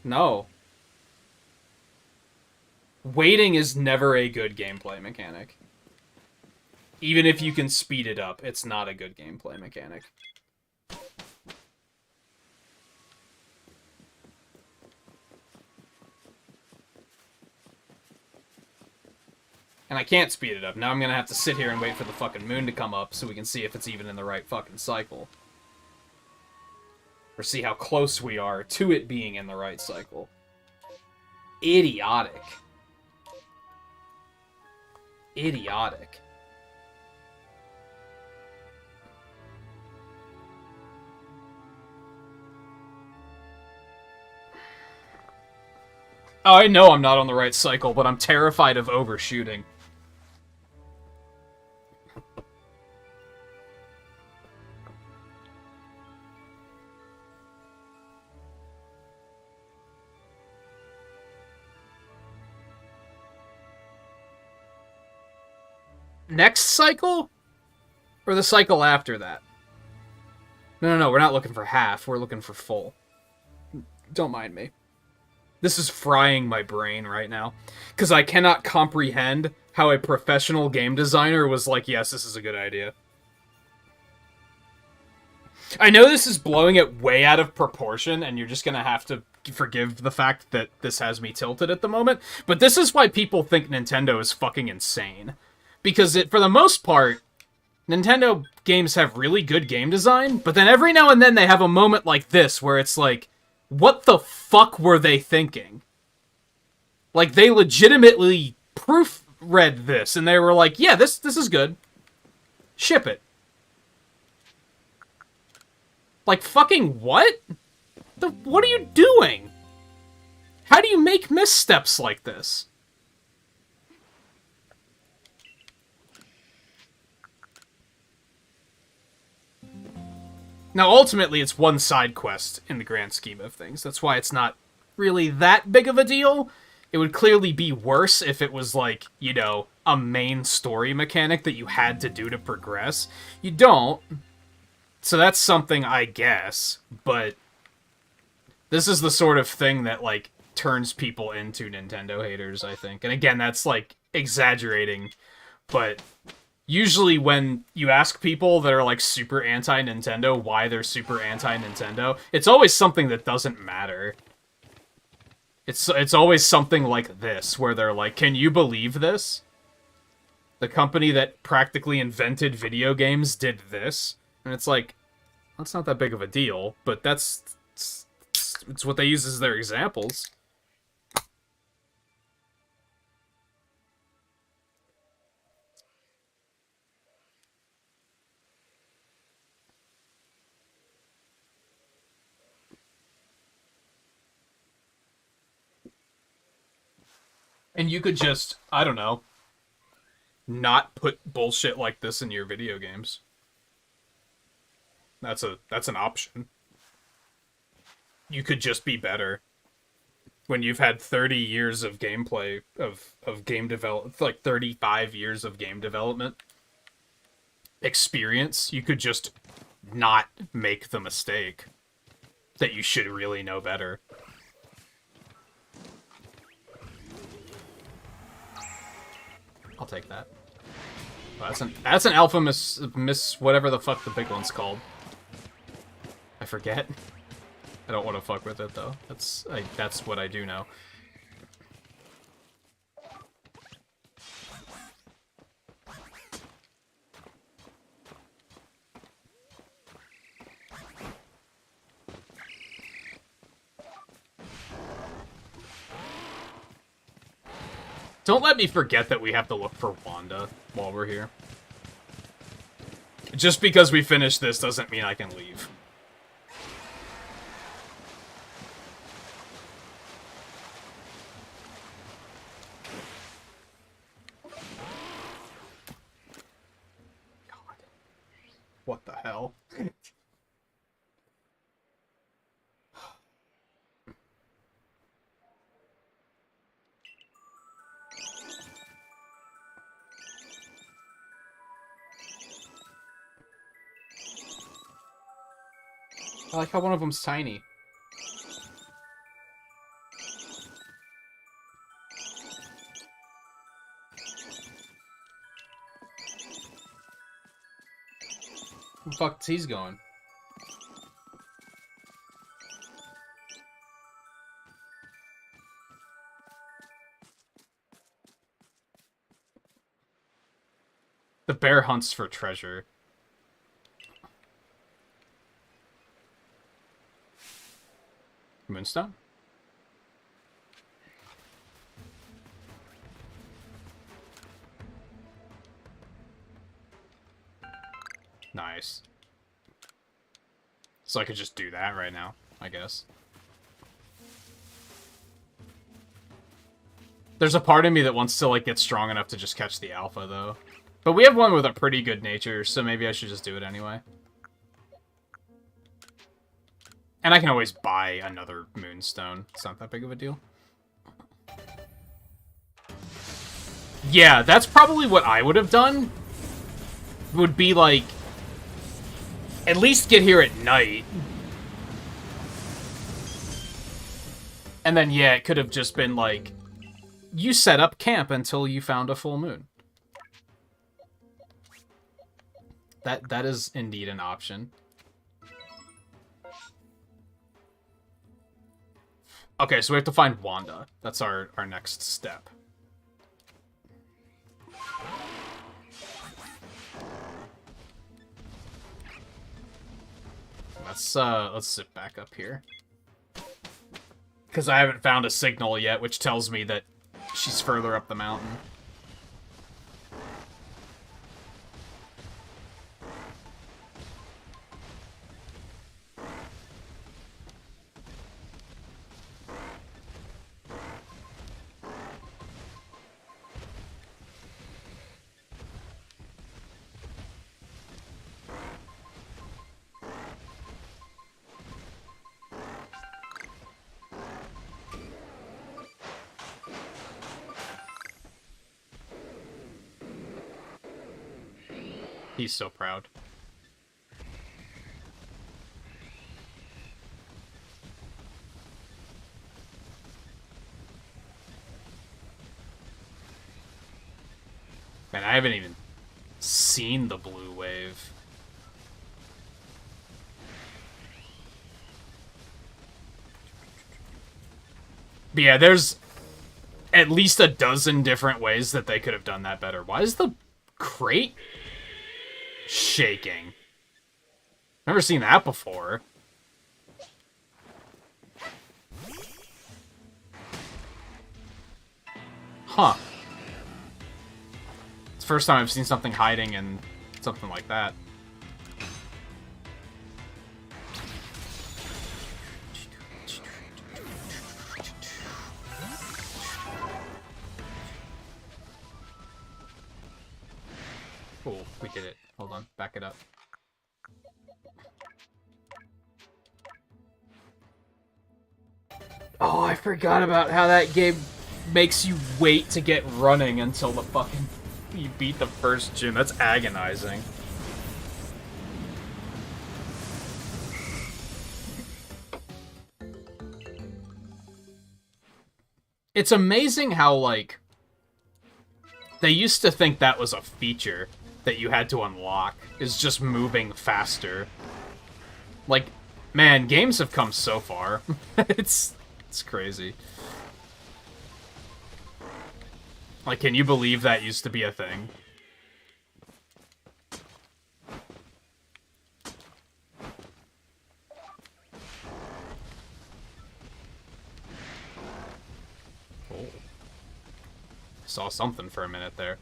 No. Waiting is never a good gameplay mechanic. Even if you can speed it up, it's not a good gameplay mechanic. And I can't speed it up. Now I'm gonna have to sit here and wait for the fucking moon to come up so we can see if it's even in the right fucking cycle. Or see how close we are to it being in the right cycle. Idiotic. idiotic. Oh, I know I'm not on the right cycle, but I'm terrified of overshooting. Next cycle? Or the cycle after that? No, we're not looking for half. We're looking for full. Don't mind me. This is frying my brain right now. Because I cannot comprehend how a professional game designer was like, yes, this is a good idea. I know this is blowing it way out of proportion, and you're just going to have to forgive the fact that this has me tilted at the moment, but this is why people think Nintendo is fucking insane. Because for the most part, Nintendo games have really good game design, but then every now and then they have a moment like this where it's like, what the fuck were they thinking? Like, they legitimately proofread this, and they were like, yeah, this is good. Ship it. Like, fucking what? What are you doing? How do you make missteps like this? Now, ultimately, it's one side quest in the grand scheme of things. That's why it's not really that big of a deal. It would clearly be worse if it was, like, you know, a main story mechanic that you had to do to progress. You don't. So that's something, I guess. But this is the sort of thing that, like, turns people into Nintendo haters, I think. And again, that's, like, exaggerating. But usually when you ask people that are, like, super anti-Nintendo why they're super anti-Nintendo, it's always something that doesn't matter. It's always something like this, where they're like, can you believe this? The company that practically invented video games did this? And it's like, that's not that big of a deal, but it's what they use as their examples. And you could just, I don't know, not put bullshit like this in your video games. That's an option. You could just be better. When you've had 30 years of gameplay, of game develop, like 35 years of game development experience, you could just not make the mistake that you should really know better. I'll take that. Oh, that's an alpha miss whatever the fuck the big one's called. I forget. I don't want to fuck with it though. That's what I do know. Don't let me forget that we have to look for Wanda while we're here. Just because we finish this doesn't mean I can leave. God. What the hell? I like how one of them's tiny. Where the fuck's he's going? The bear hunts for treasure. Moonstone? Nice. So I could just do that right now, I guess. There's a part of me that wants to, like, get strong enough to just catch the alpha, though. But we have one with a pretty good nature, so maybe I should just do it anyway. And I can always buy another moonstone. It's not that big of a deal. Yeah, that's probably what I would have done. Would be, like, at least get here at night. And then, yeah, it could have just been, like, you set up camp until you found a full moon. That is indeed an option. Okay, so we have to find Wanda. That's our next step. Let's sit back up here. Because I haven't found a signal yet, which tells me that she's further up the mountain. He's so proud. Man, I haven't even seen the blue wave. But yeah, there's at least a dozen different ways that they could have done that better. Why is the crate shaking? Never seen that before. Huh. It's the first time I've seen something hiding in something like that. Cool, we did it. Hold on, back it up. Oh, I forgot about how that game makes you wait to get running until the fucking... you beat the first gym. That's agonizing. It's amazing how, like... they used to think that was a feature that you had to unlock, is just moving faster. Like, man, games have come so far. It's crazy. Like, can you believe that used to be a thing? Oh. Saw something for a minute there.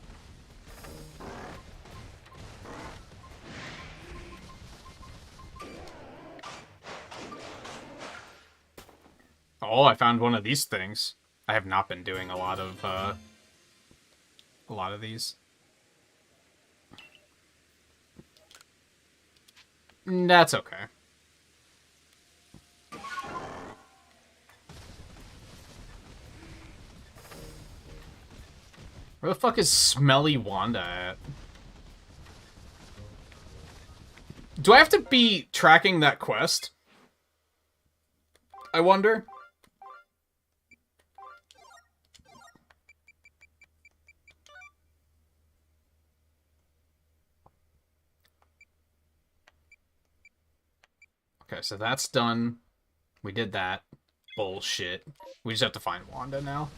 Oh, I found one of these things. I have not been doing a lot of these. That's okay. Where the fuck is Smelly Wanda at? Do I have to be tracking that quest? I wonder. Okay, so that's done. We did that. Bullshit. We just have to find Wanda now.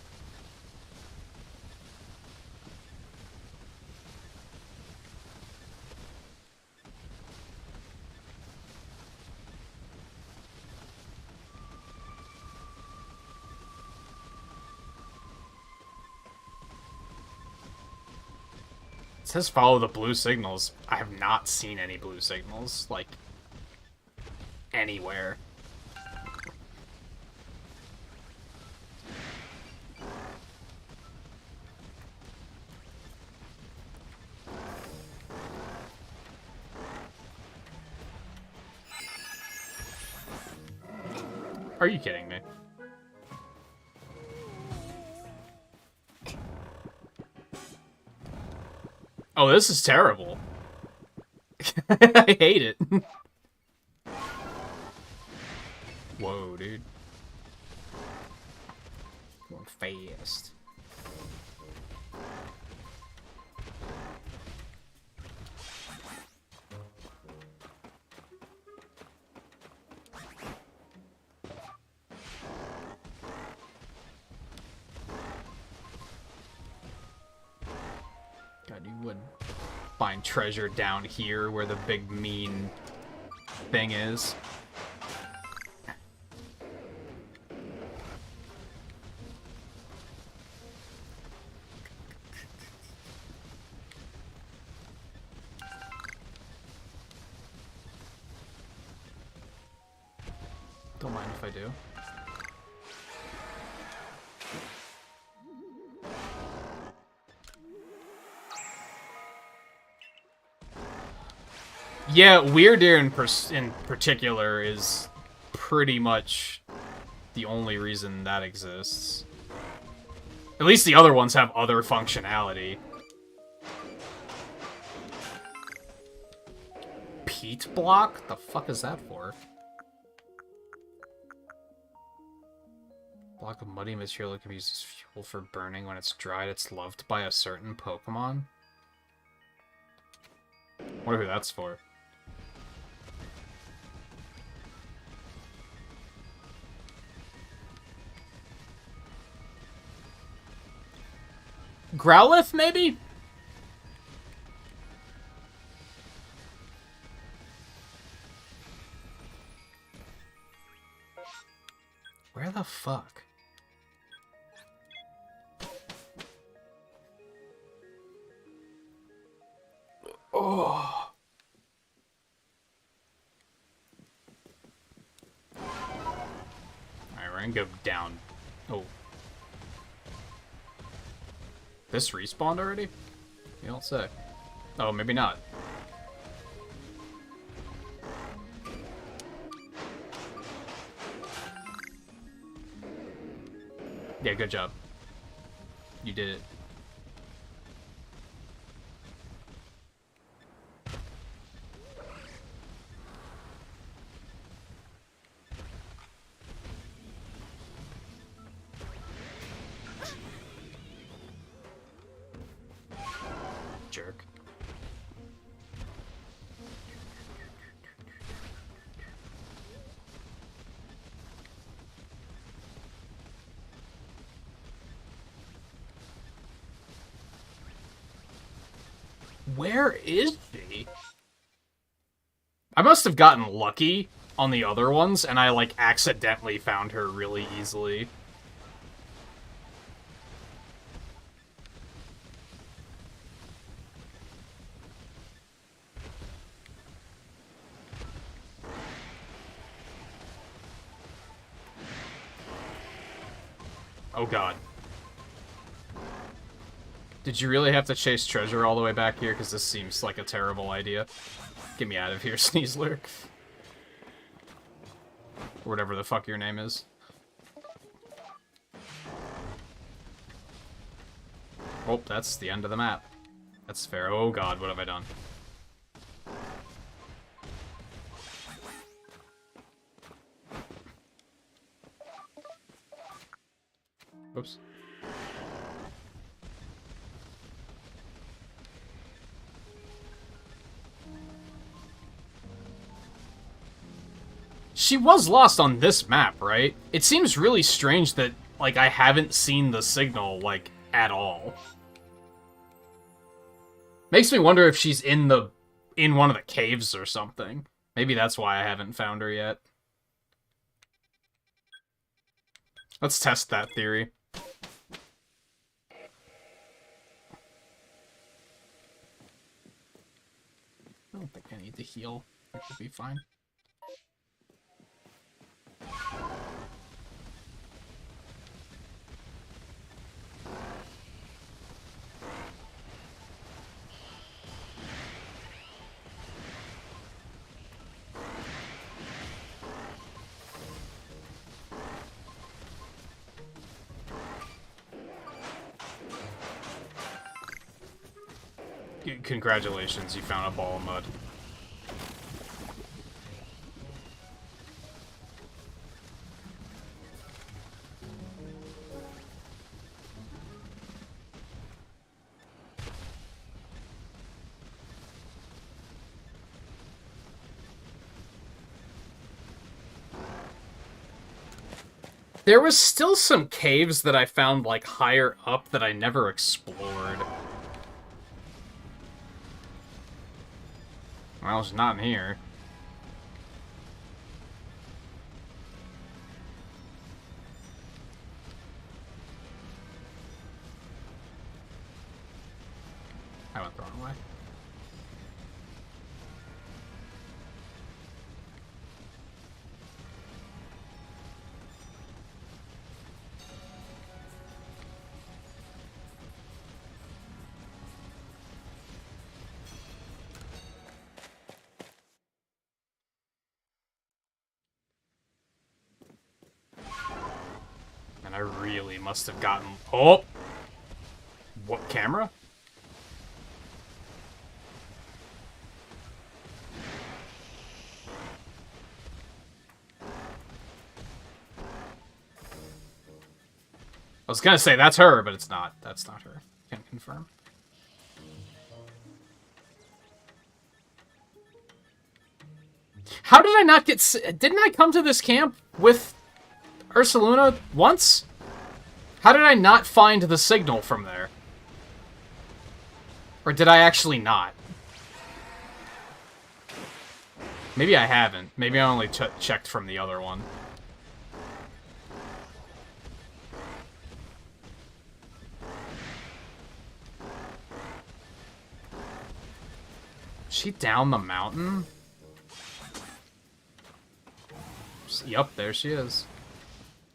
says follow the blue signals. I have not seen any blue signals, like, anywhere. Are you kidding me? Oh, this is terrible. I hate it. Whoa, dude. Going fast. God, you would find treasure down here where the big mean thing is. Don't mind if I do. Yeah, Weird Ear in particular is pretty much the only reason that exists. At least the other ones have other functionality. Peat block? The fuck is that for? Block of muddy material can be used as fuel for burning. When it's dried, it's loved by a certain Pokemon. Wonder who that's for. Growlithe, maybe? Where the fuck? Oh. Alright, we're gonna go down. Oh. This respawned already? You don't say. Oh, maybe not. Yeah, good job. You did it. Jerk. Where is she? I must have gotten lucky on the other ones, and I, like, accidentally found her really easily. Oh god. Did you really have to chase treasure all the way back here? Because this seems like a terrible idea. Get me out of here, Sneasler. Or whatever the fuck your name is. Oh, that's the end of the map. That's fair. Oh god, what have I done? Oops. She was lost on this map, right? It seems really strange that, like, I haven't seen the signal, like, at all. Makes me wonder if she's in one of the caves or something. Maybe that's why I haven't found her yet. Let's test that theory. I don't think I need to heal. It should be fine. Congratulations, you found a ball of mud. There was still some caves that I found, like, higher up that I never explored. Well, it's not in here. I went the wrong way. And I really must have gotten... Oh! What camera? I was gonna say that's her, but it's not. That's not her. Can confirm. How did I not get... Didn't I come to this camp with Ursaluna once? How did I not find the signal from there? Or did I actually not? Maybe I haven't. Maybe I only checked from the other one. Is she down the mountain? Yup, there she is.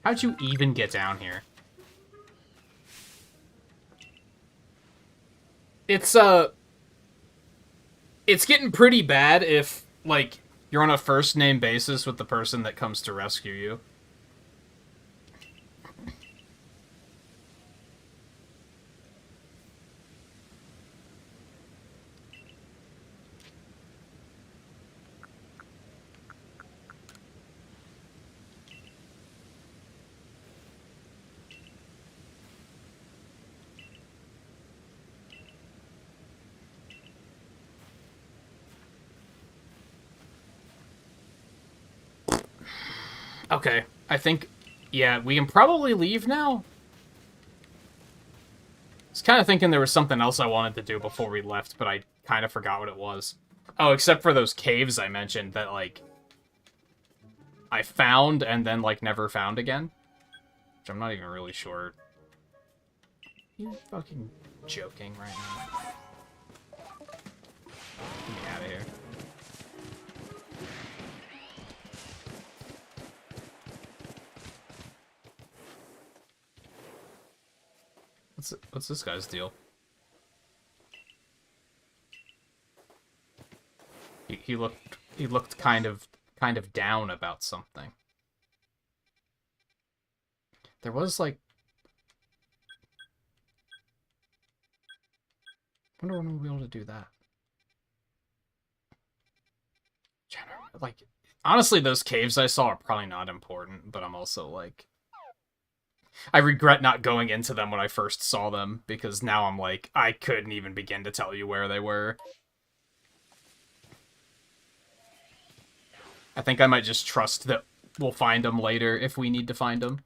How'd you even get down here? It's getting pretty bad if, like, you're on a first-name basis with the person that comes to rescue you. Okay, I think, yeah, we can probably leave now. I was kind of thinking there was something else I wanted to do before we left, but I kind of forgot what it was. Oh, except for those caves I mentioned that, like, I found and then, like, never found again. Which I'm not even really sure. You're fucking joking right now. Get me out of here. What's this guy's deal? He looked kind of down about something. There was like, I wonder when we'll be able to do that. Like, honestly, those caves I saw are probably not important, but I'm also like, I regret not going into them when I first saw them, because now I'm like, I couldn't even begin to tell you where they were. I think I might just trust that we'll find them later if we need to find them.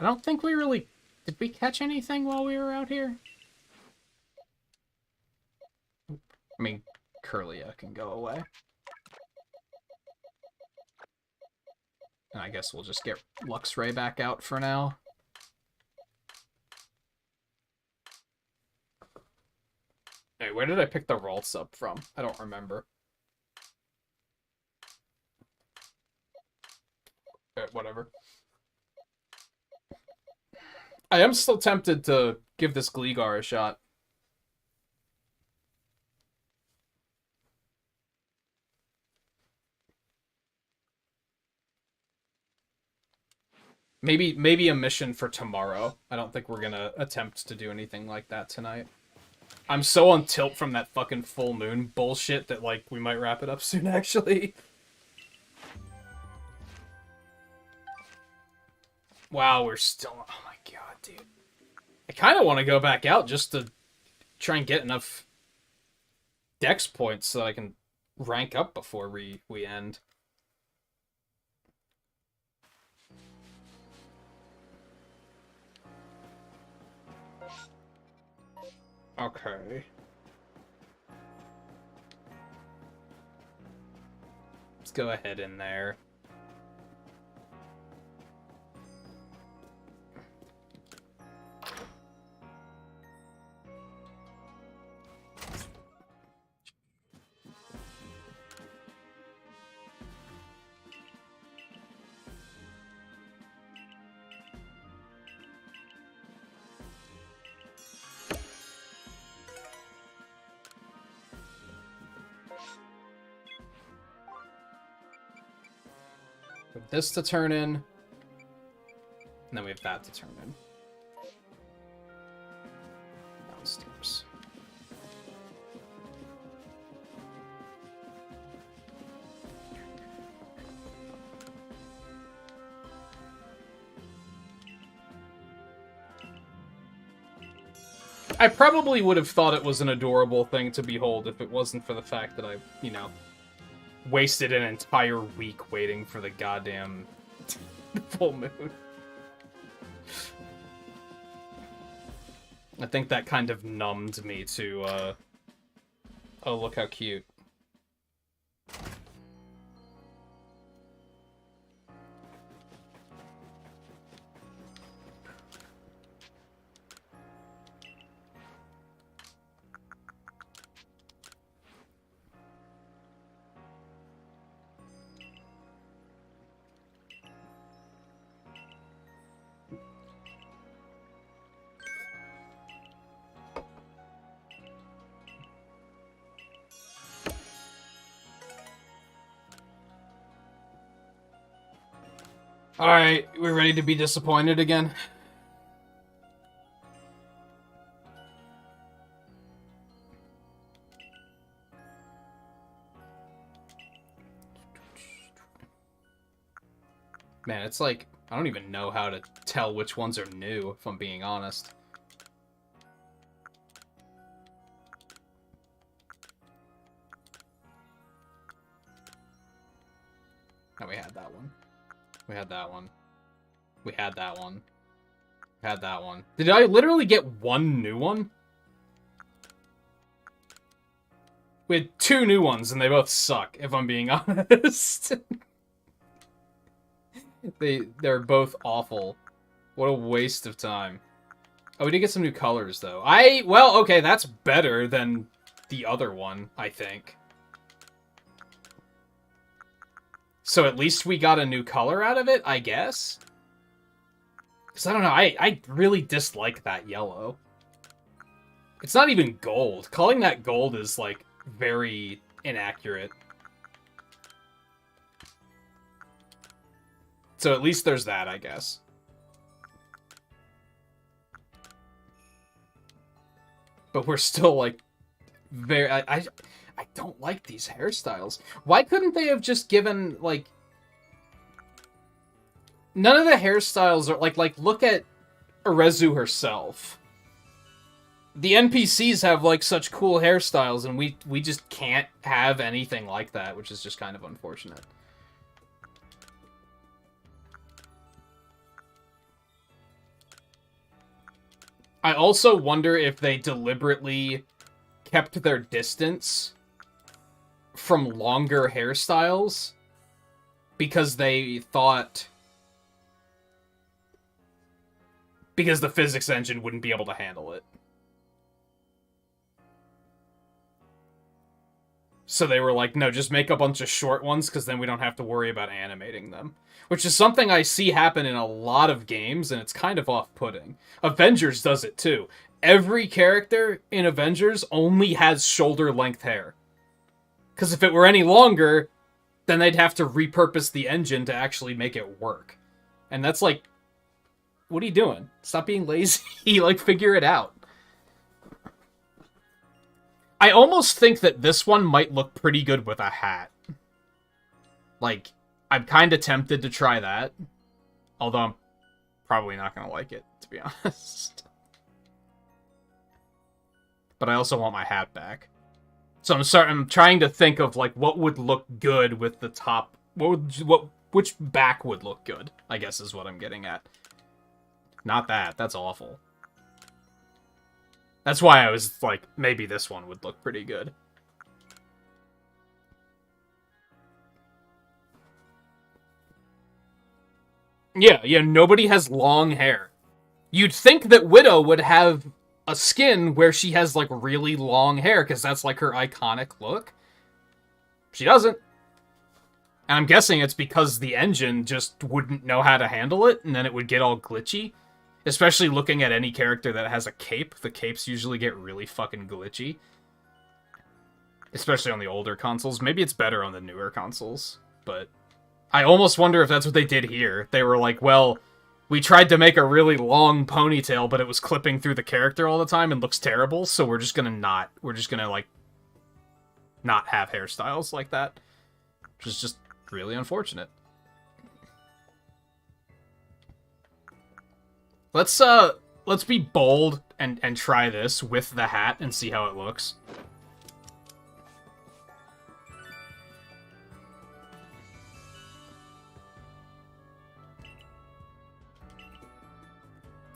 I don't think we really... Did we catch anything while we were out here? I mean, Curlia can go away. And I guess we'll just get Luxray back out for now. Hey, where did I pick the Ralts up from? I don't remember. Whatever. I am still tempted to give this Gligar a shot. Maybe a mission for tomorrow. I don't think we're gonna attempt to do anything like that tonight. I'm so on tilt from that fucking full moon bullshit that, like, we might wrap it up soon, actually. Wow, we're still... Oh my god, dude. I kind of want to go back out just to try and get enough dex points so that I can rank up before we end. Okay. Let's go ahead in there. Put this to turn in. And then we have that to turn in. Downstairs. I probably would have thought it was an adorable thing to behold if it wasn't for the fact that I, you know, wasted an entire week waiting for the goddamn full moon. I think that kind of numbed me to, oh, look how cute. Alright, we're ready to be disappointed again? Man, it's like, I don't even know how to tell which ones are new, if I'm being honest. Oh, we had that one. We had that one. We had that one. We had that one. Did I literally get one new one? We had two new ones, and they both suck, if I'm being honest. They're both awful. What a waste of time. Oh, we did get some new colors, though. Well, okay, that's better than the other one, I think. So at least we got a new color out of it, I guess? Because I don't know, I really dislike that yellow. It's not even gold. Calling that gold is, like, very inaccurate. So at least there's that, I guess. But we're still, like, very... I don't like these hairstyles. Why couldn't they have just given, like... None of the hairstyles are, like, look at Arezu herself. The NPCs have, like, such cool hairstyles, and we just can't have anything like that, which is just kind of unfortunate. I also wonder if they deliberately kept their distance from longer hairstyles because they thought... Because the physics engine wouldn't be able to handle it. So they were like, no, just make a bunch of short ones, because then we don't have to worry about animating them. Which is something I see happen in a lot of games, and it's kind of off-putting. Avengers does it, too. Every character in Avengers only has shoulder-length hair. Because if it were any longer, then they'd have to repurpose the engine to actually make it work. And that's like... What are you doing? Stop being lazy. Like, figure it out. I almost think that this one might look pretty good with a hat. Like, I'm kind of tempted to try that. Although I'm probably not going to like it, to be honest. But I also want my hat back. So I'm trying to think of, like, what would look good with the top... Which back would look good, I guess is what I'm getting at. Not that. That's awful. That's why I was like, maybe this one would look pretty good. Yeah, nobody has long hair. You'd think that Widow would have a skin where she has, like, really long hair, because that's, like, her iconic look. She doesn't. And I'm guessing it's because the engine just wouldn't know how to handle it, and then it would get all glitchy. Especially looking at any character that has a cape. The capes usually get really fucking glitchy. Especially on the older consoles. Maybe it's better on the newer consoles. But I almost wonder if that's what they did here. They were like, well, we tried to make a really long ponytail, but it was clipping through the character all the time and looks terrible, so we're just gonna not have hairstyles like that. Which is just really unfortunate. Let's be bold and try this with the hat and see how it looks.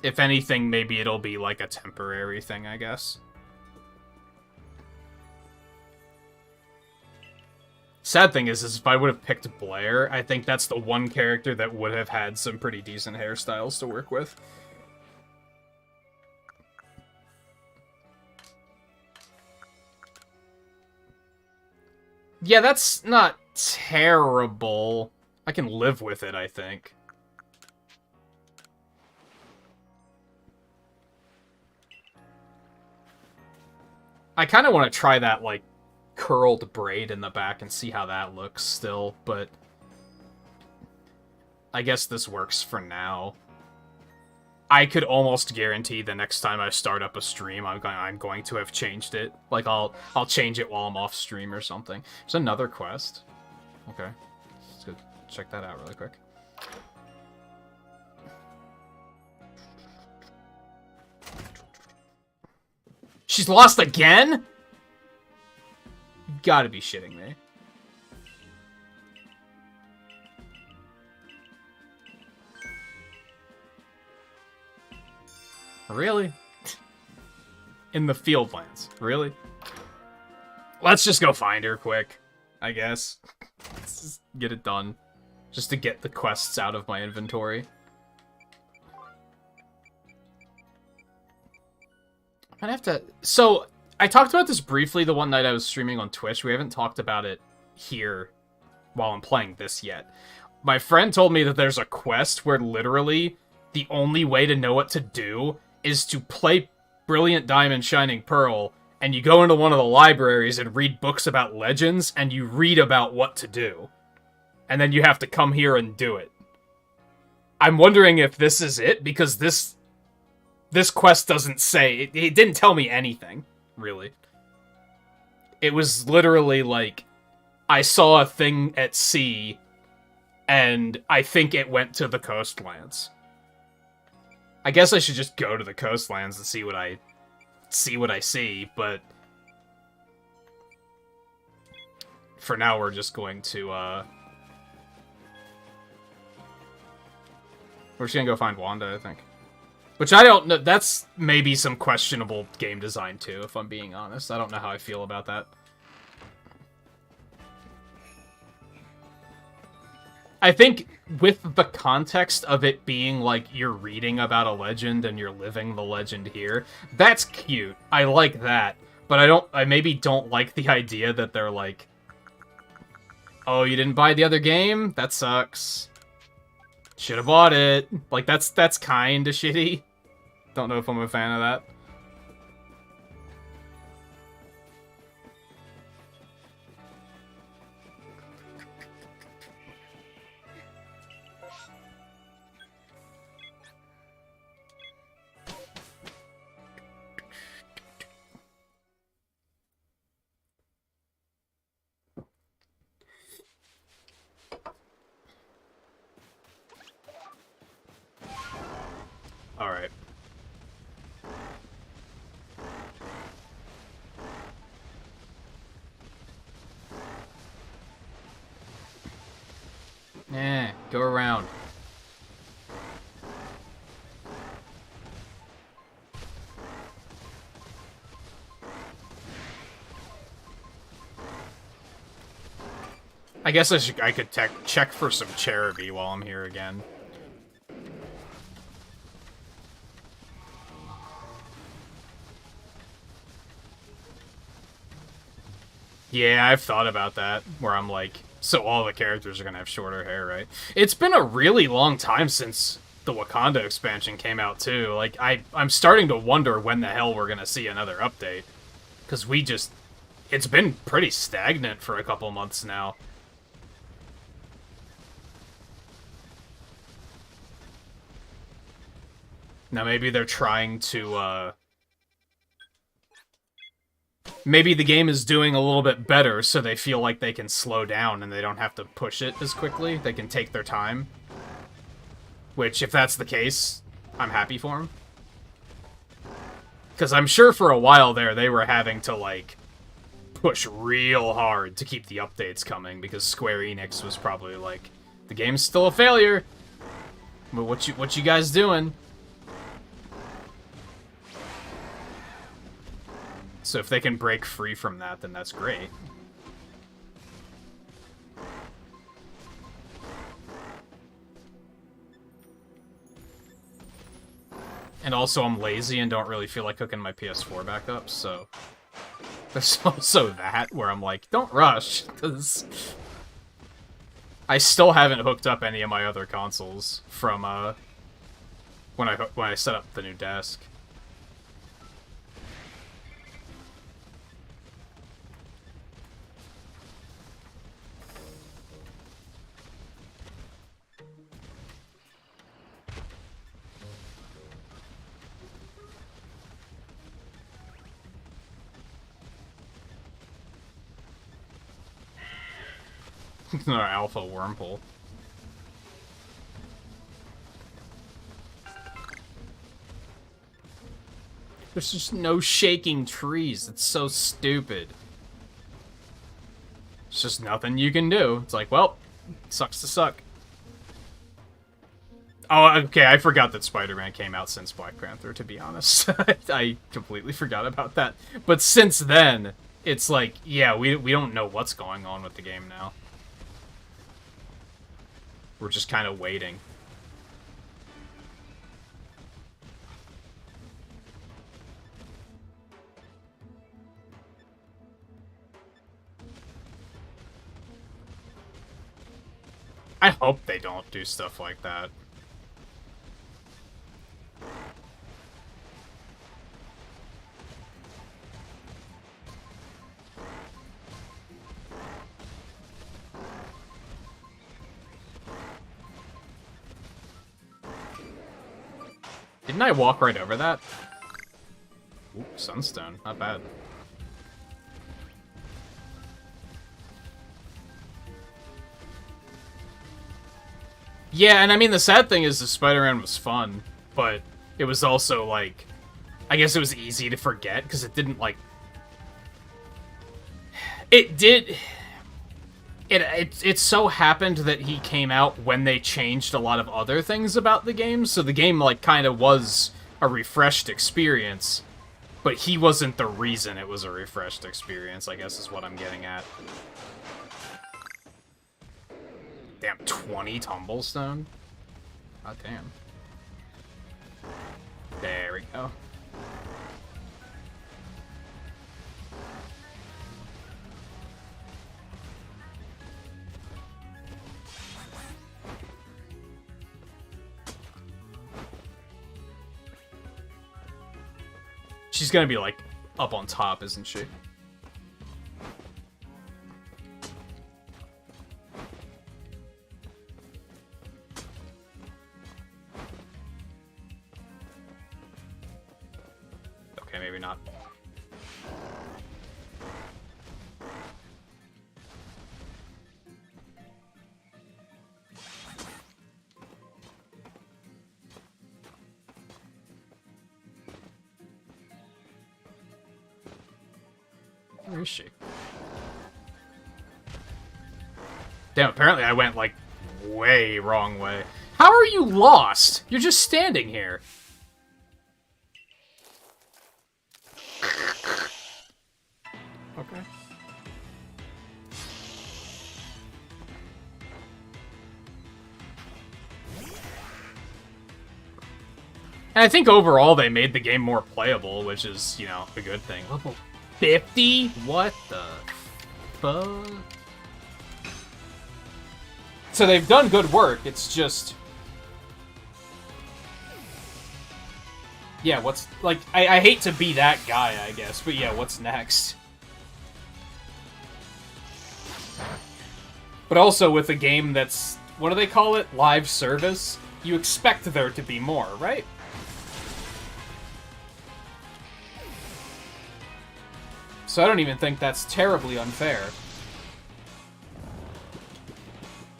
If anything, maybe it'll be like a temporary thing, I guess. Sad thing is if I would have picked Blair, I think that's the one character that would have had some pretty decent hairstyles to work with. Yeah, that's not terrible. I can live with it, I think. I kind of want to try that, like, curled braid in the back and see how that looks still, but I guess this works for now. I could almost guarantee the next time I start up a stream, I'm going to have changed it. Like, I'll change it while I'm off stream or something. There's another quest. Okay. Let's go check that out really quick. She's lost again? You gotta be shitting me. Really? In the Fieldlands. Really? Let's just go find her quick, I guess. Let's just get it done. Just to get the quests out of my inventory. I'd have to... So, I talked about this briefly the one night I was streaming on Twitch. We haven't talked about it here while I'm playing this yet. My friend told me that there's a quest where literally the only way to know what to do is to play Brilliant Diamond Shining Pearl, and you go into one of the libraries and read books about legends, and you read about what to do. And then you have to come here and do it. I'm wondering if this is it, because this quest doesn't say... It didn't tell me anything, really. It was literally like, I saw a thing at sea, and I think it went to the coastlands. I guess I should just go to the coastlands and see what I see, but for now we're just going to we're just gonna go find Wanda, I think. Which I don't know, that's maybe some questionable game design too, if I'm being honest. I don't know how I feel about that. I think with the context of it being like you're reading about a legend and you're living the legend here, that's cute. I like that. But I maybe don't like the idea that they're like, oh, you didn't buy the other game? That sucks. Should have bought it. Like, that's kind of shitty. Don't know if I'm a fan of that. Alright. Go around. I guess I could check for some Cherubi while I'm here again. Yeah, I've thought about that, where I'm like, so all the characters are gonna have shorter hair, right? It's been a really long time since the Wakanda expansion came out, too. Like, I'm starting to wonder when the hell we're gonna see another update. Because it's been pretty stagnant for a couple months now. Now maybe they're trying to, maybe the game is doing a little bit better, so they feel like they can slow down and they don't have to push it as quickly. They can take their time. Which, if that's the case, I'm happy for them. Because I'm sure for a while there, they were having to, like, push real hard to keep the updates coming, because Square Enix was probably like, the game's still a failure. But what you guys doing? So if they can break free from that, then that's great. And also I'm lazy and don't really feel like hooking my PS4 back up, so... There's also that, where I'm like, don't rush, because... I still haven't hooked up any of my other consoles from, when I set up the new desk. Our alpha wormhole. There's just no shaking trees. It's so stupid. It's just nothing you can do. It's like, well, sucks to suck. Oh, okay, I forgot that Spider-Man came out since Black Panther, to be honest. I completely forgot about that. But since then, it's like, yeah, we don't know what's going on with the game now. We're just kind of waiting. I hope they don't do stuff like that. Didn't I walk right over that? Ooh, sunstone. Not bad. Yeah, and I mean, the sad thing is the Spider-Man was fun, but it was also, like... I guess it was easy to forget, because it didn't, like... It did... It so happened that he came out when they changed a lot of other things about the game, so the game, like, kind of was a refreshed experience, but he wasn't the reason it was a refreshed experience, I guess is what I'm getting at. Damn, 20 tumblestone? God damn. There we go. She's gonna be, like, up on top, isn't she? Okay, maybe not. Where is she? Damn, apparently I went, like, way wrong way. How are you lost? You're just standing here. Okay. And I think overall they made the game more playable, which is, you know, a good thing. Level 50? What the fuck? So they've done good work, it's just... Yeah, what's... Like, I hate to be that guy, I guess, but yeah, what's next? But also with a game that's... What do they call it? Live service? You expect there to be more, right? So I don't even think that's terribly unfair.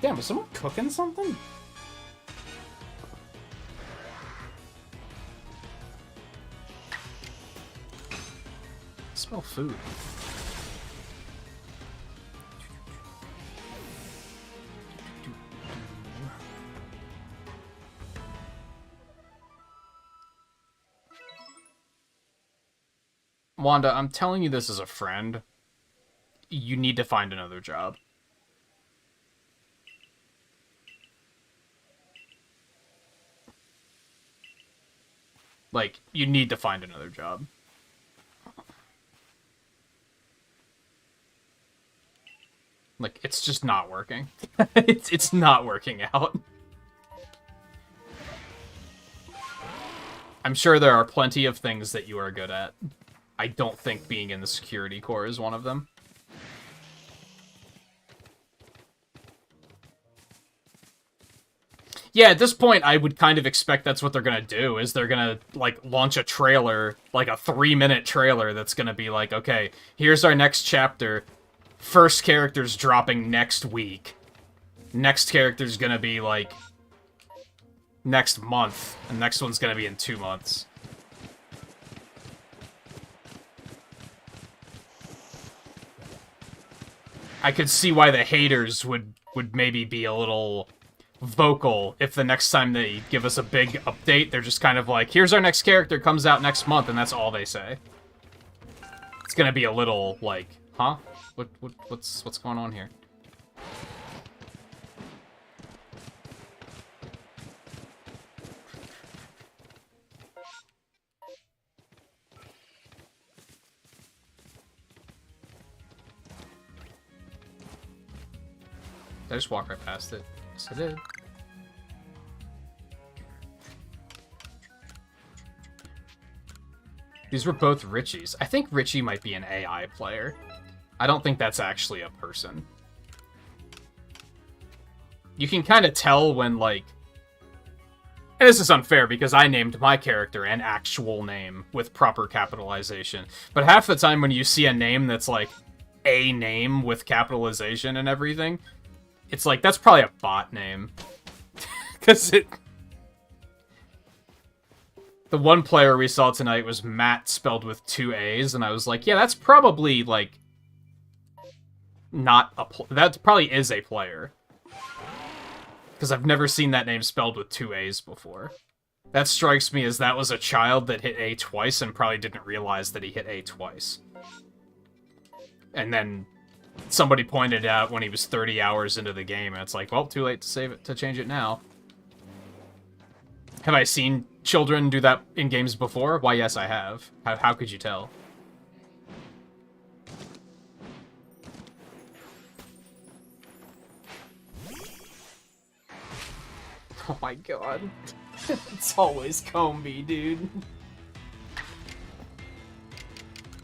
Damn, is someone cooking something? I smell food. Wanda, I'm telling you this as a friend. You need to find another job. Like, you need to find another job. Like, it's just not working. it's not working out. I'm sure there are plenty of things that you are good at. I don't think being in the security corps is one of them. Yeah, at this point, I would kind of expect that's what they're gonna do, is they're gonna, like, launch a trailer, like a 3-minute trailer that's gonna be like, okay, here's our next chapter. First character's dropping next week. Next character's gonna be, like, next month. And next one's gonna be in 2 months. I could see why the haters would maybe be a little vocal if the next time they give us a big update, they're just kind of like, here's our next character, comes out next month, and that's all they say. It's gonna be a little, like, huh? What's going on here? Did I just walk right past it? Yes, I did. These were both Richies. I think Richie might be an AI player. I don't think that's actually a person. You can kind of tell when, like... And this is unfair, because I named my character an actual name with proper capitalization. But half the time when you see a name that's, like, a name with capitalization and everything, it's like, that's probably a bot name. Because it... The one player we saw tonight was Matt spelled with 2 A's, and I was like, yeah, that's probably, like... Not a... That probably is a player. Because I've never seen that name spelled with 2 A's before. That strikes me as that was a child that hit A twice and probably didn't realize that he hit A twice. And then somebody pointed out when he was 30 hours into the game, and it's like, well, too late to save it, to change it now. Have I seen children do that in games before? Why, yes, I have. How could you tell? Oh my god. It's always Combi, dude.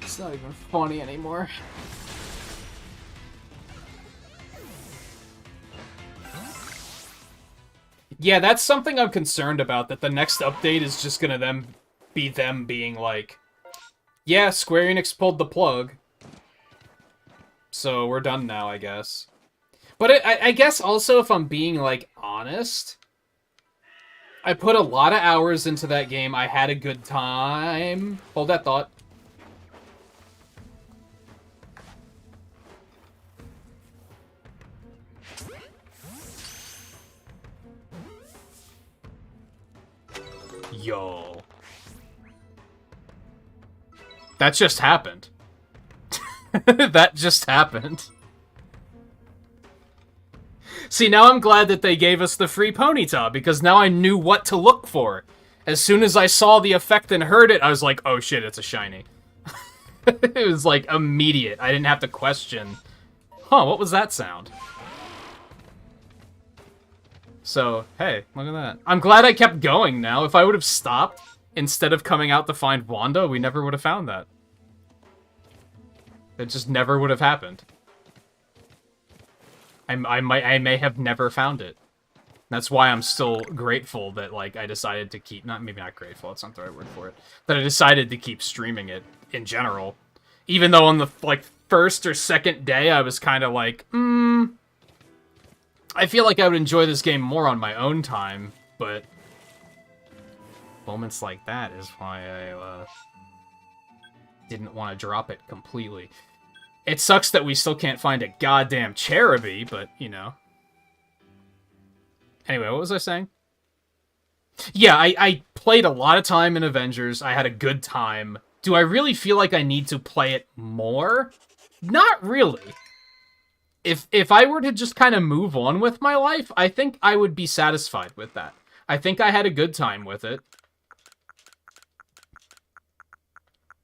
It's not even funny anymore. Yeah, that's something I'm concerned about, that the next update is just gonna be them being like, yeah, Square Enix pulled the plug, so we're done now, I guess. But I guess also, if I'm being, like, honest, I put a lot of hours into that game. I had a good time. Hold that thought. Yo. That just happened. That just happened. See, now I'm glad that they gave us the free Ponyta, because now I knew what to look for. As soon as I saw the effect and heard it, I was like, oh shit, it's a shiny. It was like immediate. I didn't have to question. Huh, what was that sound? So, hey, look at that. I'm glad I kept going now. If I would have stopped, instead of coming out to find Wanda, we never would have found that. It just never would have happened. I may have never found it. That's why I'm still grateful that, like, I decided to keep... maybe not grateful, that's not the right word for it. That I decided to keep streaming it, in general. Even though on the, like, first or second day, I was kind of like, I feel like I would enjoy this game more on my own time, but... moments like that is why I, didn't want to drop it completely. It sucks that we still can't find a goddamn Cherubi, but, you know. Anyway, what was I saying? Yeah, I played a lot of time in Avengers. I had a good time. Do I really feel like I need to play it more? Not really. If I were to just kind of move on with my life, I think I would be satisfied with that. I think I had a good time with it.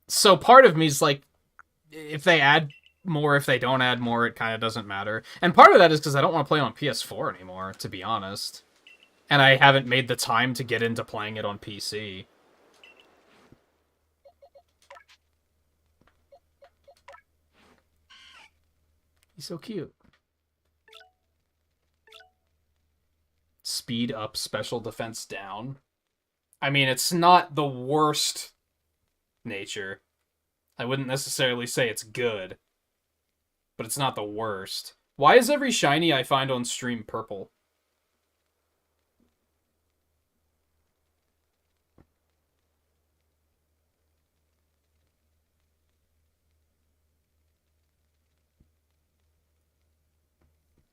So part of me is like, if they add more, if they don't add more, it kind of doesn't matter. And part of that is because I don't want to play on PS4 anymore, to be honest. And I haven't made the time to get into playing it on PC. He's so cute. Speed up, special defense down. I mean, it's not the worst nature. I wouldn't necessarily say it's good. But it's not the worst. Why is every shiny I find on stream purple?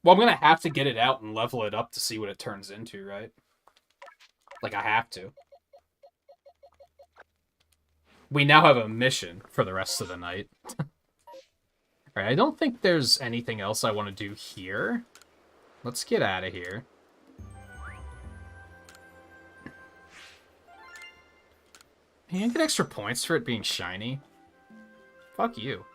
Well, I'm gonna have to get it out and level it up to see what it turns into, right? Like, I have to. We now have a mission for the rest of the night. Alright, I don't think there's anything else I want to do here. Let's get out of here. Can you get extra points for it being shiny? Fuck you.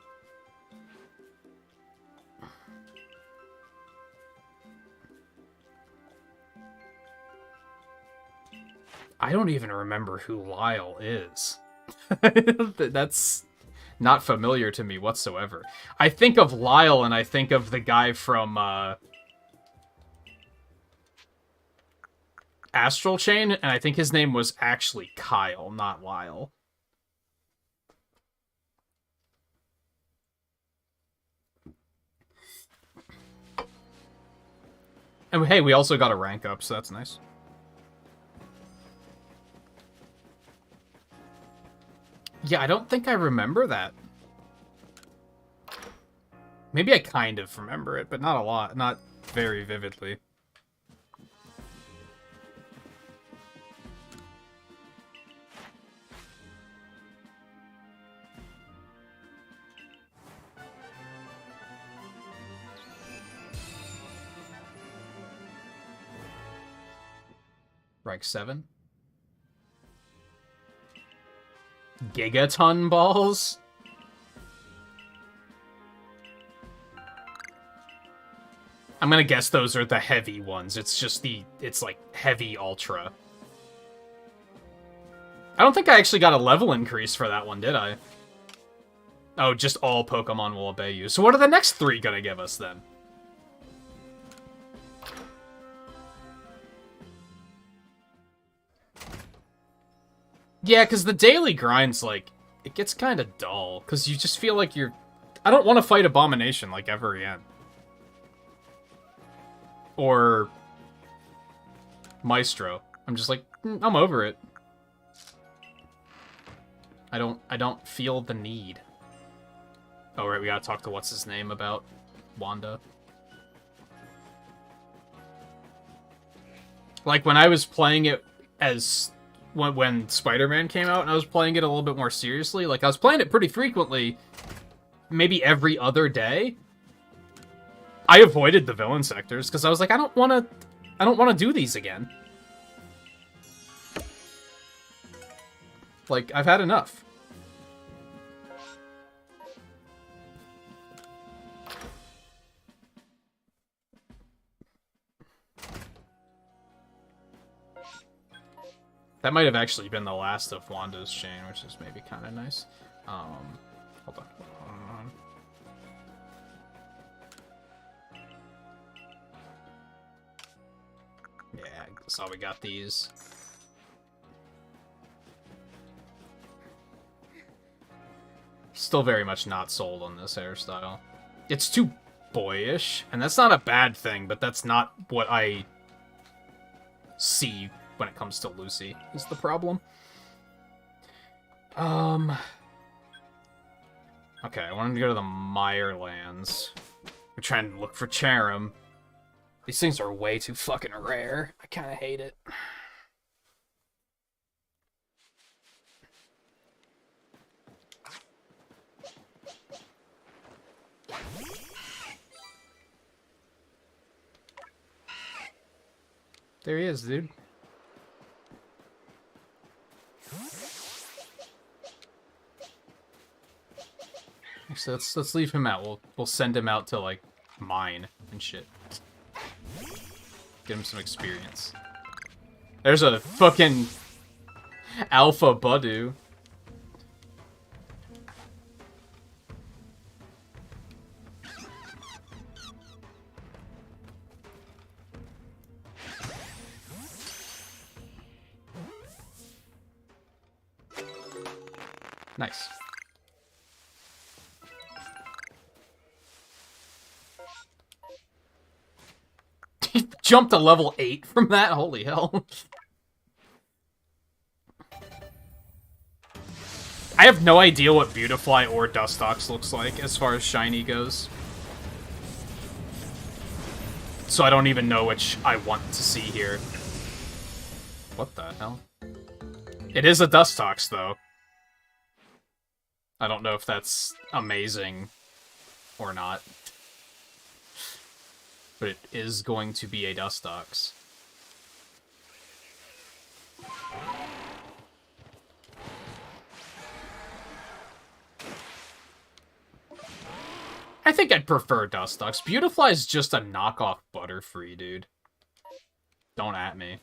I don't even remember who Lyle is. That's not familiar to me whatsoever. I think of Lyle and I think of the guy from Astral Chain, and I think his name was actually Kyle, not Lyle. And hey, we also got a rank up, so that's nice. Yeah, I don't think I remember that. Maybe I kind of remember it, but not a lot. Not very vividly. Rank 7. Gigaton balls? I'm gonna guess those are the heavy ones. It's just it's like heavy ultra. I don't think I actually got a level increase for that one, did I? Oh, just all Pokemon will obey you. So what are the next 3 gonna give us, then? Yeah, because the daily grind's, like, it gets kind of dull. Because you just feel like you're... I don't want to fight Abomination, like, ever again. Or... Maestro. I'm just like, I'm over it. I don't feel the need. Oh, right, we gotta talk to what's-his-name about Wanda. Like, when I was playing it as... When Spider-Man came out and I was playing it a little bit more seriously, like, I was playing it pretty frequently, maybe every other day. I avoided the villain sectors, because I was like, I don't want to do these again. Like, I've had enough. That might have actually been the last of Wanda's chain, which is maybe kind of nice. Hold on. Yeah, so we got these. Still very much not sold on this hairstyle. It's too boyish, and that's not a bad thing, but that's not what I see when it comes to Lucy, is the problem. Okay, I wanted to go to the Mirelands. We're trying to look for Charum. These things are way too fucking rare. I kind of hate it. There he is, dude. Actually, let's leave him out. We'll send him out to, like, mine and shit. Get him some experience. There's a fucking Alpha Budu. Nice. He jumped to level 8 from that? Holy hell. I have no idea what Beautifly or Dustox looks like as far as shiny goes. So I don't even know which I want to see here. What the hell? It is a Dustox, though. I don't know if that's amazing or not. But it is going to be a Dustox. I think I'd prefer Dustox. Beautifly is just a knockoff Butterfree, dude. Don't at me.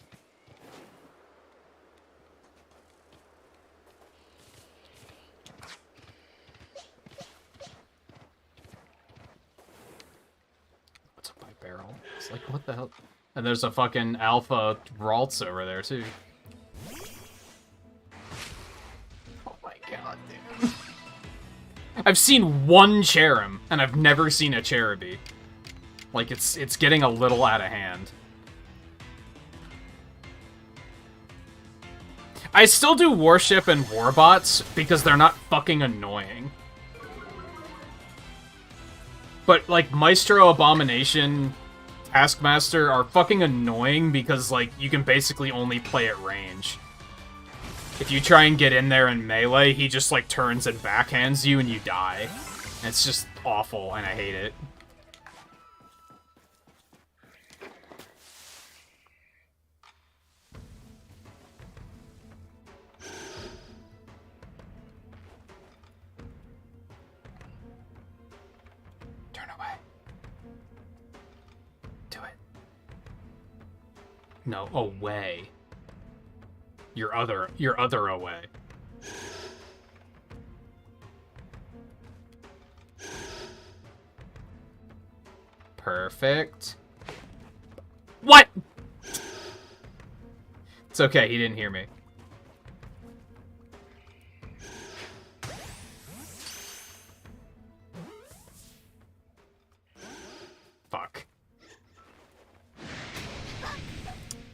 Barrel. It's like, what the hell? And there's a fucking Alpha Ralts over there, too. Oh my god, dude. I've seen one Charum, and I've never seen a Cherubi. Like, it's getting a little out of hand. I still do Warship and Warbots, because they're not fucking annoying. But, like, Maestro, Abomination, Taskmaster are fucking annoying because, like, you can basically only play at range. If you try and get in there in melee, he just, like, turns and backhands you and you die. And it's just awful, and I hate it. No, away. Your other away. Perfect. What? It's okay, he didn't hear me. Fuck.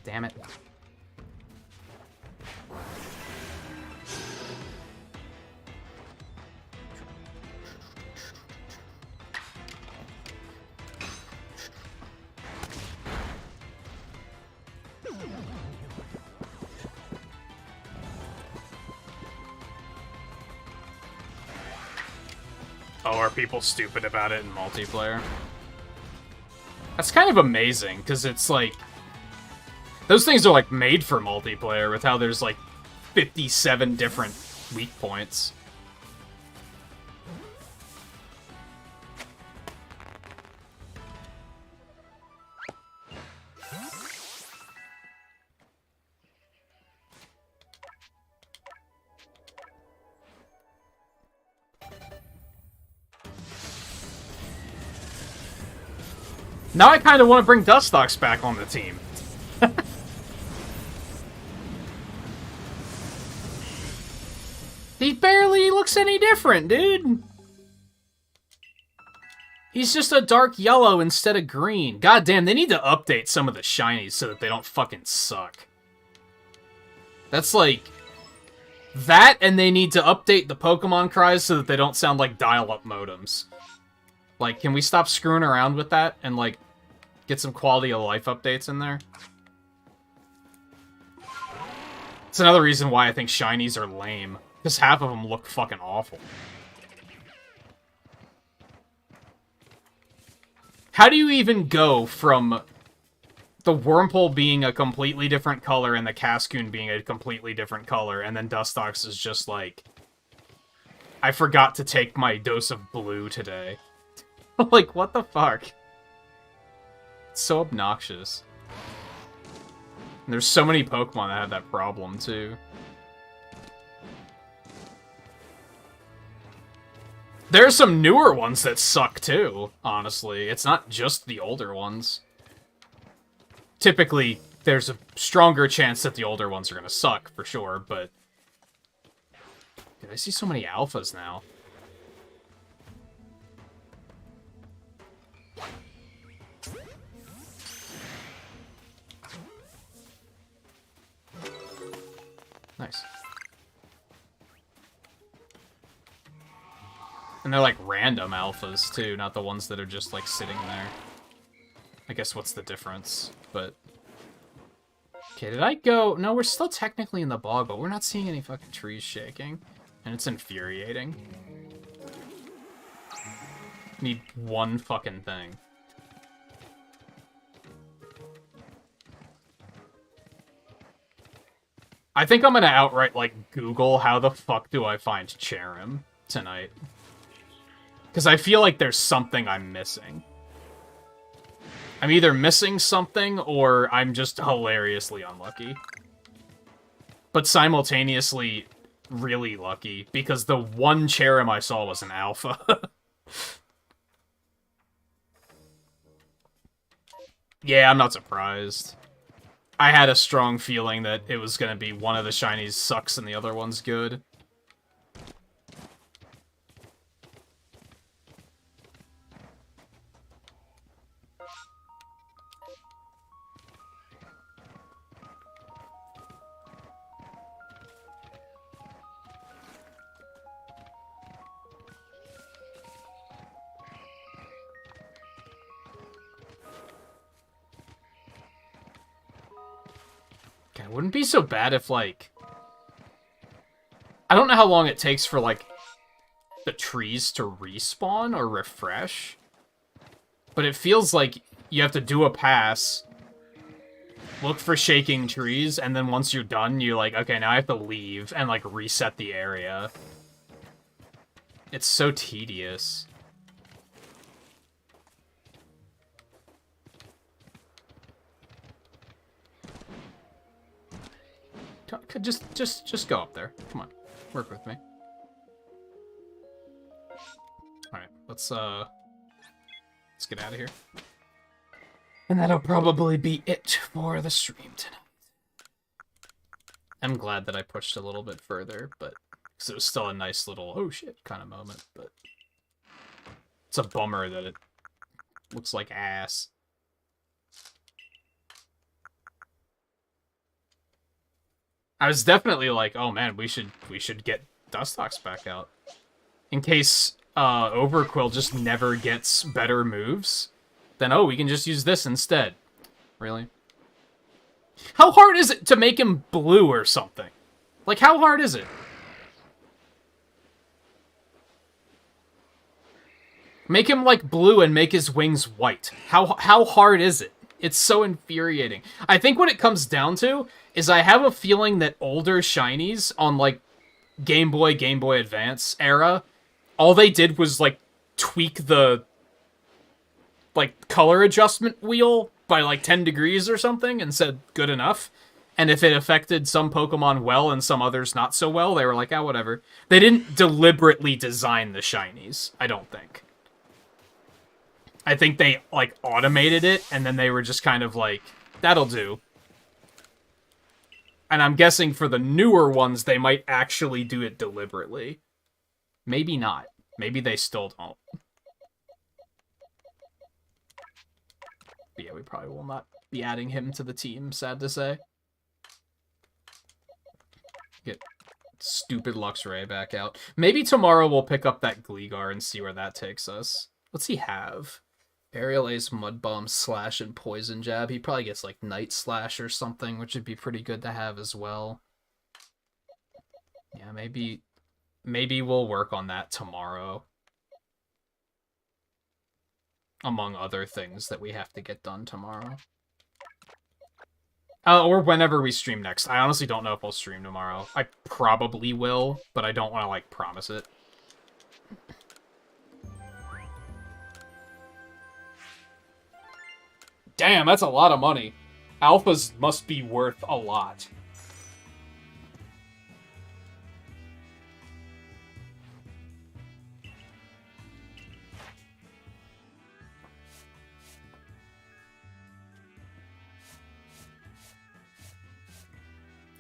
Damn it. Oh, are people stupid about it in multiplayer? That's kind of amazing, because it's like... Those things are, like, made for multiplayer, with how there's, like, 57 different weak points. Now I kind of want to bring Dustox back on the team. He barely looks any different, dude. He's just a dark yellow instead of green. God damn, they need to update some of the shinies so that they don't fucking suck. That's like... That, and they need to update the Pokemon cries so that they don't sound like dial-up modems. Like, can we stop screwing around with that and, like, get some quality of life updates in there? It's another reason why I think shinies are lame. Because half of them look fucking awful. How do you even go from the Wurmple being a completely different color and the Cascoon being a completely different color, and then Dustox is just like, I forgot to take my dose of blue today. Like, what the fuck? It's so obnoxious. And there's so many Pokemon that have that problem, too. There are some newer ones that suck, too, honestly. It's not just the older ones. Typically, there's a stronger chance that the older ones are gonna suck, for sure, but... Dude, I see so many alphas now. Nice. And they're like random alphas too, not the ones that are just like sitting there. I guess what's the difference, but... Okay, did I go... No, we're still technically in the bog, but we're not seeing any fucking trees shaking. And it's infuriating. Need one fucking thing. I think I'm gonna outright, like, Google how the fuck do I find Cherim tonight. Because I feel like there's something I'm missing. I'm either missing something, or I'm just hilariously unlucky. But simultaneously, really lucky, because the one Cherim I saw was an alpha. Yeah, I'm not surprised. I had a strong feeling that it was gonna be one of the shinies sucks and the other one's good. It wouldn't be so bad if, like... I don't know how long it takes for, like, the trees to respawn or refresh. But it feels like you have to do a pass, look for shaking trees, and then once you're done, you're like, okay, now I have to leave and, like, reset the area. It's so tedious. Just go up there. Come on, work with me. All right, let's get out of here. And that'll probably be it for the stream tonight. I'm glad that I pushed a little bit further, but because it was still a nice little oh shit kind of moment. But it's a bummer that it looks like ass. I was definitely like, oh man, we should get Dustox back out. In case Overquill just never gets better moves, then oh, we can just use this instead. Really? How hard is it to make him blue or something? Like, how hard is it? Make him, like, blue and make his wings white. How hard is it? It's so infuriating. I think what it comes down to is I have a feeling that older shinies on, like, Game Boy Advance era, all they did was, like, tweak the, like, color adjustment wheel by, like, 10 degrees or something and said, good enough. And if it affected some Pokemon well and some others not so well, they were like, ah, whatever. They didn't deliberately design the shinies, I don't think. I think they, like, automated it, and then they were just kind of like, that'll do. And I'm guessing for the newer ones, they might actually do it deliberately. Maybe not. Maybe they still don't. But yeah, we probably will not be adding him to the team, sad to say. Get stupid Luxray back out. Maybe tomorrow we'll pick up that Gligar and see where that takes us. What's he have? Aerial Ace, Mud Bomb, Slash, and Poison Jab. He probably gets like Night Slash or something, which would be pretty good to have as well. Yeah, maybe we'll work on that tomorrow. Among other things that we have to get done tomorrow. Or whenever we stream next. I honestly don't know if I'll stream tomorrow. I probably will, but I don't want to, like, promise it. Damn, that's a lot of money. Alphas must be worth a lot.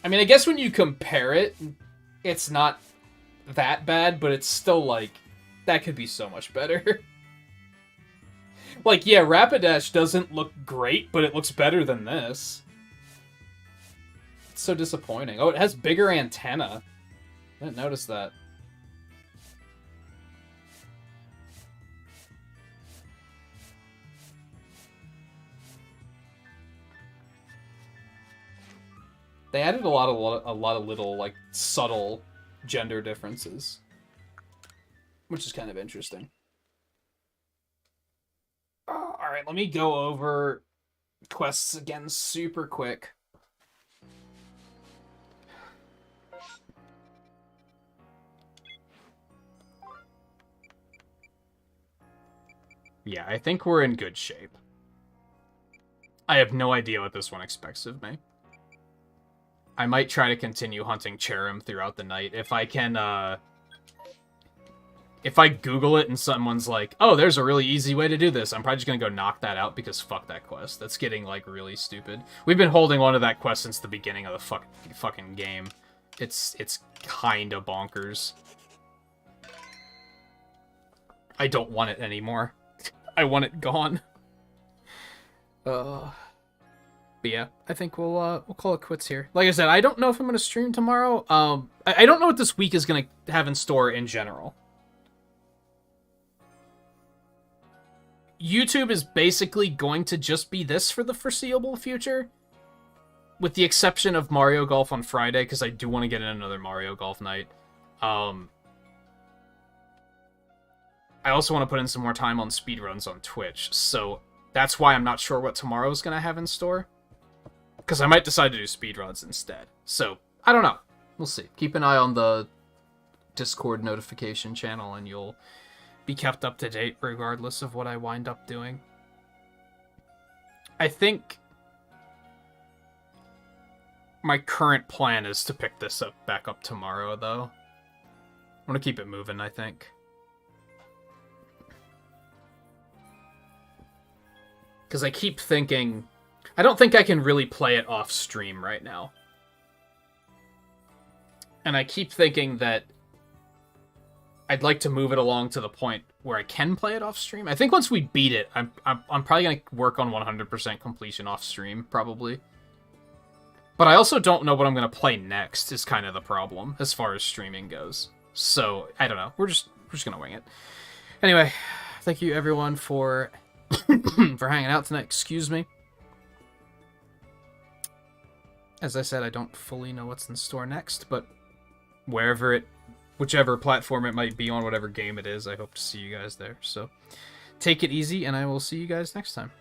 I mean, I guess when you compare it, it's not that bad, but it's still, like, that could be so much better. Like, yeah, Rapidash doesn't look great, but it looks better than this. It's so disappointing. Oh, it has bigger antenna. I didn't notice that. They added a lot of little, like, subtle gender differences. Which is kind of interesting. Alright, let me go over quests again super quick. Yeah, I think we're in good shape. I have no idea what this one expects of me. I might try to continue hunting Cherim throughout the night. If I can, if I Google it and someone's like, oh, there's a really easy way to do this, I'm probably just gonna go knock that out because fuck that quest. That's getting, like, really stupid. We've been holding on to that quest since the beginning of the fucking game. It's kinda bonkers. I don't want it anymore. I want it gone. But yeah, I think we'll call it quits here. Like I said, I don't know if I'm gonna stream tomorrow. I don't know what this week is gonna have in store in general. YouTube is basically going to just be this for the foreseeable future. With the exception of Mario Golf on Friday, because I do want to get in another Mario Golf night. I also want to put in some more time on speedruns on Twitch, so that's why I'm not sure what tomorrow's going to have in store. Because I might decide to do speedruns instead. So, I don't know. We'll see. Keep an eye on the Discord notification channel, and you'll be kept up to date regardless of what I wind up doing. I think My current plan is to pick this up back up tomorrow, though. I want to keep it moving, I think. Because I keep thinking... I don't think I can really play it off stream right now. And I keep thinking that I'd like to move it along to the point where I can play it off stream. I think once we beat it, I'm probably going to work on 100% completion off stream, probably. But I also don't know what I'm going to play next, is kind of the problem, as far as streaming goes. So, I don't know. We're just going to wing it. Anyway, thank you everyone for for hanging out tonight. Excuse me. As I said, I don't fully know what's in store next, but whichever platform it might be on, whatever game it is, I hope to see you guys there. So, take it easy, and I will see you guys next time.